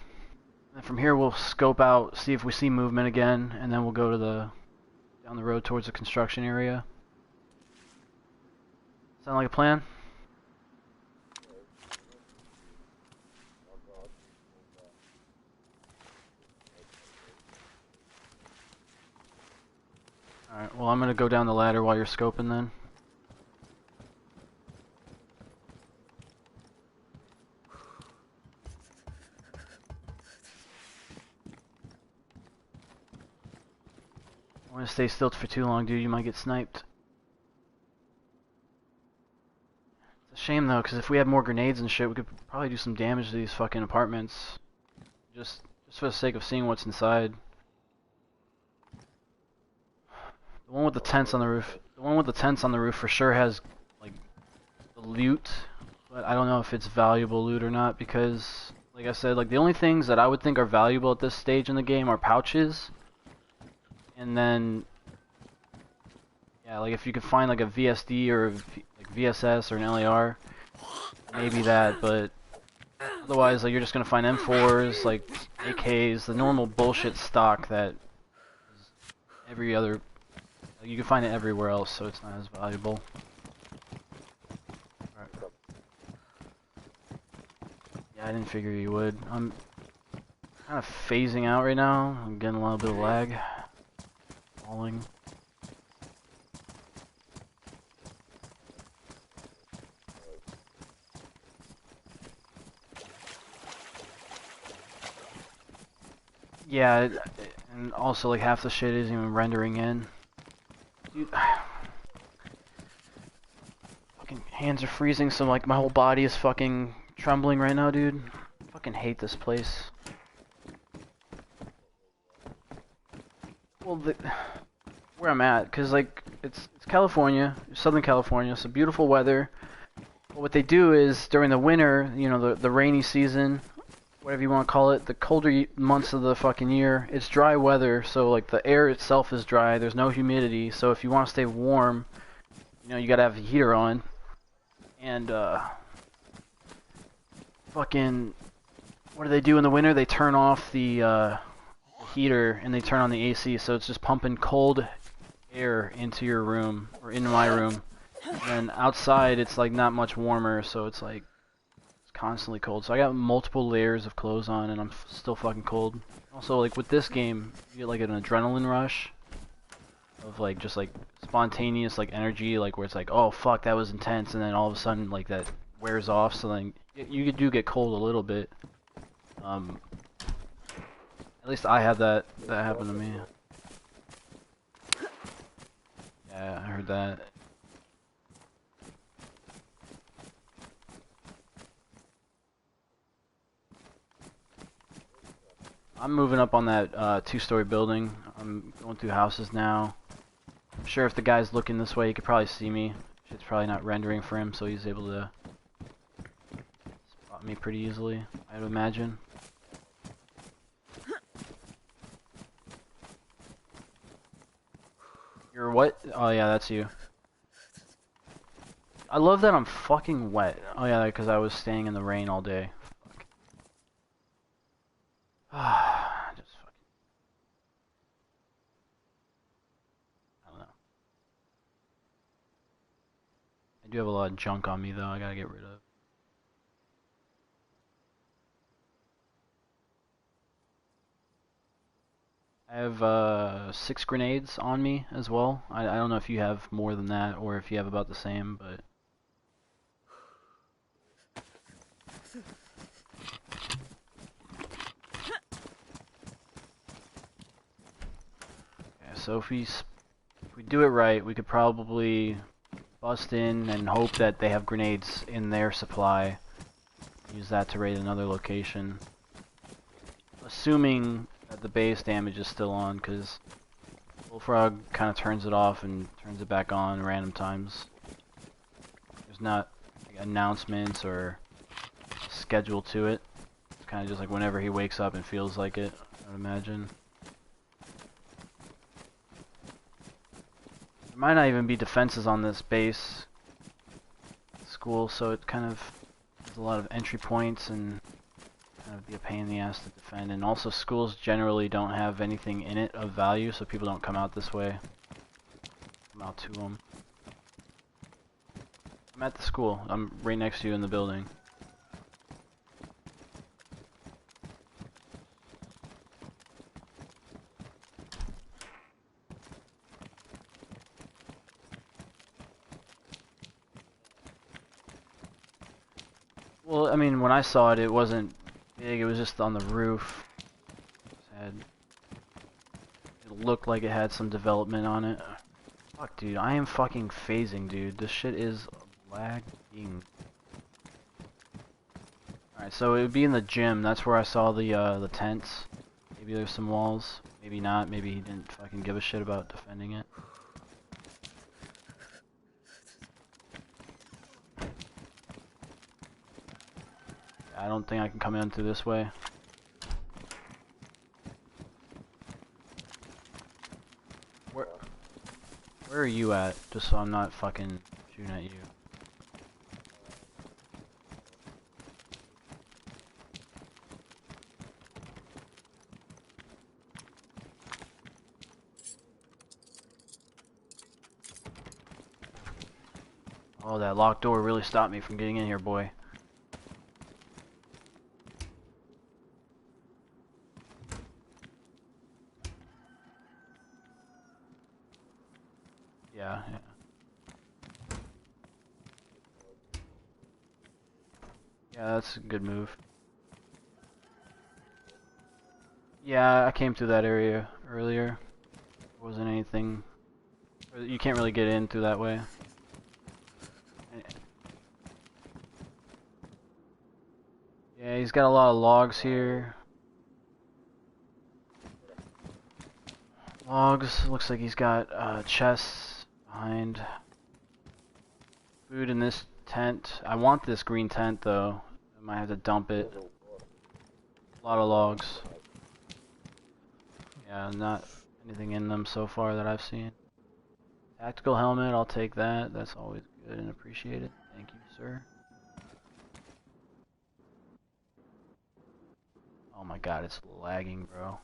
Speaker 2: and from here we'll scope out, see if we see movement again, and then we'll go to down the road towards the construction area. Sound like a plan? Alright, well I'm gonna go down the ladder while you're scoping then. I want to stay still for too long, dude. You might get sniped. It's a shame though, because if we had more grenades and shit, we could probably do some damage to these fucking apartments. Just for the sake of seeing what's inside. The one with the tents on the roof. The one with the tents on the roof for sure has like the loot, but I don't know if it's valuable loot or not because, like I said, like the only things that I would think are valuable at this stage in the game are pouches. And then, yeah, like if you could find like a VSD or like VSS or an LAR, maybe that. But otherwise, like you're just gonna find M4s, like AKs, the normal bullshit stock that is every other. Like, you can find it everywhere else, so it's not as valuable. Alright. Yeah, I didn't figure you would. I'm kind of phasing out right now. I'm getting a little bit of lag. Falling. Yeah, and also like half the shit isn't even rendering in. Dude, fucking hands are freezing, so like my whole body is fucking trembling right now, dude. I fucking hate this place. Well, where I'm at, cause like it's California, Southern California, so beautiful weather. But what they do is during the winter, you know, the rainy season, whatever you want to call it, the colder months of the fucking year, it's dry weather, so like the air itself is dry, there's no humidity, so if you want to stay warm, you know, you gotta have a heater on. And fucking, what do they do in the winter? They turn off the heater and they turn on the AC, so it's just pumping cold air into your room, or into my room. And then outside it's like not much warmer, so it's like it's constantly cold. So I got multiple layers of clothes on and I'm still fucking cold. Also, like with this game, you get like an adrenaline rush of like just like spontaneous like energy, like where it's like, oh fuck, that was intense, and then all of a sudden like that wears off, so then you do get cold a little bit. At least I had that happen to me. Yeah, I heard that. I'm moving up on that 2-story building. I'm going through houses now. I'm sure if the guy's looking this way, he could probably see me. Shit's probably not rendering for him, so he's able to spot me pretty easily, I'd imagine. You're what? Oh yeah, that's you. I love that I'm fucking wet. Oh yeah, because I was staying in the rain all day. Fuck. Just fucking... I don't know. I do have a lot of junk on me though, I gotta get rid of. I have 6 grenades on me as well. I don't know if you have more than that or if you have about the same, but... Yeah, so if we do it right, we could probably bust in and hope that they have grenades in their supply. Use that to raid another location. Assuming that the base damage is still on, because Bullfrog kind of turns it off and turns it back on random times. There's not like, announcements or schedule to it. It's kind of just like whenever he wakes up and feels like it, I would imagine. There might not even be defenses on this base school, so it kind of has a lot of entry points and kind of be a pain in the ass to defend. And also schools generally don't have anything in it of value, so people don't come out this way. Come out to them. I'm at the school. I'm right next to you in the building. Well, I mean, when I saw it, it wasn't big. It was just on the roof. It looked like it had some development on it. Fuck, dude. I am fucking phasing, dude. This shit is lagging. Alright, so it would be in the gym. That's where I saw the tents. Maybe there's some walls. Maybe not. Maybe he didn't fucking give a shit about defending it. I don't think I can come in through this way. Where are you at? Just so I'm not fucking shooting at you. Oh, that locked door really stopped me from getting in here, boy. Yeah. Yeah, that's a good move. Yeah, I came through that area earlier. There wasn't anything... You can't really get in through that way. Yeah, he's got a lot of logs here. Logs, looks like he's got chests behind. Food in this tent. I want this green tent though. I might have to dump it. A lot of logs. Yeah, not anything in them so far that I've seen. Tactical helmet, I'll take that. That's always good and appreciated. Thank you, sir. Oh my god, it's lagging, bro.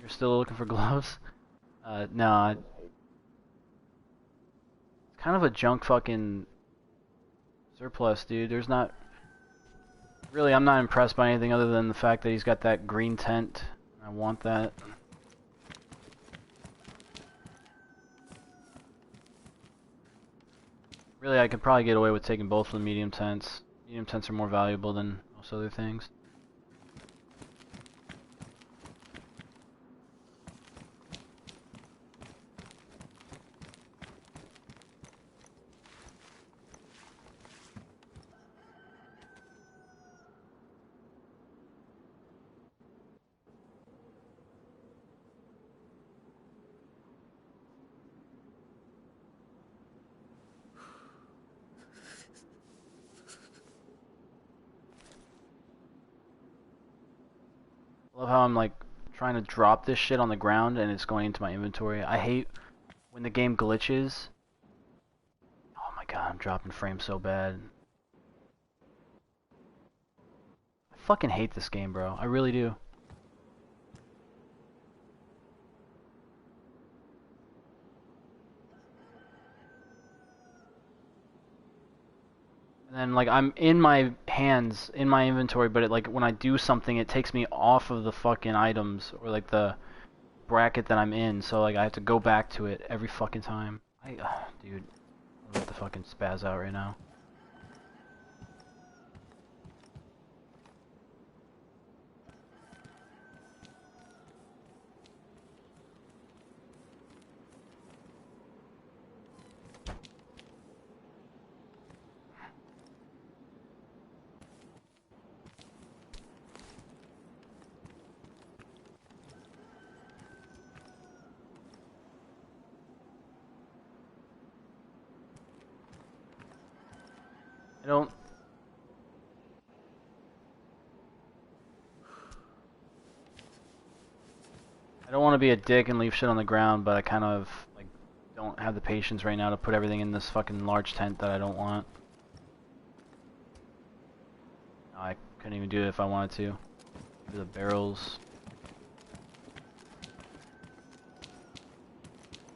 Speaker 2: You're still looking for gloves? No. It's kind of a junk fucking surplus, dude. There's not... Really, I'm not impressed by anything other than the fact that he's got that green tent. I want that. Really, I could probably get away with taking both of the medium tents. Medium tents are more valuable than most other things. love how I'm like trying to drop this shit on the ground and it's going into my inventory. I hate when the game glitches. Oh my god, I'm dropping frames so bad. I fucking hate this game, bro. I really do. And then like I'm in my hands, in my inventory, but it, like when I do something, it takes me off of the fucking items or like the bracket that I'm in. So like I have to go back to it every fucking time. Dude, I'm about to fucking spaz out right now. I don't. I don't want to be a dick and leave shit on the ground, but I kind of like don't have the patience right now to put everything in this fucking large tent that I don't want. I couldn't even do it if I wanted to. Maybe the barrels.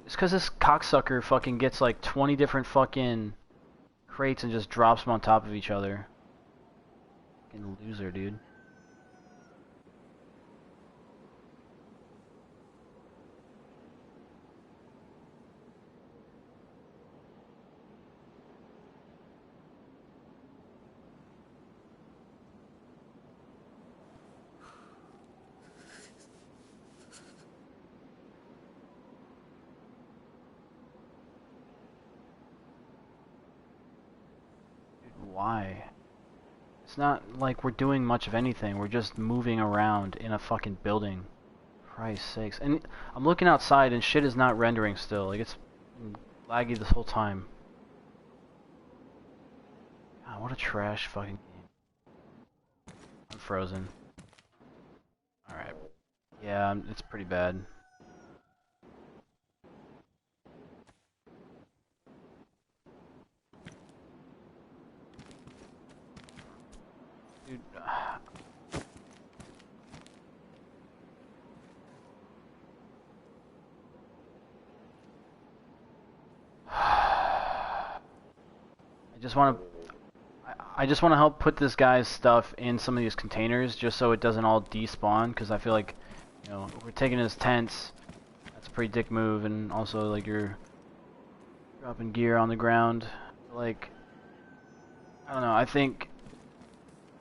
Speaker 2: It's because this cocksucker fucking gets like 20 different fucking crates and just drops them on top of each other. Fucking loser, dude. Why? It's not like we're doing much of anything. We're just moving around in a fucking building. Christ's sakes. And I'm looking outside and shit is not rendering still. Like it's laggy this whole time. God, what a trash fucking game. I'm frozen. Alright. Yeah, it's pretty bad. Dude. I just want to help put this guy's stuff in some of these containers just so it doesn't all despawn, because I feel like, you know, if we're taking his tents, that's a pretty dick move, and also like you're dropping gear on the ground. Like, I don't know, I think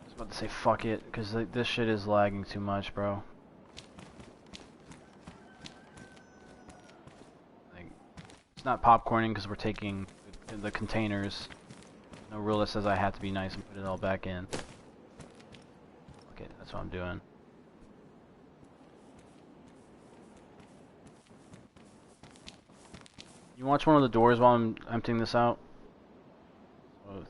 Speaker 2: I was about to say fuck it, because like, this shit is lagging too much, bro. Like, it's not popcorning because we're taking the containers. No rule that says I have to be nice and put it all back in. Okay, that's what I'm doing. You watch one of the doors while I'm emptying this out? Oh.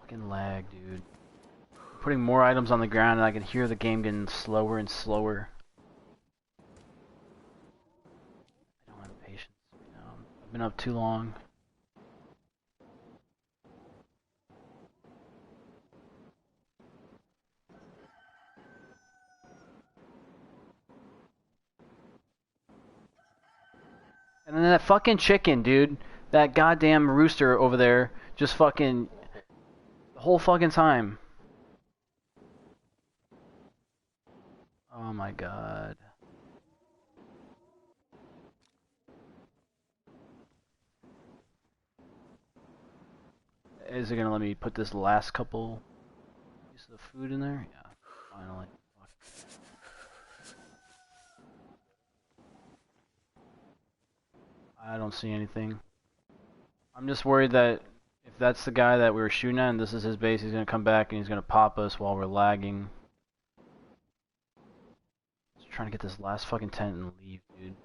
Speaker 2: Fucking lag, dude. I'm putting more items on the ground and I can hear the game getting slower and slower. I don't have patience right now. I've been up too long. And then that fucking chicken, dude. That goddamn rooster over there just fucking the whole fucking time. Oh my god. Is it gonna let me put this last couple pieces of food in there? Yeah, finally. I don't see anything. I'm just worried that if that's the guy that we were shooting at and this is his base, he's gonna come back and he's gonna pop us while we're lagging. Just trying to get this last fucking tent and leave, dude.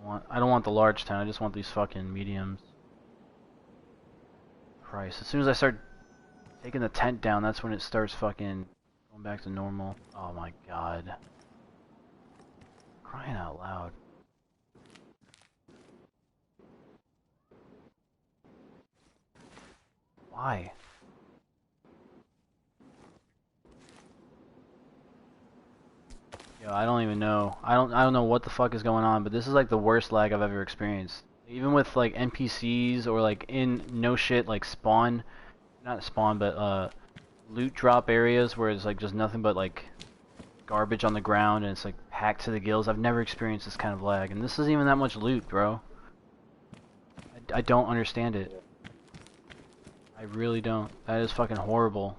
Speaker 2: I don't want the large tent. I just want these fucking mediums. Christ. As soon as I start taking the tent down, that's when it starts fucking going back to normal. Oh my god. Crying out loud. Why? Yo, I don't even know. I don't know what the fuck is going on, but this is like the worst lag I've ever experienced. Even with like NPCs or like in no shit like spawn, not spawn, but loot drop areas where it's like just nothing but like garbage on the ground and it's like packed to the gills. I've never experienced this kind of lag, and this isn't even that much loot, bro. I don't understand it. I really don't. That is fucking horrible.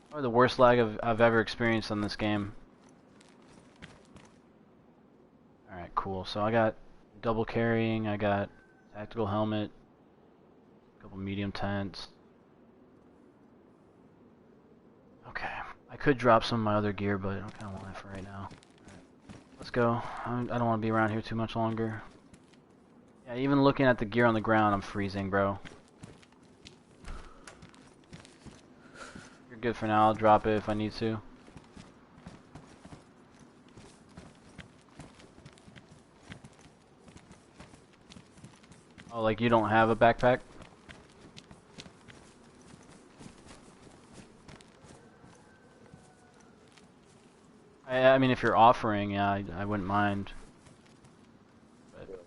Speaker 2: Probably the worst lag I've ever experienced on this game. Alright, cool. So I got double carrying, I got tactical helmet, a couple medium tents. Okay. I could drop some of my other gear, but I don't kind of want it for right now. Right. Let's go. I don't want to be around here too much longer. Yeah, even looking at the gear on the ground, I'm freezing, bro. You're good for now. I'll drop it if I need to. Oh, like you don't have a backpack? I mean, if you're offering, yeah, I wouldn't mind. But...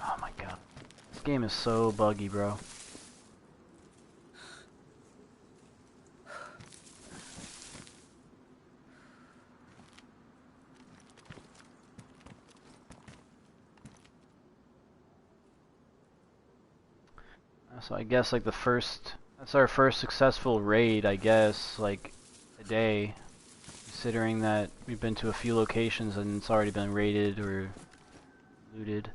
Speaker 2: Oh my god. This game is so buggy, bro. So I guess like that's our first successful raid, I guess, like today, considering that we've been to a few locations and it's already been raided or looted.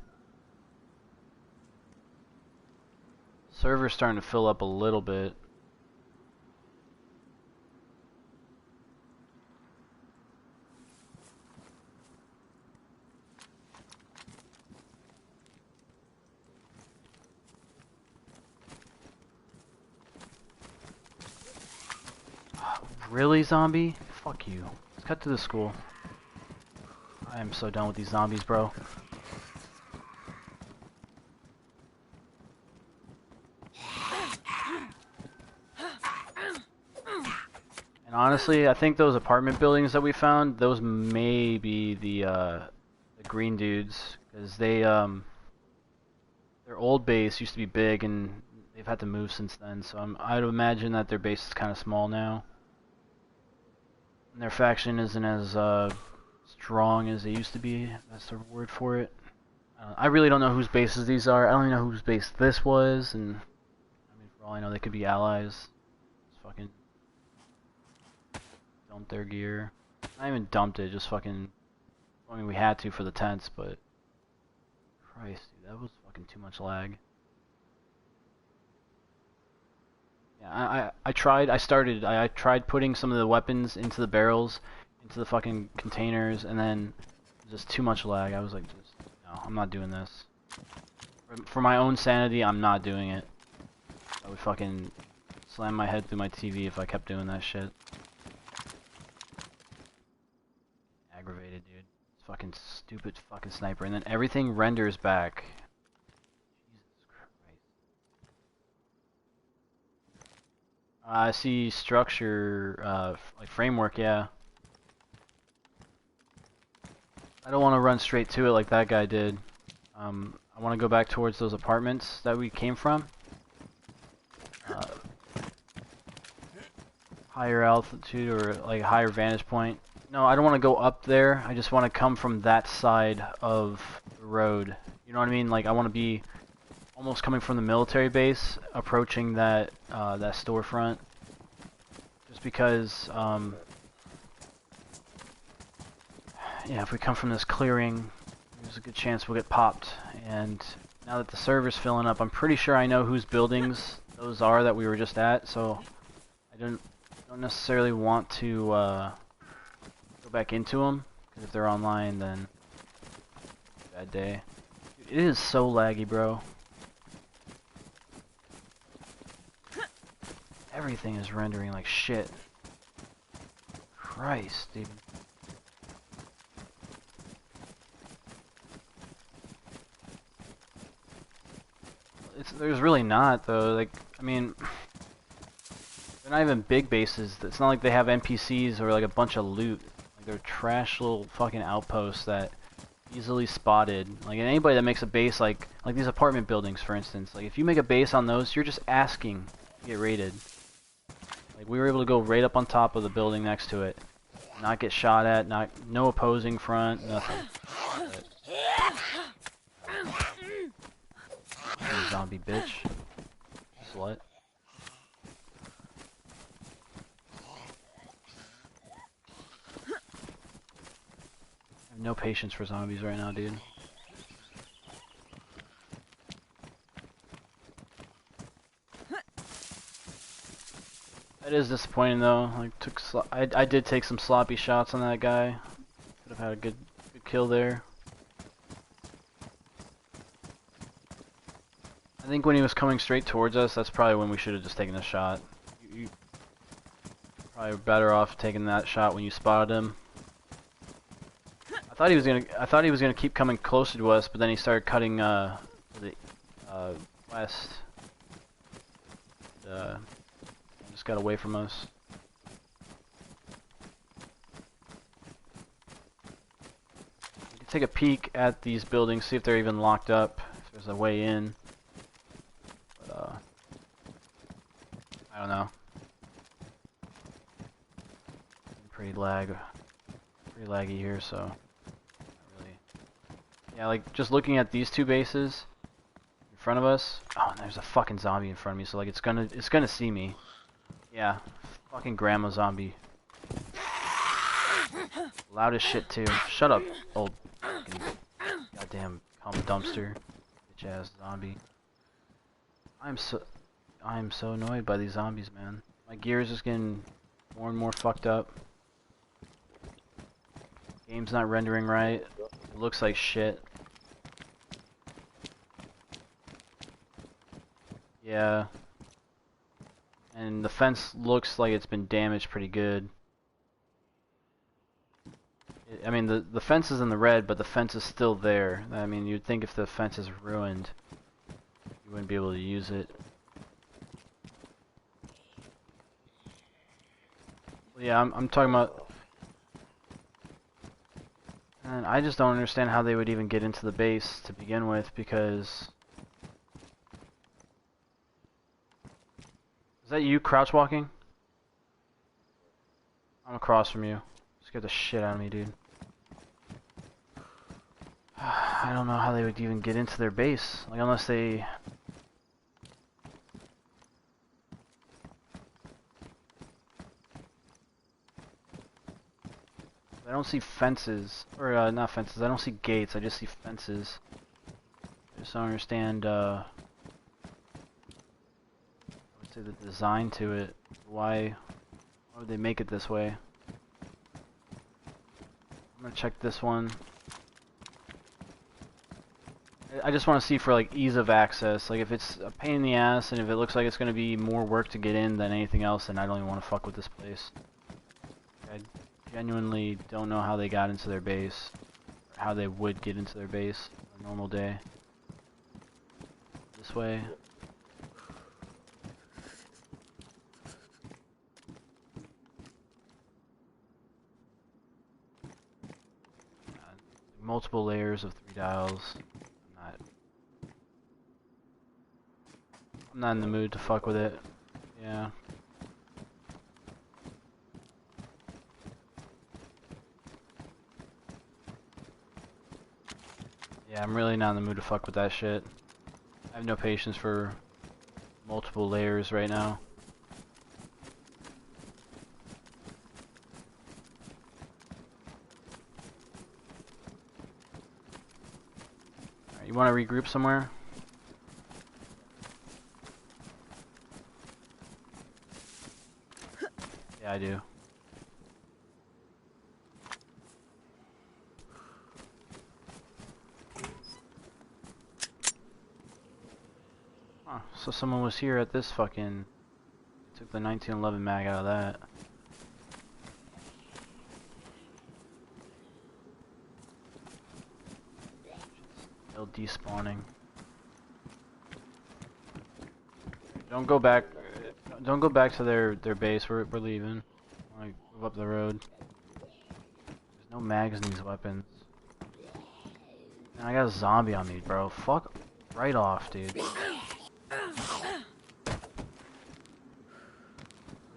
Speaker 2: Server's starting to fill up a little bit. Really, zombie? Fuck you. Let's cut to the school. I am so done with these zombies, bro. And honestly, I think those apartment buildings that we found, those may be the green dudes, because their old base used to be big and they've had to move since then. So I'd imagine that their base is kind of small now. And their faction isn't as strong as they used to be. That's the word for it. I really don't know whose bases these are. I don't even know whose base this was, and I mean, for all I know, they could be allies. Just fucking dumped their gear. Not even dumped it, just fucking. I mean, we had to for the tents, but Christ, dude, that was fucking too much lag. Yeah, I tried putting some of the weapons into the barrels, into the fucking containers, and then just too much lag. I was like, no, I'm not doing this. For my own sanity, I'm not doing it. I would fucking slam my head through my TV if I kept doing that shit. Aggravated, dude. It's fucking stupid fucking sniper, and then everything renders back. I see structure, like framework, yeah. I don't want to run straight to it like that guy did. I want to go back towards those apartments that we came from. Higher altitude or like higher vantage point. No, I don't want to go up there. I just want to come from that side of the road. You know what I mean? Like I want to be almost coming from the military base, approaching that that storefront. Just because, yeah, if we come from this clearing, there's a good chance we'll get popped. And now that the server's filling up, I'm pretty sure I know whose buildings those are that we were just at. So I don't necessarily want to go back into them, because if they're online, then bad day. Dude, it is so laggy, bro. Everything is rendering like shit. Christ, dude. There's really not, though. Like, I mean, they're not even big bases. It's not like they have NPCs or like a bunch of loot. Like, they're trash little fucking outposts that easily spotted. Like, anybody that makes a base, like these apartment buildings, for instance. Like, if you make a base on those, you're just asking to get raided. Like, we were able to go right up on top of the building next to it, not get shot at, no opposing front, nothing. But, zombie bitch, slut. I have no patience for zombies right now, dude. That is disappointing though. Like, I did take some sloppy shots on that guy. Could have had a good kill there. I think when he was coming straight towards us, that's probably when we should have just taken a shot. You probably better off taking that shot when you spotted him. I thought he was gonna keep coming closer to us, but then he started cutting to the west. Just got away from us. We can take a peek at these buildings, see if they're even locked up, if there's a way in. But I don't know. Pretty laggy here, so not really. Yeah, like just looking at these two bases in front of us. Oh, and there's a fucking zombie in front of me, so like it's gonna see me. Yeah, fucking grandma zombie. Loud as shit too. Shut up, old fucking goddamn dumpster, bitch ass zombie. I'm so annoyed by these zombies, man. My gear is just getting more and more fucked up. Game's not rendering right. It looks like shit. Yeah. And the fence looks like it's been damaged pretty good. I mean, the fence is in the red, but the fence is still there. I mean, you'd think if the fence is ruined, you wouldn't be able to use it. Yeah, I'm talking about... And I just don't understand how they would even get into the base to begin with, because... Is that you crouch walking? I'm across from you. Scared the shit out of me, dude. I don't know how they would even get into their base. Like, unless they... I don't see fences. Or, not fences. I don't see gates. I just see fences. I just don't understand, the design to it. Why would they make it this way? I'm gonna check this one. I just want to see for like ease of access. Like if it's a pain in the ass and if it looks like it's gonna be more work to get in than anything else, then I don't even want to fuck with this place. I genuinely don't know how they got into their base, or how they would get into their base on a normal day. This way. Multiple layers of 3 dials. I'm not in the mood to fuck with it. Yeah. Yeah, I'm really not in the mood to fuck with that shit. I have no patience for multiple layers right now. Alright, you want to regroup somewhere? Yeah, I do. Huh, so someone was here at this fucking... Took the 1911 mag out of that. Still despawning. Don't go back. Don't go back to their base. We're leaving. Like move up the road. There's no mags in these weapons. Man, I got a zombie on me, bro. Fuck right off, dude.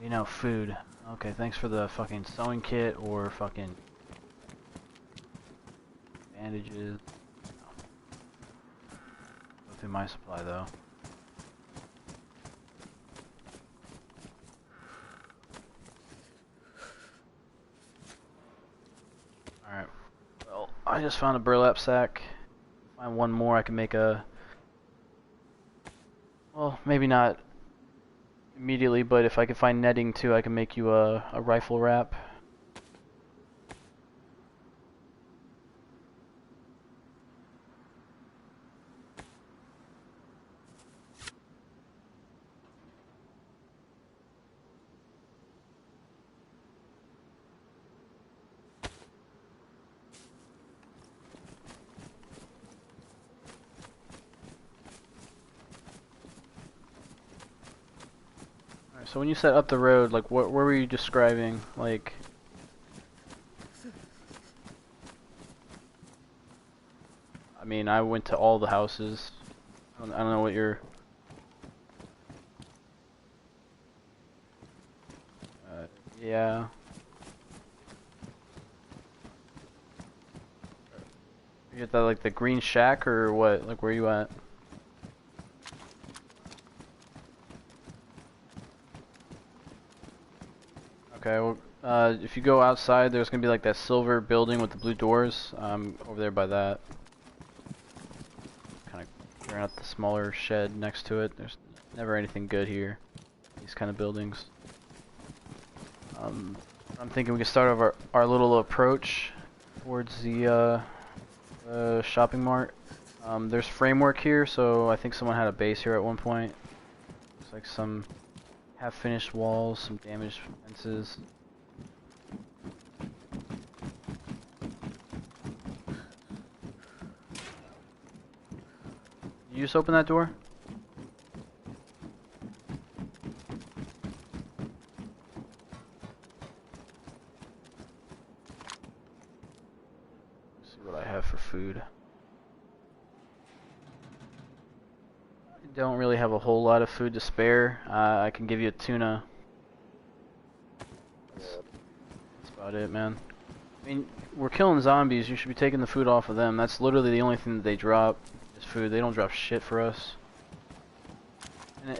Speaker 2: You know, food. Okay, thanks for the fucking sewing kit or fucking bandages. Go through my supply though. Alright. Well, I just found a burlap sack. Find one more, I can make a... Well, maybe not immediately, but if I can find netting too, I can make you a rifle wrap. So when you said up the road, like what were you describing? Like, I mean, I went to all the houses. I don't know what you're. Yeah. You at the like the green shack or what? Like where you at? Okay, well, if you go outside, there's gonna be like that silver building with the blue doors. Over there by that. Kind of clearing out the smaller shed next to it. There's never anything good here. These kind of buildings. I'm thinking we can start over our little approach towards the shopping mart. There's framework here, so I think someone had a base here at one point. Looks like some half-finished walls, some damaged fences. Did you just open that door? Let's see what I have for food. Don't really have a whole lot of food to spare. I can give you a tuna. That's about it, man. I mean, we're killing zombies. You should be taking the food off of them. That's literally the only thing that they drop is food. They don't drop shit for us. And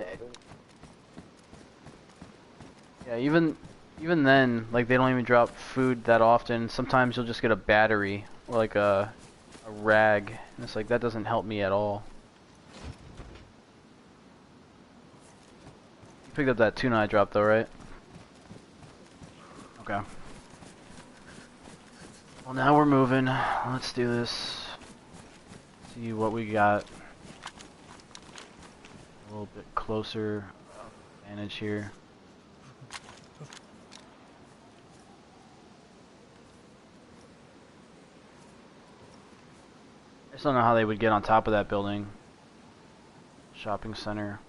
Speaker 2: yeah, even then, like they don't even drop food that often. Sometimes you'll just get a battery or like a rag, and it's like that doesn't help me at all. Picked up that tuna I dropped though, right? Okay. Well, now we're moving. Let's do this. See what we got. A little bit closer advantage here. I just don't know how they would get on top of that building. Shopping center.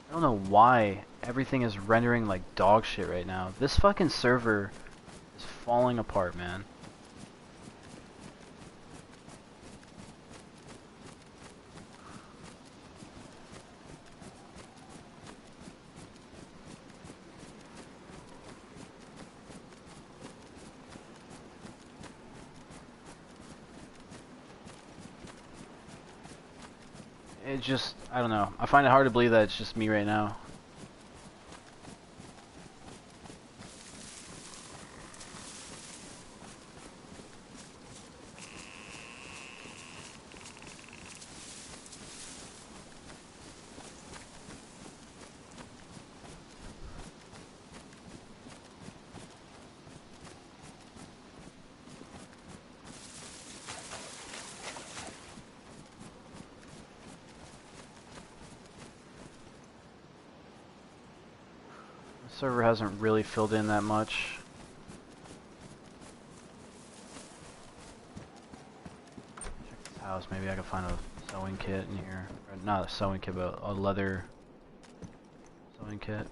Speaker 2: I don't know why everything is rendering like dog shit right now. This fucking server is falling apart, man. It just, I don't know. I find it hard to believe that it's just me right now. The server hasn't really filled in that much. Check this house, maybe I can find a sewing kit in here. Or not a sewing kit, but a leather sewing kit.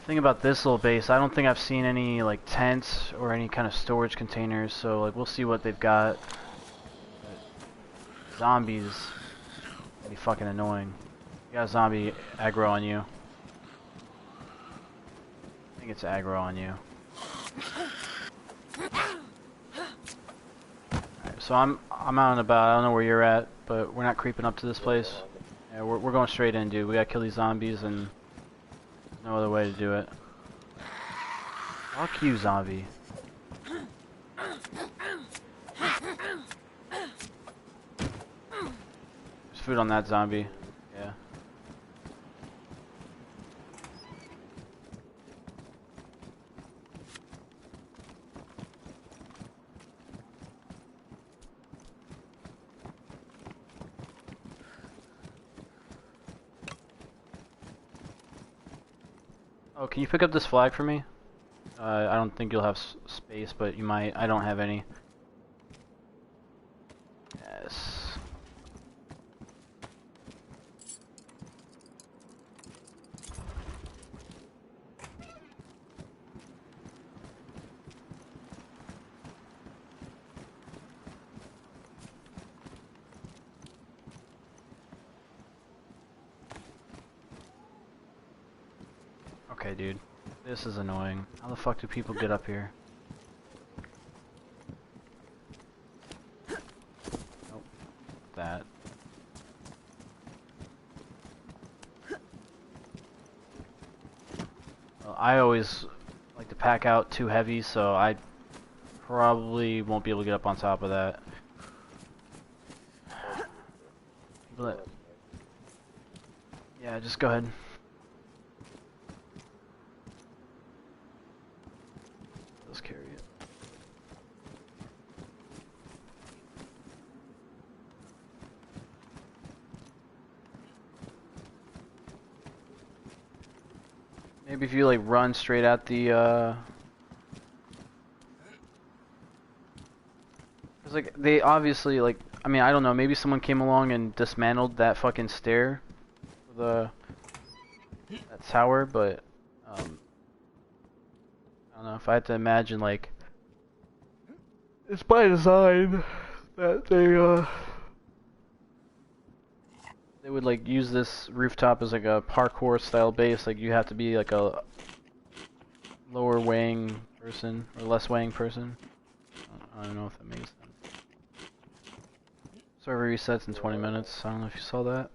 Speaker 2: Thing about this little base, I don't think I've seen any like tents or any kind of storage containers, so like we'll see what they've got. But zombies can be fucking annoying. You got a zombie aggro on you. I think it's aggro on you. Alright, so I'm out and about. I don't know where you're at, but we're not creeping up to this place. Yeah, we're going straight in, dude. We gotta kill these zombies and no other way to do it. Fuck you, zombie. There's food on that zombie. Yeah. Oh, can you pick up this flag for me? I don't think you'll have space, but you might. I don't have any. Yes. Okay, dude. This is annoying. How the fuck do people get up here? Nope. That. Well, I always like to pack out too heavy, so I probably won't be able to get up on top of that. But yeah, just go ahead. Let's carry it. Maybe if you like run straight at the cause like they obviously like, I mean, I don't know, maybe someone came along and dismantled that fucking stair, that tower, but I don't know, if I had to imagine, like, it's by design that they would like use this rooftop as like a parkour style base. Like you have to be like a lower weighing person or less weighing person. I don't know if that makes sense. Server resets in 20 minutes. I don't know if you saw that.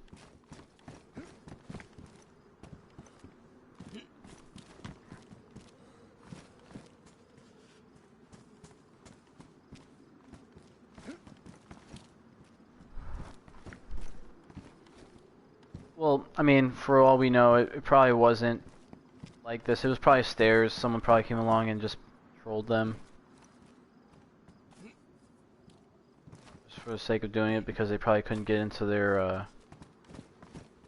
Speaker 2: Well, I mean, for all we know, it probably wasn't like this. It was probably stairs. Someone probably came along and just trolled them. Just for the sake of doing it, because they probably couldn't get into their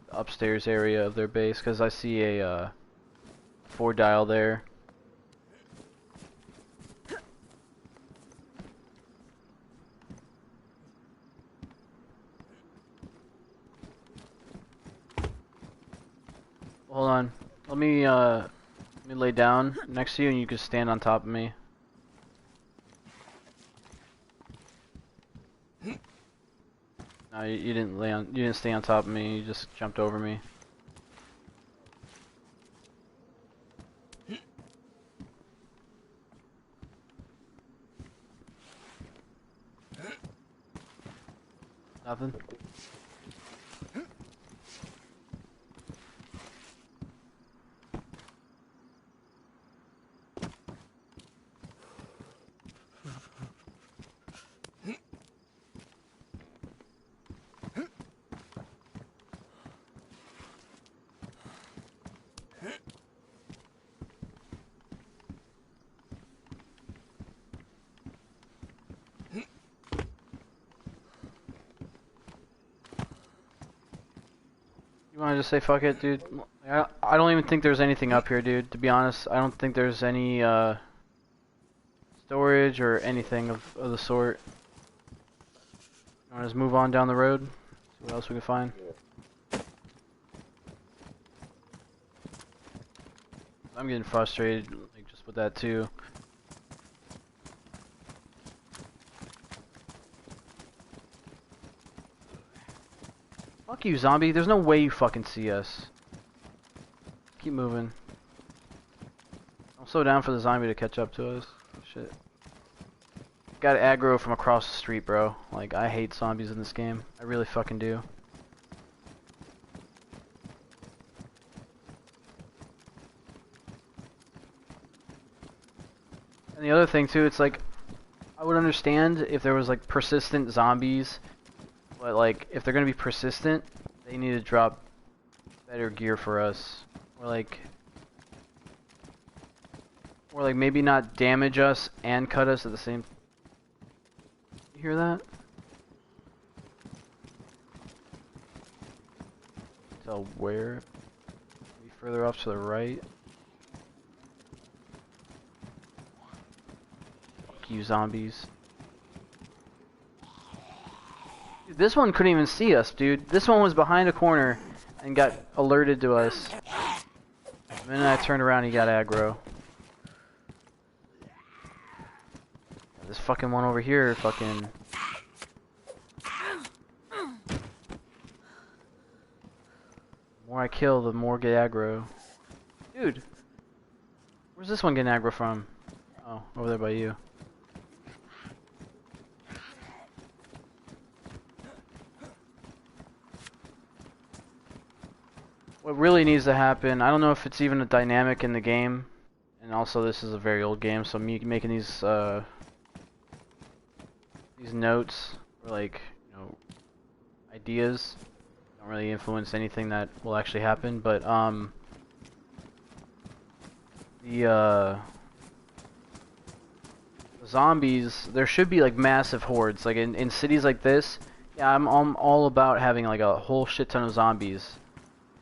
Speaker 2: upstairs area of their base. Because I see a 4-dial there. Hold on. Let me lay down next to you and you can stand on top of me. No, you didn't lay on. You didn't stay on top of me. You just jumped over me. Nothing. You wanna just say fuck it, dude? I don't even think there's anything up here, dude. To be honest, I don't think there's any storage or anything of the sort. You wanna just move on down the road? See what else we can find. I'm getting frustrated, like, just with that too. Fuck you, zombie. There's no way you fucking see us. Keep moving. I'm so down for the zombie to catch up to us. Shit. Got aggro from across the street, bro. Like, I hate zombies in this game. I really fucking do. And the other thing, too, it's like, I would understand if there was, like, persistent zombies. But, like, if they're gonna be persistent, they need to drop better gear for us. Or, like, maybe not damage us and cut us at the same... You hear that? Tell where? Maybe further off to the right. Fuck you, zombies. Dude, this one couldn't even see us, dude. This one was behind a corner and got alerted to us. The minute I turned around, he got aggro. This fucking one over here, fucking... The more I kill, the more get aggro. Dude! Where's this one getting aggro from? Oh, over there by you. What really needs to happen, I don't know if it's even a dynamic in the game, and also this is a very old game, so me making these notes, or like, you know, ideas, don't really influence anything that will actually happen, but the zombies, there should be like massive hordes, like in cities like this. Yeah, I'm all about having like a whole shit ton of zombies.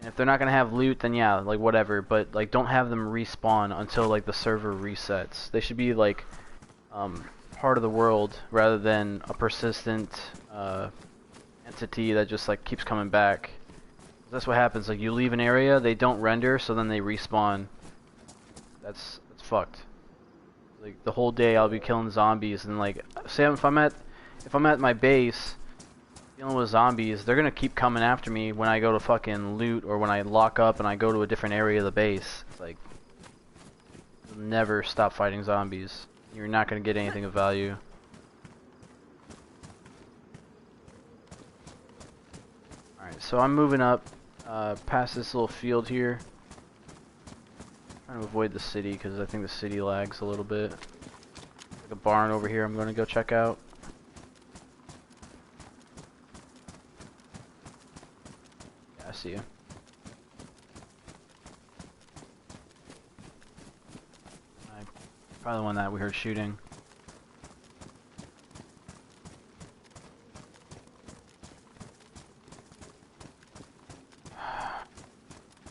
Speaker 2: And if they're not gonna have loot, then yeah, like whatever. But like, don't have them respawn until like the server resets. They should be like part of the world rather than a persistent entity that just like keeps coming back. That's what happens. Like, you leave an area, they don't render, so then they respawn. That's fucked. Like, the whole day I'll be killing zombies, and like, say if I'm at my base dealing with zombies, they're gonna keep coming after me when I go to fucking loot, or when I lock up and I go to a different area of the base. It's like, you'll never stop fighting zombies. You're not gonna get anything of value. Alright, so I'm moving up past this little field here. Trying to avoid the city because I think the city lags a little bit. Like a barn over here I'm gonna go check out. I see you. Probably the one that we heard shooting.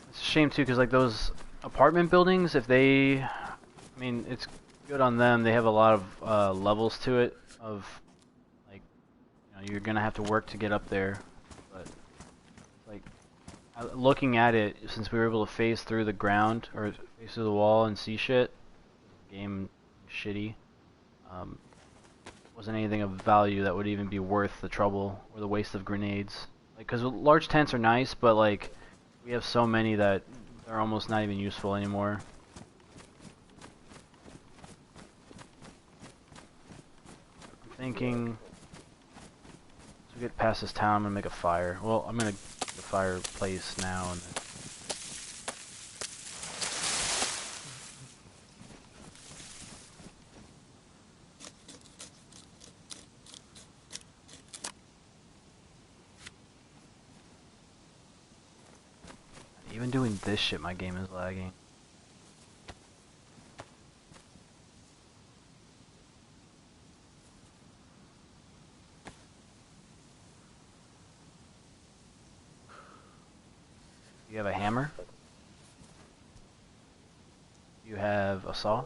Speaker 2: It's a shame too, because like those apartment buildings, if they, I mean, it's good on them. They have a lot of levels to it. Of like, you know, you're gonna have to work to get up there, but like, looking at it, since we were able to phase through the ground, or phase through the wall and see shit, game shitty, wasn't anything of value that would even be worth the trouble or the waste of grenades. Like, because large tents are nice, but like, we have so many that they're almost not even useful anymore. I'm thinking, we get past this town, I'm gonna make a fire. Well, I'm gonna make a fireplace now and then. Even doing this shit, my game is lagging. You have a hammer? You have a saw?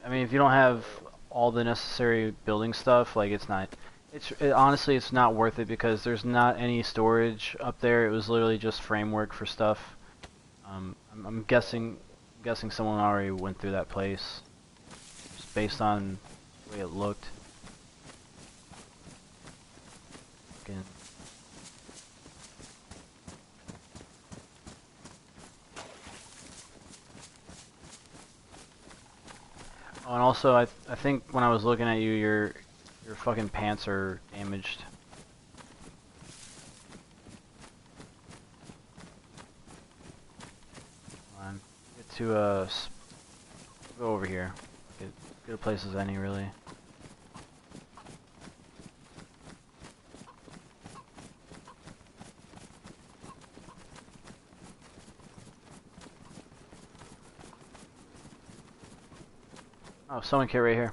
Speaker 2: I mean, if you don't have all the necessary building stuff, like honestly, it's not worth it because there's not any storage up there. It was literally just framework for stuff. I'm guessing someone already went through that place, just based on the way it looked. Fucking. Oh, and also, I think when I was looking at you, your fucking pants are damaged. Come on, get to go over here. Good a place as any, really. Oh, sewing kit right here.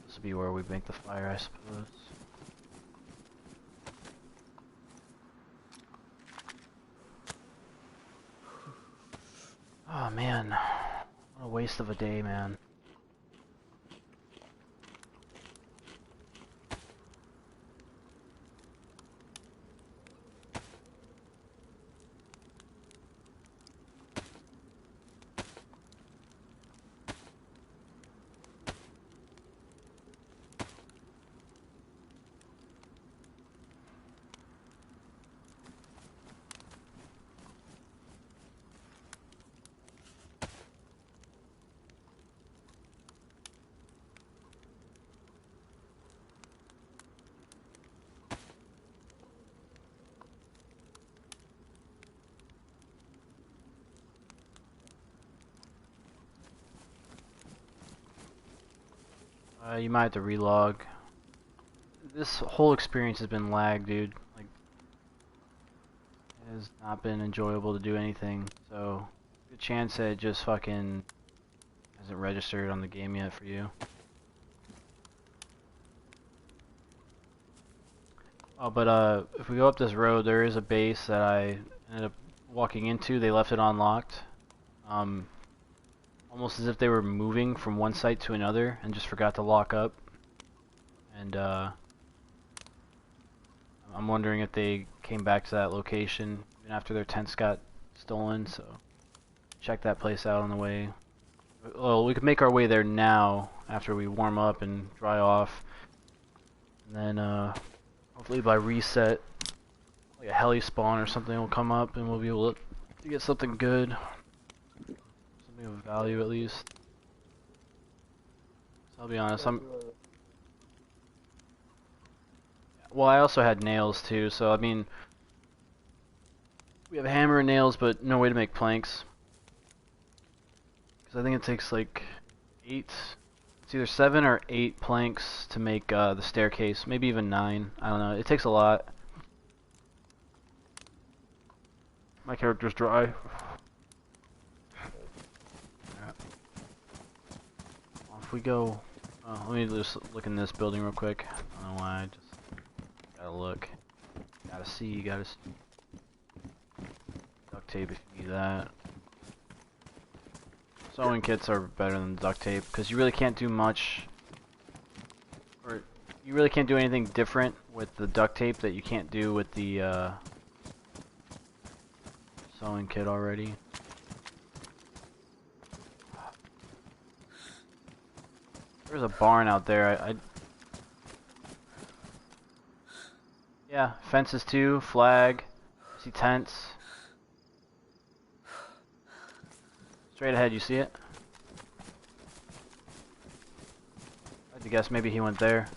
Speaker 2: This will be where we make the fire, I suppose. Oh man, what a waste of a day, man. You might have to relog. This whole experience has been lag, dude. Like, it has not been enjoyable to do anything. So, good chance that it just fucking hasn't registered on the game yet for you. Oh, but if we go up this road, there is a base that I ended up walking into. They left it unlocked. Almost as if they were moving from one site to another and just forgot to lock up. And I'm wondering if they came back to that location even after their tents got stolen, so check that place out on the way. Well, we could make our way there now after we warm up and dry off. And then hopefully by reset, like a heli spawn or something will come up and we'll be able to get something good. Something of value at least. So I'll be honest, well, I also had nails too, so I mean, we have hammer and nails, but no way to make planks. Because I think it takes like 8, it's either 7 or 8 planks to make the staircase, maybe even 9, I don't know, it takes a lot. My character's dry. If we go, let me just look in this building real quick. I don't know why, I just gotta look. Gotta see, gotta see. Duct tape if you need that. Sewing kits are better than duct tape because you really can't do much, or you really can't do anything different with the duct tape that you can't do with the sewing kit already. There's a barn out there. Yeah, fences too, flag, I see tents. Straight ahead, you see it? I had to guess maybe he went there.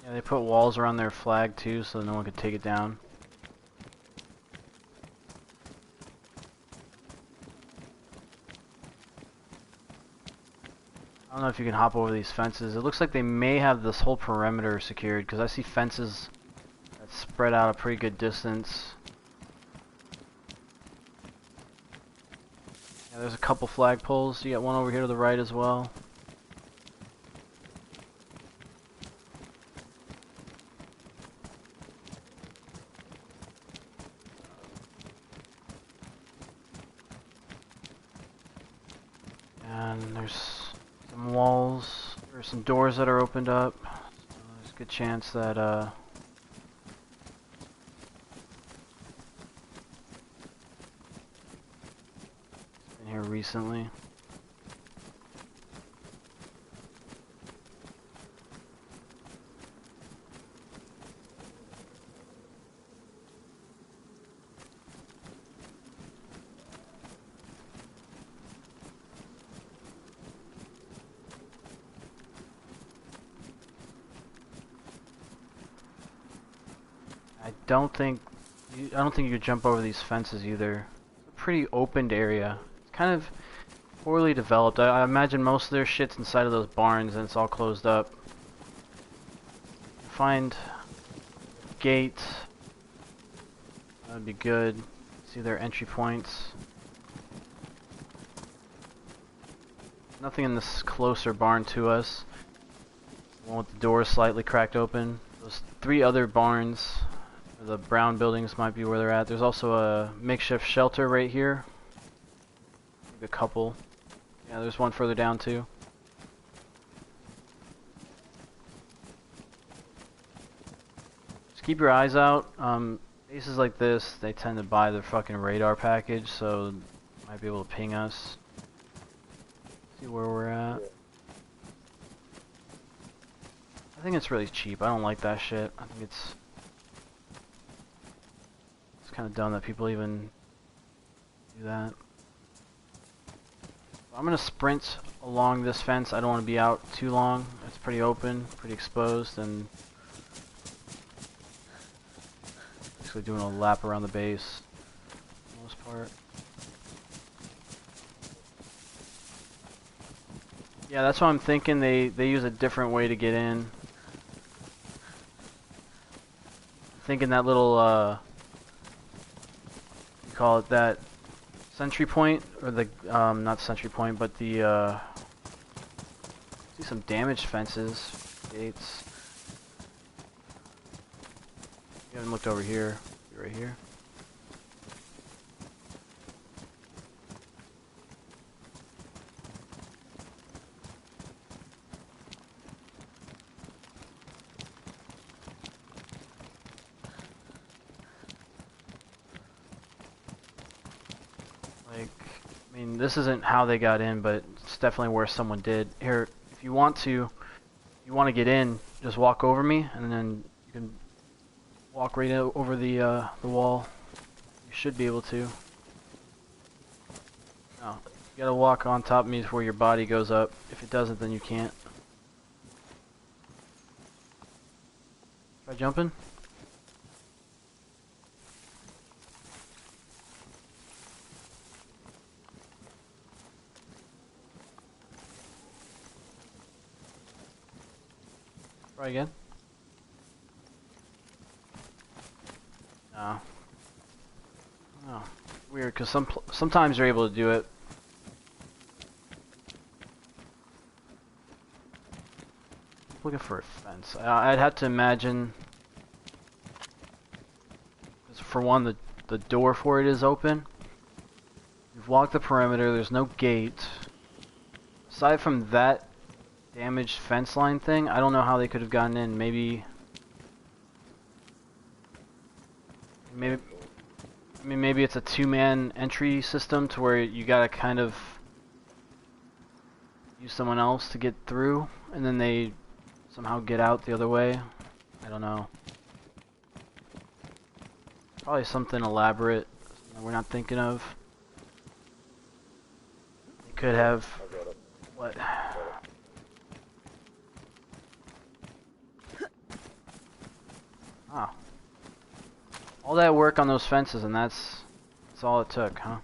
Speaker 2: Yeah, they put walls around their flag too, so no one could take it down. I don't know if you can hop over these fences. It looks like they may have this whole perimeter secured, because I see fences that spread out a pretty good distance. Yeah, there's a couple flagpoles. You got one over here to the right as well. And there's some walls, or some doors that are opened up. So there's a good chance that, been here recently. I don't think you could jump over these fences either. It's a pretty opened area. It's kind of poorly developed. I imagine most of their shit's inside of those barns and it's all closed up. Find a gate. That would be good. See their entry points. Nothing in this closer barn to us. One with the door slightly cracked open. Those 3 other barns. The brown buildings might be where they're at. There's also a makeshift shelter right here. Maybe a couple. Yeah, there's one further down too. Just keep your eyes out. Bases like this, they tend to buy the fucking radar package, so might be able to ping us. See where we're at. I think it's really cheap. I don't like that shit. I think it's kind of dumb that people even do that. I'm gonna sprint along this fence. I don't want to be out too long. It's pretty open, pretty exposed, and basically doing a lap around the base for the most part. Yeah, that's what I'm thinking. They use a different way to get in. Thinking that little call it that sentry point, or the not sentry point, but the see some damaged fences, gates. You haven't looked over here. Right here. I mean, this isn't how they got in, but it's definitely where someone did. Here, if you want to get in, just walk over me, and then you can walk right over the wall. You should be able to. No, you gotta walk on top of me where your body goes up. If it doesn't, then you can't. Try jumping. Try again. No. Oh, weird, because sometimes you're able to do it. Looking for a fence. I'd have to imagine, 'cause for one, the door for it is open. You've locked the perimeter. There's no gate. Aside from that damaged fence line thing, I don't know how they could have gotten in. Maybe. I mean, maybe it's a two-man entry system to where you gotta kind of use someone else to get through, and then they somehow get out the other way. I don't know. Probably something elaborate that we're not thinking of. They could have... What? Oh. All that work on those fences, and that's all it took, huh?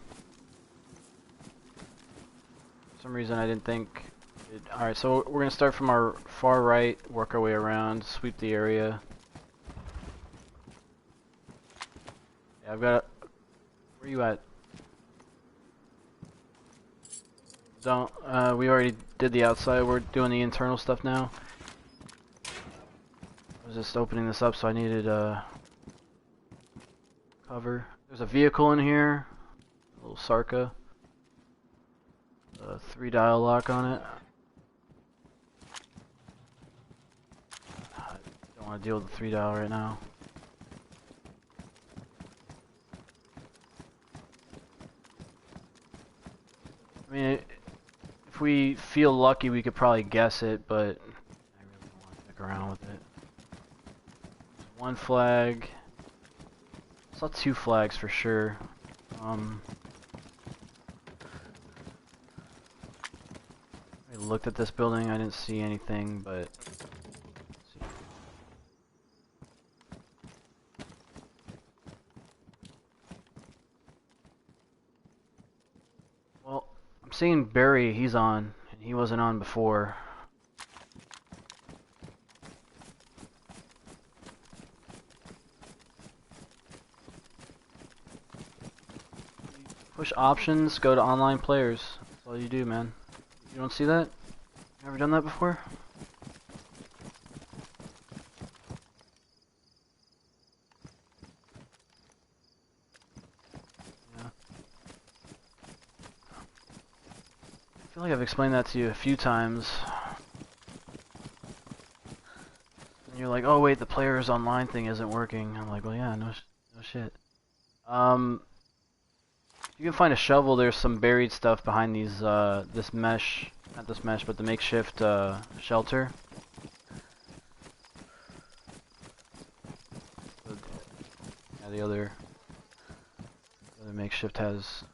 Speaker 2: For some reason I didn't think... Alright, so we're gonna start from our far right, work our way around, sweep the area. Yeah, I've got... Where are you at? Don't... we already did the outside, we're doing the internal stuff now. I was just opening this up, so I needed, cover. There's a vehicle in here. A little Sarka. A 3-dial lock on it. I don't want to deal with the 3-dial right now. I mean, if we feel lucky, we could probably guess it, but I really don't want to stick around with it. One flag. I saw 2 flags for sure. I looked at this building, I didn't see anything, but... Well, I'm seeing Barry, he's on, and he wasn't on before. Push options, go to online players. That's all you do, man. You don't see that? You ever done that before? Yeah. I feel like I've explained that to you a few times. And you're like, oh wait, the players online thing isn't working. I'm like, well yeah, no shit. You can find a shovel, there's some buried stuff behind these, this mesh, not this mesh, but the makeshift, shelter. Yeah, the other makeshift has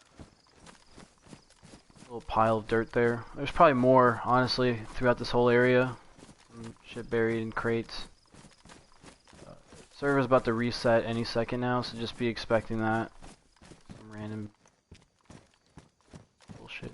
Speaker 2: a little pile of dirt there. There's probably more, honestly, throughout this whole area. Some shit buried in crates. Server's about to reset any second now, so just be expecting that. Some random bullshit.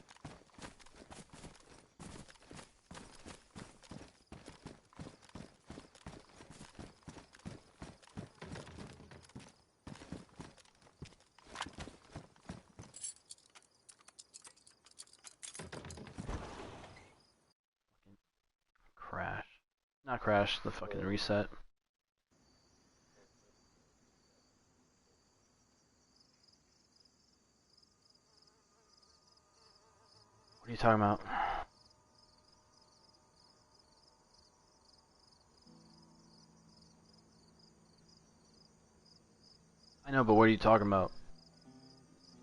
Speaker 2: Crash. Not crash, the fucking reset. What are you talking about? I know, but what are you talking about?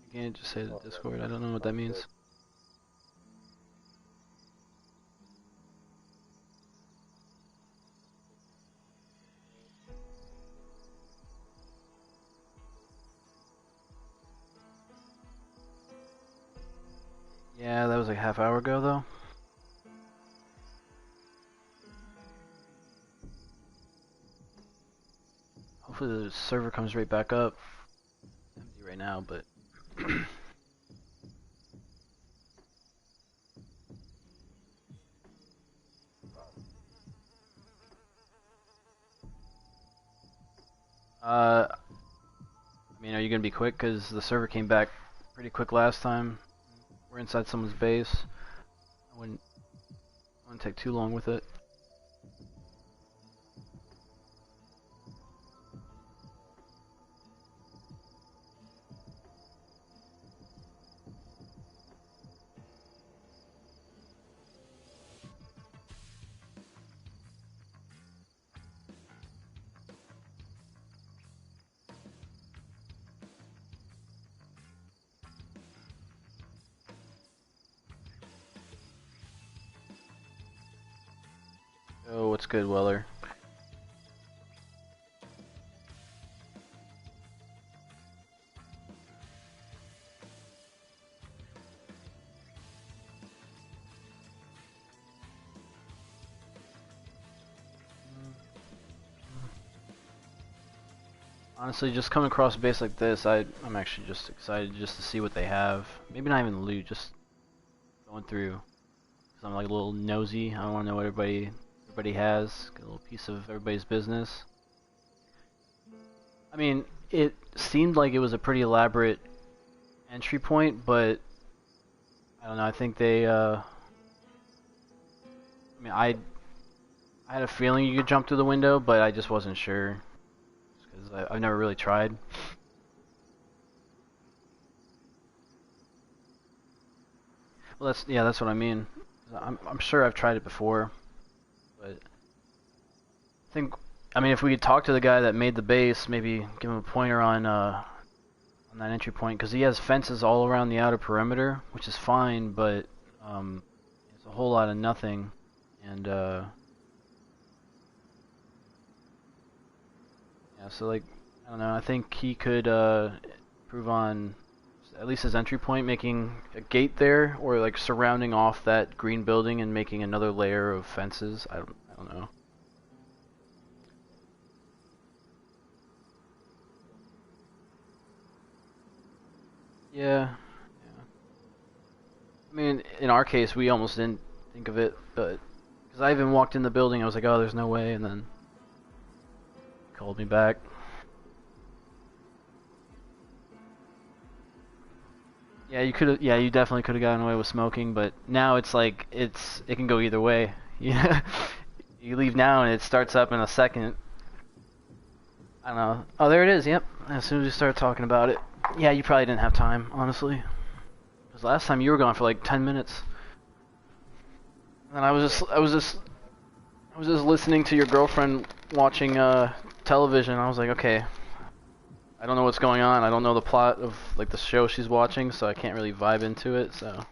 Speaker 2: You can't just say the Discord, I don't know what that means. Yeah, that was like a half hour ago though. Hopefully the server comes right back up. It's empty right now, but mean, are you gonna be quick? Cause the server came back pretty quick last time. We're inside someone's base. I wouldn't take too long with it. Oh, what's good, Weller? Honestly, just coming across a base like this, I'm actually just excited just to see what they have. Maybe not even loot, just going through. Cause I'm like a little nosy. I want to know what everybody has. Get a little piece of everybody's business. I mean, it seemed like it was a pretty elaborate entry point, but I don't know. I think they. I mean, I had a feeling you could jump through the window, but I just wasn't sure because I've never really tried. Well, that's what I mean. I'm sure I've tried it before, but I mean, if we could talk to the guy that made the base, maybe give him a pointer on that entry point, because he has fences all around the outer perimeter, which is fine, but it's a whole lot of nothing, and yeah, so like, I don't know, I think he could improve on at least his entry point, making a gate there, or like surrounding off that green building and making another layer of fences. I don't know. Yeah, yeah. I mean, in our case, we almost didn't think of it, but because I even walked in the building, I was like, oh, there's no way, and then he called me back. Yeah, you could. Yeah, you definitely could have gotten away with smoking, but now it's like it can go either way. Yeah, you leave now and it starts up in a second. I don't know. Oh, there it is. Yep. As soon as you start talking about it, yeah, you probably didn't have time, honestly. Because last time you were gone for like 10 minutes, and I was just listening to your girlfriend watching television. I was like, okay, I don't know what's going on. I don't know the plot of like the show she's watching, so I can't really vibe into it. So I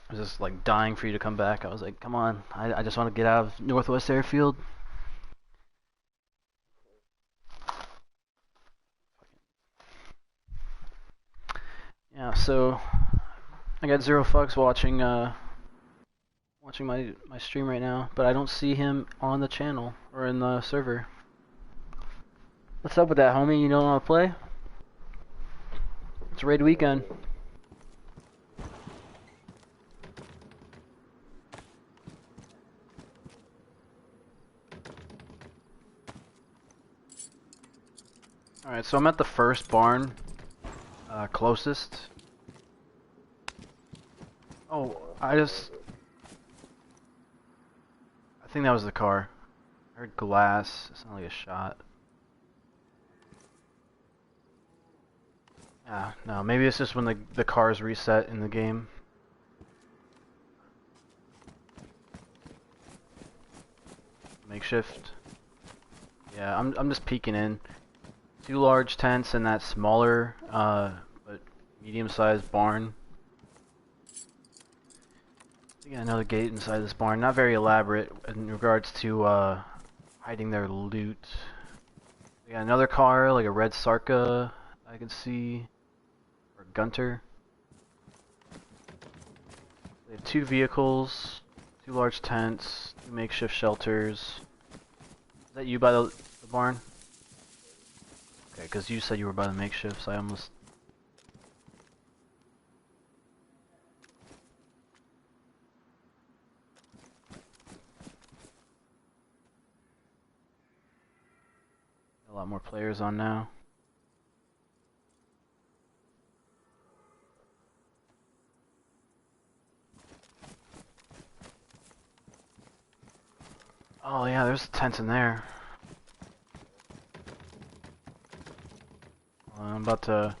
Speaker 2: was just like dying for you to come back. I was like, come on, I just want to get out of Northwest Airfield. Yeah, so I got zero fucks watching watching my stream right now, but I don't see him on the channel or in the server. What's up with that, homie? You don't want to play? It's raid weekend. Alright, so I'm at the first barn, closest. Oh, I think that was the car. I heard glass. It sounded like a shot. Ah, no, maybe it's just when the cars reset in the game. Makeshift. Yeah, I'm just peeking in. 2 large tents and that smaller, but medium-sized barn. We got another gate inside this barn. Not very elaborate in regards to hiding their loot. We got another car, like a red Sarka, I can see, or Gunter. We have 2 vehicles, 2 large tents, 2 makeshift shelters. Is that you by the barn? Okay, because you said you were by the makeshift, so I almost... A lot more players on now. Oh yeah, there's a tent in there. I'm about to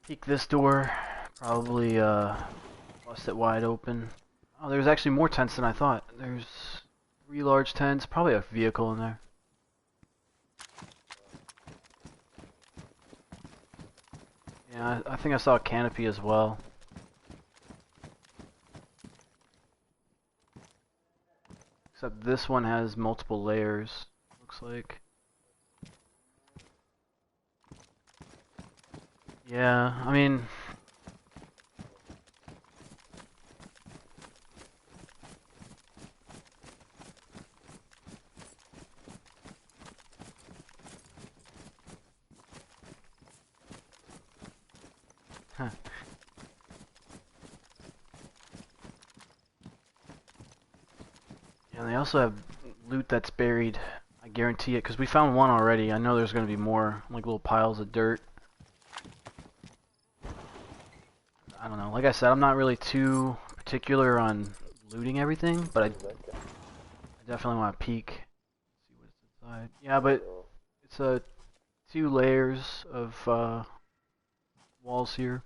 Speaker 2: peek this door. Probably bust it wide open. Oh, there's actually more tents than I thought. There's 3 large tents, probably a vehicle in there. Yeah, I think I saw a canopy as well. Except this one has multiple layers, looks like. Yeah, I mean... Huh. Yeah, they also have loot that's buried. I guarantee it, because we found one already. I know there's going to be more, like little piles of dirt. I don't know. Like I said, I'm not really too particular on looting everything, but I definitely want to peek. See what's inside. Yeah, but it's 2 layers of walls here.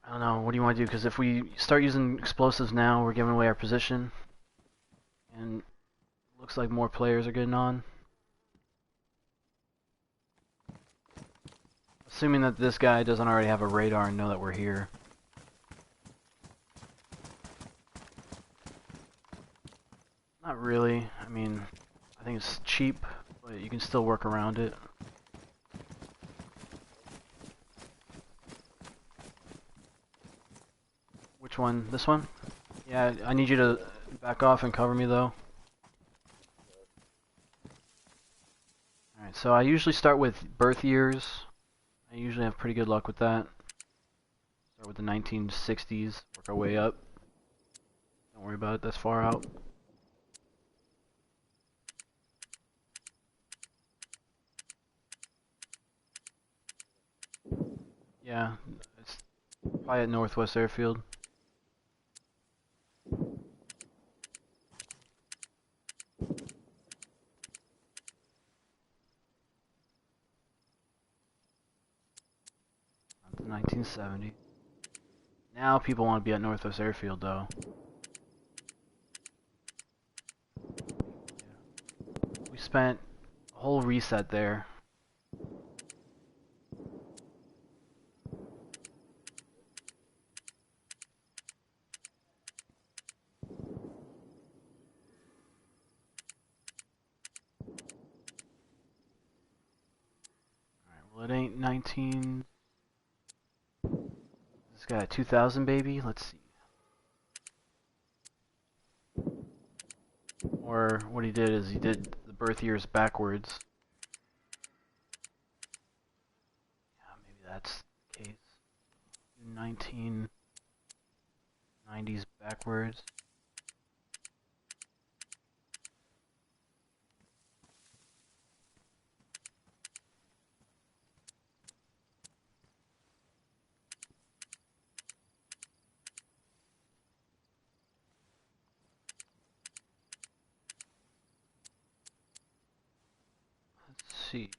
Speaker 2: I don't know. What do you want to do? Because if we start using explosives now, we're giving away our position, and looks like more players are getting on. Assuming that this guy doesn't already have a radar and know that we're here. Not really. I mean, I think it's cheap, but you can still work around it. Which one? This one? Yeah, I need you to back off and cover me though. Alright, so I usually start with birth years. I usually have pretty good luck with that. Start with the 1960s, work our way up. Don't worry about it, that's far out. Yeah, it's probably at Northwest Airfield. Not the 1970. Now people want to be at Northwest Airfield though. We spent a whole reset there. Well, it ain't 19. This guy, 2000 baby. Let's see. Or what he did is he did the birth years backwards. Yeah, maybe that's the case. 1990s backwards. Let's see.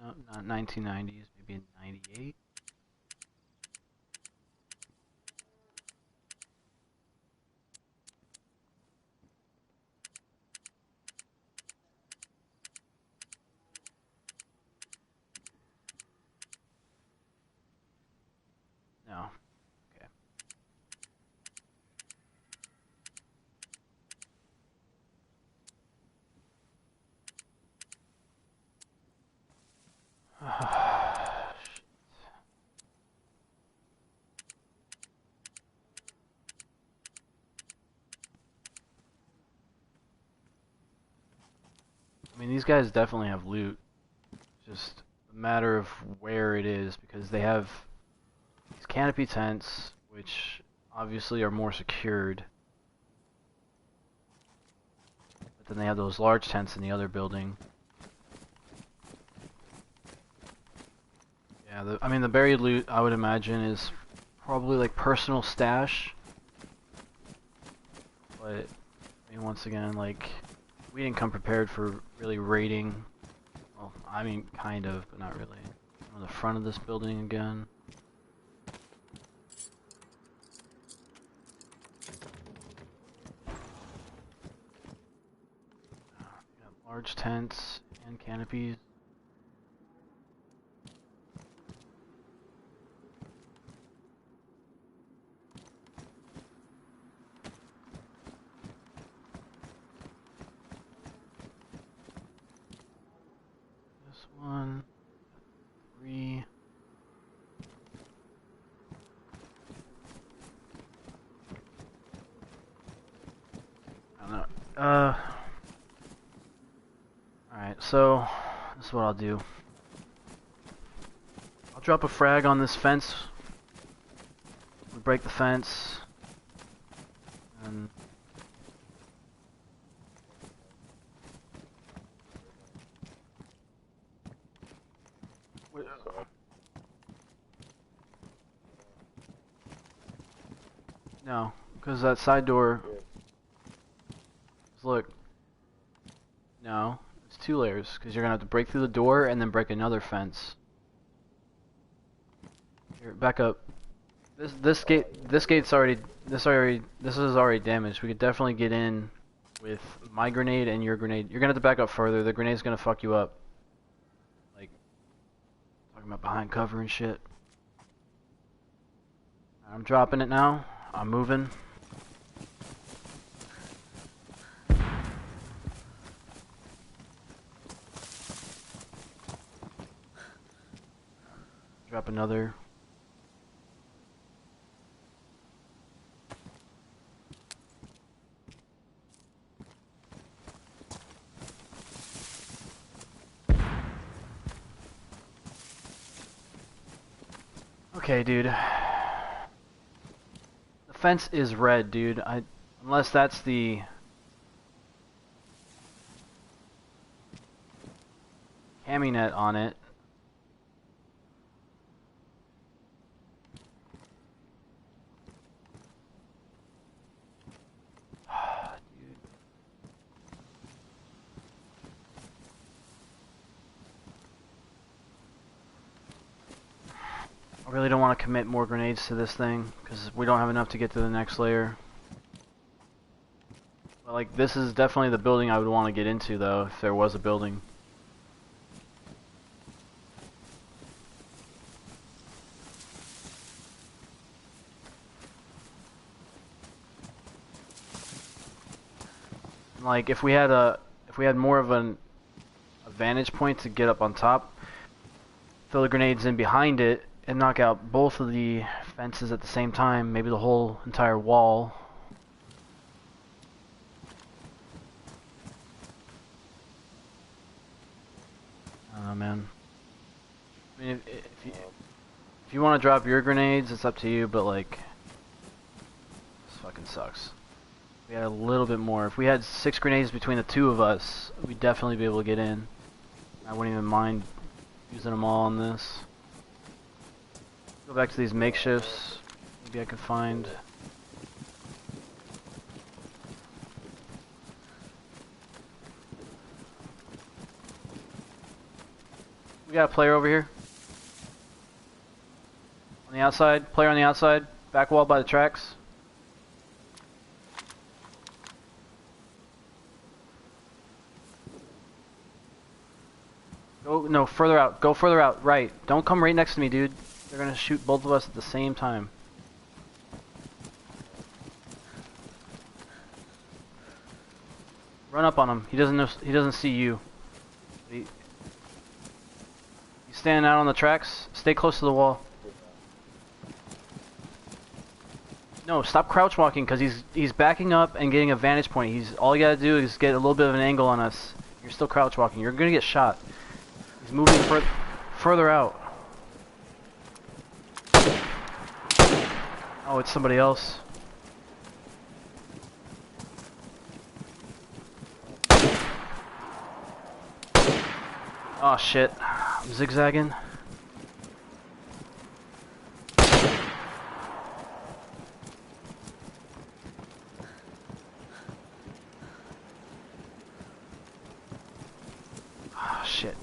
Speaker 2: No, not 1990s, maybe in 98. No. Okay. I mean, these guys definitely have loot. Just a matter of where it is, because they have these canopy tents, which obviously are more secured. But then they have those large tents in the other building. Yeah, I mean the buried loot, I would imagine, is probably like personal stash. But I mean, once again, like, we didn't come prepared for really raiding. Well, I mean, kind of, but not really. On the front of this building again. Yeah, large tents and canopies. This one, 3. I don't know. Alright, so this is what I'll do. I'll drop a frag on this fence. We break the fence. And no, because that side door. Look. No, it's 2 layers, because you're gonna have to break through the door and then break another fence. Here, back up. This is already damaged. We could definitely get in with my grenade and your grenade. You're gonna have to back up further. The grenade's gonna fuck you up. Like, talking about behind cover and shit. I'm dropping it now. I'm moving. Drop another. Okay, dude. The fence is red, dude. Unless that's the cami net on it. I really don't want to commit more grenades to this thing, because we don't have enough to get to the next layer. But, like, this is definitely the building I would want to get into, though, if there was a building. Like, if we had more of a vantage point to get up on top, throw the grenades in behind it, and knock out both of the fences at the same time, maybe the whole entire wall. I don't know, man. I mean, if you want to drop your grenades, it's up to you, but like, this fucking sucks. We had a little bit more. If we had 6 grenades between the 2 of us, we'd definitely be able to get in. I wouldn't even mind using them all on this. Go back to these makeshifts. Maybe I could find. We got a player over here. On the outside. Player on the outside. Back wall by the tracks. Go, no, further out. Go further out. Right. Don't come right next to me, dude. They're gonna shoot both of us at the same time. Run up on him. He doesn't know. He doesn't see you. He's standing out on the tracks. Stay close to the wall. No, stop crouch walking, because he's backing up and getting a vantage point. All you gotta do is get a little bit of an angle on us. You're still crouch walking. You're gonna get shot. He's moving further out. Oh, Oh, it's somebody else. Oh shit. I'm zigzagging. Oh shit.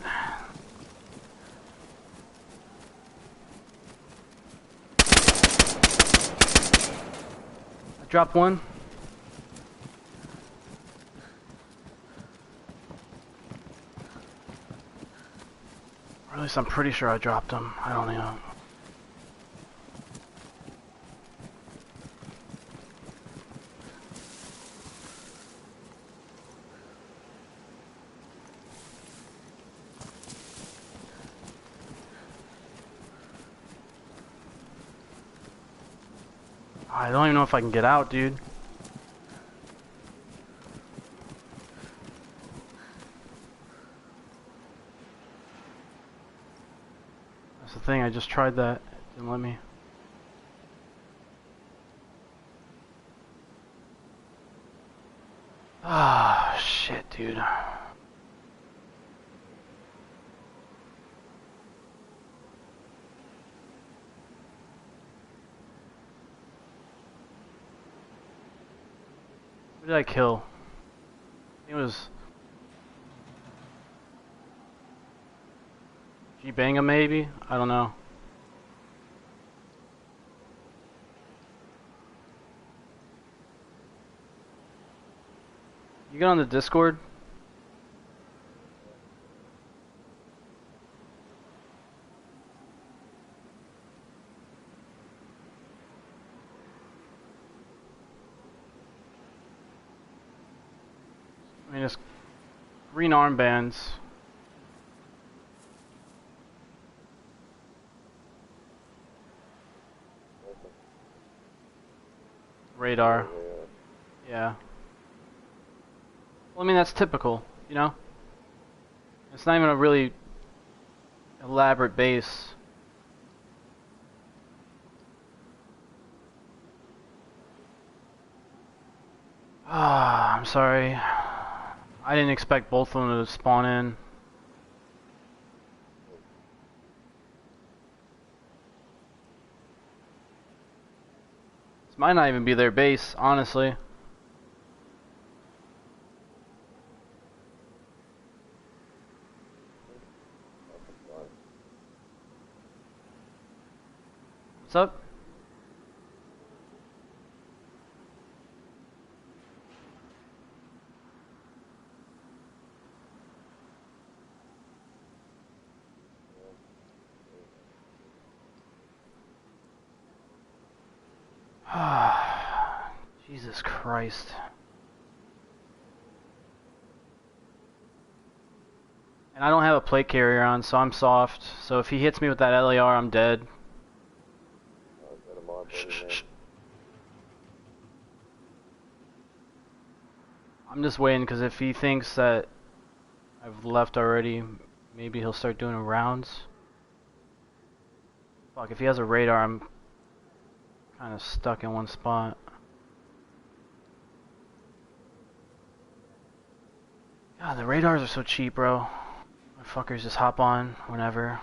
Speaker 2: I dropped one. Or at least I'm pretty sure I dropped him. I don't know. I don't even know if I can get out, dude. That's the thing, I just tried that. It didn't let me. Ah, shit, dude. Who did I kill? I think it was G-Banga, maybe? I don't know. You get on the Discord? I mean, it's green armbands. Radar. Yeah. Well, I mean, that's typical, you know? It's not even a really elaborate base. Ah, I'm sorry. I didn't expect both of them to spawn in. This might not even be their base, honestly. What's up? Jesus Christ. And I don't have a plate carrier on, so I'm soft. So if he hits me with that LAR, I'm dead. Shh. I'm just waiting, because if he thinks that I've left already, maybe he'll start doing rounds. Fuck, if he has a radar, I'm kind of stuck in one spot. God, the radars are so cheap, bro. Fuckers just hop on whenever.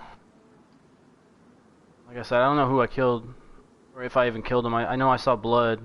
Speaker 2: Like I said, I don't know who I killed, or if I even killed him. I know I saw blood.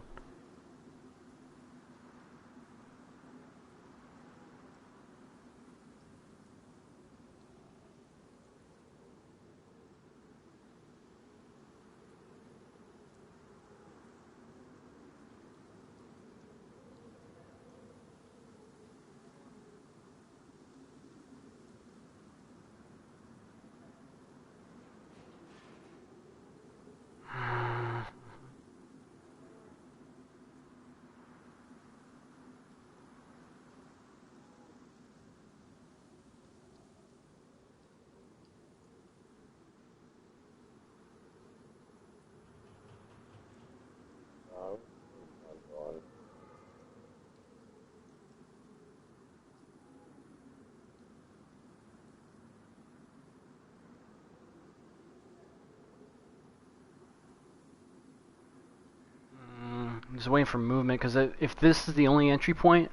Speaker 2: just waiting for movement, because if this is the only entry point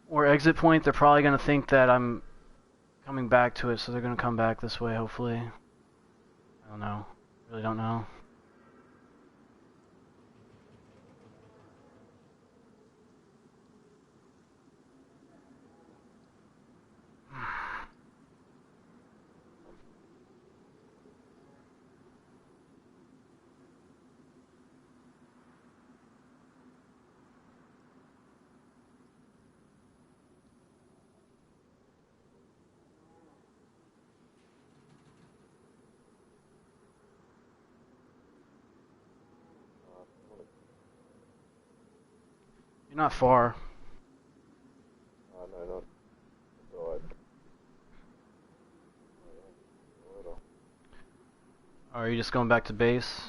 Speaker 2: or exit point, they're probably going to think that I'm coming back to it, so they're going to come back this way, hopefully. I don't know. Really don't know. You're not far.
Speaker 3: No, not. Alright.
Speaker 2: Are you just going back to base?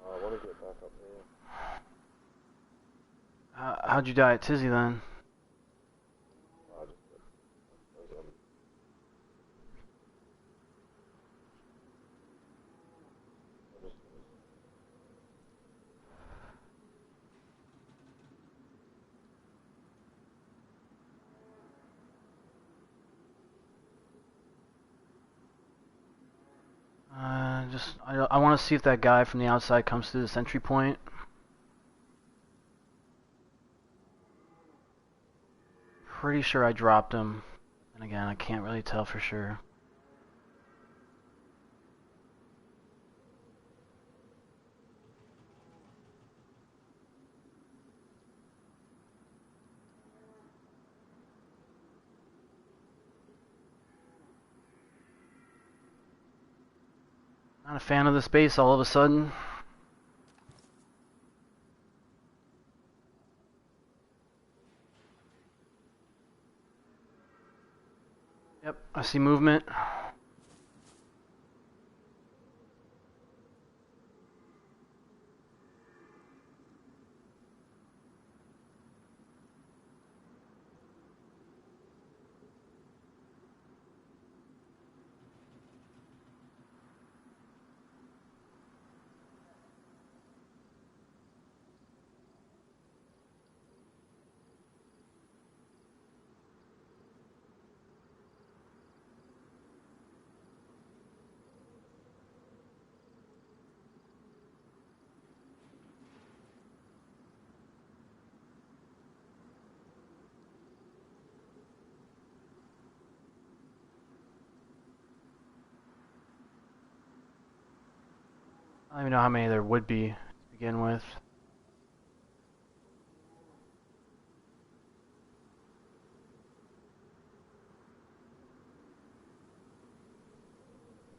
Speaker 3: I want to get back up here.
Speaker 2: How'd you die at Tizzy then?
Speaker 3: I just,
Speaker 2: I want to see if that guy from the outside comes to this entry point. Pretty sure I dropped him. And again, I can't really tell for sure. Not a fan of this base all of a sudden. Yep, I see movement. I don't even know how many there would be to begin with.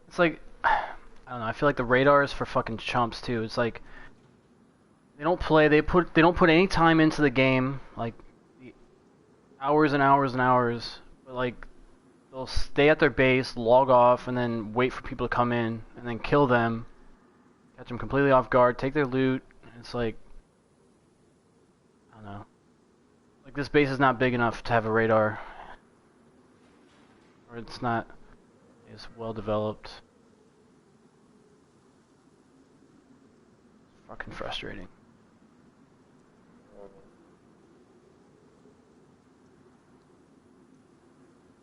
Speaker 2: It's like, I don't know, I feel like the radar is for fucking chumps too. It's like, they don't put any time into the game, like, hours and hours and hours, but like, they'll stay at their base, log off, and then wait for people to come in, and then kill them. Catch them completely off guard, take their loot, and it's like, I don't know. Like, this base is not big enough to have a radar. Or it's not as well developed. It's fucking frustrating.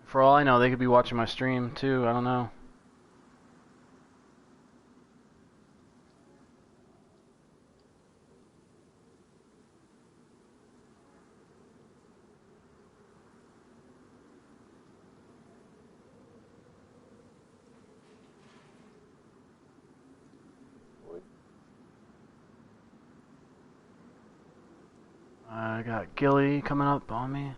Speaker 2: For all I know, they could be watching my stream too, I don't know. I got Gilly coming up on me.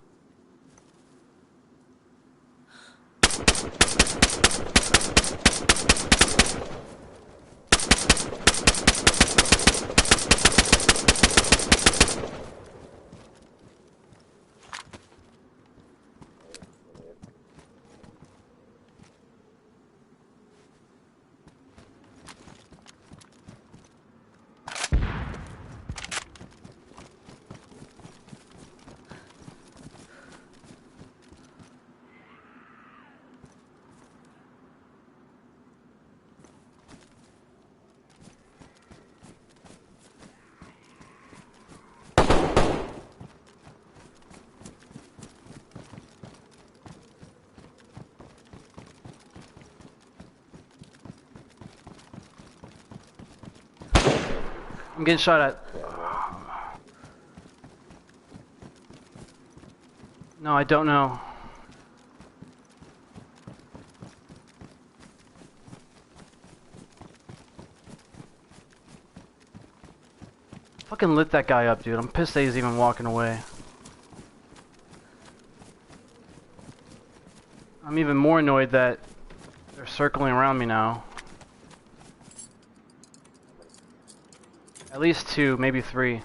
Speaker 2: I'm getting shot at. No, I don't know. Fucking lit that guy up, dude. I'm pissed that he's even walking away. I'm even more annoyed that they're circling around me now. At least 2, maybe 3.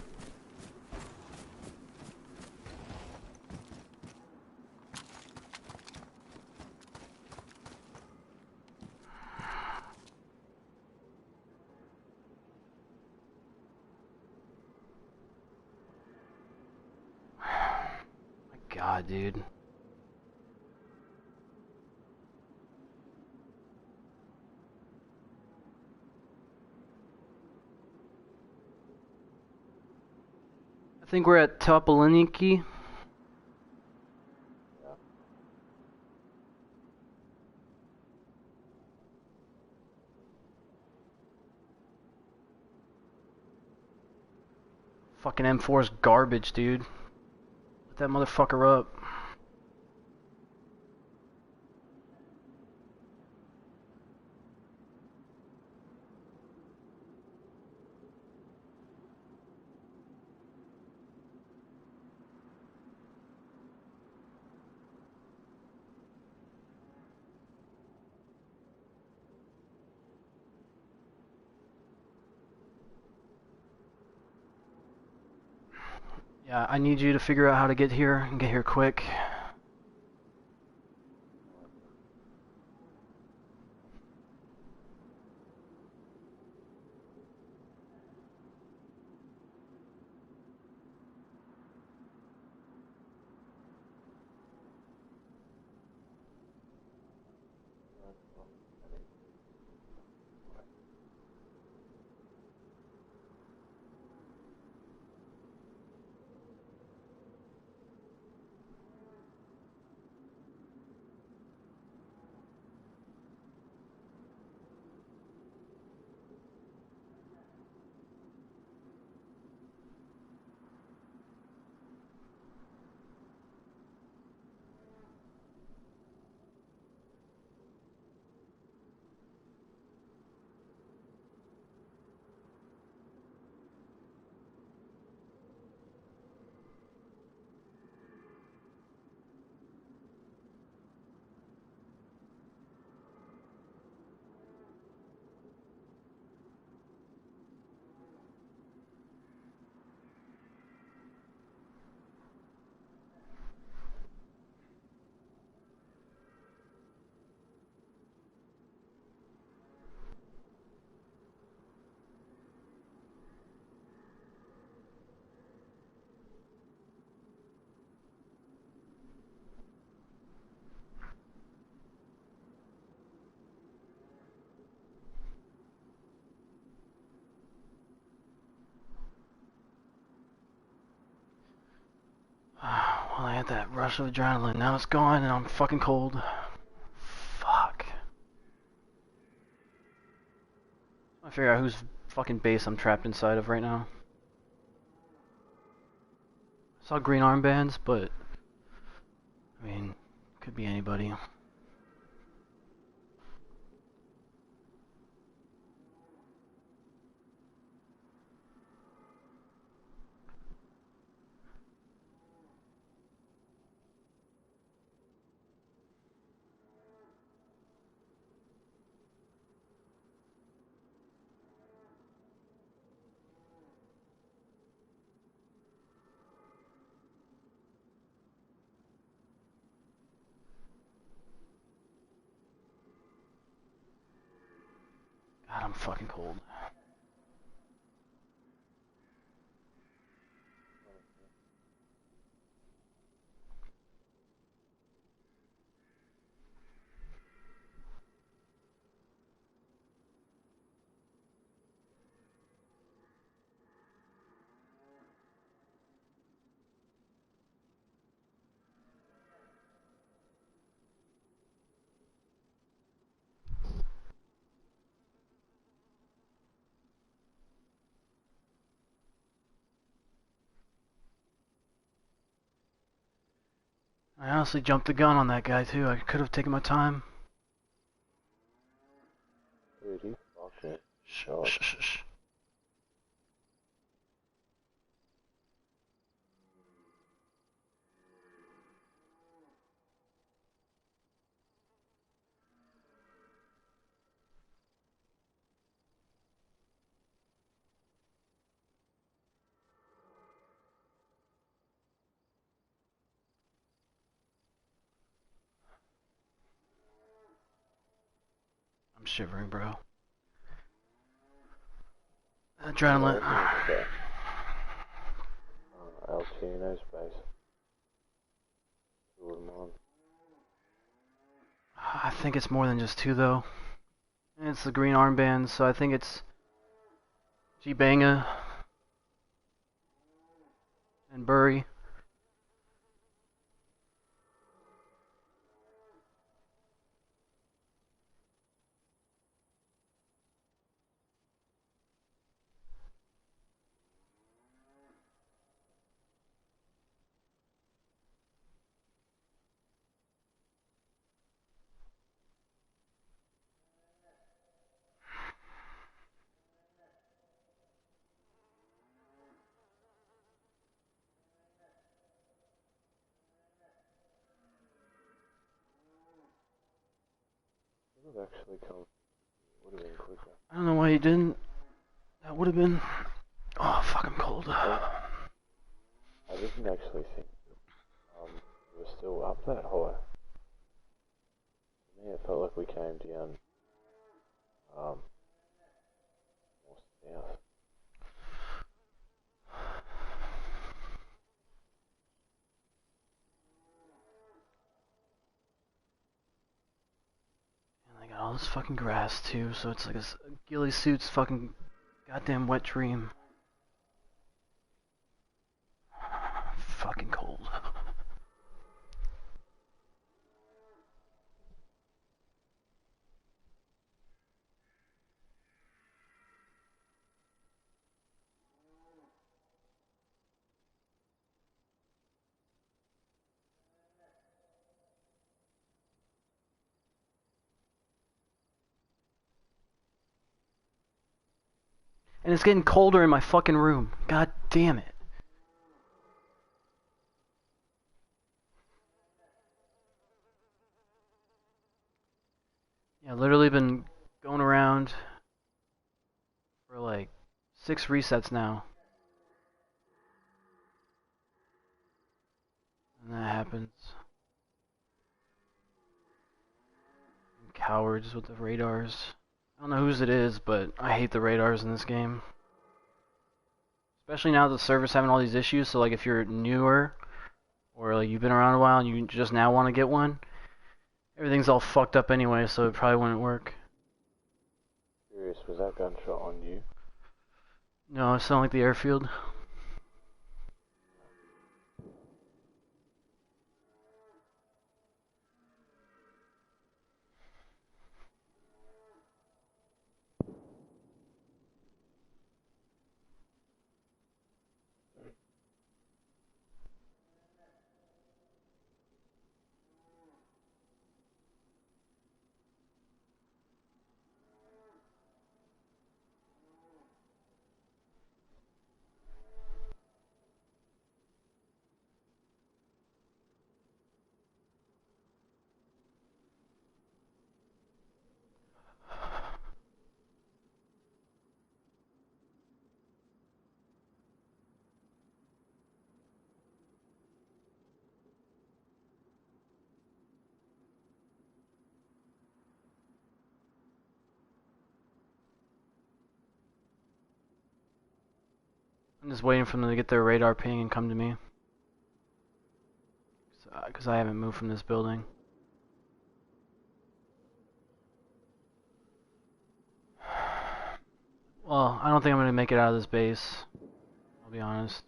Speaker 2: My God, dude. I think we're at Topoliniki. Fucking M4's garbage, dude. Let that motherfucker up. Yeah, I need you to figure out how to get here and get here quick. Well, I had that rush of adrenaline. Now it's gone and I'm fucking cold. Fuck. I figure out whose fucking base I'm trapped inside of right now. I saw green armbands, but I mean, could be anybody. God, I'm fucking cold. I honestly jumped the gun on that guy too. I could have taken my time.
Speaker 3: Dude, he fucked me.
Speaker 2: Shh,
Speaker 3: God.
Speaker 2: shh, shh, shh. I'm shivering, bro. Adrenaline.
Speaker 3: Altino's base. Two of mine.
Speaker 2: I think it's more than just two, though. It's the green armband, so I think it's G-Banga and Burry.
Speaker 3: Would have actually come. Would have been quicker.
Speaker 2: I don't know why he didn't. That would have been... Oh, fuck, I'm cold.
Speaker 3: I didn't actually think it was still up that high. To me, it felt like we came down more south.
Speaker 2: And they got all this fucking grass, too, so it's like a ghillie suit's fucking goddamn wet dream. Fucking cold. And it's getting colder in my fucking room. God damn it. Yeah, literally been going around for like 6 resets now. And that happens. And cowards with the radars. I don't know whose it is, but I hate the radars in this game. Especially now that the server's having all these issues, so like if you're newer, or like you've been around a while and you just now want to get one, everything's all fucked up anyway, so it probably wouldn't work.
Speaker 3: Curious, was that gunshot on you?
Speaker 2: No, it sounded like the airfield. I'm just waiting for them to get their radar ping and come to me. Because I haven't moved from this building. Well, I don't think I'm going to make it out of this base. I'll be honest.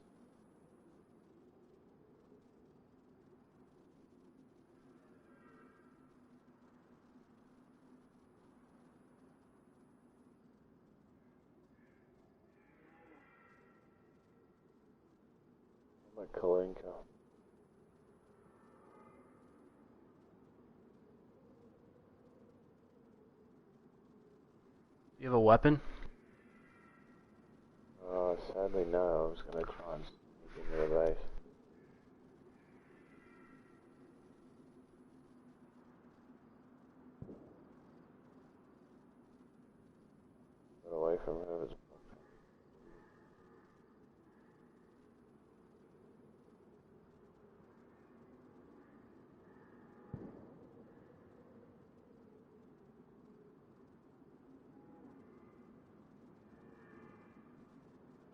Speaker 3: I'm at Kalinka.
Speaker 2: You have a weapon?
Speaker 3: Sadly no, I was gonna try and sneak into the base. Got away from whoever's.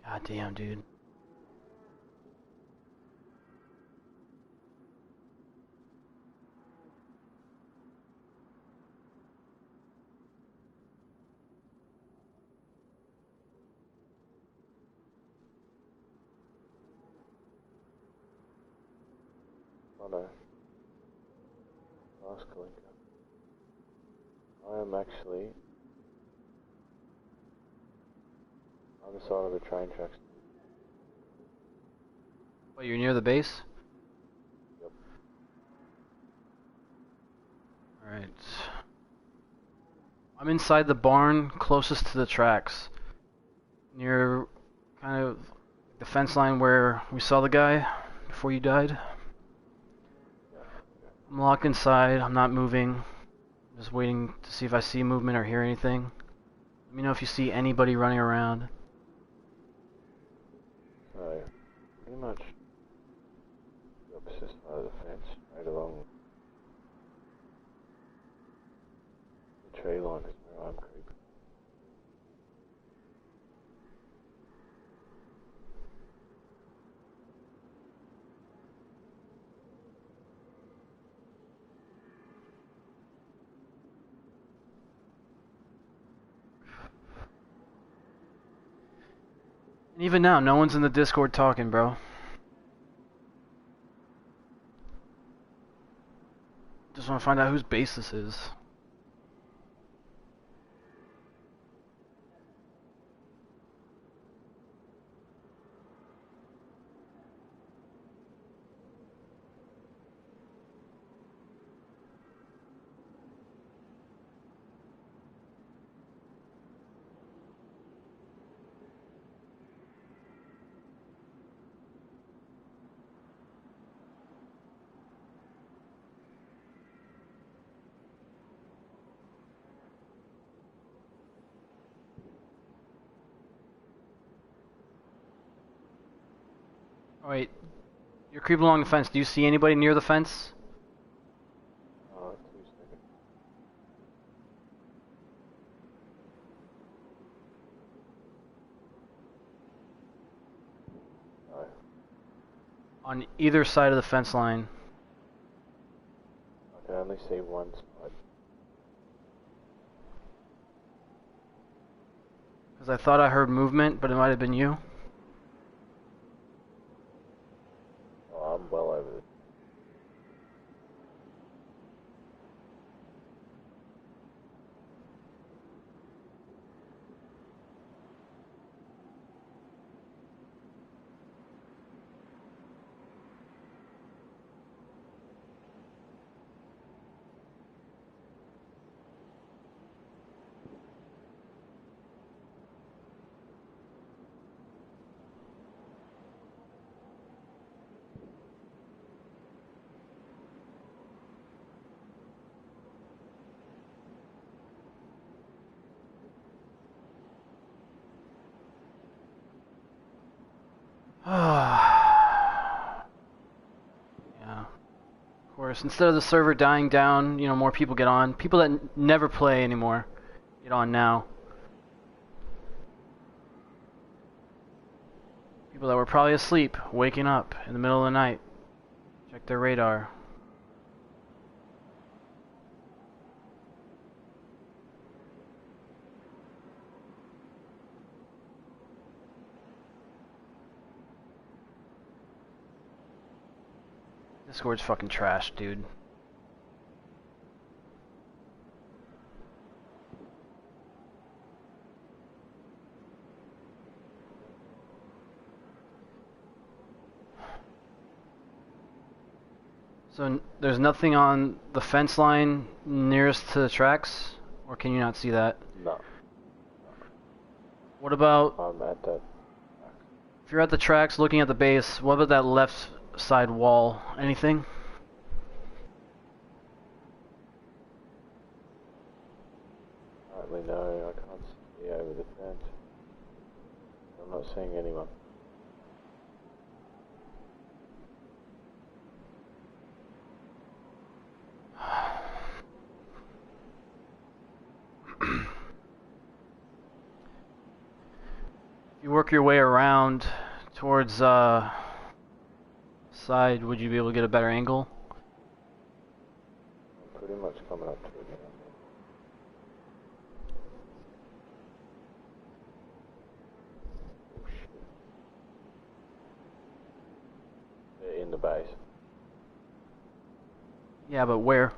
Speaker 2: God damn, dude.
Speaker 3: Oh no. Last Kalinka. I am actually on the side of the train tracks.
Speaker 2: Oh, you're near the base?
Speaker 3: Yep.
Speaker 2: Alright. I'm inside the barn closest to the tracks. Near kind of the fence line where we saw the guy before you died. I'm locked inside, I'm not moving. I'm just waiting to see if I see movement or hear anything. Let me know if you see anybody running around.
Speaker 3: So, pretty much the opposite side of the fence, right along the tree line is where I'm creeping.
Speaker 2: And even now, no one's in the Discord talking, bro. Just want to find out whose base this is. Oh, wait, you're creeping along the fence. Do you see anybody near the fence?
Speaker 3: 2 seconds. No.
Speaker 2: On either side of the fence line.
Speaker 3: I can only see one side.
Speaker 2: Because I thought I heard movement, but it might have been you.
Speaker 3: Oh, I'm well over it.
Speaker 2: Yeah. Of course, instead of the server dying down, you know, more people get on. People that never play anymore get on now. People that were probably asleep, waking up in the middle of the night. Check their radar. Discord's fucking trash, dude. So there's nothing on the fence line nearest to the tracks? Or can you not see that?
Speaker 3: No.
Speaker 2: What about
Speaker 3: I'm at that.
Speaker 2: if you're at the tracks looking at the base? What about that left side wall? Anything?
Speaker 3: Apparently, no, I can't see over the fence. I'm not seeing anyone.
Speaker 2: If you work your way around towards side, would you be able to get a better angle?
Speaker 3: I'm pretty much coming up to it now. Oh shit. They're in the base.
Speaker 2: Yeah, but where?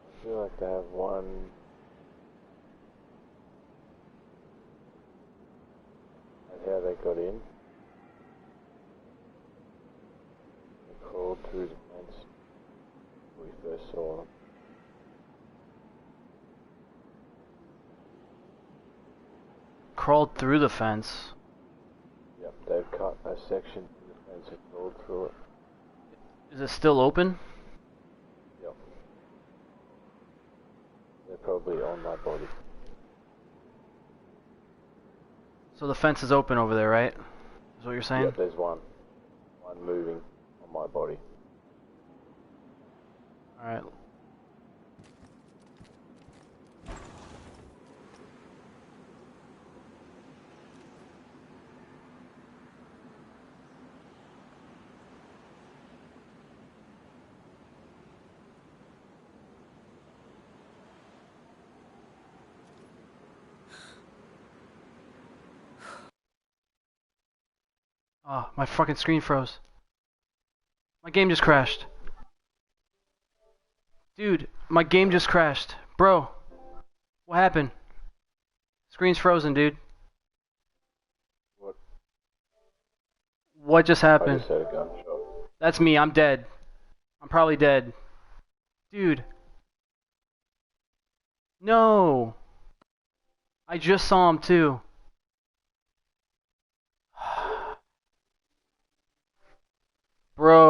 Speaker 3: I feel like they have one. That's how they got in. They crawled through the fence when we first saw them.
Speaker 2: Crawled through the fence.
Speaker 3: Yep, they've cut a section through the fence and crawled through it.
Speaker 2: Is it still open?
Speaker 3: Yep. They're probably on my body.
Speaker 2: So the fence is open over there, right? Is what you're saying?
Speaker 3: Yep, there's one. One moving on my body.
Speaker 2: Alright. Oh, my fucking screen froze. My game just crashed. Dude, my game just crashed. Bro, what happened? Screen's frozen, dude.
Speaker 3: What?
Speaker 2: What just
Speaker 3: I
Speaker 2: happened?
Speaker 3: just had a gunshot.
Speaker 2: That's me, I'm dead. I'm probably dead. Dude. No. I just saw him too. Bro.